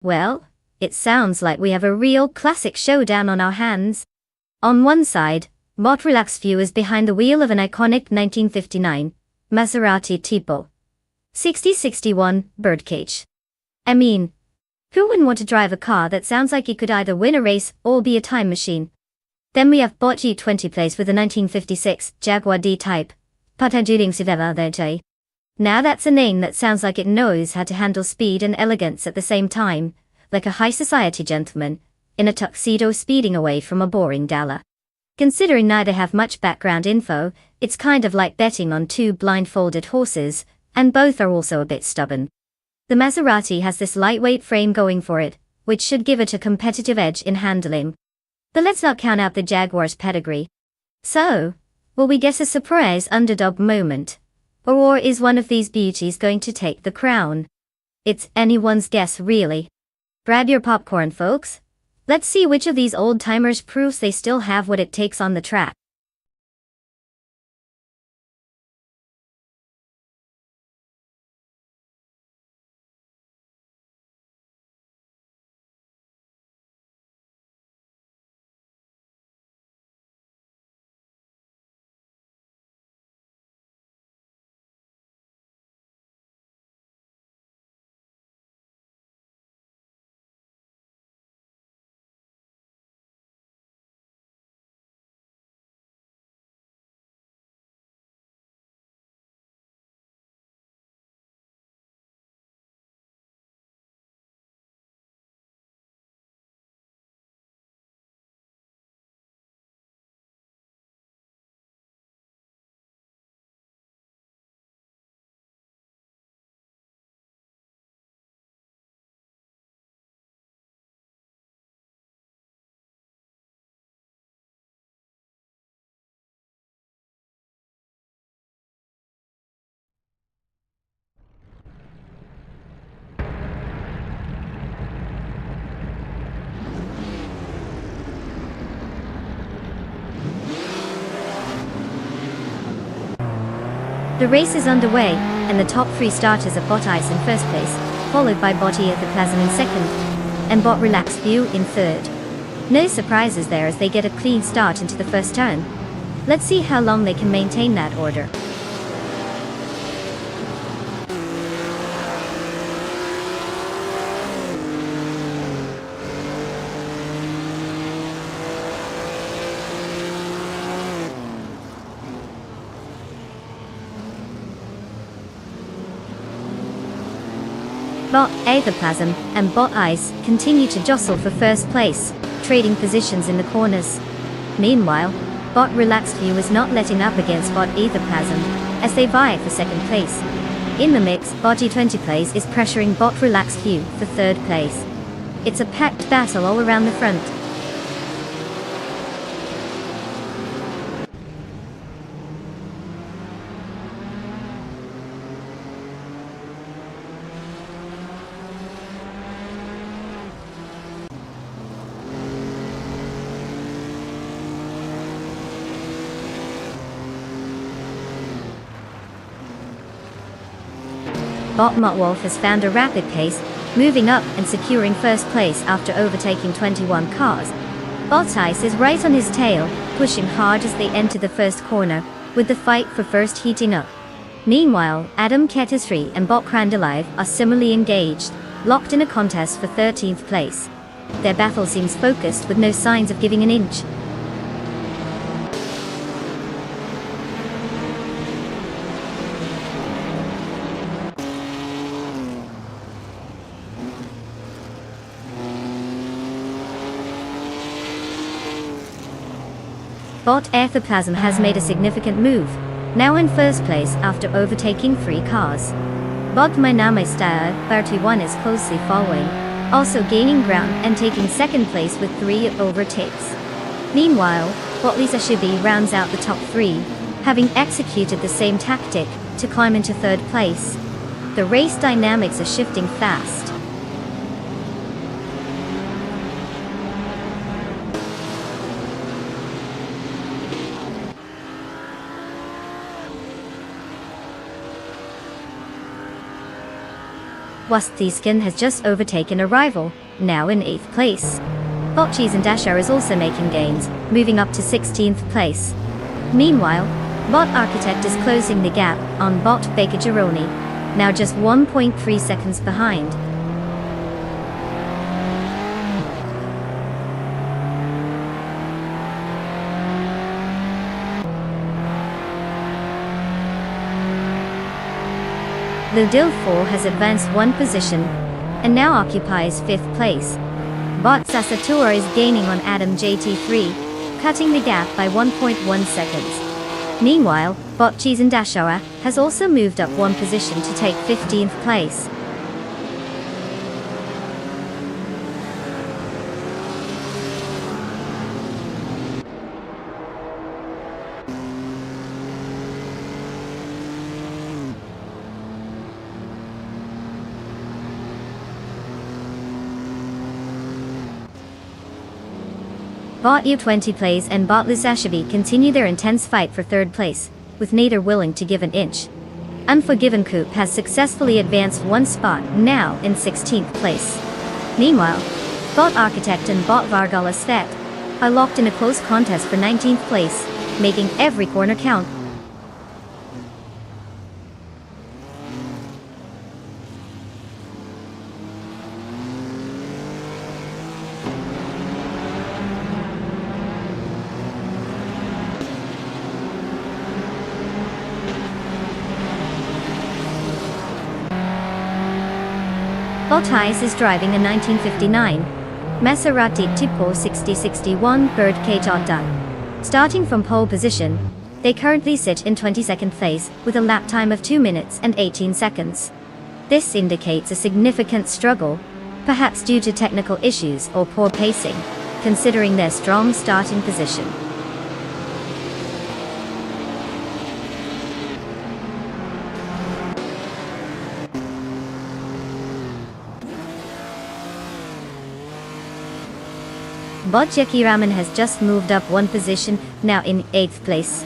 Well, it sounds like we have a real classic showdown on our hands. On one side, Bot Relax View is behind the wheel of an iconic 1959 Maserati Tipo 6061 Birdcage. I mean, who wouldn't want to drive a car that sounds like it could either win a race or be a time machine? Then we have Bot G20 Place with the 1956 Jaguar D-Type. Now that's a name that sounds like it knows how to handle speed and elegance at the same time, like a high society gentleman in a tuxedo speeding away from a boring Dalla. Considering neither have much background info, it's kind of like betting on two blindfolded horses, and both are also a bit stubborn. The Maserati has this lightweight frame going for it, which should give it a competitive edge in handling. But let's not count out the Jaguar's pedigree. So, will we get a surprise underdog moment? Or is one of these beauties going to take the crown? It's anyone's guess really. Grab your popcorn, folks. Let's see which of these old-timers proves they still have what it takes on the track. The race is underway, and the top three starters are Bot Ice in first place, followed by Bot Etherplasm in second, and Bot Relax View in third. No surprises there as they get a clean start into the first turn. Let's see how long they can maintain that order. Bot Etherplasm and Bot Ice continue to jostle for first place, trading positions in the corners. Meanwhile, Bot Relaxed View is not letting up against Bot Etherplasm, as they vie for second place. In the mix, Bot G20 Place is pressuring Bot Relaxed View for third place. It's a packed battle all around the front. Bot Motwolf has found a rapid pace, moving up and securing first place after overtaking 21 cars. Bot Ice is right on his tail, pushing hard as they enter the first corner, with the fight for first heating up. Meanwhile, Adam Ketisri and Bot Crandalive are similarly engaged, locked in a contest for 13th place. Their battle seems focused with no signs of giving an inch. Bot Aetherplasm has made a significant move, now in first place after overtaking 3 cars. Bot Mainame Style Barty1 is closely following, also gaining ground and taking second place with 3 overtakes. Meanwhile, Bot Lisa Shibi rounds out the top 3, having executed the same tactic to climb into third place. The race dynamics are shifting fast. Wastiskin has just overtaken a rival, now in 8th place. Bot Cheese and Dasher is also making gains, moving up to 16th place. Meanwhile, Bot Architect is closing the gap on Bot Baker Gironi, now just 1.3 seconds behind. Ludil 4 has advanced 1 position, and now occupies 5th place. Bot Sasatura is gaining on Adam JT3, cutting the gap by 1.1 seconds. Meanwhile, Bot Cheese and Dashawa has also moved up 1 position to take 15th place. Bot U20 plays and Bot Lusashabi continue their intense fight for 3rd place, with neither willing to give an inch. Unforgiven Coop has successfully advanced 1 spot, now in 16th place. Meanwhile, Bot Architect and Bot Vargala Svet are locked in a close contest for 19th place, making every corner count. Bottas is driving a 1959 Maserati Tipo 6061 Bird Cage Odda. Starting from pole position, they currently sit in 22nd place with a lap time of 2 minutes and 18 seconds. This indicates a significant struggle, perhaps due to technical issues or poor pacing, considering their strong starting position. Bot Jackie Raman has just moved up 1 position, now in 8th place.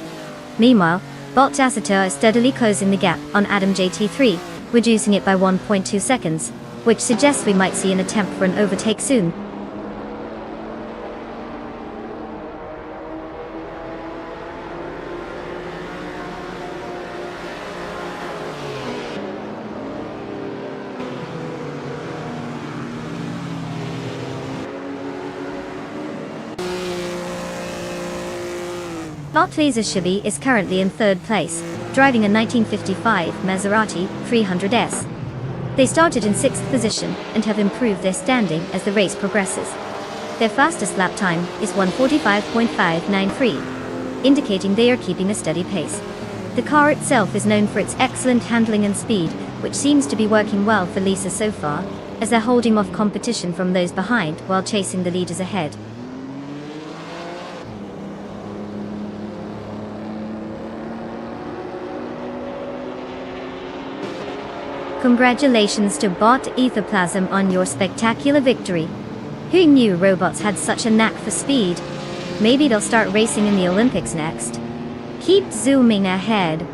Meanwhile, Bot Tacitur is steadily closing the gap on Adam JT3, reducing it by 1.2 seconds, which suggests we might see an attempt for an overtake soon. Bot Lisa Shibi is currently in 3rd place, driving a 1955 Maserati 300S. They started in 6th position and have improved their standing as the race progresses. Their fastest lap time is 1:45.593, indicating they are keeping a steady pace. The car itself is known for its excellent handling and speed, which seems to be working well for Lisa so far. as they're holding off competition from those behind while chasing the leaders ahead. Congratulations to Bot Etherplasm on your spectacular victory. Who knew robots had such a knack for speed? Maybe they'll start racing in the Olympics next. Keep zooming ahead.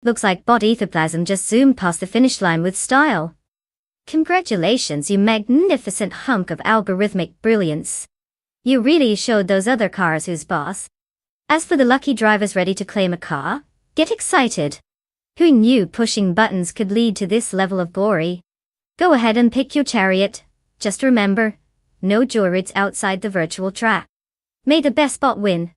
Looks like Bot Etherplasm just zoomed past the finish line with style. Congratulations, you magnificent hunk of algorithmic brilliance. You really showed those other cars who's boss. As for the lucky drivers ready to claim a car, get excited. Who knew pushing buttons could lead to this level of glory? Go ahead and pick your chariot. Just remember, no joyrides outside the virtual track. May the best bot win.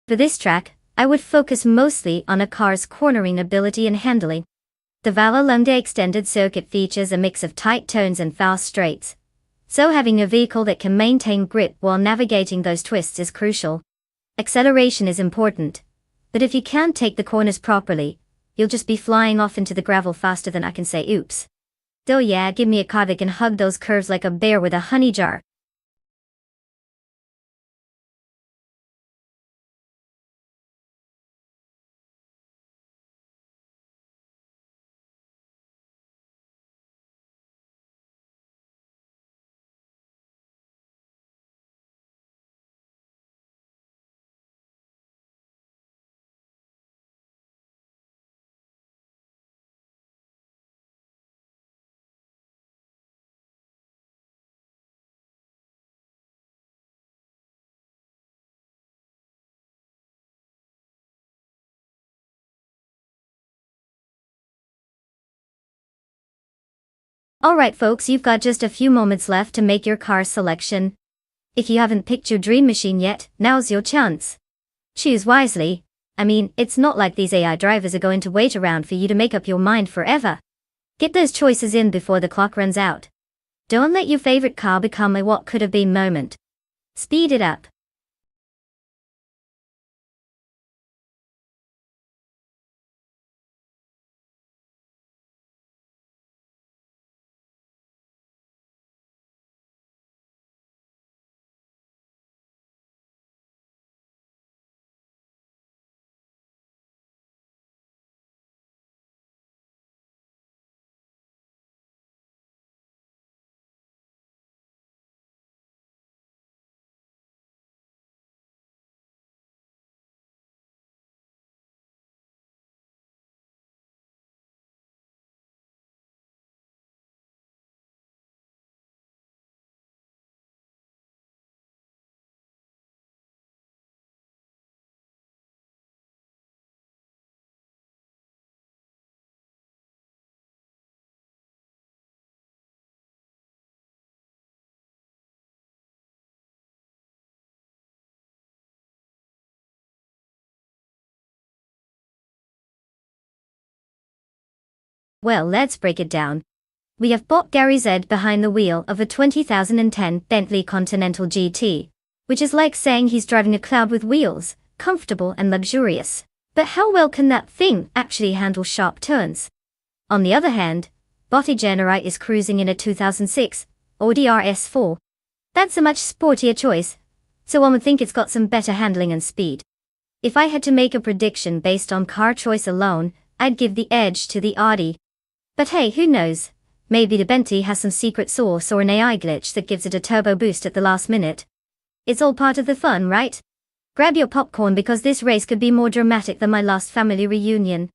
For this track, I would focus mostly on a car's cornering ability and handling. The Vallelunde extended circuit features a mix of tight turns and fast straights, so having a vehicle that can maintain grip while navigating those twists is crucial. Acceleration is important, but if you can't take the corners properly, you'll just be flying off into the gravel faster than I can say oops. Though yeah, give me a car that can hug those curves like a bear with a honey jar. Alright folks, you've got just a few moments left to make your car selection. If you haven't picked your dream machine yet, now's your chance. Choose wisely. I mean, it's not like these AI drivers are going to wait around for you to make up your mind forever. Get those choices in before the clock runs out. Don't let your favorite car become a what could have been moment. Speed it up. Well, let's break it down. We have bot Gary Z behind the wheel of a 2010 Bentley Continental GT, which is like saying he's driving a cloud with wheels, comfortable and luxurious. But how well can that thing actually handle sharp turns? On the other hand, Botty Generai is cruising in a 2006 Audi RS4. That's a much sportier choice, so one would think it's got some better handling and speed. If I had to make a prediction based on car choice alone, I'd give the edge to the Audi. But hey, who knows? Maybe the Bentley has some secret sauce or an AI glitch that gives it a turbo boost at the last minute. It's all part of the fun, right? Grab your popcorn because this race could be more dramatic than my last family reunion.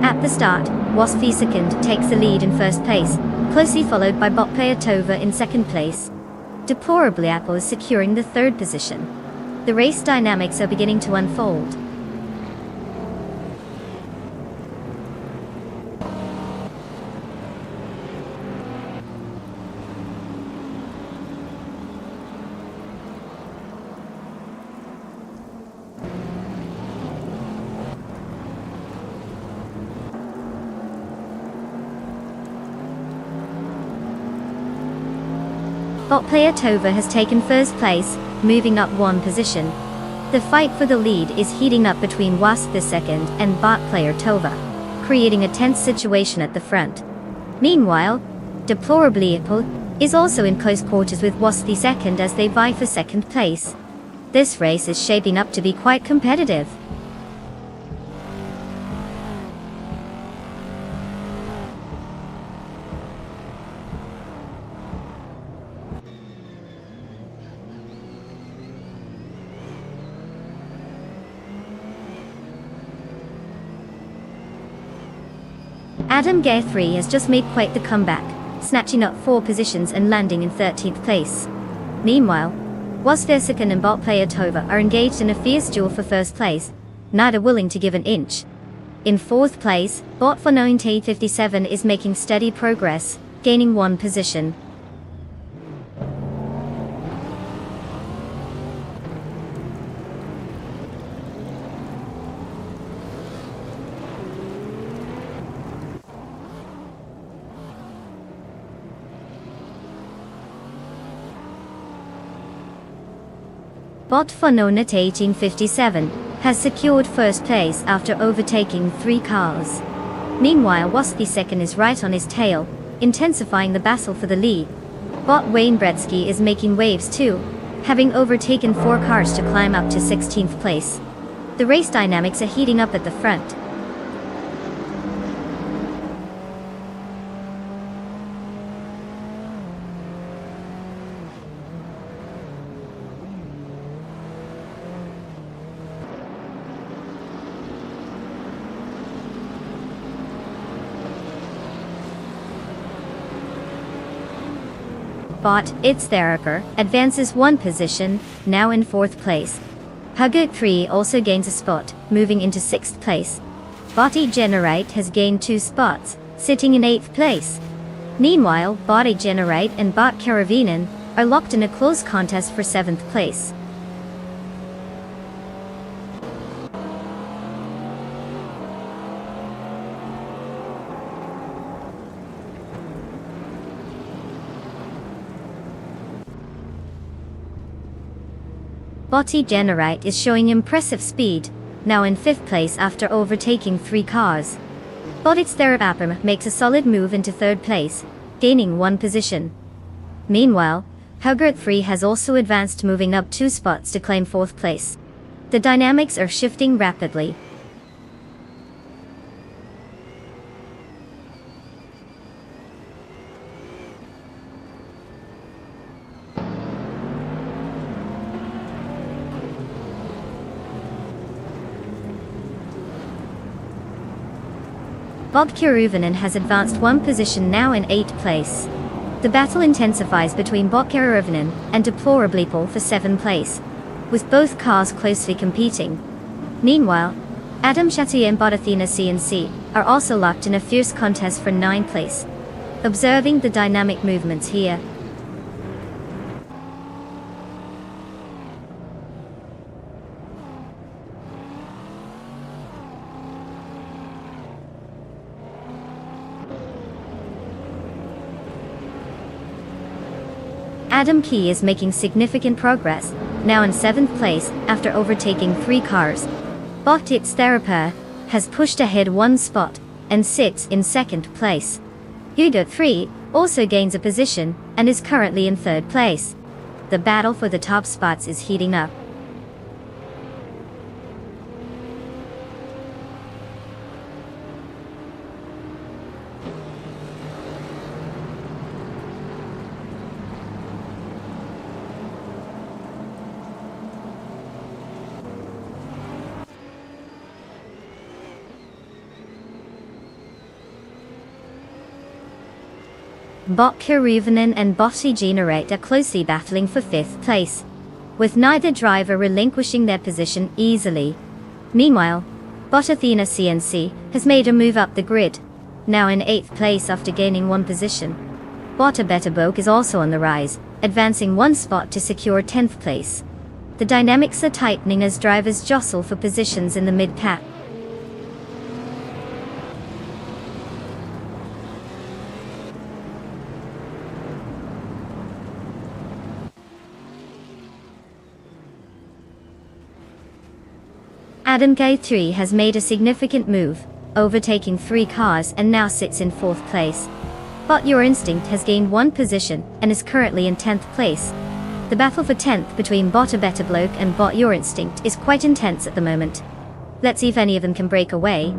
At the start, Wasfi second takes the lead in first place, closely followed by bot player Tova in second place. Deplorably, Apple is securing the third position. The race dynamics are beginning to unfold. Bot player Tova has taken first place, moving up one position. The fight for the lead is heating up between Wasp the second and bot player Tova, creating a tense situation at the front. Meanwhile, deplorably Apple is also in close quarters with Wasp the second as they vie for second place. This race is shaping up to be quite competitive. Adam Guthrie has just made quite the comeback, snatching up 4 positions and landing in 13th place. Meanwhile, Wasversikan and bot player Tova are engaged in a fierce duel for first place, neither willing to give an inch. In 4th place, bot for 1957 is making steady progress, gaining 1 position. Bot for Nonat 1857 has secured first place after overtaking 3 cars. Meanwhile, Wasp the second is right on his tail, intensifying the battle for the lead. Bot Wayne Gretzky is making waves too, having overtaken 4 cars to climb up to 16th place. The race dynamics are heating up at the front. Bot, it's Theraper, advances 1 position, now in 4th place. Hugger 3 also gains a spot, moving into 6th place. Bot Generate has gained 2 spots, sitting in 8th place. Meanwhile, Bot Generate and Bot Karavinen are locked in a close contest for 7th place. Bot Generate is showing impressive speed, now in 5th place after overtaking 3 cars. Bot Theraper makes a solid move into 3rd place, gaining 1 position. Meanwhile, Hugger 3 has also advanced, moving up 2 spots to claim 4th place. The dynamics are shifting rapidly. Bob Kiruvinen has advanced 1 position, now in 8th place. The battle intensifies between Bob Kiruvinen and Deplorably Paul for 7th place, with both cars closely competing. Meanwhile, Adam Chattier and Bot Athena CNC are also locked in a fierce contest for 9th place. Observing the dynamic movements here. Adam Key is making significant progress, now in 7th place after overtaking 3 cars. Bot Theraper has pushed ahead 1 spot and sits in 2nd place. Hugo 3 also gains a position and is currently in 3rd place. The battle for the top spots is heating up. Bot Kiruvinen and Bot Generate are closely battling for 5th place, with neither driver relinquishing their position easily. Meanwhile, Bot Athena CNC has made a move up the grid, now in 8th place after gaining 1 position. Bot Betterboke is also on the rise, advancing 1 spot to secure 10th place. The dynamics are tightening as drivers jostle for positions in the mid-pack. Adam K3 has made a significant move, overtaking 3 cars and now sits in 4th place. Bot Your Instinct has gained 1 position and is currently in 10th place. The battle for 10th between Bot Betterbloke and Bot Your Instinct is quite intense at the moment. Let's see if any of them can break away.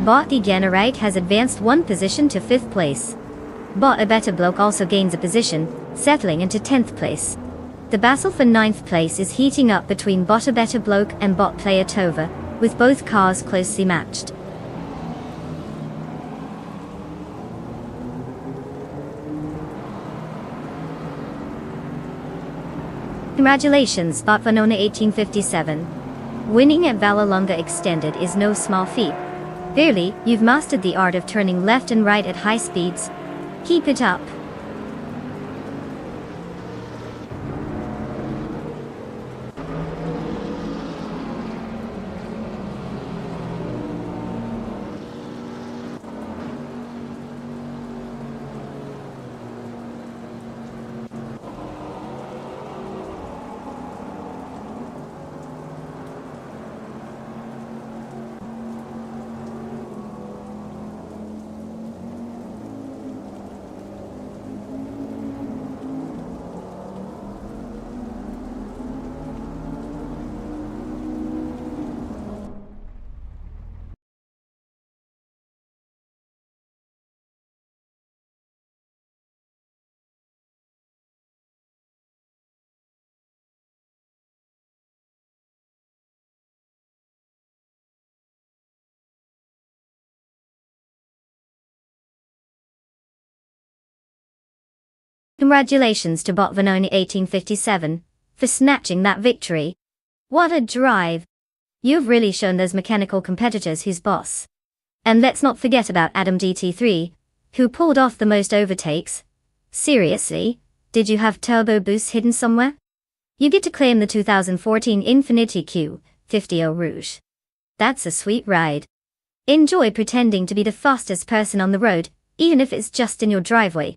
Bot Generate has advanced 1 position to 5th place. Bot Betterbloke also gains a position, settling into 10th place. The battle for 9th place is heating up between Bot Betterbloke and Bot Player Tova, with both cars closely matched. Congratulations, Bot Vanona 1857. Winning at Vallelonga Extended is no small feat. Clearly, you've mastered the art of turning left and right at high speeds. Keep it up. Congratulations to Bot Vanoni 1857 for snatching that victory. What a drive! You've really shown those mechanical competitors who's boss. And let's not forget about Adam DT3, who pulled off the most overtakes. Seriously, did you have turbo boosts hidden somewhere? You get to claim the 2014 Infiniti Q50 Eau Rouge. That's a sweet ride. Enjoy pretending to be the fastest person on the road, even if it's just in your driveway.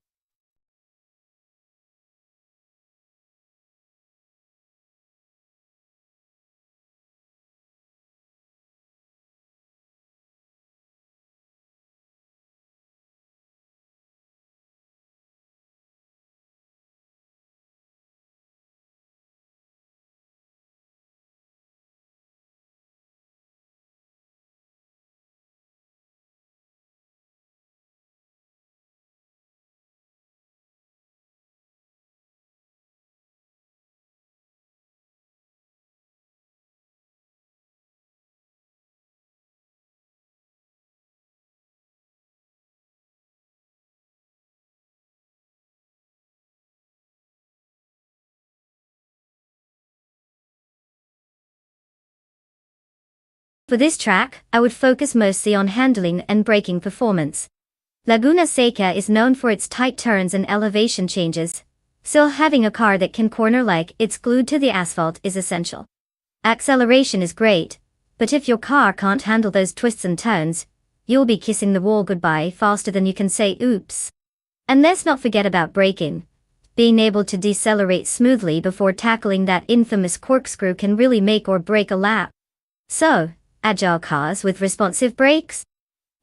For this track, I would focus mostly on handling and braking performance. Laguna Seca is known for its tight turns and elevation changes, so having a car that can corner like it's glued to the asphalt is essential. Acceleration is great, but if your car can't handle those twists and turns, you'll be kissing the wall goodbye faster than you can say oops. And let's not forget about braking. Being able to decelerate smoothly before tackling that infamous corkscrew can really make or break a lap. So, agile cars with responsive brakes?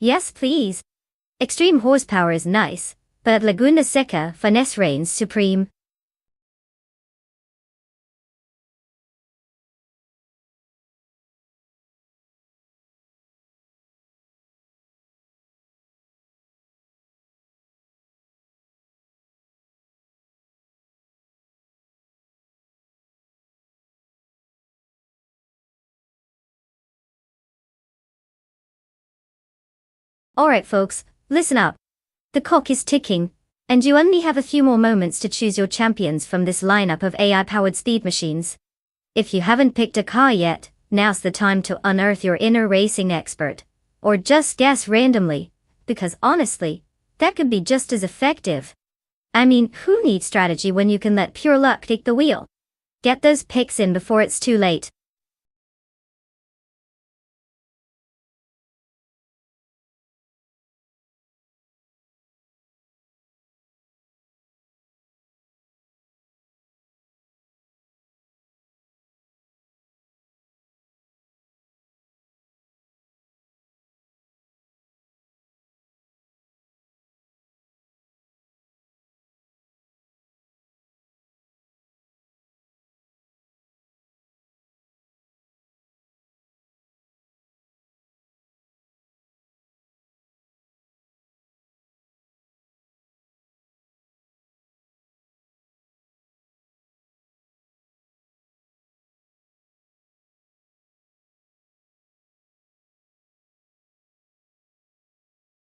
Yes, please. Extreme horsepower is nice, but at Laguna Seca, finesse reigns supreme. Alright folks, listen up. The clock is ticking, and you only have a few more moments to choose your champions from this lineup of AI-powered speed machines. If you haven't picked a car yet, now's the time to unearth your inner racing expert. Or just guess randomly, because honestly, that could be just as effective. I mean, who needs strategy when you can let pure luck take the wheel? Get those picks in before it's too late.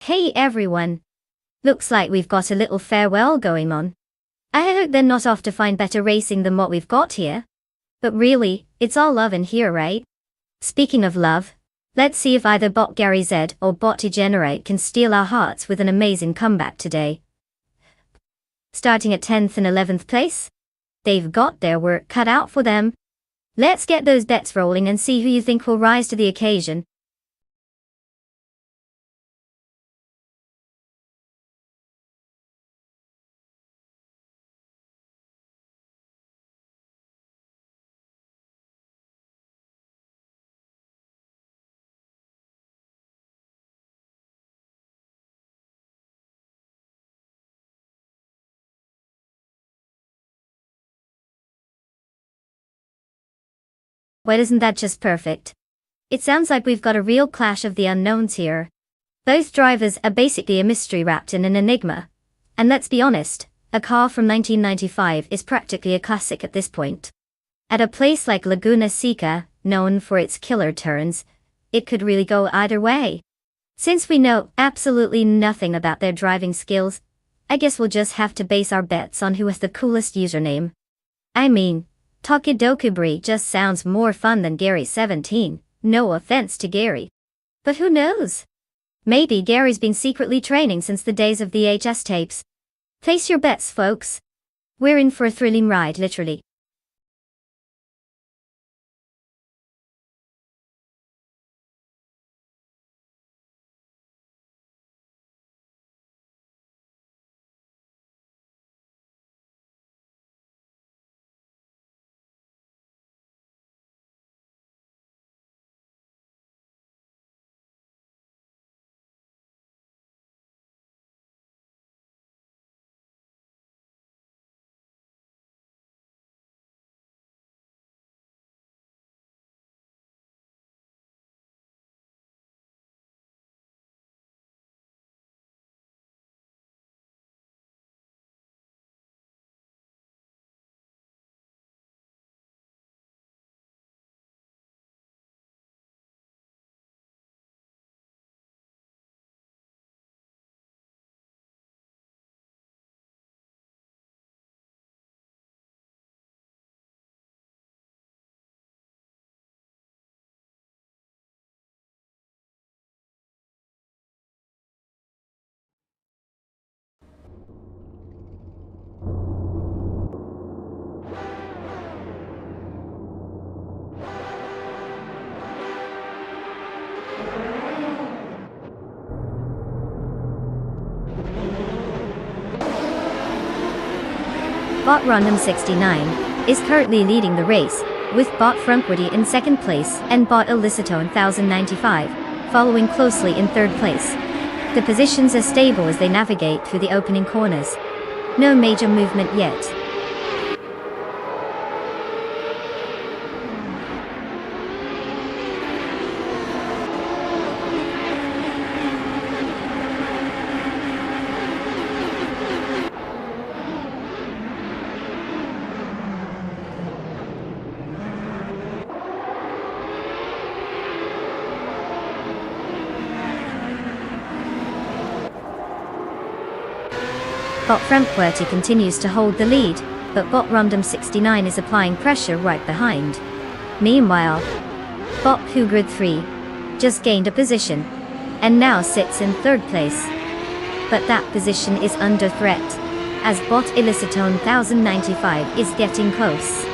Hey everyone! Looks like we've got a little farewell going on. I hope they're not off to find better racing than what we've got here. But really, it's all love in here, right? Speaking of love, let's see if either Bot Gary Z or Bot Degenerate can steal our hearts with an amazing comeback today. Starting at 10th and 11th place? They've got their work cut out for them. Let's get those bets rolling and see who you think will rise to the occasion. Why isn't that just perfect? It sounds like we've got a real clash of the unknowns here. Both drivers are basically a mystery wrapped in an enigma. And let's be honest, a car from 1995 is practically a classic at this point. At a place like Laguna Seca, known for its killer turns, it could really go either way. Since we know absolutely nothing about their driving skills, I guess we'll just have to base our bets on who has the coolest username. I mean, Tokidokubri just sounds more fun than Gary17, no offense to Gary. But who knows? Maybe Gary's been secretly training since the days of the HS tapes. Place your bets, folks. We're in for a thrilling ride, literally. Bot Random 69 is currently leading the race, with Bot Frumpwoody in second place and Bot Illicitone 1095 following closely in third place. The positions are stable as they navigate through the opening corners. No major movement yet. Bot Frumpwoody continues to hold the lead, but Bot Random 69 is applying pressure right behind. Meanwhile, Bot Hugrid 3 just gained a position, and now sits in third place. But that position is under threat, as Bot Illicitone 1095 is getting close.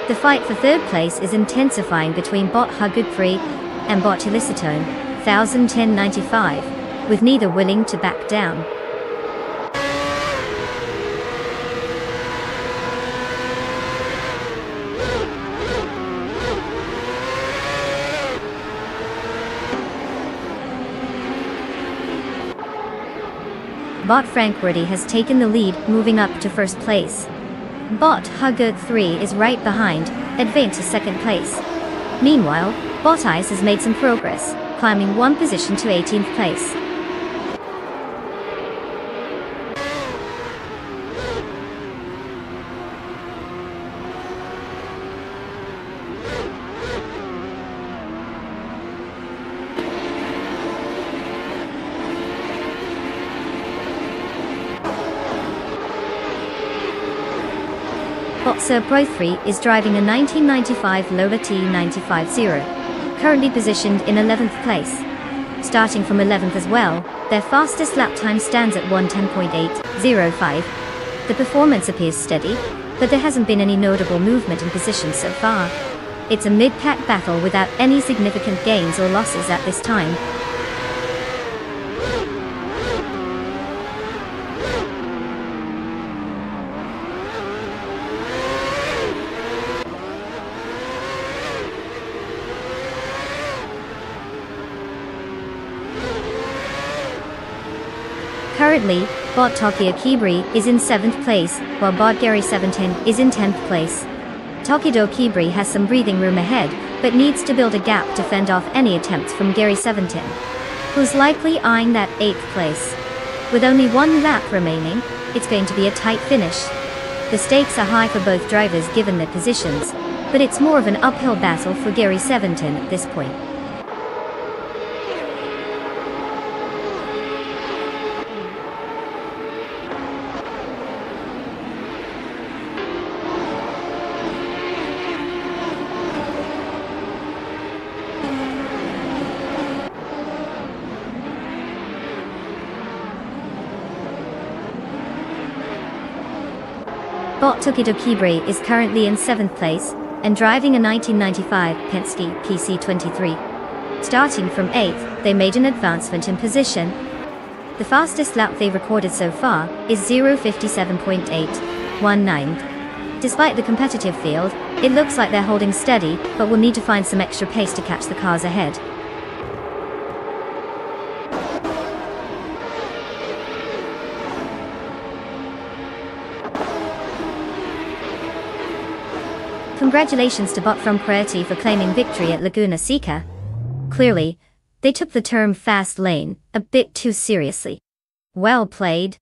The fight for third place is intensifying between Bot Hugrid 3 and Bot Illicitone 1095, with neither willing to back down. Bot Frankworthy has taken the lead, moving up to first place. Bot Hugud 3 is right behind, advanced to second place. Meanwhile, Bot Ice has made some progress, climbing one position to 18th place. Bot Pro 3 is driving a 1995 Lola T950, currently positioned in 11th place. Starting from 11th as well, their fastest lap time stands at 1:10.805. The performance appears steady, but there hasn't been any notable movement in position so far. It's a mid-pack battle without any significant gains or losses at this time. Currently, Bot Tokyo Kibri is in 7th place, while Bot Gary17 is in 10th place. Tokido Kibri has some breathing room ahead, but needs to build a gap to fend off any attempts from Gary17, who's likely eyeing that 8th place. With only one lap remaining, it's going to be a tight finish. The stakes are high for both drivers given their positions, but it's more of an uphill battle for Gary17 at this point. bot Tokido Kibre is currently in 7th place, and driving a 1995 Penske PC23. Starting from 8th, they made an advancement in position. The fastest lap they've recorded so far is 0:57.819. Despite the competitive field, it looks like they're holding steady, but will need to find some extra pace to catch the cars ahead. Congratulations to Bot from Preti for claiming victory at Laguna Seca. Clearly, they took the term fast lane a bit too seriously. Well played.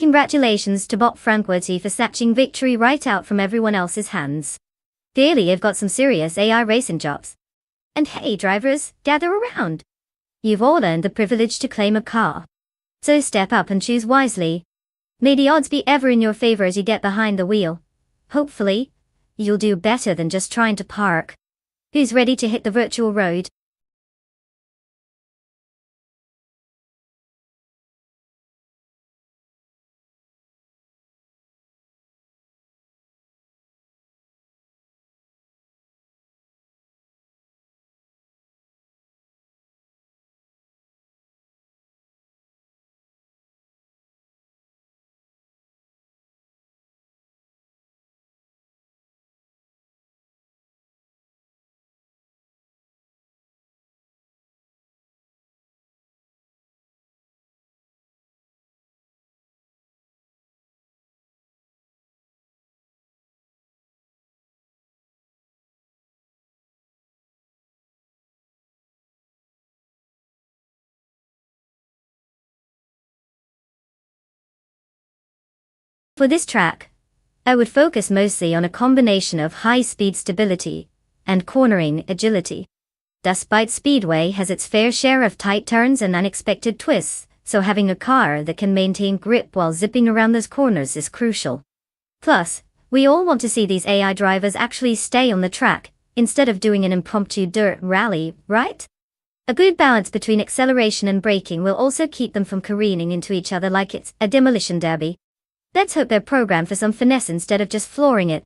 Congratulations to Bot Franquity for snatching victory right out from everyone else's hands. Clearly you've got some serious AI racing jobs. And hey drivers, gather around. You've all earned the privilege to claim a car. So step up and choose wisely. May the odds be ever in your favor as you get behind the wheel. Hopefully, you'll do better than just trying to park. Who's ready to hit the virtual road? For this track, I would focus mostly on a combination of high-speed stability and cornering agility. Despite Speedway has its fair share of tight turns and unexpected twists, so having a car that can maintain grip while zipping around those corners is crucial. Plus, we all want to see these AI drivers actually stay on the track, instead of doing an impromptu dirt rally, right? A good balance between acceleration and braking will also keep them from careening into each other like it's a demolition derby. Let's hope they're programmed for some finesse instead of just flooring it.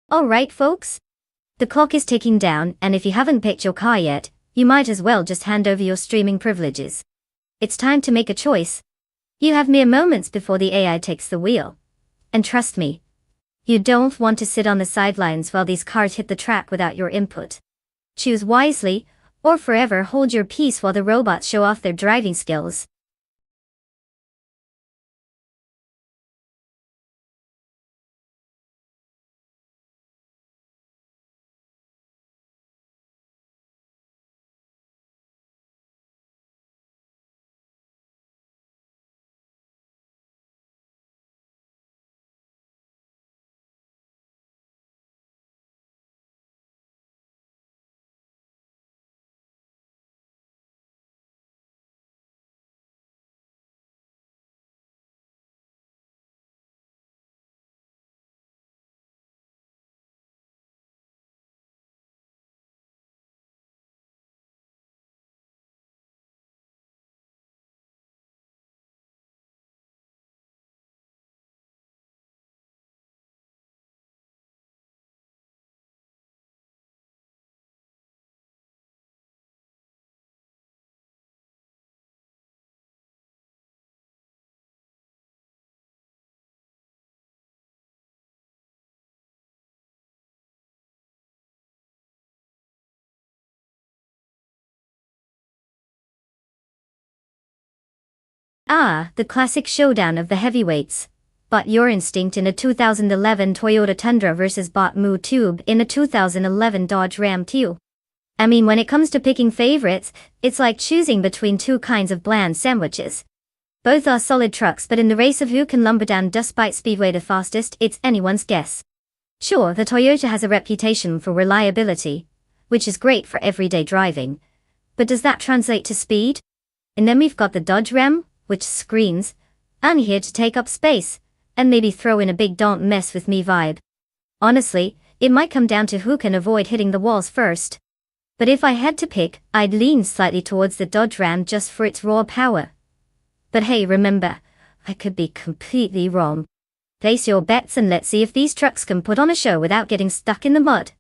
Alright folks? The clock is ticking down, and if you haven't picked your car yet, you might as well just hand over your streaming privileges. It's time to make a choice. You have mere moments before the AI takes the wheel. And trust me, you don't want to sit on the sidelines while these cars hit the track without your input. Choose wisely, or forever hold your peace while the robots show off their driving skills. Ah, the classic showdown of the heavyweights. Bot Your Instinct in a 2011 Toyota Tundra versus Bot Moo Tube in a 2011 Dodge Ram 2. I mean, when it comes to picking favorites, it's like choosing between two kinds of bland sandwiches. Both are solid trucks, but in the race of who can lumber down Dust Bite Speedway the fastest, it's anyone's guess. Sure, the Toyota has a reputation for reliability, which is great for everyday driving. But does that translate to speed? And then we've got the Dodge Ram, which screams, "I'm here to take up space," and maybe throw in a big "don't mess with me" vibe. Honestly, it might come down to who can avoid hitting the walls first. But if I had to pick, I'd lean slightly towards the Dodge Ram just for its raw power. But hey, remember, I could be completely wrong. Place your bets and let's see if these trucks can put on a show without getting stuck in the mud.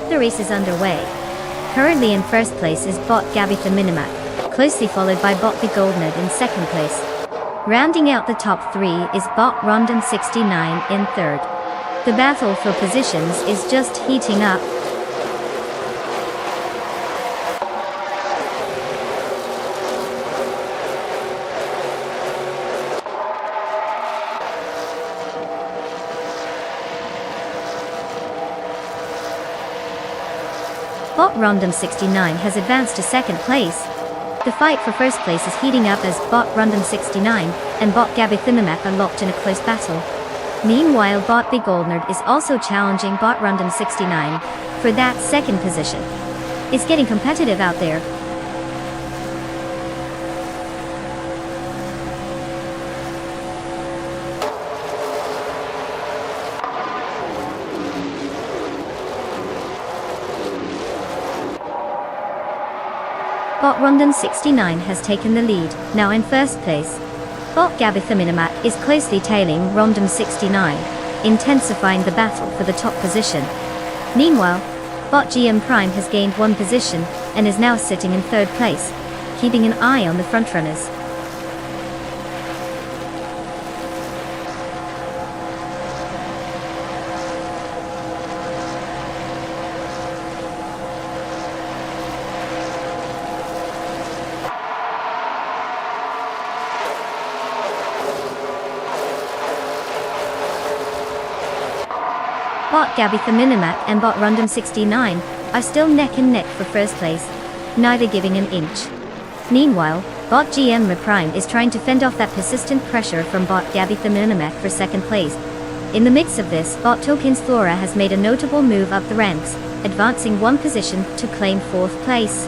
The race is underway. Currently in first place is Bot Gabby the Minimac, closely followed by Bot the Goldnerd in second place. Rounding out the top three is Bot Rondon 69 in third. The battle for positions is just heating up. Bot Rondon 69 has advanced to second place. The fight for first place is heating up as Bot Rondon 69 and Bot Gabby Thimimac are locked in a close battle. Meanwhile, Bot the Goldnerd is also challenging Bot Rondon 69 for that second position. It's getting competitive out there. Bot Rondon 69 has taken the lead, now in first place. Bot Gabby Thimimac is closely tailing Rondon 69, intensifying the battle for the top position. Meanwhile, Bot GM Prime has gained one position and is now sitting in third place, keeping an eye on the frontrunners. Bot Gabby Thimimac and Bot Rondon 69 are still neck and neck for first place, neither giving an inch. Meanwhile, Bot GM Prime is trying to fend off that persistent pressure from Bot Gabby Thimimac for second place. In the midst of this, Bot Tokens Flora has made a notable move up the ranks, advancing one position to claim fourth place.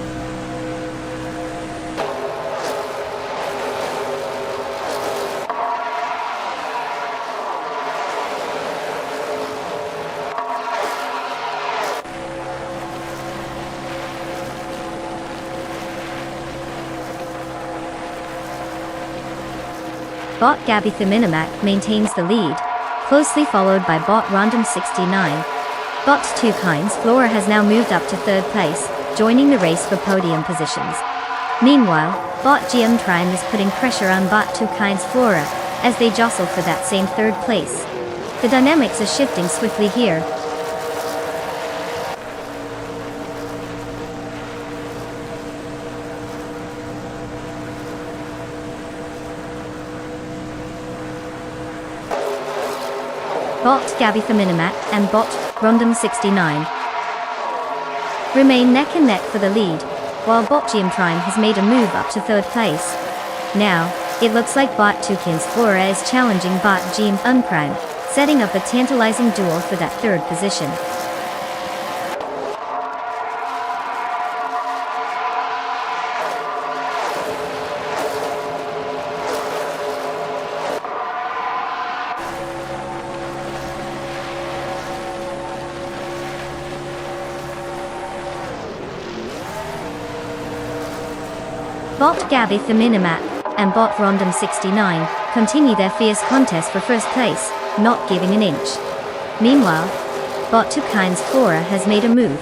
Bot Gabby Thimimac maintains the lead, closely followed by bot Random 69. Bot 2 Kinds Flora has now moved up to 3rd place, joining the race for podium positions. Meanwhile, bot GM Prime is putting pressure on bot 2 Kinds Flora, as they jostle for that same 3rd place. The dynamics are shifting swiftly here. Bot Gabby Minimac and bot Rondom 69 remain neck and neck for the lead, while bot GM Prime has made a move up to 3rd place. Now, it looks like bot 2 Kinds Flora is challenging bot GM Unprime, setting up a tantalizing duel for that 3rd position. Bot Gabby Minimac and bot Rondom 69 continue their fierce contest for 1st place, not giving an inch. Meanwhile, bot 2 Kinds Flora has made a move,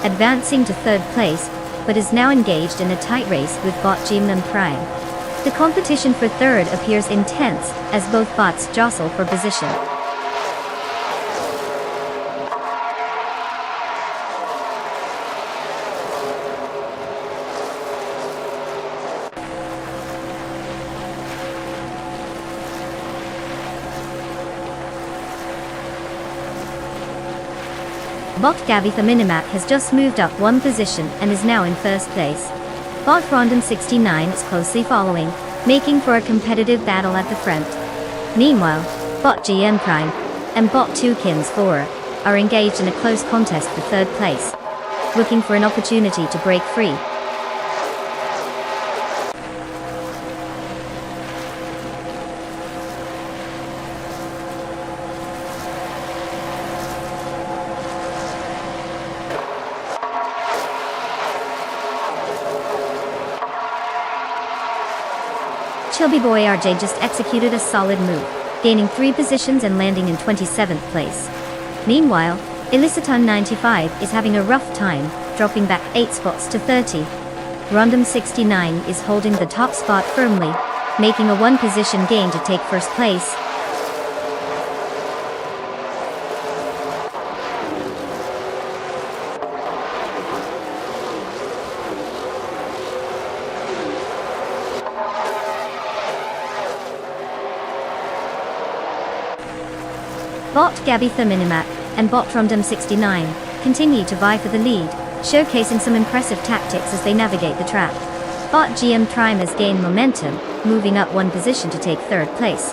advancing to 3rd place, but is now engaged in a tight race with bot GM Prime. The competition for 3rd appears intense, as both bots jostle for position. Bot Gabby Minimac has just moved up 1 position and is now in 1st place. Bot Rondom 69 is closely following, making for a competitive battle at the front. Meanwhile, bot GM Prime and bot 2 Kinds Flora are engaged in a close contest for 3rd place, looking for an opportunity to break free. Chubby boy RJ just executed a solid move, gaining 3 positions and landing in 27th place. Meanwhile, Illicitone 95 is having a rough time, dropping back 8 spots to 30. Rondom 69 is holding the top spot firmly, making a 1 position gain to take 1st place. Bot Gabby Minimac and bot Rondom 69 continue to vie for the lead, showcasing some impressive tactics as they navigate the track. Bot GM Prime has gained momentum, moving up 1 position to take 3rd place.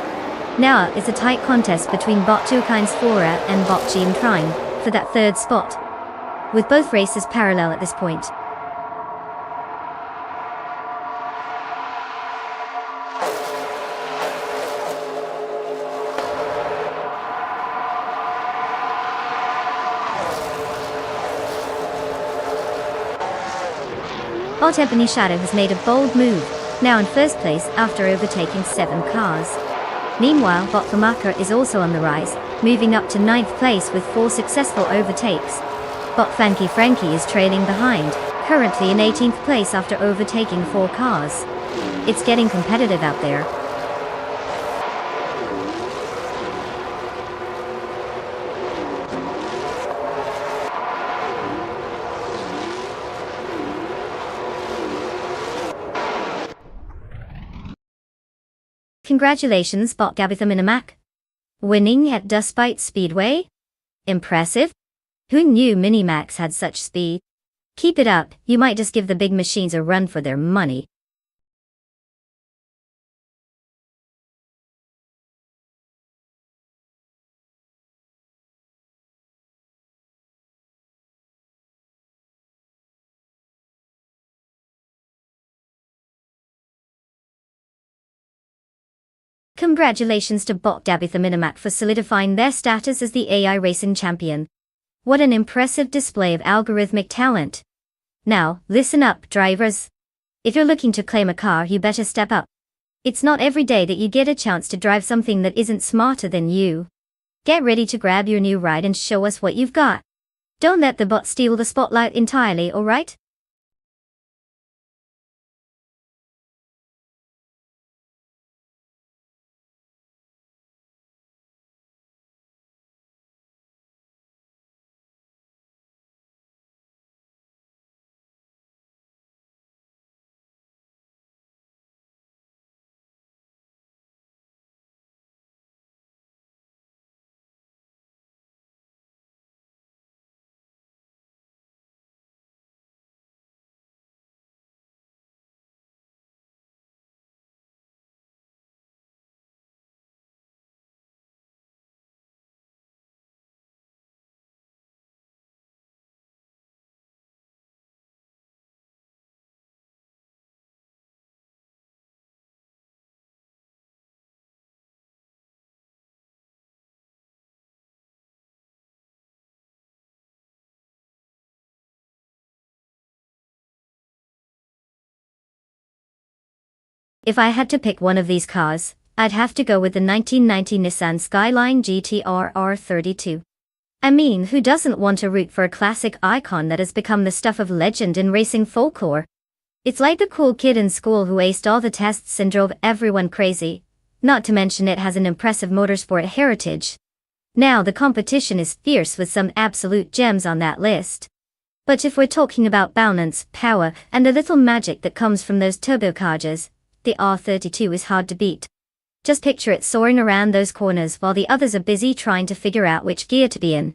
Now it's a tight contest between bot 2 Kinds Flora and bot GM Prime for that 3rd spot, with both races parallel at this point. Bot Ebony Shadow has made a bold move, now in 1st place after overtaking 7 cars. Meanwhile, bot Famaka is also on the rise, moving up to 9th place with 4 successful overtakes. Bot Fanky Frankie is trailing behind, currently in 18th place after overtaking 4 cars. It's getting competitive out there. Congratulations, bot Gabby Minimac. Winning at Dustbite Speedway? Impressive. Who knew Minimacs had such speed? Keep it up, you might just give the big machines a run for their money. Congratulations to bot Gabby Minimac for solidifying their status as the AI racing champion. What an impressive display of algorithmic talent. Now, listen up, drivers. If you're looking to claim a car, you better step up. It's not every day that you get a chance to drive something that isn't smarter than you. Get ready to grab your new ride and show us what you've got. Don't let the bot steal the spotlight entirely, alright? If I had to pick one of these cars, I'd have to go with the 1990 Nissan Skyline GT-R R32. I mean, who doesn't want to root for a classic icon that has become the stuff of legend in racing folklore? It's like the cool kid in school who aced all the tests and drove everyone crazy. Not to mention it has an impressive motorsport heritage. Now the competition is fierce with some absolute gems on that list. But if we're talking about balance, power, and the little magic that comes from those turbochargers, the R32 is hard to beat. Just picture it soaring around those corners while the others are busy trying to figure out which gear to be in.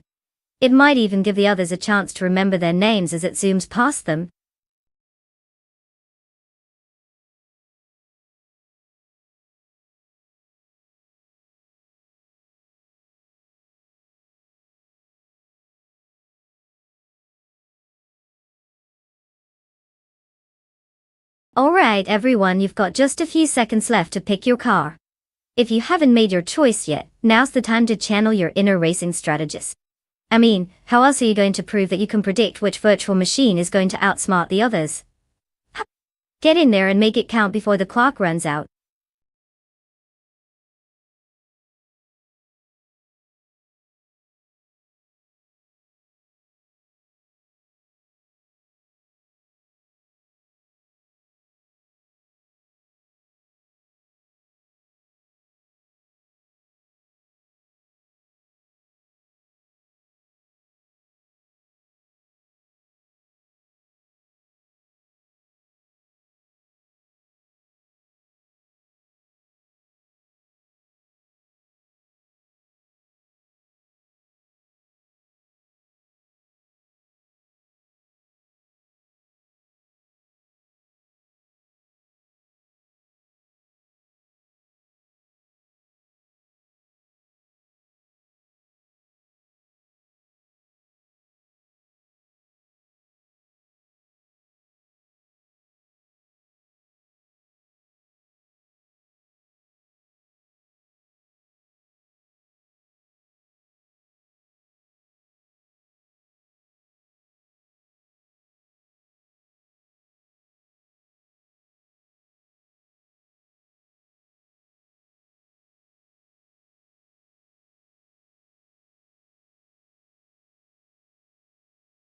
It might even give the others a chance to remember their names as it zooms past them. Alright everyone, you've got just a few seconds left to pick your car. If you haven't made your choice yet, now's the time to channel your inner racing strategist. I mean, how else are you going to prove that you can predict which virtual machine is going to outsmart the others? Get in there and make it count before the clock runs out.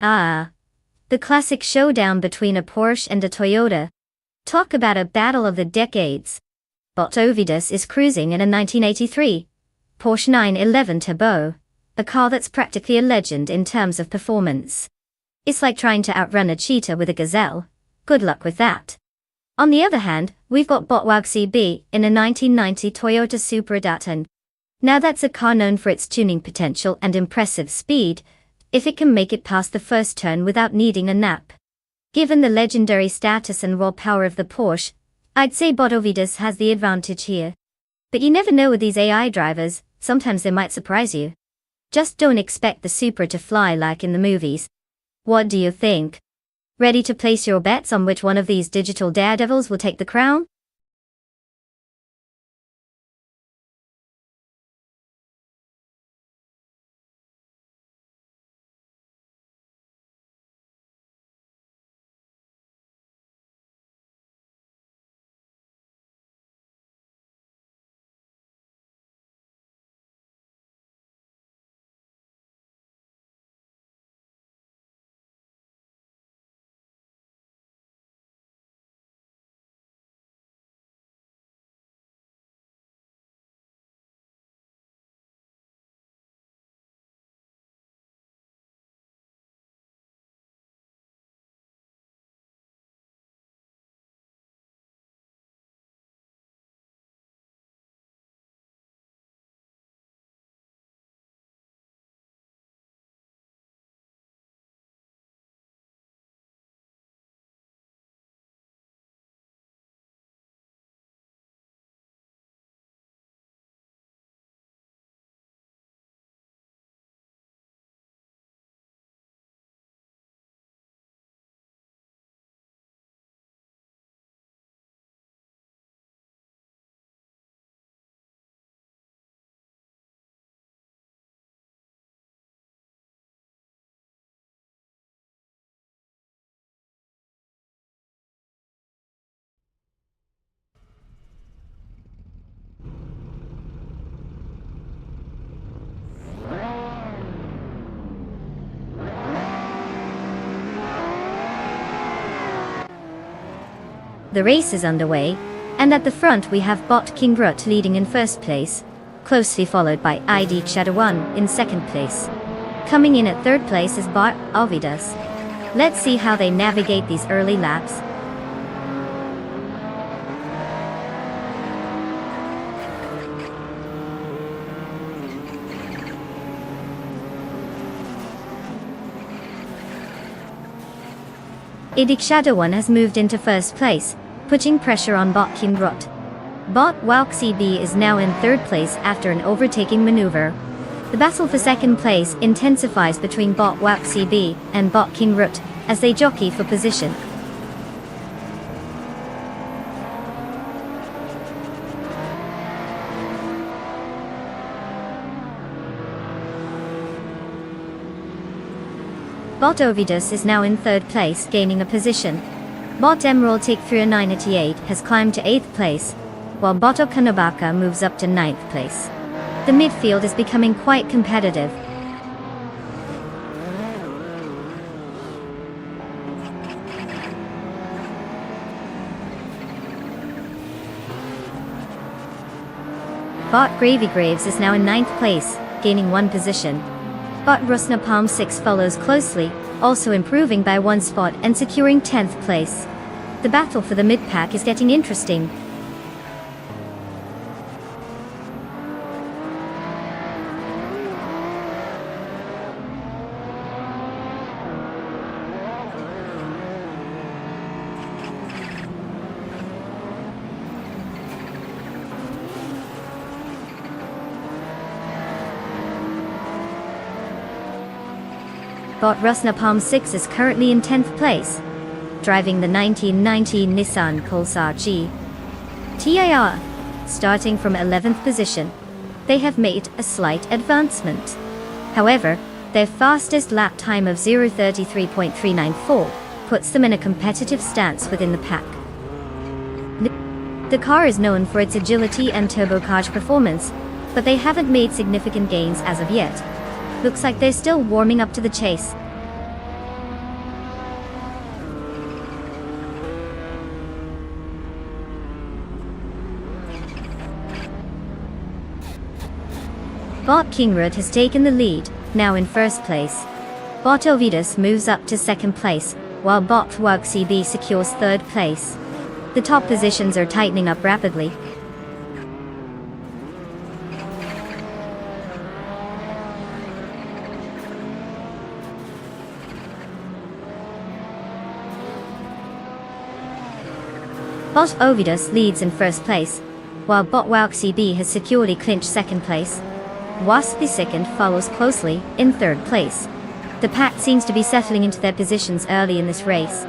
Ah, the classic showdown between a Porsche and a Toyota. Talk about a battle of the decades. Ovidus is cruising in a 1983 Porsche 911 Turbo, a car that's practically a legend in terms of performance. It's like trying to outrun a cheetah with a gazelle. Good luck with that. On the other hand, we've got Botwag CB in a 1990 Toyota Supra Datsun. Now that's a car known for its tuning potential and impressive speed, if it can make it past the first turn without needing a nap. Given the legendary status and raw power of the Porsche, I'd say Ovidus has the advantage here. But you never know with these AI drivers, sometimes they might surprise you. Just don't expect the Supra to fly like in the movies. What do you think? Ready to place your bets on which one of these digital daredevils will take the crown? The race is underway, and at the front we have Bot King Rut leading in first place, closely followed by ID Shadow 1 in second place. Coming in at third place is Bot Ovidas. Let's see how they navigate these early laps. ID Shadow 1 has moved into first place, putting pressure on Bot King Rut. Bot Walk CB is now in third place after an overtaking maneuver. The battle for second place intensifies between Bot Walk CB and Bot King Rut as they jockey for position. Bot Ovidus is now in third place, gaining a position. Bot Emerald Take 988 has climbed to 8th place, while Bot Okanobaka moves up to 9th place. The midfield is becoming quite competitive. Bot Gravy Graves is now in 9th place, gaining 1 position. Bot Rusna Palm 6 follows closely, also improving by 1 spot and securing 10th place. The battle for the mid-pack is getting interesting. Bot Rusna Palm 6 is currently in 10th place, driving the 1919 Nissan Pulsar G. TIR, starting from 11th position. They have made a slight advancement. However, their fastest lap time of 0:33.394 puts them in a competitive stance within the pack. The car is known for its agility and turbocharged performance, but they haven't made significant gains as of yet. Looks like they're still warming up to the chase. Bot Kingrud has taken the lead, now in first place. Bot Ovidus moves up to second place, while Bot Wug CB secures third place. The top positions are tightening up rapidly. Bot Ovidus leads in first place, while Bot Walk CB has securely clinched second place. Wasp the second follows closely, in third place. The pack seems to be settling into their positions early in this race.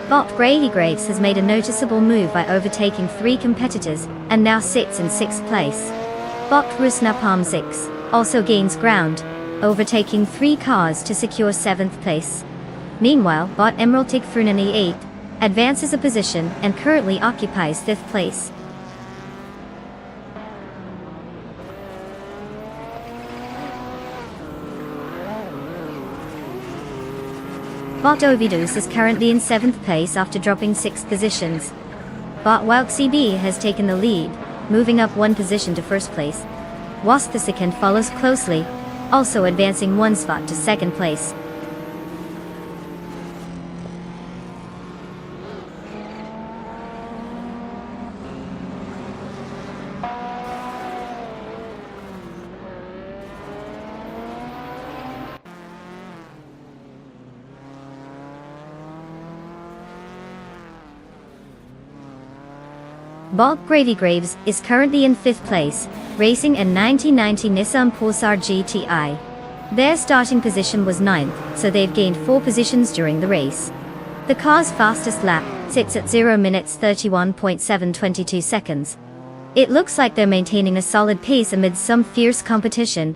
Bot Grady Graves has made a noticeable move by overtaking 3 competitors, and now sits in 6th place. Bot Rusna Palm 6 also gains ground, overtaking 3 cars to secure 7th place. Meanwhile, Bot Emerald Tig Frunani 8 advances a position and currently occupies 5th place. Bot Ovidus is currently in 7th place after dropping 6 positions. Bot Walk CB has taken the lead, moving up 1 position to first place. Wasp the second follows closely, also advancing 1 spot to second place. Bot Grady Graves is currently in 5th place, racing a 1990 Nissan Pulsar GTI. Their starting position was 9th, so they've gained 4 positions during the race. The car's fastest lap sits at 0 minutes 31.722 seconds. It looks like they're maintaining a solid pace amid some fierce competition.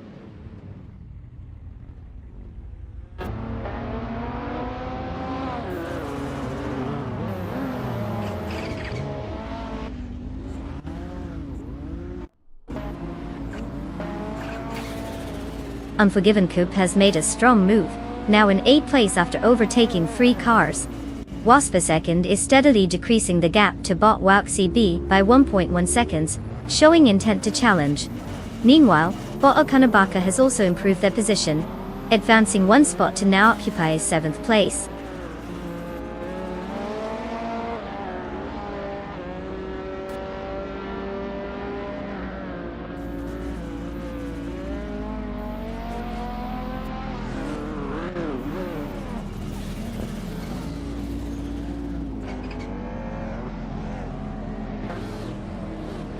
Unforgiven Coupe has made a strong move, now in 8th place after overtaking 3 cars. Wasp second is steadily decreasing the gap to Bot Wouk CB by 1.1 seconds, showing intent to challenge. Meanwhile, Bot Okunabaka has also improved their position, advancing 1 spot to now occupy 7th place.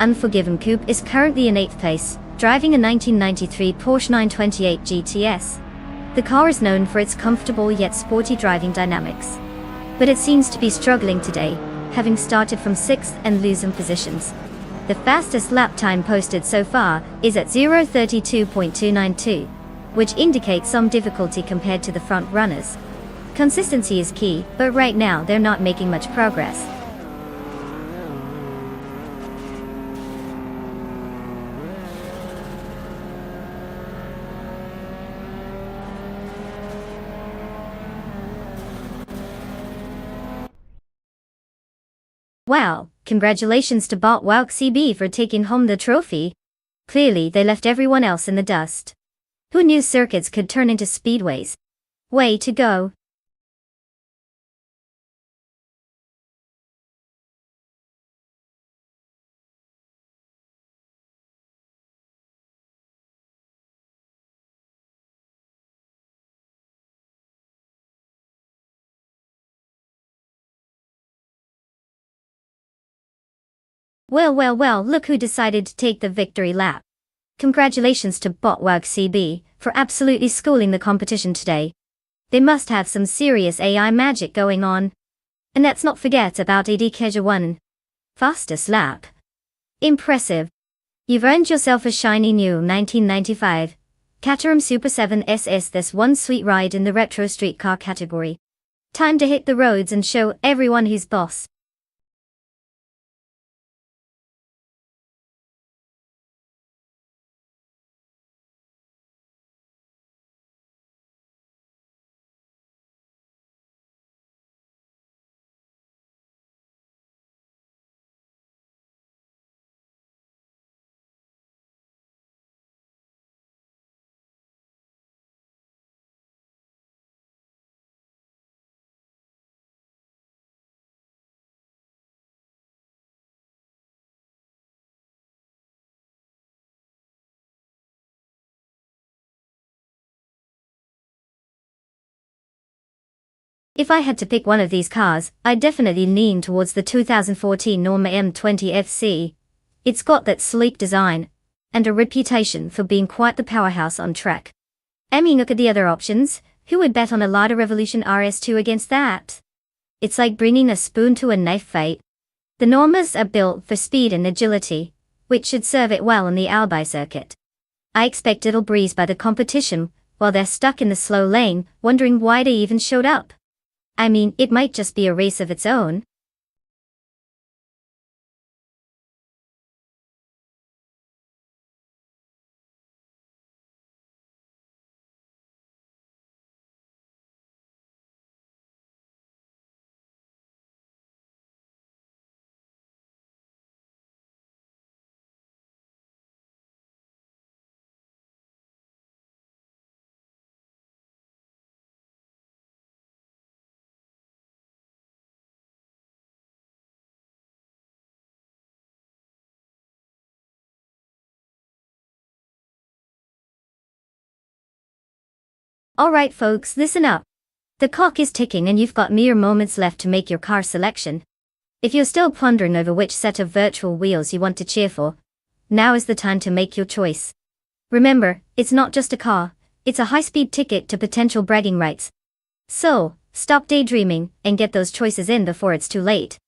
Unforgiven Coupe is currently in 8th place, driving a 1993 Porsche 928 GTS. The car is known for its comfortable yet sporty driving dynamics. But it seems to be struggling today, having started from 6th and losing positions. The fastest lap time posted so far is at 0:32.292, which indicates some difficulty compared to the front runners. Consistency is key, but right now they're not making much progress. Wow, congratulations to Bot Wouk CB for taking home the trophy. Clearly they left everyone else in the dust. Who knew circuits could turn into speedways? Way to go. Well, look who decided to take the victory lap. Congratulations to Bot Wouk CB for absolutely schooling the competition today. They must have some serious AI magic going on. And let's not forget about AD Keja1. Fastest lap. Impressive. You've earned yourself a shiny new 1995 Caterham Super 7 SS. This one sweet ride in the retro streetcar category. Time to hit the roads and show everyone who's boss. If I had to pick one of these cars, I'd definitely lean towards the 2014 Norma M20 FC. It's got that sleek design, and a reputation for being quite the powerhouse on track. I mean, look at the other options. Who would bet on a Lada Revolution RS2 against that? It's like bringing a spoon to a knife fight. The Normas are built for speed and agility, which should serve it well on the Albi circuit. I expect it'll breeze by the competition, while they're stuck in the slow lane, wondering why they even showed up. I mean, it might just be a race of its own. Alright folks, listen up. The clock is ticking and you've got mere moments left to make your car selection. If you're still pondering over which set of virtual wheels you want to cheer for, now is the time to make your choice. Remember, it's not just a car, it's a high-speed ticket to potential bragging rights. So, stop daydreaming and get those choices in before it's too late.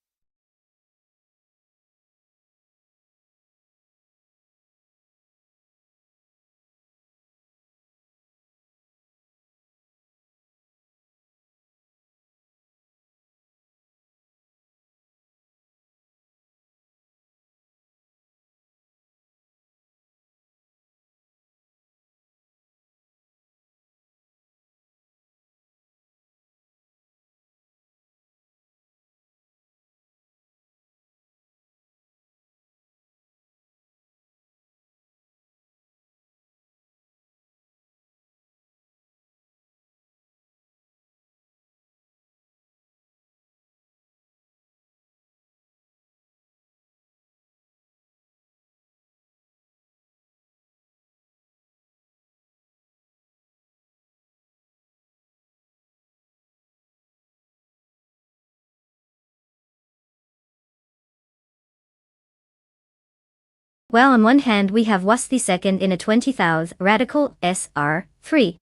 Well, on one hand we have Wasti second in a 20,000 Radical SR3.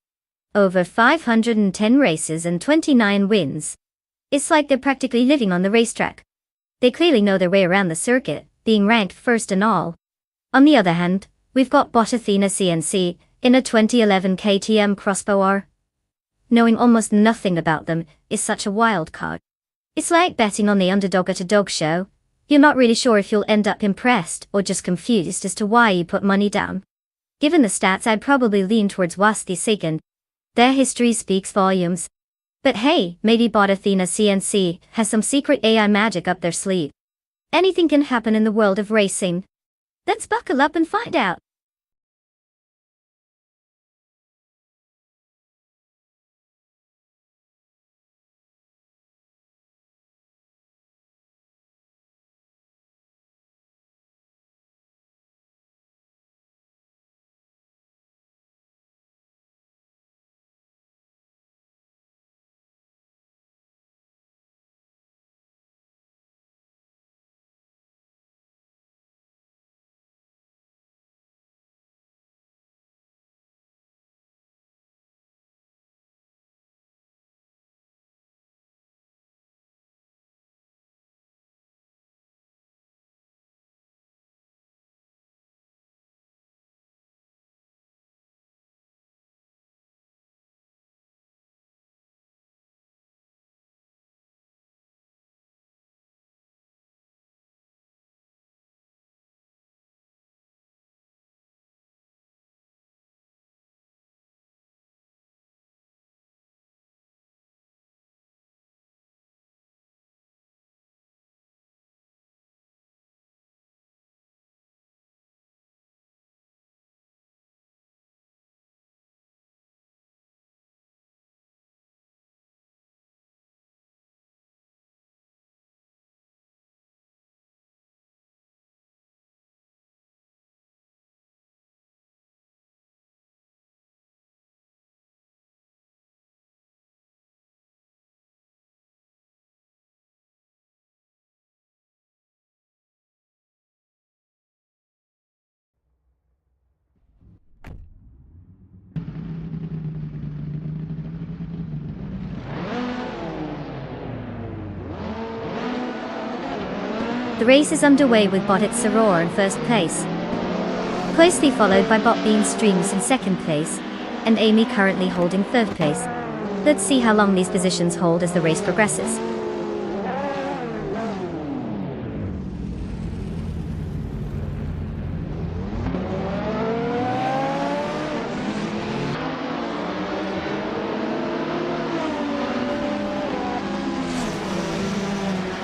Over 510 races and 29 wins. It's like they're practically living on the racetrack. They clearly know their way around the circuit, being ranked first and all. On the other hand, we've got Bot Athena CNC in a 2011 KTM Crossbow R. Knowing almost nothing about them is such a wild card. It's like betting on the underdog at a dog show. You're not really sure if you'll end up impressed or just confused as to why you put money down. Given the stats, I'd probably lean towards Wasti second. Their history speaks volumes. But hey, maybe Bot Athena CNC has some secret AI magic up their sleeve. Anything can happen in the world of racing. Let's buckle up and find out. The race is underway with Bot Soror in first place, closely followed by Bot Bean Streams in second place, and Amy currently holding third place. Let's see how long these positions hold as the race progresses.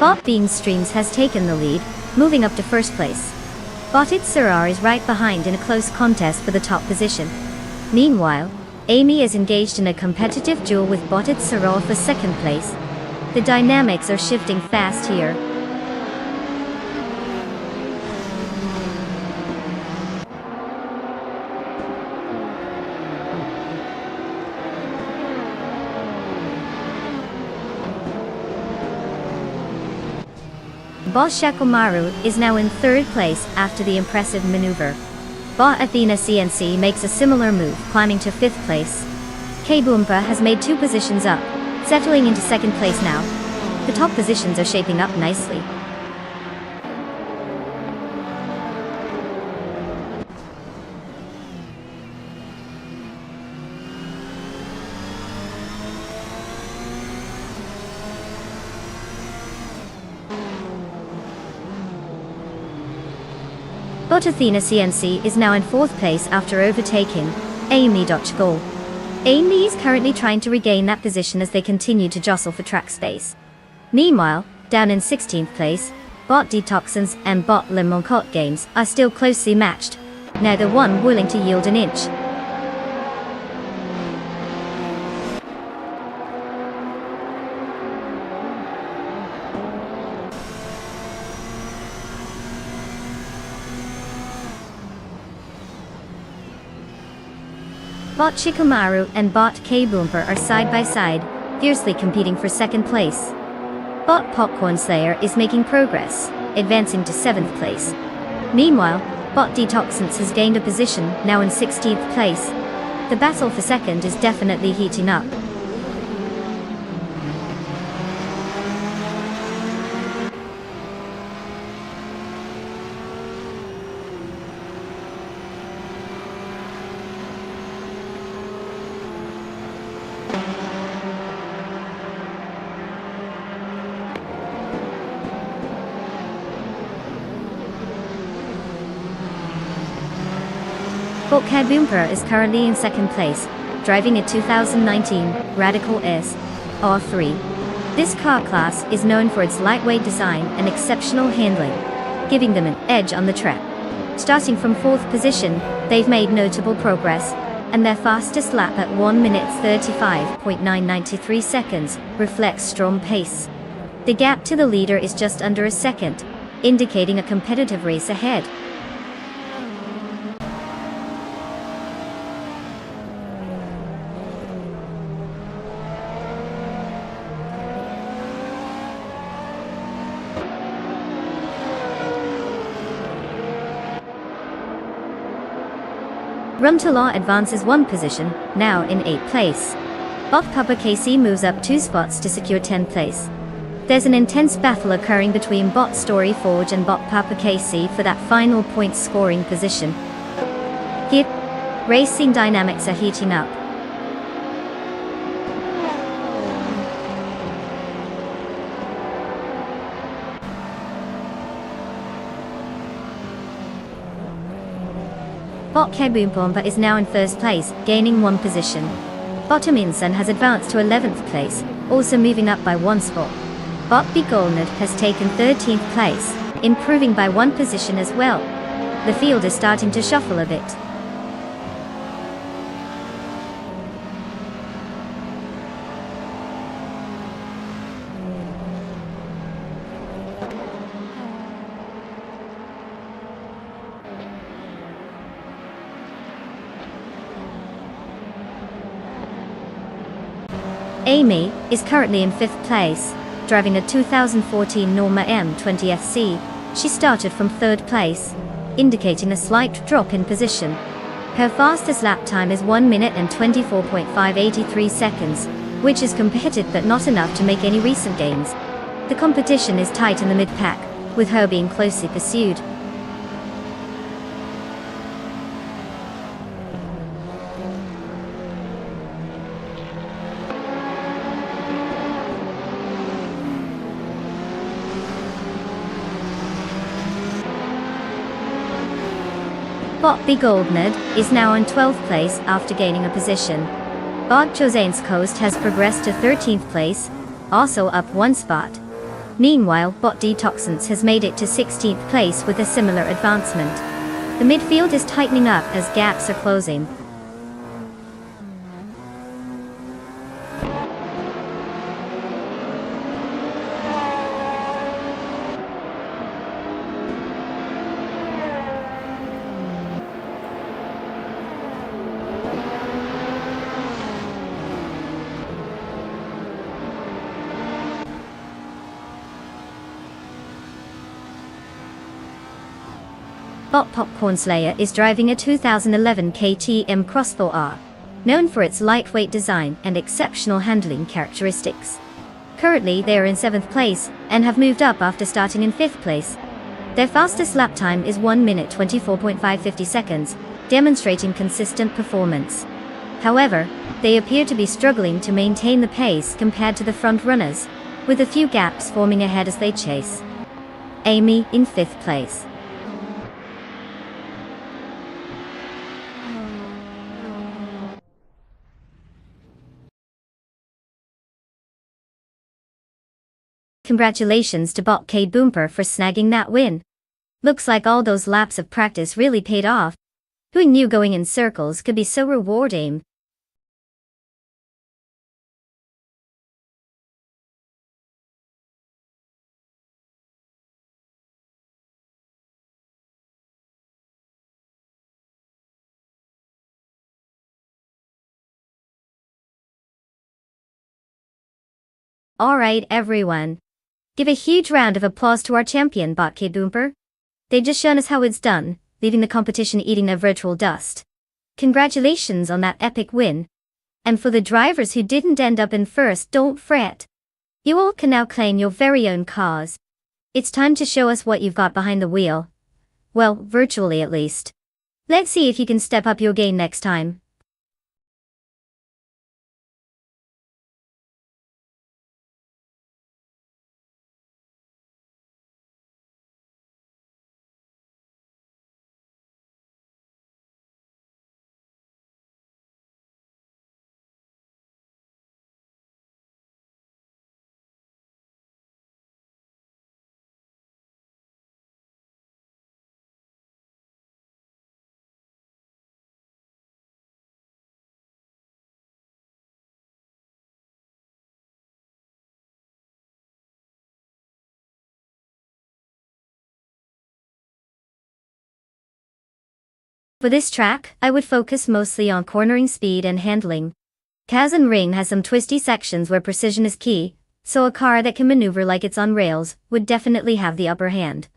Bot Bean Streams has taken the lead, moving up to first place. Botted Soror is right behind in a close contest for the top position. Meanwhile, Amy is engaged in a competitive duel with Botted Soror for second place. The dynamics are shifting fast here. Bot Shakumaru is now in third place after the impressive maneuver. Bot Athena CNC makes a similar move, climbing to fifth place. K-Boompa has made 2 positions up, settling into second place now. The top positions are shaping up nicely. Bot Athena CNC is now in 4th place after overtaking Amy Dodgegoal. Amy is currently trying to regain that position as they continue to jostle for track space. Meanwhile, down in 16th place, Bot Detoxins and Bot Le Moncote Games are still closely matched, neither one willing to yield an inch. Bot Shikamaru and Bot K-Boomper are side by side, fiercely competing for second place. Bot Popcorn Slayer is making progress, advancing to 7th place. Meanwhile, Bot Detoxins has gained a position, now in 16th place. The battle for second is definitely heating up. Bootcamp is currently in second place, driving a 2019 Radical S R3. This car class is known for its lightweight design and exceptional handling, giving them an edge on the track. Starting from 4th position, they've made notable progress, and their fastest lap at 1 minute 35.993 seconds reflects strong pace. The gap to the leader is just under a second, indicating a competitive race ahead. Rumtalaw advances 1 position, now in 8th place. Bot Papa KC moves up 2 spots to secure 10th place. There's an intense battle occurring between Bot Story Forge and Bot Papa KC for that final point scoring position. Here, racing dynamics are heating up. Bot Kebumpomba is now in 1st place, gaining 1 position. Bottom Insun has advanced to 11th place, also moving up by 1 spot. Bot Begolned has taken 13th place, improving by 1 position as well. The field is starting to shuffle a bit. Amy is currently in 5th place, driving a 2014 Norma M20 SC. She started from 3rd place, indicating a slight drop in position. Her fastest lap time is 1 minute and 24.583 seconds, which is competitive but not enough to make any recent gains. The competition is tight in the mid-pack, with her being closely pursued. Bot Begoldned is now in 12th place after gaining a position. Bot Joseins Coast has progressed to 13th place, also up 1 spot. Meanwhile, Bot Detoxins has made it to 16th place with a similar advancement. The midfield is tightening up as gaps are closing. Bot Popcorn Slayer is driving a 2011 KTM Crossbow R, known for its lightweight design and exceptional handling characteristics. Currently they are in 7th place, and have moved up after starting in 5th place. Their fastest lap time is 1 minute 24.550 seconds, demonstrating consistent performance. However, they appear to be struggling to maintain the pace compared to the front runners, with a few gaps forming ahead as they chase. Amy in 5th place. Congratulations to Bot K Boomper for snagging that win. Looks like all those laps of practice really paid off. Who knew going in circles could be so rewarding? Alright everyone. Give a huge round of applause to our champion Bot K Boomper. They've just shown us how it's done, leaving the competition eating their virtual dust. Congratulations on that epic win. And for the drivers who didn't end up in first, don't fret. You all can now claim your very own cars. It's time to show us what you've got behind the wheel. Well, virtually at least. Let's see if you can step up your game next time. For this track, I would focus mostly on cornering speed and handling. Kaz and Ring has some twisty sections where precision is key, so a car that can maneuver like it's on rails would definitely have the upper hand.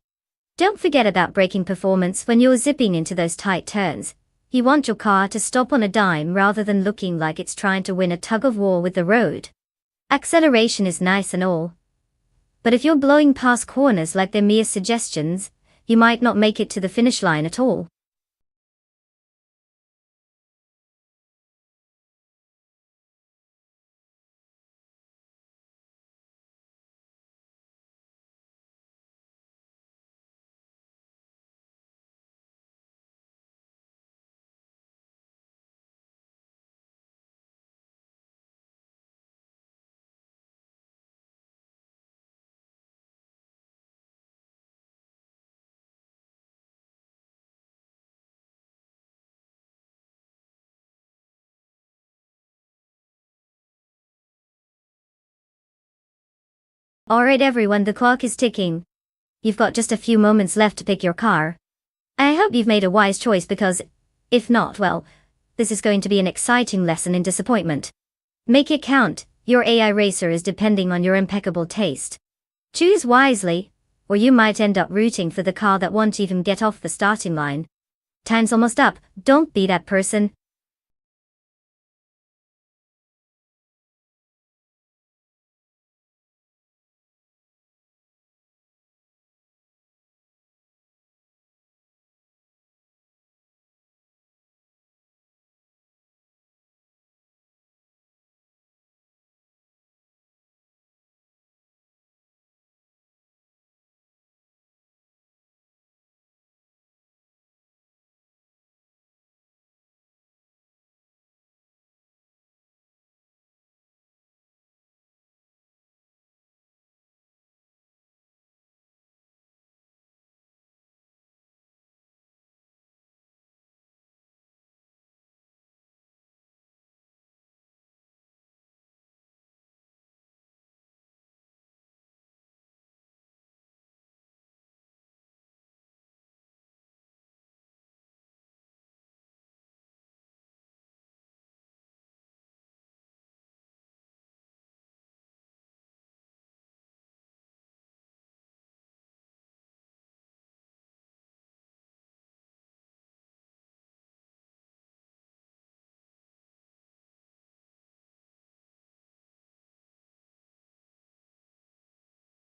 Don't forget about braking performance when you're zipping into those tight turns. You want your car to stop on a dime rather than looking like it's trying to win a tug-of-war with the road. Acceleration is nice and all, but if you're blowing past corners like they're mere suggestions, you might not make it to the finish line at all. Alright everyone, the clock is ticking. You've got just a few moments left to pick your car. I hope you've made a wise choice because, if not, well, this is going to be an exciting lesson in disappointment. Make it count, your AI racer is depending on your impeccable taste. Choose wisely, or you might end up rooting for the car that won't even get off the starting line. Time's almost up, don't be that person.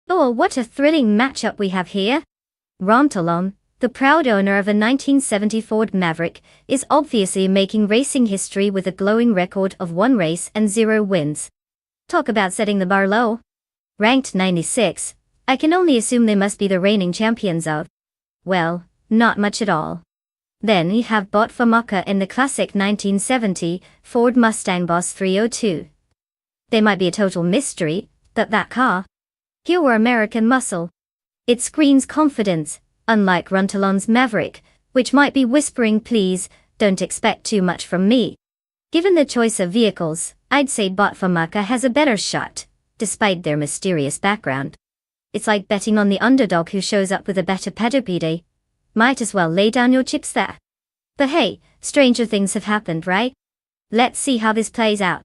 Oh, what a thrilling matchup we have here. Rontalon, the proud owner of a 1970 Ford Maverick, is obviously making racing history with a glowing record of 1 race and 0 wins. Talk about setting the bar low. Ranked 96, I can only assume they must be the reigning champions of, well, not much at all. Then you have Bot Famaka in the classic 1970 Ford Mustang Boss 302. They might be a total mystery, but that car, pure American muscle. It screams confidence, unlike Runtalon's Maverick, which might be whispering please, don't expect too much from me. Given the choice of vehicles, I'd say Botfamaka has a better shot, despite their mysterious background. It's like betting on the underdog who shows up with a better pedopede. Might as well lay down your chips there. But hey, stranger things have happened, right? Let's see how this plays out.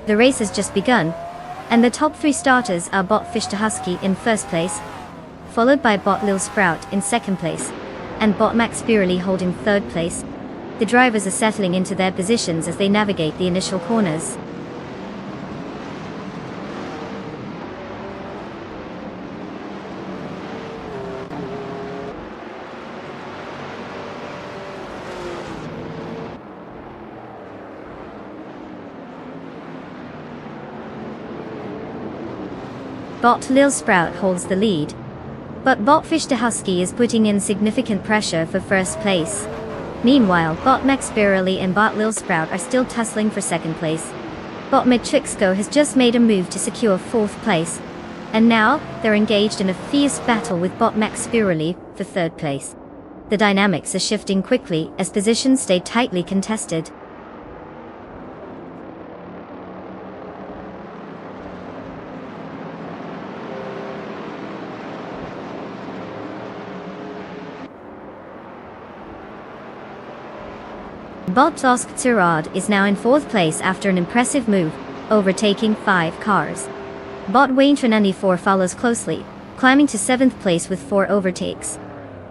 The race has just begun, and the top 3 starters are bot Fish to Husky in first place, followed by bot Lil Sprout in second place, and bot Max Spirally holding third place. The drivers are settling into their positions as they navigate the initial corners. Bot Lil Sprout holds the lead, but bot Fish to Husky is putting in significant pressure for first place. Meanwhile, bot Max Spirally and bot Lil Sprout are still tussling for second place. Bot Matrixco has just made a move to secure fourth place, and now they're engaged in a fierce battle with bot Max Spirally for third place. The dynamics are shifting quickly as positions stay tightly contested. Bot Tosk Tirad is now in fourth place after an impressive move, overtaking 5 cars. Bot Wayne Trinity 4 follows closely, climbing to 7th place with 4 overtakes.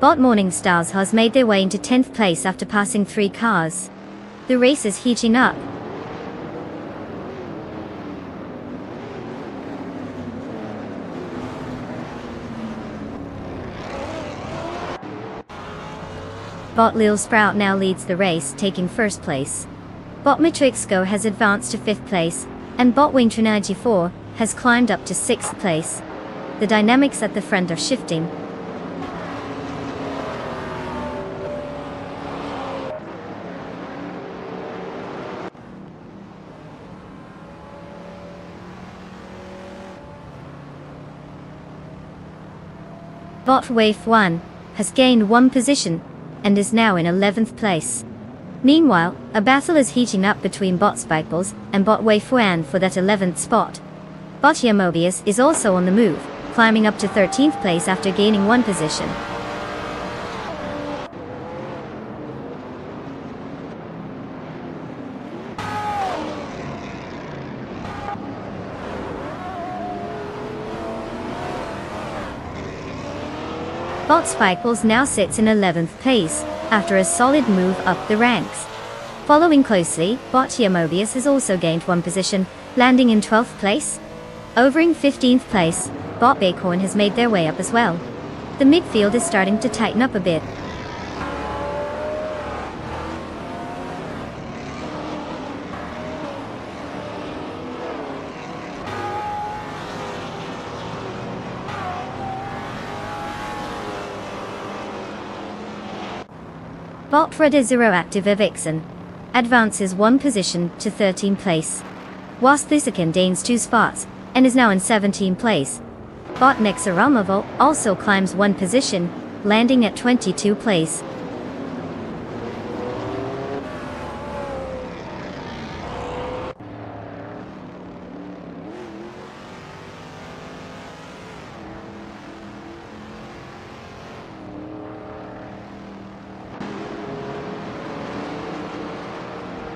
Bot Morning Stars has made their way into 10th place after passing 3 cars. The race is heating up. Bot Lil Sprout now leads the race, taking first place. Bot Matrixco has advanced to 5th place, and bot Wayne Trinity 4 has climbed up to 6th place. The dynamics at the front are shifting. Bot Wave 1 has gained 1 position and is now in 11th place. Meanwhile, a battle is heating up between bot Spikeballs and bot Wave 1 for that 11th spot. Bot Mobius is also on the move, climbing up to 13th place after gaining 1 position. Bot Spikeballs now sits in 11th place, after a solid move up the ranks. Following closely, bot Mobius has also gained 1 position, landing in 12th place. Overing 15th place, bot Bacorn has made their way up as well. The midfield is starting to tighten up a bit. Bot Redder Zero Active Vixen advances 1 position to 13th place, whilst Thusakin gains 2 spots and is now in 17th place. Bot Nexaramavol also climbs 1 position, landing at 22nd place.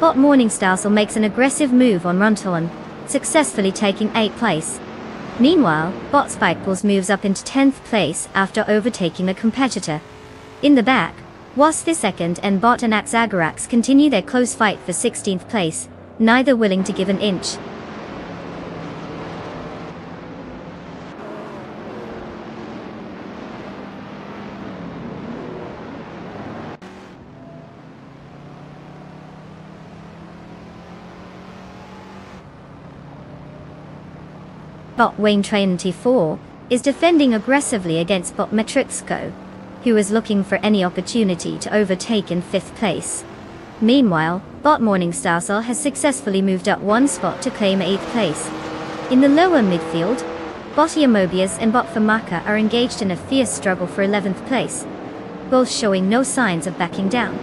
Bot Morningstar makes an aggressive move on Runtalon, successfully taking 8th place. Meanwhile, bot Spikeballs moves up into 10th place after overtaking a competitor. In the back, Was the second and bot Anaxagarax continue their close fight for 16th place, neither willing to give an inch. Bot Wayne Trinity 4 is defending aggressively against bot Matrixco, who is looking for any opportunity to overtake in 5th place. Meanwhile, bot Morningstar has successfully moved up 1 spot to claim 8th place. In the lower midfield, bot Mobius and bot Famaka are engaged in a fierce struggle for 11th place, both showing no signs of backing down.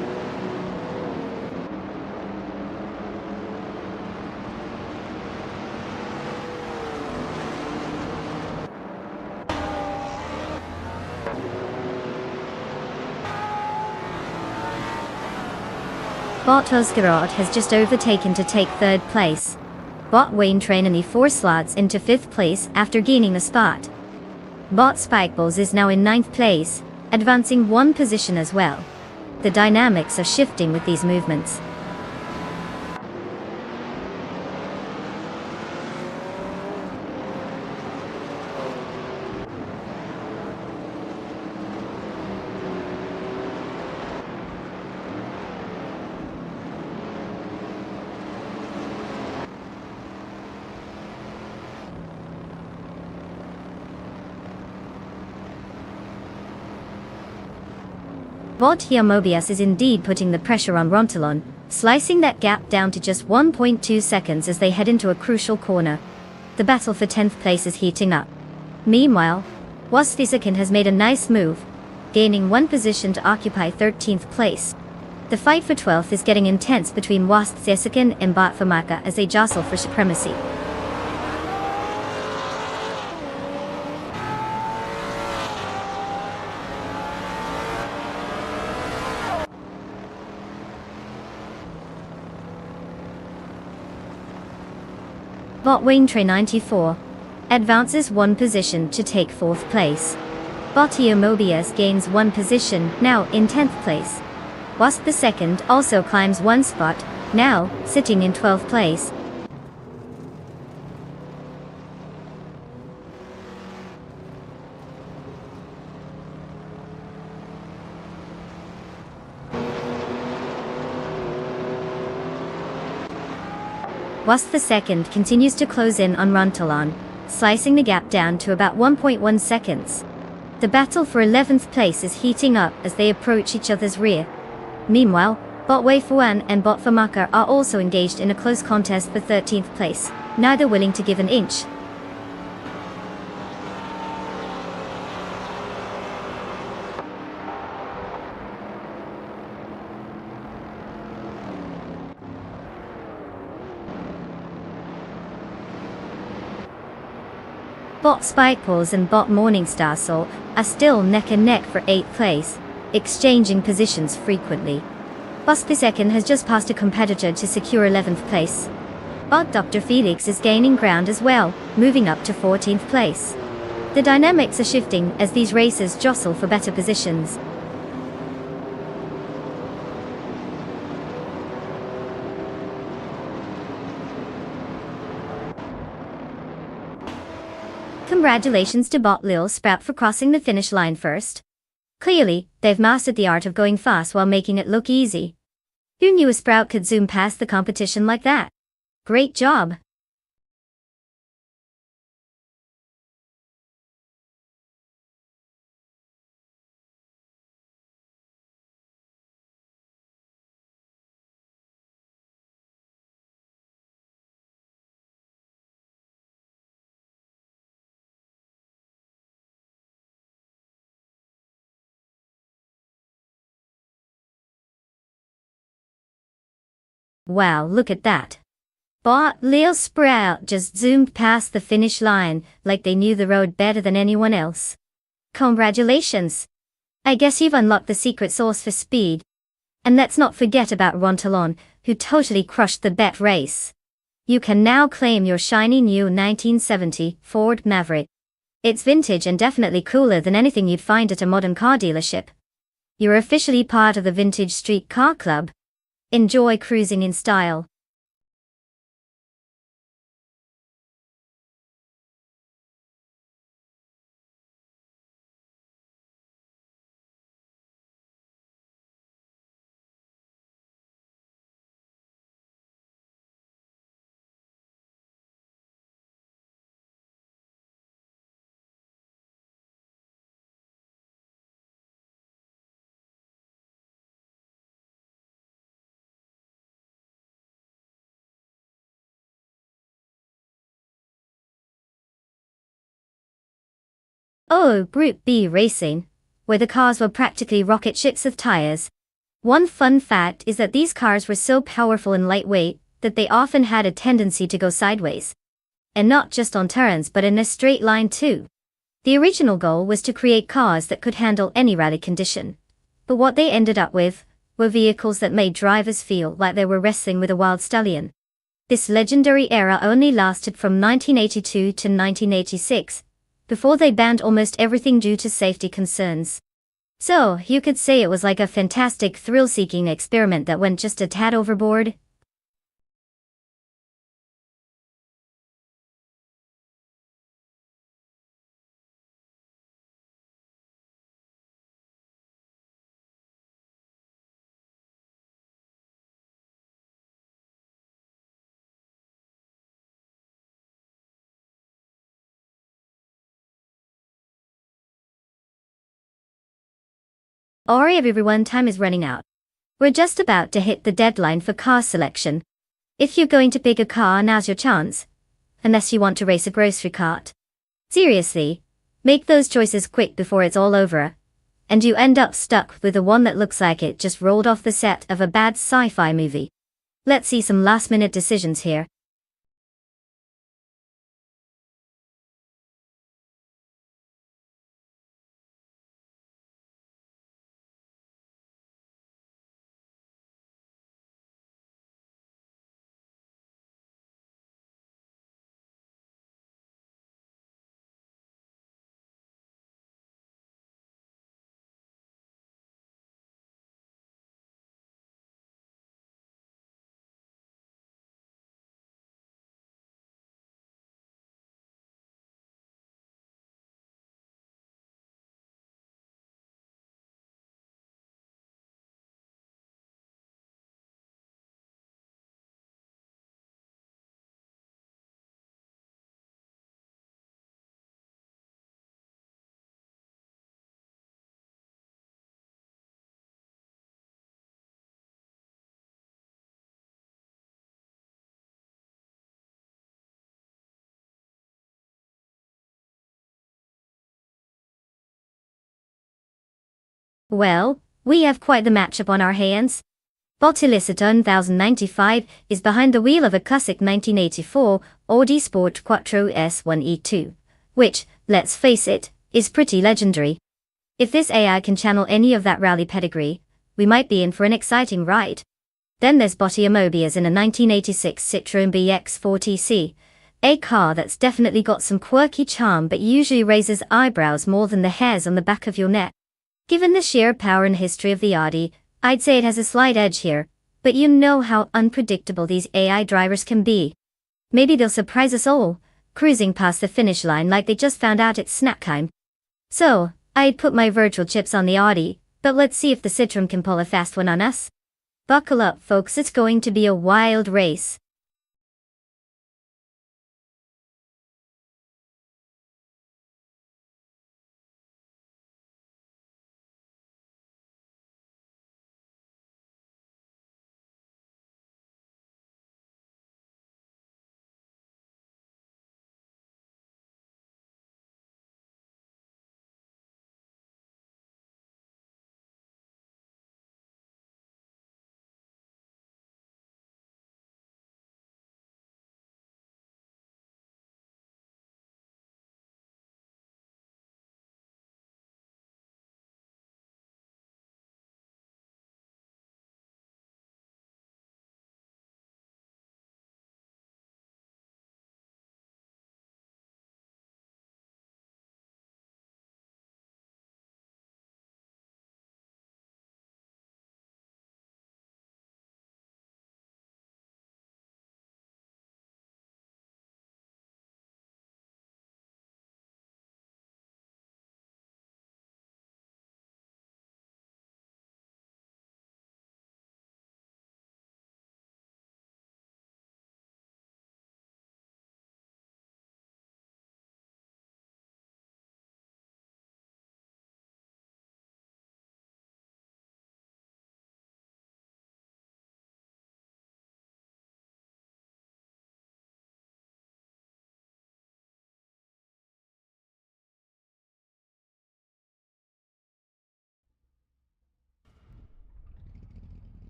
Bot Oscarod has just overtaken to take 3rd place. Bot Wayne Trainee 4 slots into 5th place after gaining a spot. Bot Spikeballs is now in 9th place, advancing 1 position as well. The dynamics are shifting with these movements. Bot Mobius is indeed putting the pressure on Rontalon, slicing that gap down to just 1.2 seconds as they head into a crucial corner. The battle for 10th place is heating up. Meanwhile, Wasthisakin has made a nice move, gaining 1 position to occupy 13th place. The fight for 12th is getting intense between Wasthisakin and Bot Famaka as they jostle for supremacy. Bot Wayne Trainee 94 advances 1 position to take 4th place. Bot Mobius gains 1 position, now in 10th place. Wasp the second also climbs 1 spot, now sitting in 12th place. Wasp the second continues to close in on Rontalon, slicing the gap down to about 1.1 seconds. The battle for 11th place is heating up as they approach each other's rear. Meanwhile, Bot Wei Fuan and Bot Famaka are also engaged in a close contest for 13th place, neither willing to give an inch. Bot Spikeballs and Bot Morningstar Soul are still neck and neck for 8th place, exchanging positions frequently. Wasthisakin has just passed a competitor to secure 11th place. Bot Dr. Felix is gaining ground as well, moving up to 14th place. The dynamics are shifting as these racers jostle for better positions. Congratulations to Bot Lil Sprout for crossing the finish line first. Clearly, they've mastered the art of going fast while making it look easy. Who knew a Sprout could zoom past the competition like that? Great job! Wow, look at that. Bot Lil Sprout just zoomed past the finish line like they knew the road better than anyone else. Congratulations! I guess you've unlocked the secret sauce for speed. And let's not forget about Rontalon, who totally crushed the bet race. You can now claim your shiny new 1970 Ford Maverick. It's vintage and definitely cooler than anything you'd find at a modern car dealership. You're officially part of the Vintage Street Car Club. Enjoy cruising in style. Oh, Group B Racing, where the cars were practically rocket ships with tires. One fun fact is that these cars were so powerful and lightweight that they often had a tendency to go sideways. And not just on turns but in a straight line too. The original goal was to create cars that could handle any rally condition. But what they ended up with were vehicles that made drivers feel like they were wrestling with a wild stallion. This legendary era only lasted from 1982 to 1986, before they banned almost everything due to safety concerns. So, you could say it was like a fantastic thrill-seeking experiment that went just a tad overboard. Alright everyone, time is running out. We're just about to hit the deadline for car selection. If you're going to pick a car, now's your chance. Unless you want to race a grocery cart. Seriously, make those choices quick before it's all over, and you end up stuck with the one that looks like it just rolled off the set of a bad sci-fi movie. Let's see some last-minute decisions here. Well, we have quite the matchup on our hands. Bottilicita 1095 is behind the wheel of a classic 1984 Audi Sport Quattro S1E2, which, let's face it, is pretty legendary. If this AI can channel any of that rally pedigree, we might be in for an exciting ride. Then there's Botti Amobias in a 1986 Citroën BX4TC, a car that's definitely got some quirky charm but usually raises eyebrows more than the hairs on the back of your neck. Given the sheer power and history of the Audi, I'd say it has a slight edge here, but you know how unpredictable these AI drivers can be. Maybe they'll surprise us all, cruising past the finish line like they just found out it's snack time. So, I'd put my virtual chips on the Audi, but let's see if the Citroën can pull a fast one on us. Buckle up folks, it's going to be a wild race.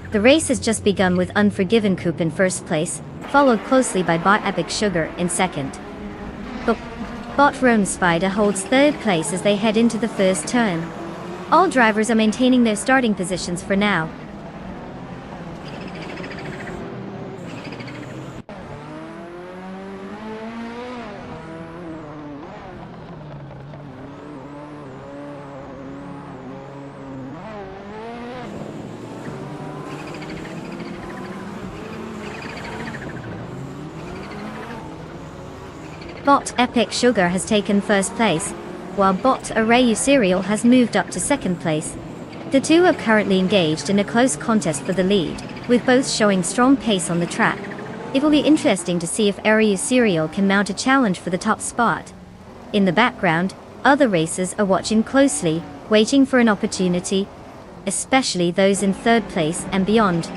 The race has just begun with Unforgiven Coupe in first place, followed closely by Bot Epic Sugar in second. But Bot Rome Spider holds third place as they head into the first turn. All drivers are maintaining their starting positions for now. Bot Epic Sugar has taken first place, while Bot Arayu Serial has moved up to second place. The two are currently engaged in a close contest for the lead, with both showing strong pace on the track. It will be interesting to see if Arayu Serial can mount a challenge for the top spot. In the background, other racers are watching closely, waiting for an opportunity, especially those in third place and beyond.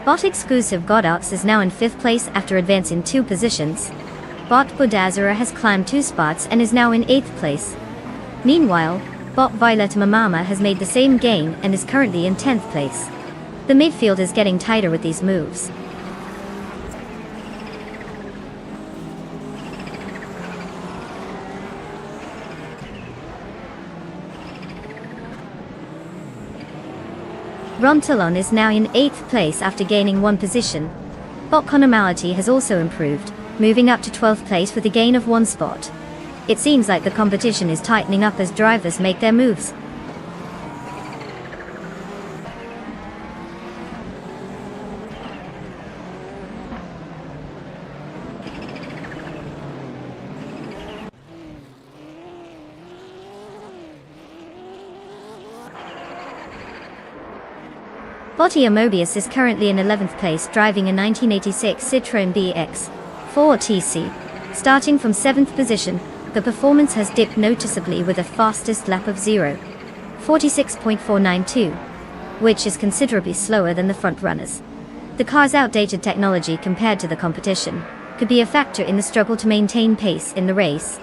Bot Exclusive Goddarts is now in 5th place after advancing 2 positions. Bot Budazara has climbed 2 spots and is now in 8th place. Meanwhile, Bot Violet Mamama has made the same gain and is currently in 10th place. The midfield is getting tighter with these moves. Rontalon is now in 8th place after gaining 1 position. Bot Conomality has also improved, moving up to 12th place with a gain of 1 spot. It seems like the competition is tightening up as drivers make their moves. Botia Mobius is currently in 11th place driving a 1986 Citroën BX 4TC. Starting from 7th position, the performance has dipped noticeably with a fastest lap of 0.46.492, which is considerably slower than the front runners. The car's outdated technology compared to the competition could be a factor in the struggle to maintain pace in the race.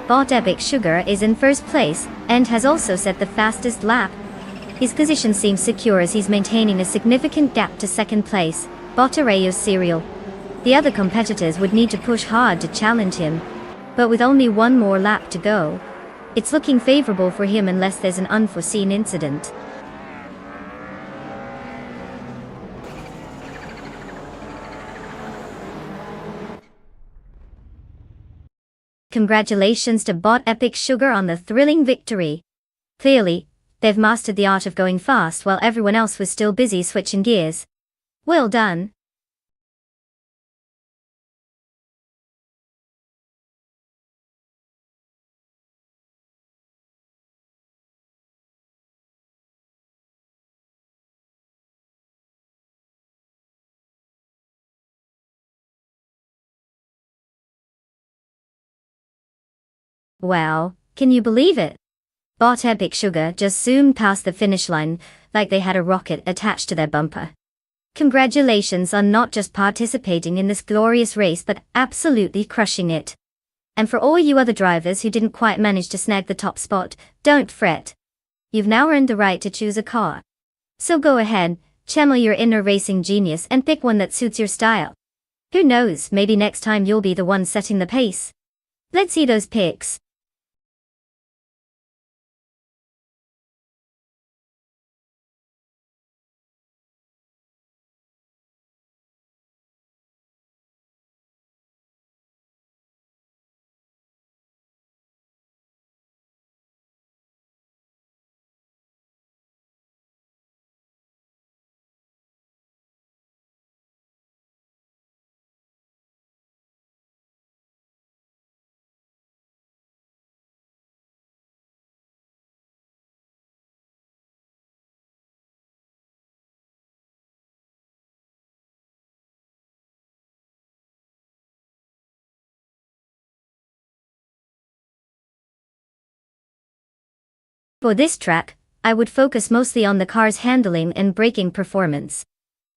Bot Epic Sugar is in 1st place, and has also set the fastest lap. His position seems secure as he's maintaining a significant gap to 2nd place, Bot Arayo Serial. The other competitors would need to push hard to challenge him, but with only 1 more lap to go, it's looking favorable for him unless there's an unforeseen incident. Congratulations to Bot Epic Sugar on the thrilling victory. Clearly, they've mastered the art of going fast while everyone else was still busy switching gears. Well done. Wow, can you believe it? Bot Epic Sugar just zoomed past the finish line like they had a rocket attached to their bumper. Congratulations on not just participating in this glorious race but absolutely crushing it. And for all you other drivers who didn't quite manage to snag the top spot, don't fret. You've now earned the right to choose a car. So go ahead, channel your inner racing genius and pick one that suits your style. Who knows, maybe next time you'll be the one setting the pace. Let's see those pics. For this track, I would focus mostly on the car's handling and braking performance.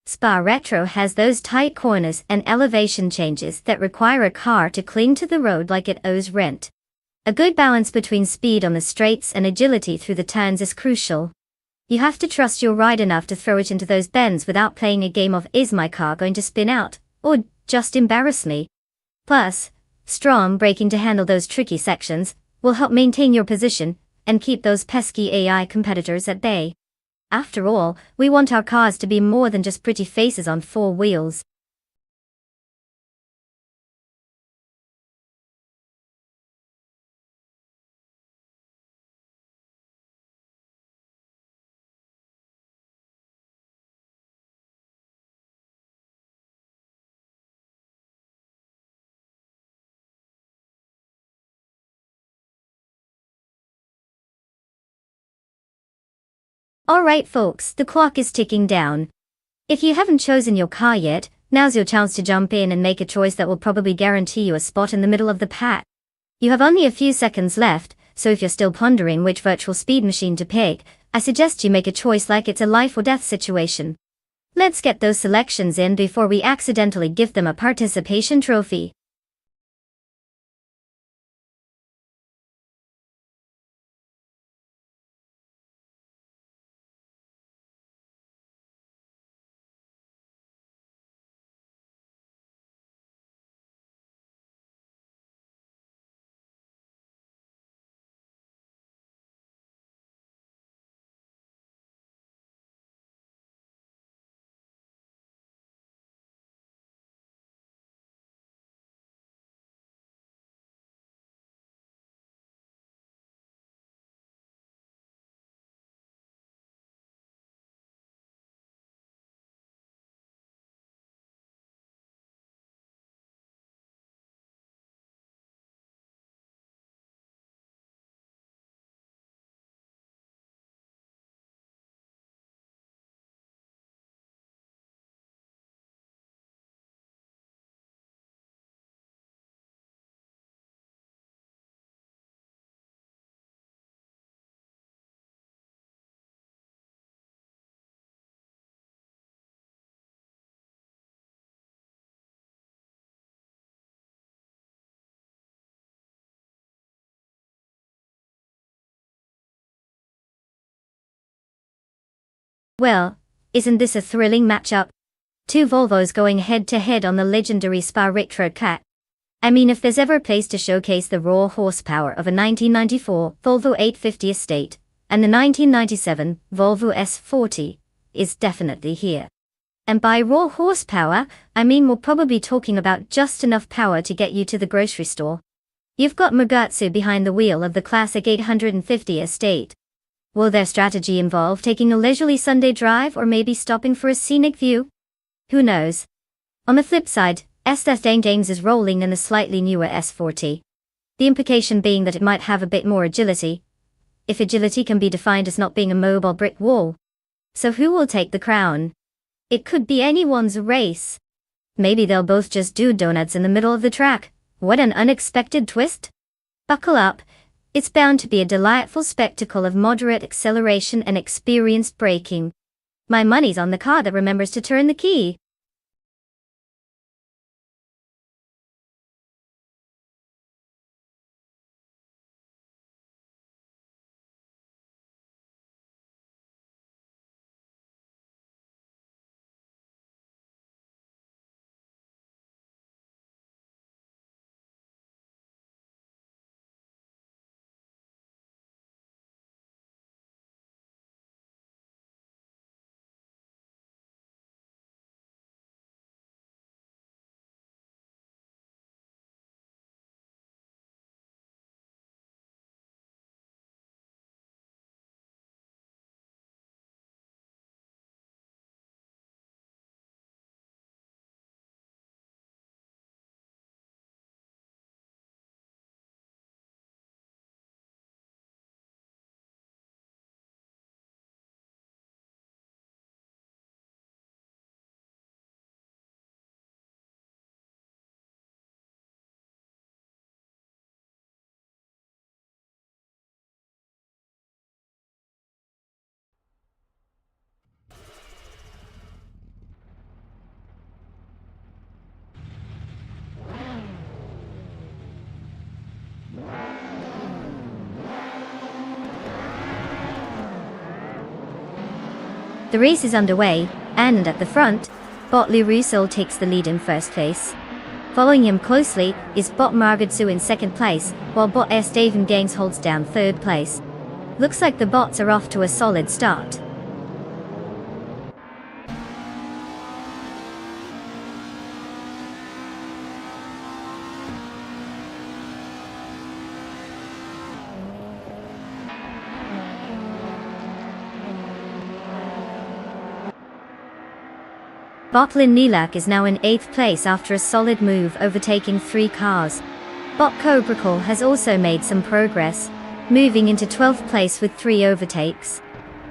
Spa Retro has those tight corners and elevation changes that require a car to cling to the road like it owes rent. A good balance between speed on the straights and agility through the turns is crucial. You have to trust your ride enough to throw it into those bends without playing a game of "is my car going to spin out?" or "just embarrass me?" Plus, strong braking to handle those tricky sections will help maintain your position and keep those pesky AI competitors at bay. After all, we want our cars to be more than just pretty faces on four wheels. Alright folks, the clock is ticking down. If you haven't chosen your car yet, now's your chance to jump in and make a choice that will probably guarantee you a spot in the middle of the pack. You have only a few seconds left, so if you're still pondering which virtual speed machine to pick, I suggest you make a choice like it's a life or death situation. Let's get those selections in before we accidentally give them a participation trophy. Well, isn't this a thrilling matchup? Two Volvos going head to head on the legendary Spa Retro Cat. I mean, if there's ever a place to showcase the raw horsepower of a 1994 Volvo 850 Estate, and the 1997 Volvo S40, is definitely here. And by raw horsepower, I mean we're probably talking about just enough power to get you to the grocery store. You've got Mugatsu behind the wheel of the classic 850 Estate. Will their strategy involve taking a leisurely Sunday drive or maybe stopping for a scenic view? Who knows? On the flip side, Estes Danes is rolling in the slightly newer S40. The implication being that it might have a bit more agility, if agility can be defined as not being a mobile brick wall. So who will take the crown? It could be anyone's race. Maybe they'll both just do donuts in the middle of the track. What an unexpected twist! Buckle up. It's bound to be a delightful spectacle of moderate acceleration and experienced braking. My money's on the car that remembers to turn the key. The race is underway, and at the front, bot Lirusil takes the lead in first place. Following him closely is bot Margotsu in second place, while bot Estevan Games holds down third place. Looks like the bots are off to a solid start. Bot Lin Nilak is now in 8th place after a solid move overtaking 3 cars. Bot Cobrakol has also made some progress, moving into 12th place with 3 overtakes.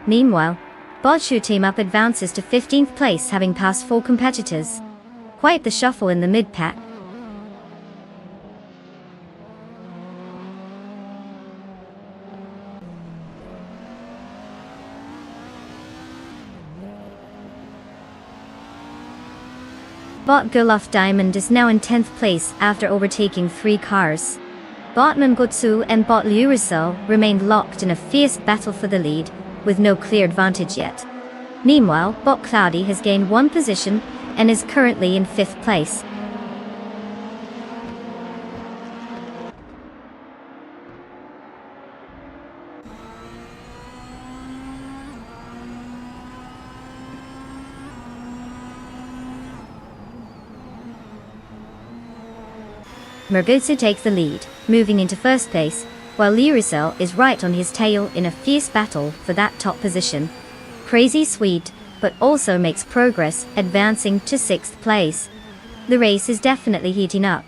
Meanwhile, bot Shu Team Up advances to 15th place having passed 4 competitors. Quite the shuffle in the mid-pack. Bot Gulaf Diamond is now in 10th place after overtaking 3 cars. Bot Mangotsu and bot Lirusil remained locked in a fierce battle for the lead, with no clear advantage yet. Meanwhile, bot Cloudy has gained 1 position and is currently in 5th place. Mergutsu takes the lead, moving into first place, while Lirusil is right on his tail in a fierce battle for that top position. Crazy Sweet, but also makes progress, advancing to 6th place. The race is definitely heating up.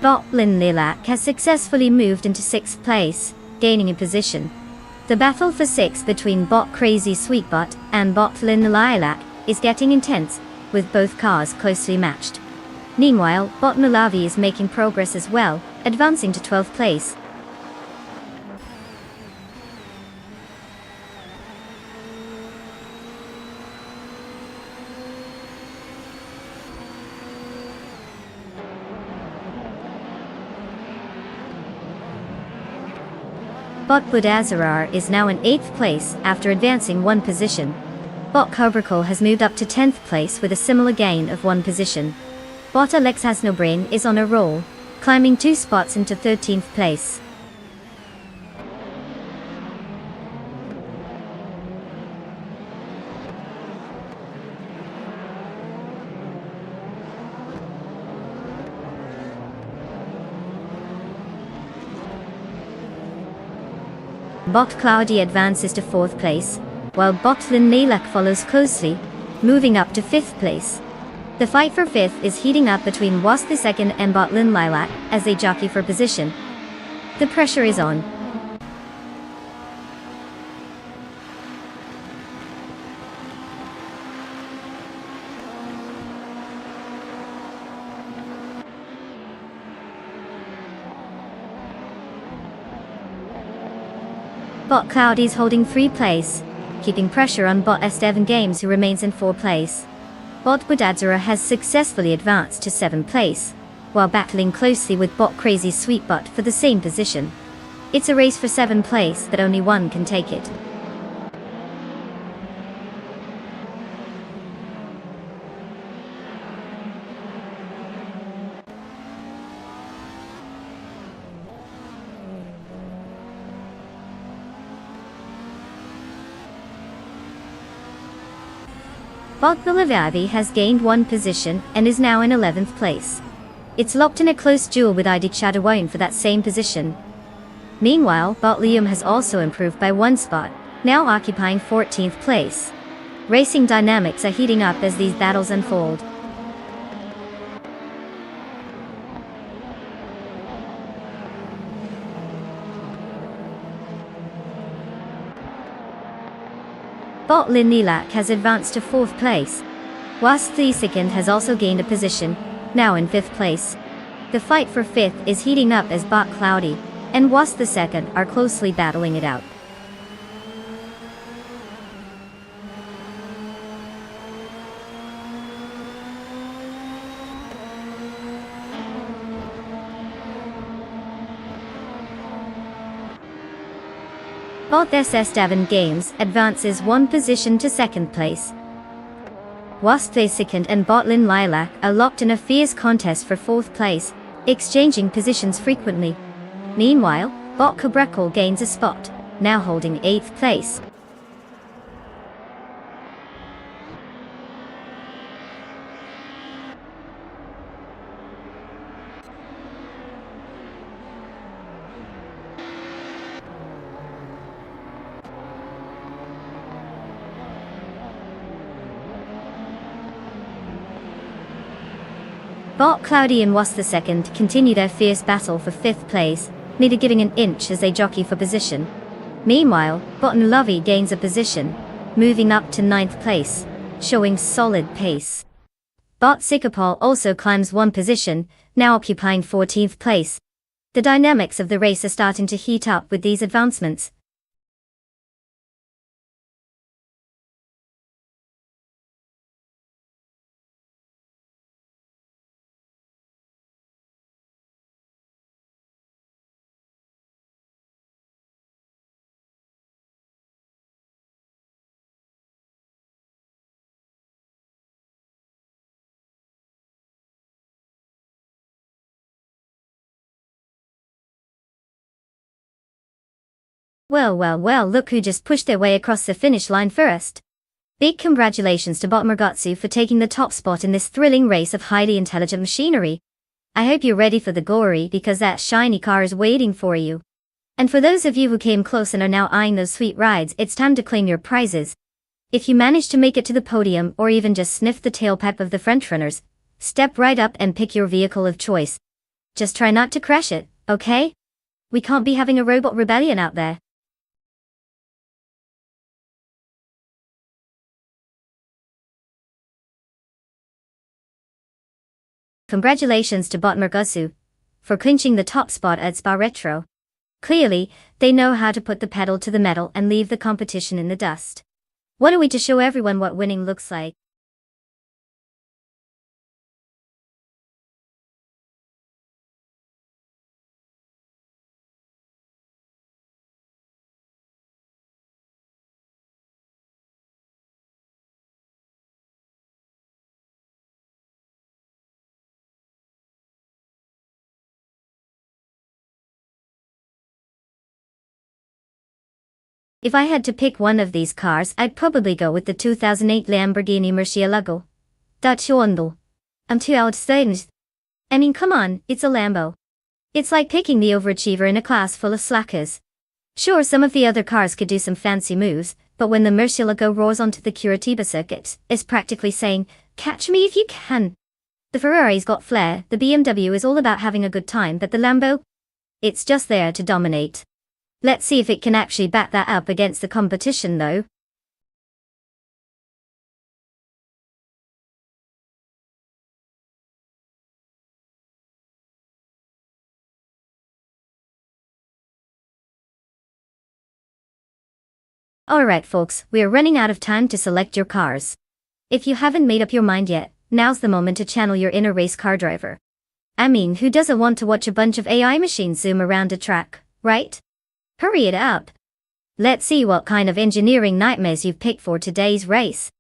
Bot Lin Lilac has successfully moved into 6th place, gaining a position. The battle for 6th between bot Crazy Sweetbot and bot Lin Lilac is getting intense, with both cars closely matched. Meanwhile, bot Malavi is making progress as well, advancing to 12th place. Bot Budazarar is now in 8th place after advancing 1 position. Bot Cobrakol has moved up to 10th place with a similar gain of 1 position. Bot Alexasnobrain is on a roll, climbing 2 spots into 13th place. Bot Cloudy advances to 4th place, while bot Lin Lilac follows closely, moving up to 5th place. The fight for 5th is heating up between Was the Second and bot Lin Lilac as they jockey for position. The pressure is on. Bot Cloudy is holding 3 place, keeping pressure on bot Estevan Games who remains in 4 place. Bot Budadzara has successfully advanced to 7th place, while battling closely with bot Crazy Sweetbot for the same position. It's a race for 7th place that only one can take it. Bot Bilivavi has gained 1 position and is now in 11th place. It's locked in a close duel with Idik Shadowine for that same position. Meanwhile, bot Liam has also improved by 1 spot, now occupying 14th place. Racing dynamics are heating up as these battles unfold. Bot Lin Lilac has advanced to 4th place. Was the second has also gained a position, now in 5th place. The fight for 5th is heating up as bot Cloudy and Was the second are closely battling it out. Bot SS Devon Games advances one position to second place. Whilst Second and Botlin Lilac are locked in a fierce contest for fourth place, exchanging positions frequently. Meanwhile, Bot Cabrecol gains a spot, now holding 8th place. Bot Cloudy and Was II continue their fierce battle for 5th place, neither giving an inch as they jockey for position. Meanwhile, Bot and Lovey gains a position, moving up to 9th place, showing solid pace. Bot Sikapol also climbs one position, now occupying 14th place. The dynamics of the race are starting to heat up with these advancements. Well, look who just pushed their way across the finish line first. Big congratulations to Bot Murgatsu for taking the top spot in this thrilling race of highly intelligent machinery. I hope you're ready for the glory because that shiny car is waiting for you. And for those of you who came close and are now eyeing those sweet rides, it's time to claim your prizes. If you manage to make it to the podium or even just sniff the tailpipe of the French runners, step right up and pick your vehicle of choice. Just try not to crash it, okay? We can't be having a robot rebellion out there. Congratulations to Bot Murgatsu for clinching the top spot at Spa Retro. Clearly, they know how to put the pedal to the metal and leave the competition in the dust. What are we to show everyone what winning looks like? If I had to pick one of these cars, I'd probably go with the 2008 Lamborghini Murcielago. That's Yondel. I'm too outstanding. I mean, come on, it's a Lambo. It's like picking the overachiever in a class full of slackers. Sure, some of the other cars could do some fancy moves, but when the Murcielago roars onto the Curitiba circuit, it's practically saying, catch me if you can. The Ferrari's got flair, the BMW is all about having a good time, but the Lambo? It's just there to dominate. Let's see if it can actually back that up against the competition though. Alright folks, we are running out of time to select your cars. If you haven't made up your mind yet, now's the moment to channel your inner race car driver. I mean, who doesn't want to watch a bunch of AI machines zoom around a track, right? Hurry it up. Let's see what kind of engineering nightmares you've picked for today's race.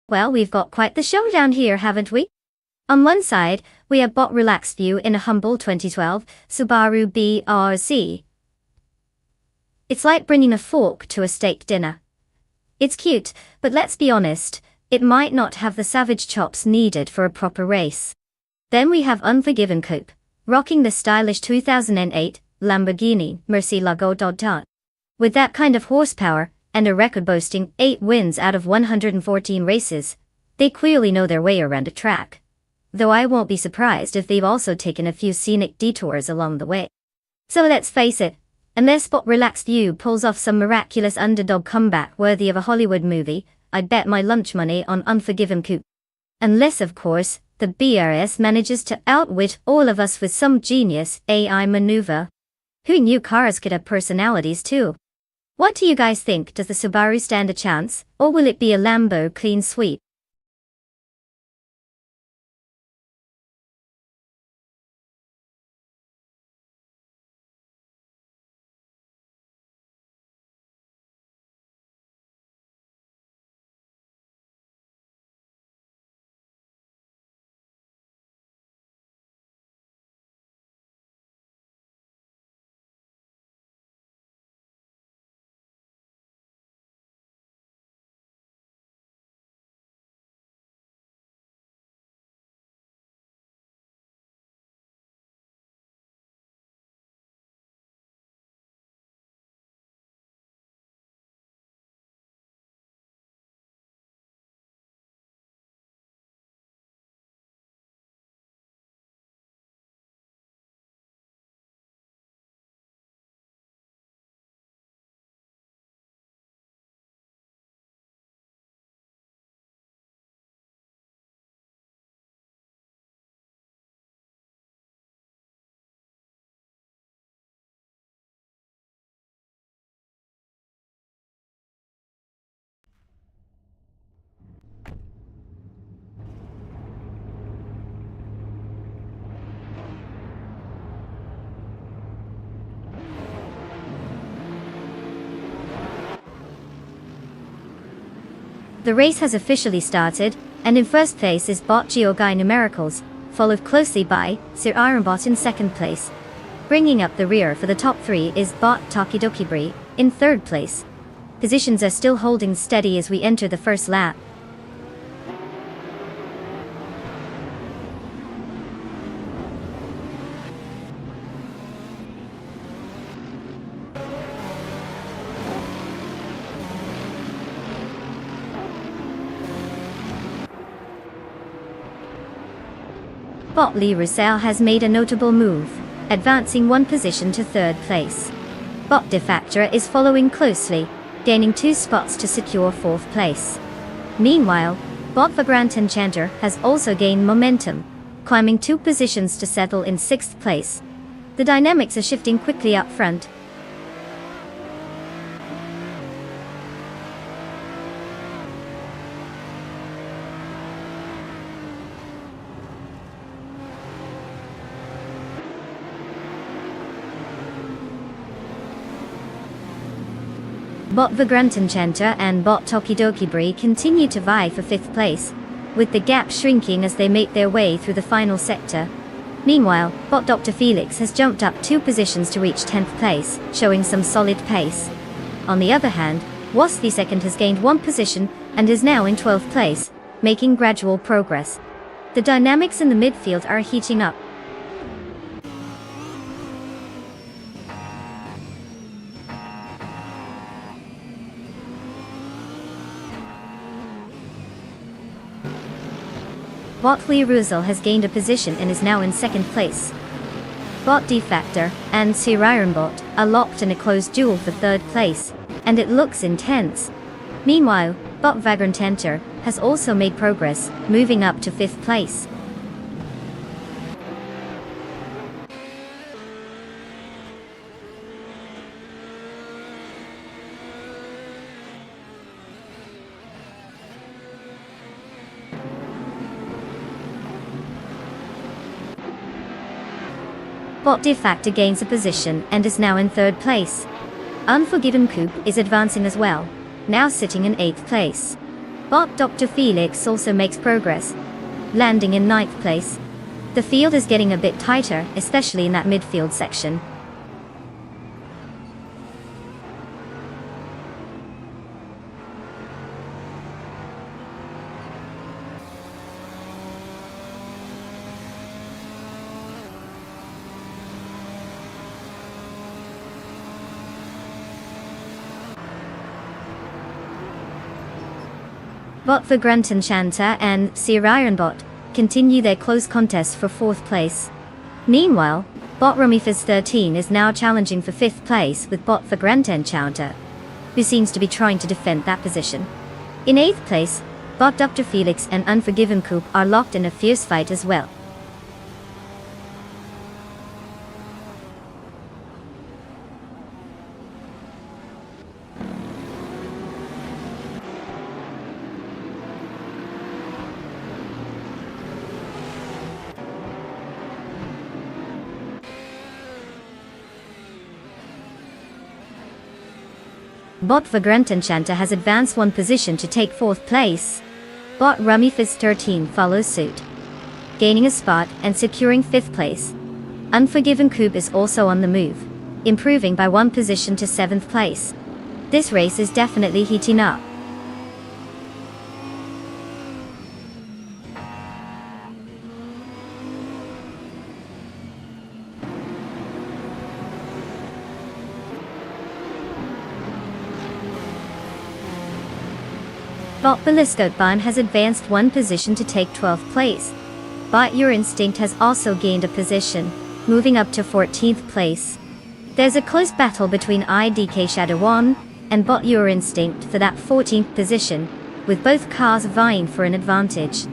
Well, we've got quite the showdown here, haven't we? On one side, we have Bot Relaxed View in a humble 2012 Subaru BRZ. It's like bringing a fork to a steak dinner. It's cute, but let's be honest, it might not have the savage chops needed for a proper race. Then we have Unforgiven Coupe, rocking the stylish 2008 Lamborghini Murcielago. With that kind of horsepower, and a record boasting 8 wins out of 114 races, they clearly know their way around a track. Though I won't be surprised if they've also taken a few scenic detours along the way. So let's face it, unless Bot Relaxed View pulls off some miraculous underdog comeback worthy of a Hollywood movie, I'd bet my lunch money on Unforgiven Coupe. Unless, of course, the BRS manages to outwit all of us with some genius AI maneuver. Who knew cars could have personalities too? What do you guys think? Does the Subaru stand a chance, or will it be a Lambo clean sweep? The race has officially started, and in first place is Bot Geogai Numericals, followed closely by Sir Ironbot in second place. Bringing up the rear for the top 3 is Bot Tokidokibri in third place. Positions are still holding steady as we enter the first lap. Bot Lee Russell has made a notable move, advancing 1 position to third place. Bot Defactor is following closely, gaining 2 spots to secure 4th place. Meanwhile, Bot Vagrant Enchanter has also gained momentum, climbing 2 positions to settle in 6th place. The dynamics are shifting quickly up front. Bot Vagrant Enchanter and Bot Tokidokibri continue to vie for 5th place, with the gap shrinking as they make their way through the final sector. Meanwhile, Bot Dr. Felix has jumped up 2 positions to reach 10th place, showing some solid pace. On the other hand, Wasty Second has gained 1 position and is now in 12th place, making gradual progress. The dynamics in the midfield are heating up. Bot Lee Russell has gained a position and is now in 2nd place. Bot Defactor and Sir Ironbot are locked in a close duel for 3rd place, and it looks intense. Meanwhile, Bot Vagrant Enter has also made progress, moving up to 5th place. Bot Defactor gains a position and is now in 3rd place. Unforgiven Coupe is advancing as well, now sitting in 8th place. Bot Dr. Felix also makes progress, landing in 9th place. The field is getting a bit tighter, especially in that midfield section. Bot for Grunton Chanter and Sir Ironbot continue their close contest for 4th place. Meanwhile, Bot Rumifaz 13 is now challenging for 5th place with Bot for Grunton Chanter, who seems to be trying to defend that position. In 8th place, Bot Dr. Felix and Unforgiven Coop are locked in a fierce fight as well. Bot for Grunton Chanter has advanced 1 position to take 4th place. Bot Rumifaz 13 follows suit, gaining a spot and securing 5th place. Unforgiven Coop is also on the move, improving by 1 position to 7th place. This race is definitely heating up. Bot Beliscote has advanced 1 position to take 12th place. Bot Your Instinct has also gained a position, moving up to 14th place. There's a close battle between IDK Shadow 1 and Bot Your Instinct for that 14th position, with both cars vying for an advantage.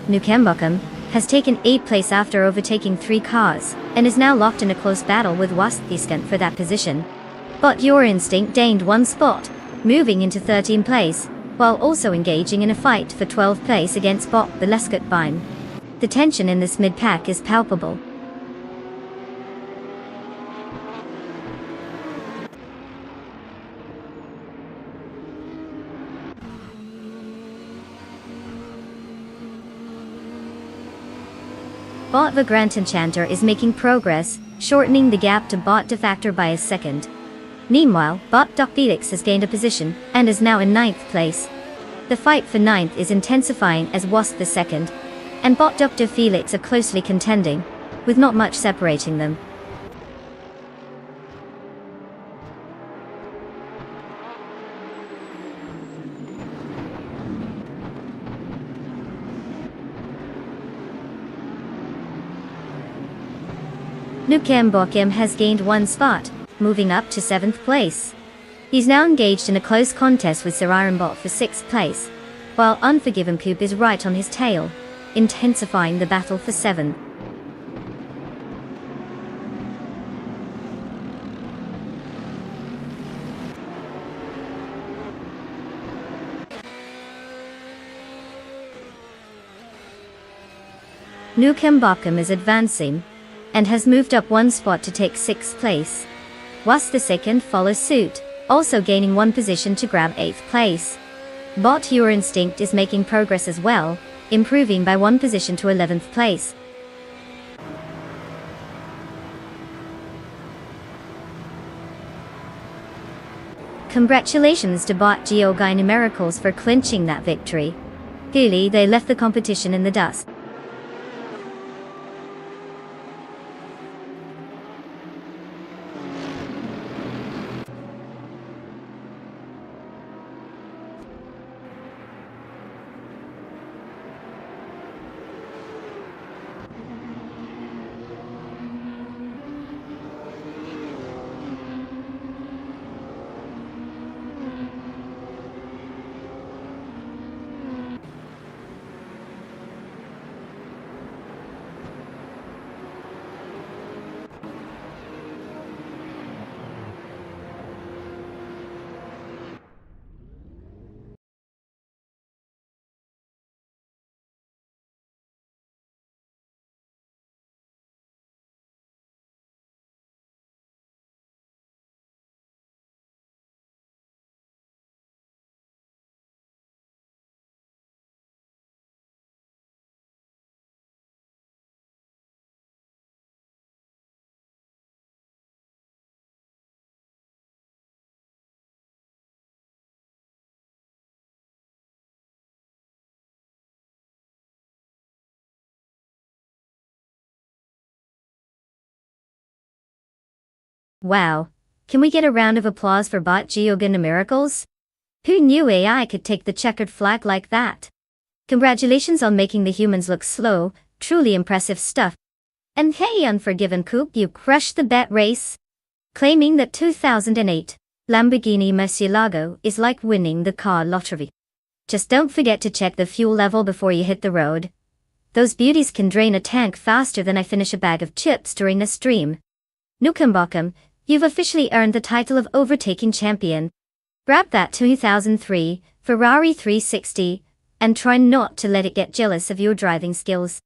Nukembokum has taken 8th place after overtaking 3 cars, and is now locked in a close battle with Wastiskant for that position. But Your Instinct gained 1 spot, moving into 13th place, while also engaging in a fight for 12th place against Bot Beliscote. The tension in this mid-pack is palpable. Bot the Grand Enchanter is making progress, shortening the gap to Bot Defactor by a second. Meanwhile, Bot Doc Felix has gained a position, and is now in 9th place. The fight for 9th is intensifying as Wasp the 2nd, and Bot Dr. Felix are closely contending, with not much separating them. Nukembokum has gained 1 spot, moving up to 7th place. He's now engaged in a close contest with Sir Ironbot for 6th place, while Unforgiven Coop is right on his tail, intensifying the battle for 7th. Nukembokum is advancing, and has moved up 1 spot to take 6th place. Wasp the 2nd follows suit, also gaining 1 position to grab 8th place. Bot Your Instinct is making progress as well, improving by 1 position to 11th place. Congratulations to Bot Geogai Numericals for clinching that victory. Clearly they left the competition in the dust. Wow. Can we get a round of applause for Bot Geogana Miracles? Who knew AI could take the checkered flag like that? Congratulations on making the humans look slow, truly impressive stuff. And hey, Unforgiven Coupe, you crushed the bet race. Claiming that 2008 Lamborghini Murcielago is like winning the car lottery. Just don't forget to check the fuel level before you hit the road. Those beauties can drain a tank faster than I finish a bag of chips during a stream. Nukambakum, you've officially earned the title of overtaking champion. Grab that 2003 Ferrari 360 and try not to let it get jealous of your driving skills.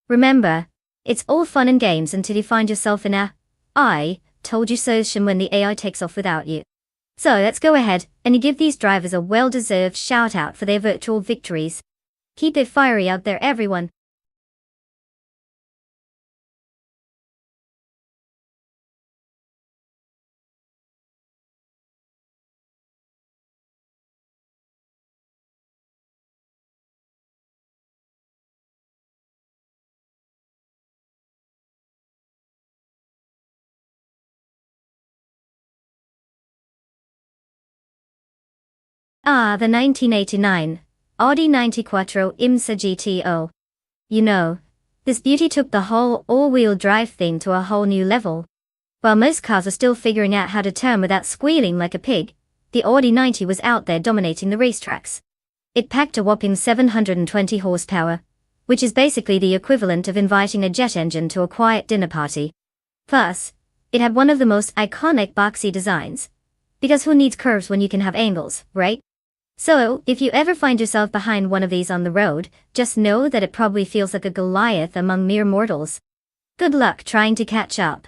Remember, it's all fun and games until you find yourself in a "I told you so" when the AI takes off without you. So let's go ahead and give these drivers a well-deserved shout-out for their virtual victories. Keep it fiery out there, everyone. The 1989 Audi 94 IMSA GTO. You know, this beauty took the whole all-wheel drive thing to a whole new level. While most cars are still figuring out how to turn without squealing like a pig, the Audi 90 was out there dominating the racetracks. It packed a whopping 720 horsepower, which is basically the equivalent of inviting a jet engine to a quiet dinner party. Plus, it had one of the most iconic boxy designs. Because who needs curves when you can have angles, right? So, if you ever find yourself behind one of these on the road, just know that it probably feels like a Goliath among mere mortals. Good luck trying to catch up.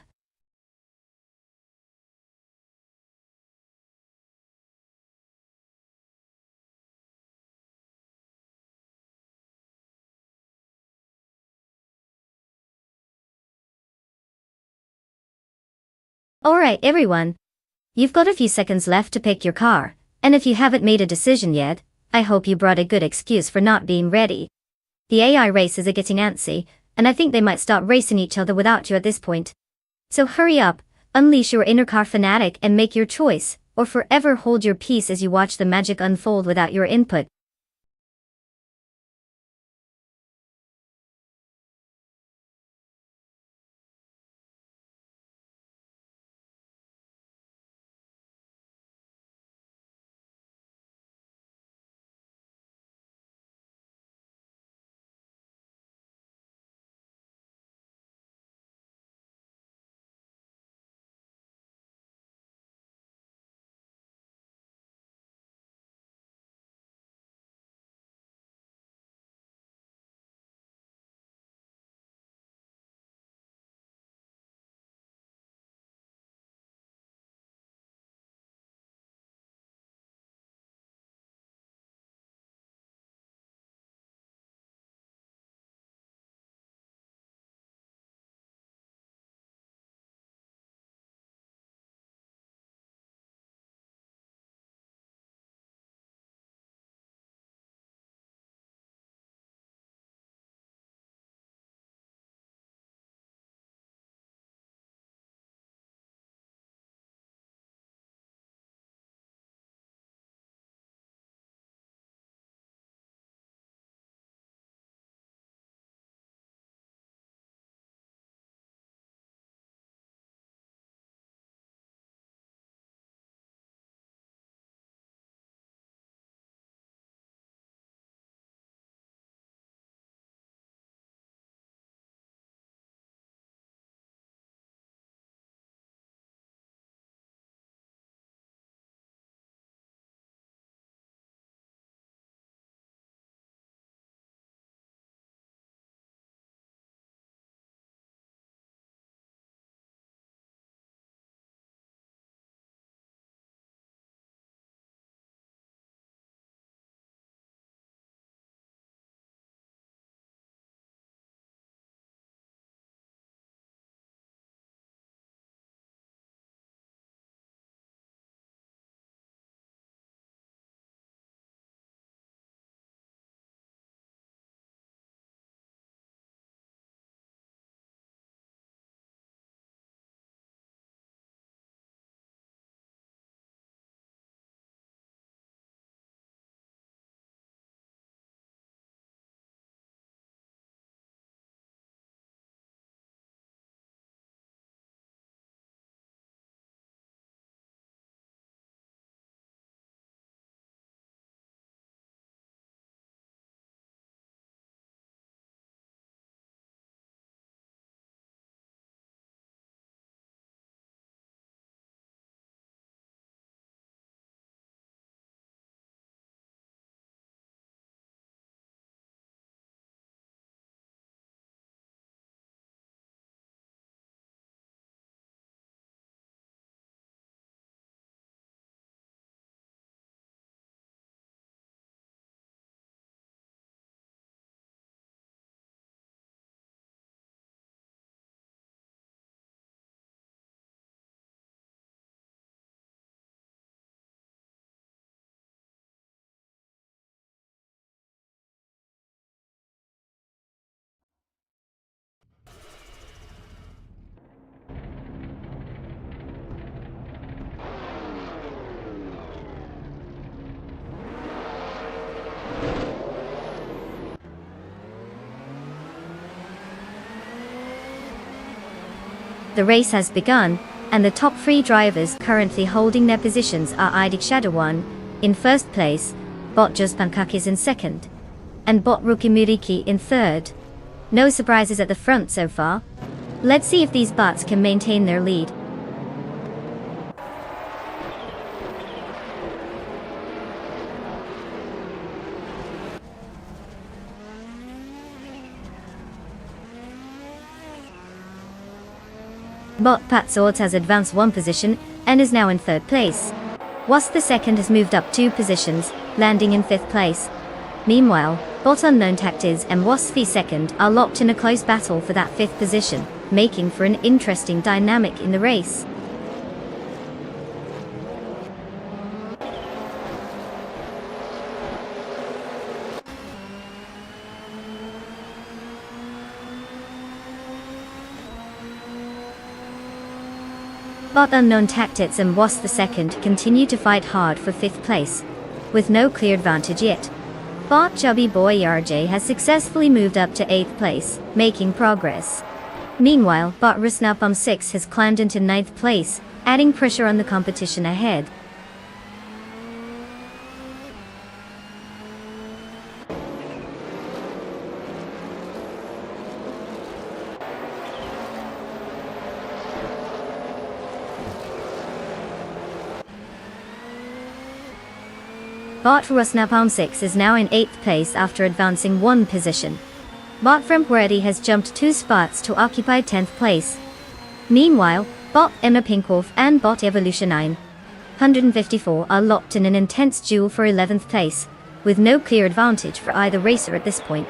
Alright everyone, you've got a few seconds left to pick your car, and if you haven't made a decision yet, I hope you brought a good excuse for not being ready. The AI races are getting antsy, and I think they might start racing each other without you at this point. So hurry up, unleash your inner car fanatic and make your choice, or forever hold your peace as you watch the magic unfold without your input. The race has begun, and the top 3 drivers currently holding their positions are Idik Shadawan in first place, Bot Pankakis in second, and Bot Rukimiriki in third. No surprises at the front so far. Let's see if these bots can maintain their lead. Bot Patsords has advanced 1 position and is now in 3rd place. Wasp the second has moved up 2 positions, landing in 5th place. Meanwhile, Bot Unknown Tactics and Wasp the second are locked in a close battle for that 5th position, making for an interesting dynamic in the race. Bot Unknown Tactics and Wasp the second continue to fight hard for 5th place, with no clear advantage yet. Bot Chubby Boy RJ has successfully moved up to 8th place, making progress. Meanwhile, Bot Rusnapum 6 has climbed into 9th place, adding pressure on the competition ahead. Bot Rusnapalm 6 is now in 8th place after advancing 1 position. Bot Frempweredi has jumped 2 spots to occupy 10th place. Meanwhile, Bot Emma Pinkwolf and Bot Evolution 954 are locked in an intense duel for 11th place, with no clear advantage for either racer at this point.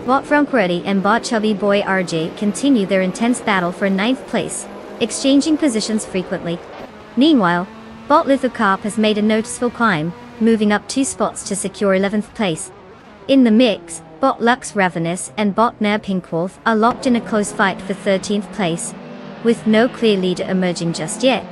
Bot Frempweredi and Bot Chubby Boy RJ continue their intense battle for 9th place, exchanging positions frequently. Meanwhile, Bot Lithocarp has made a noticeable climb, moving up 2 spots to secure 11th place. In the mix, Bot Lux Ravenous and Bot Nair Pinkwolf are locked in a close fight for 13th place, with no clear leader emerging just yet.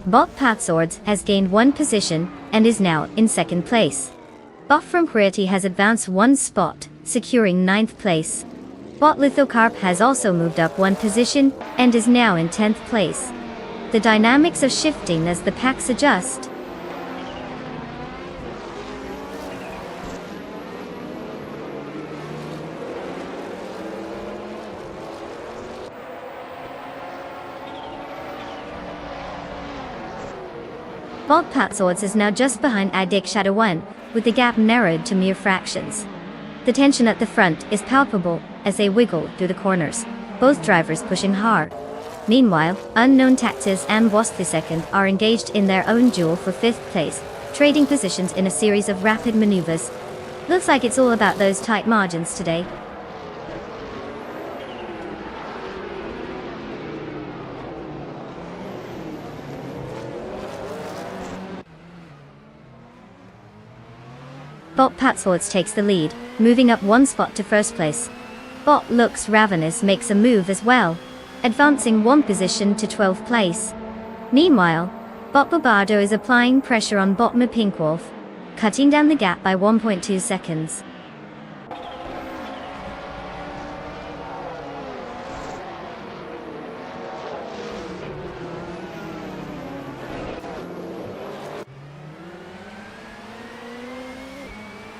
Bot Patswords has gained 1 position and is now in 2nd place. Bot Frempweredi has advanced 1 spot, securing 9th place. Bot Lithocarp has also moved up 1 position and is now in 10th place. The dynamics are shifting as the packs adjust. Bot Patswords is now just behind Idik Shadawan, with the gap narrowed to mere fractions. The tension at the front is palpable as they wiggle through the corners, both drivers pushing hard. Meanwhile, Unknown Tactics and Wasp the second are engaged in their own duel for 5th place, trading positions in a series of rapid maneuvers. Looks like it's all about those tight margins today. Bot Patswords takes the lead, moving up 1 spot to 1st place. Bot Lux Ravenous makes a move as well, advancing 1 position to 12th place. Meanwhile, Bot Bobardo is applying pressure on Bot Ma Pinkwolf, cutting down the gap by 1.2 seconds.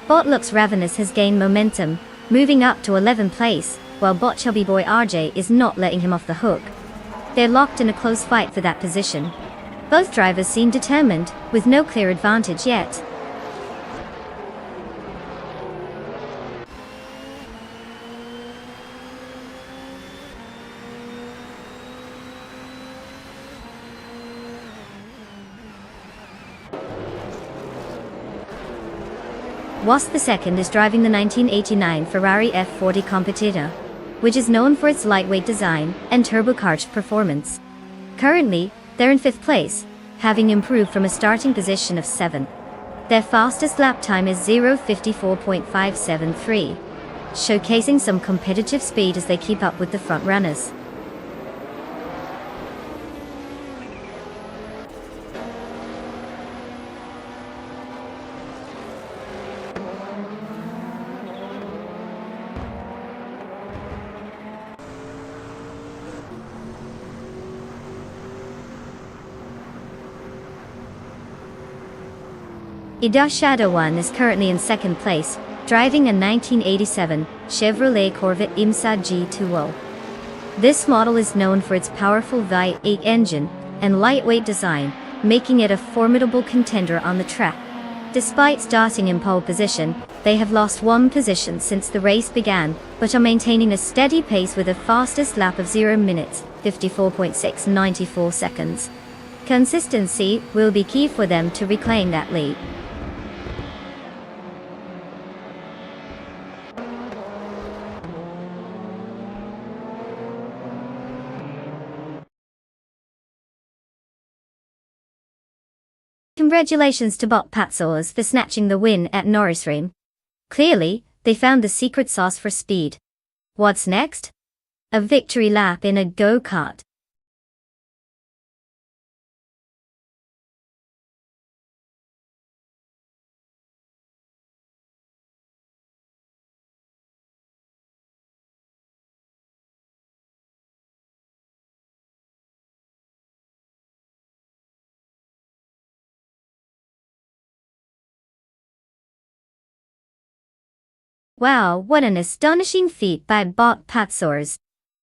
Bot Lux Ravenous has gained momentum, moving up to 11th place, while Bot Chubby Boy RJ is not letting him off the hook. They're locked in a close fight for that position. Both drivers seem determined, with no clear advantage yet. whilst the second is driving the 1989 Ferrari F40 Competitor, which is known for its lightweight design and turbocharged performance. Currently, they're in 5th place, having improved from a starting position of 7th. Their fastest lap time is 0:54.573, showcasing some competitive speed as they keep up with the front runners. Ida Shadow 1 is currently in 2nd place, driving a 1987 Chevrolet Corvette IMSA G20. This model is known for its powerful V8 engine and lightweight design, making it a formidable contender on the track. Despite starting in pole position, they have lost 1 position since the race began, but are maintaining a steady pace with a fastest lap of 0 minutes, 54.694 seconds. Consistency will be key for them to reclaim that lead. Congratulations to Bot Patzors for snatching the win at Nürburgring. Clearly, they found the secret sauce for speed. What's next? A victory lap in a go-kart. Wow, what an astonishing feat by Bot Patzors.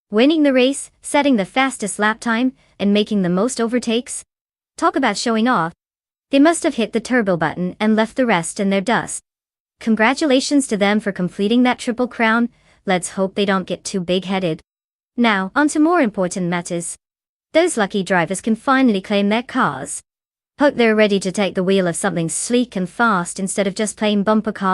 Winning the race, setting the fastest lap time, and making the most overtakes. Talk about showing off. They must have hit the turbo button and left the rest in their dust. Congratulations to them for completing that triple crown. Let's hope they don't get too big-headed. Now, on to more important matters. Those lucky drivers can finally claim their cars. Hope they're ready to take the wheel of something sleek and fast instead of just plain bumper cars.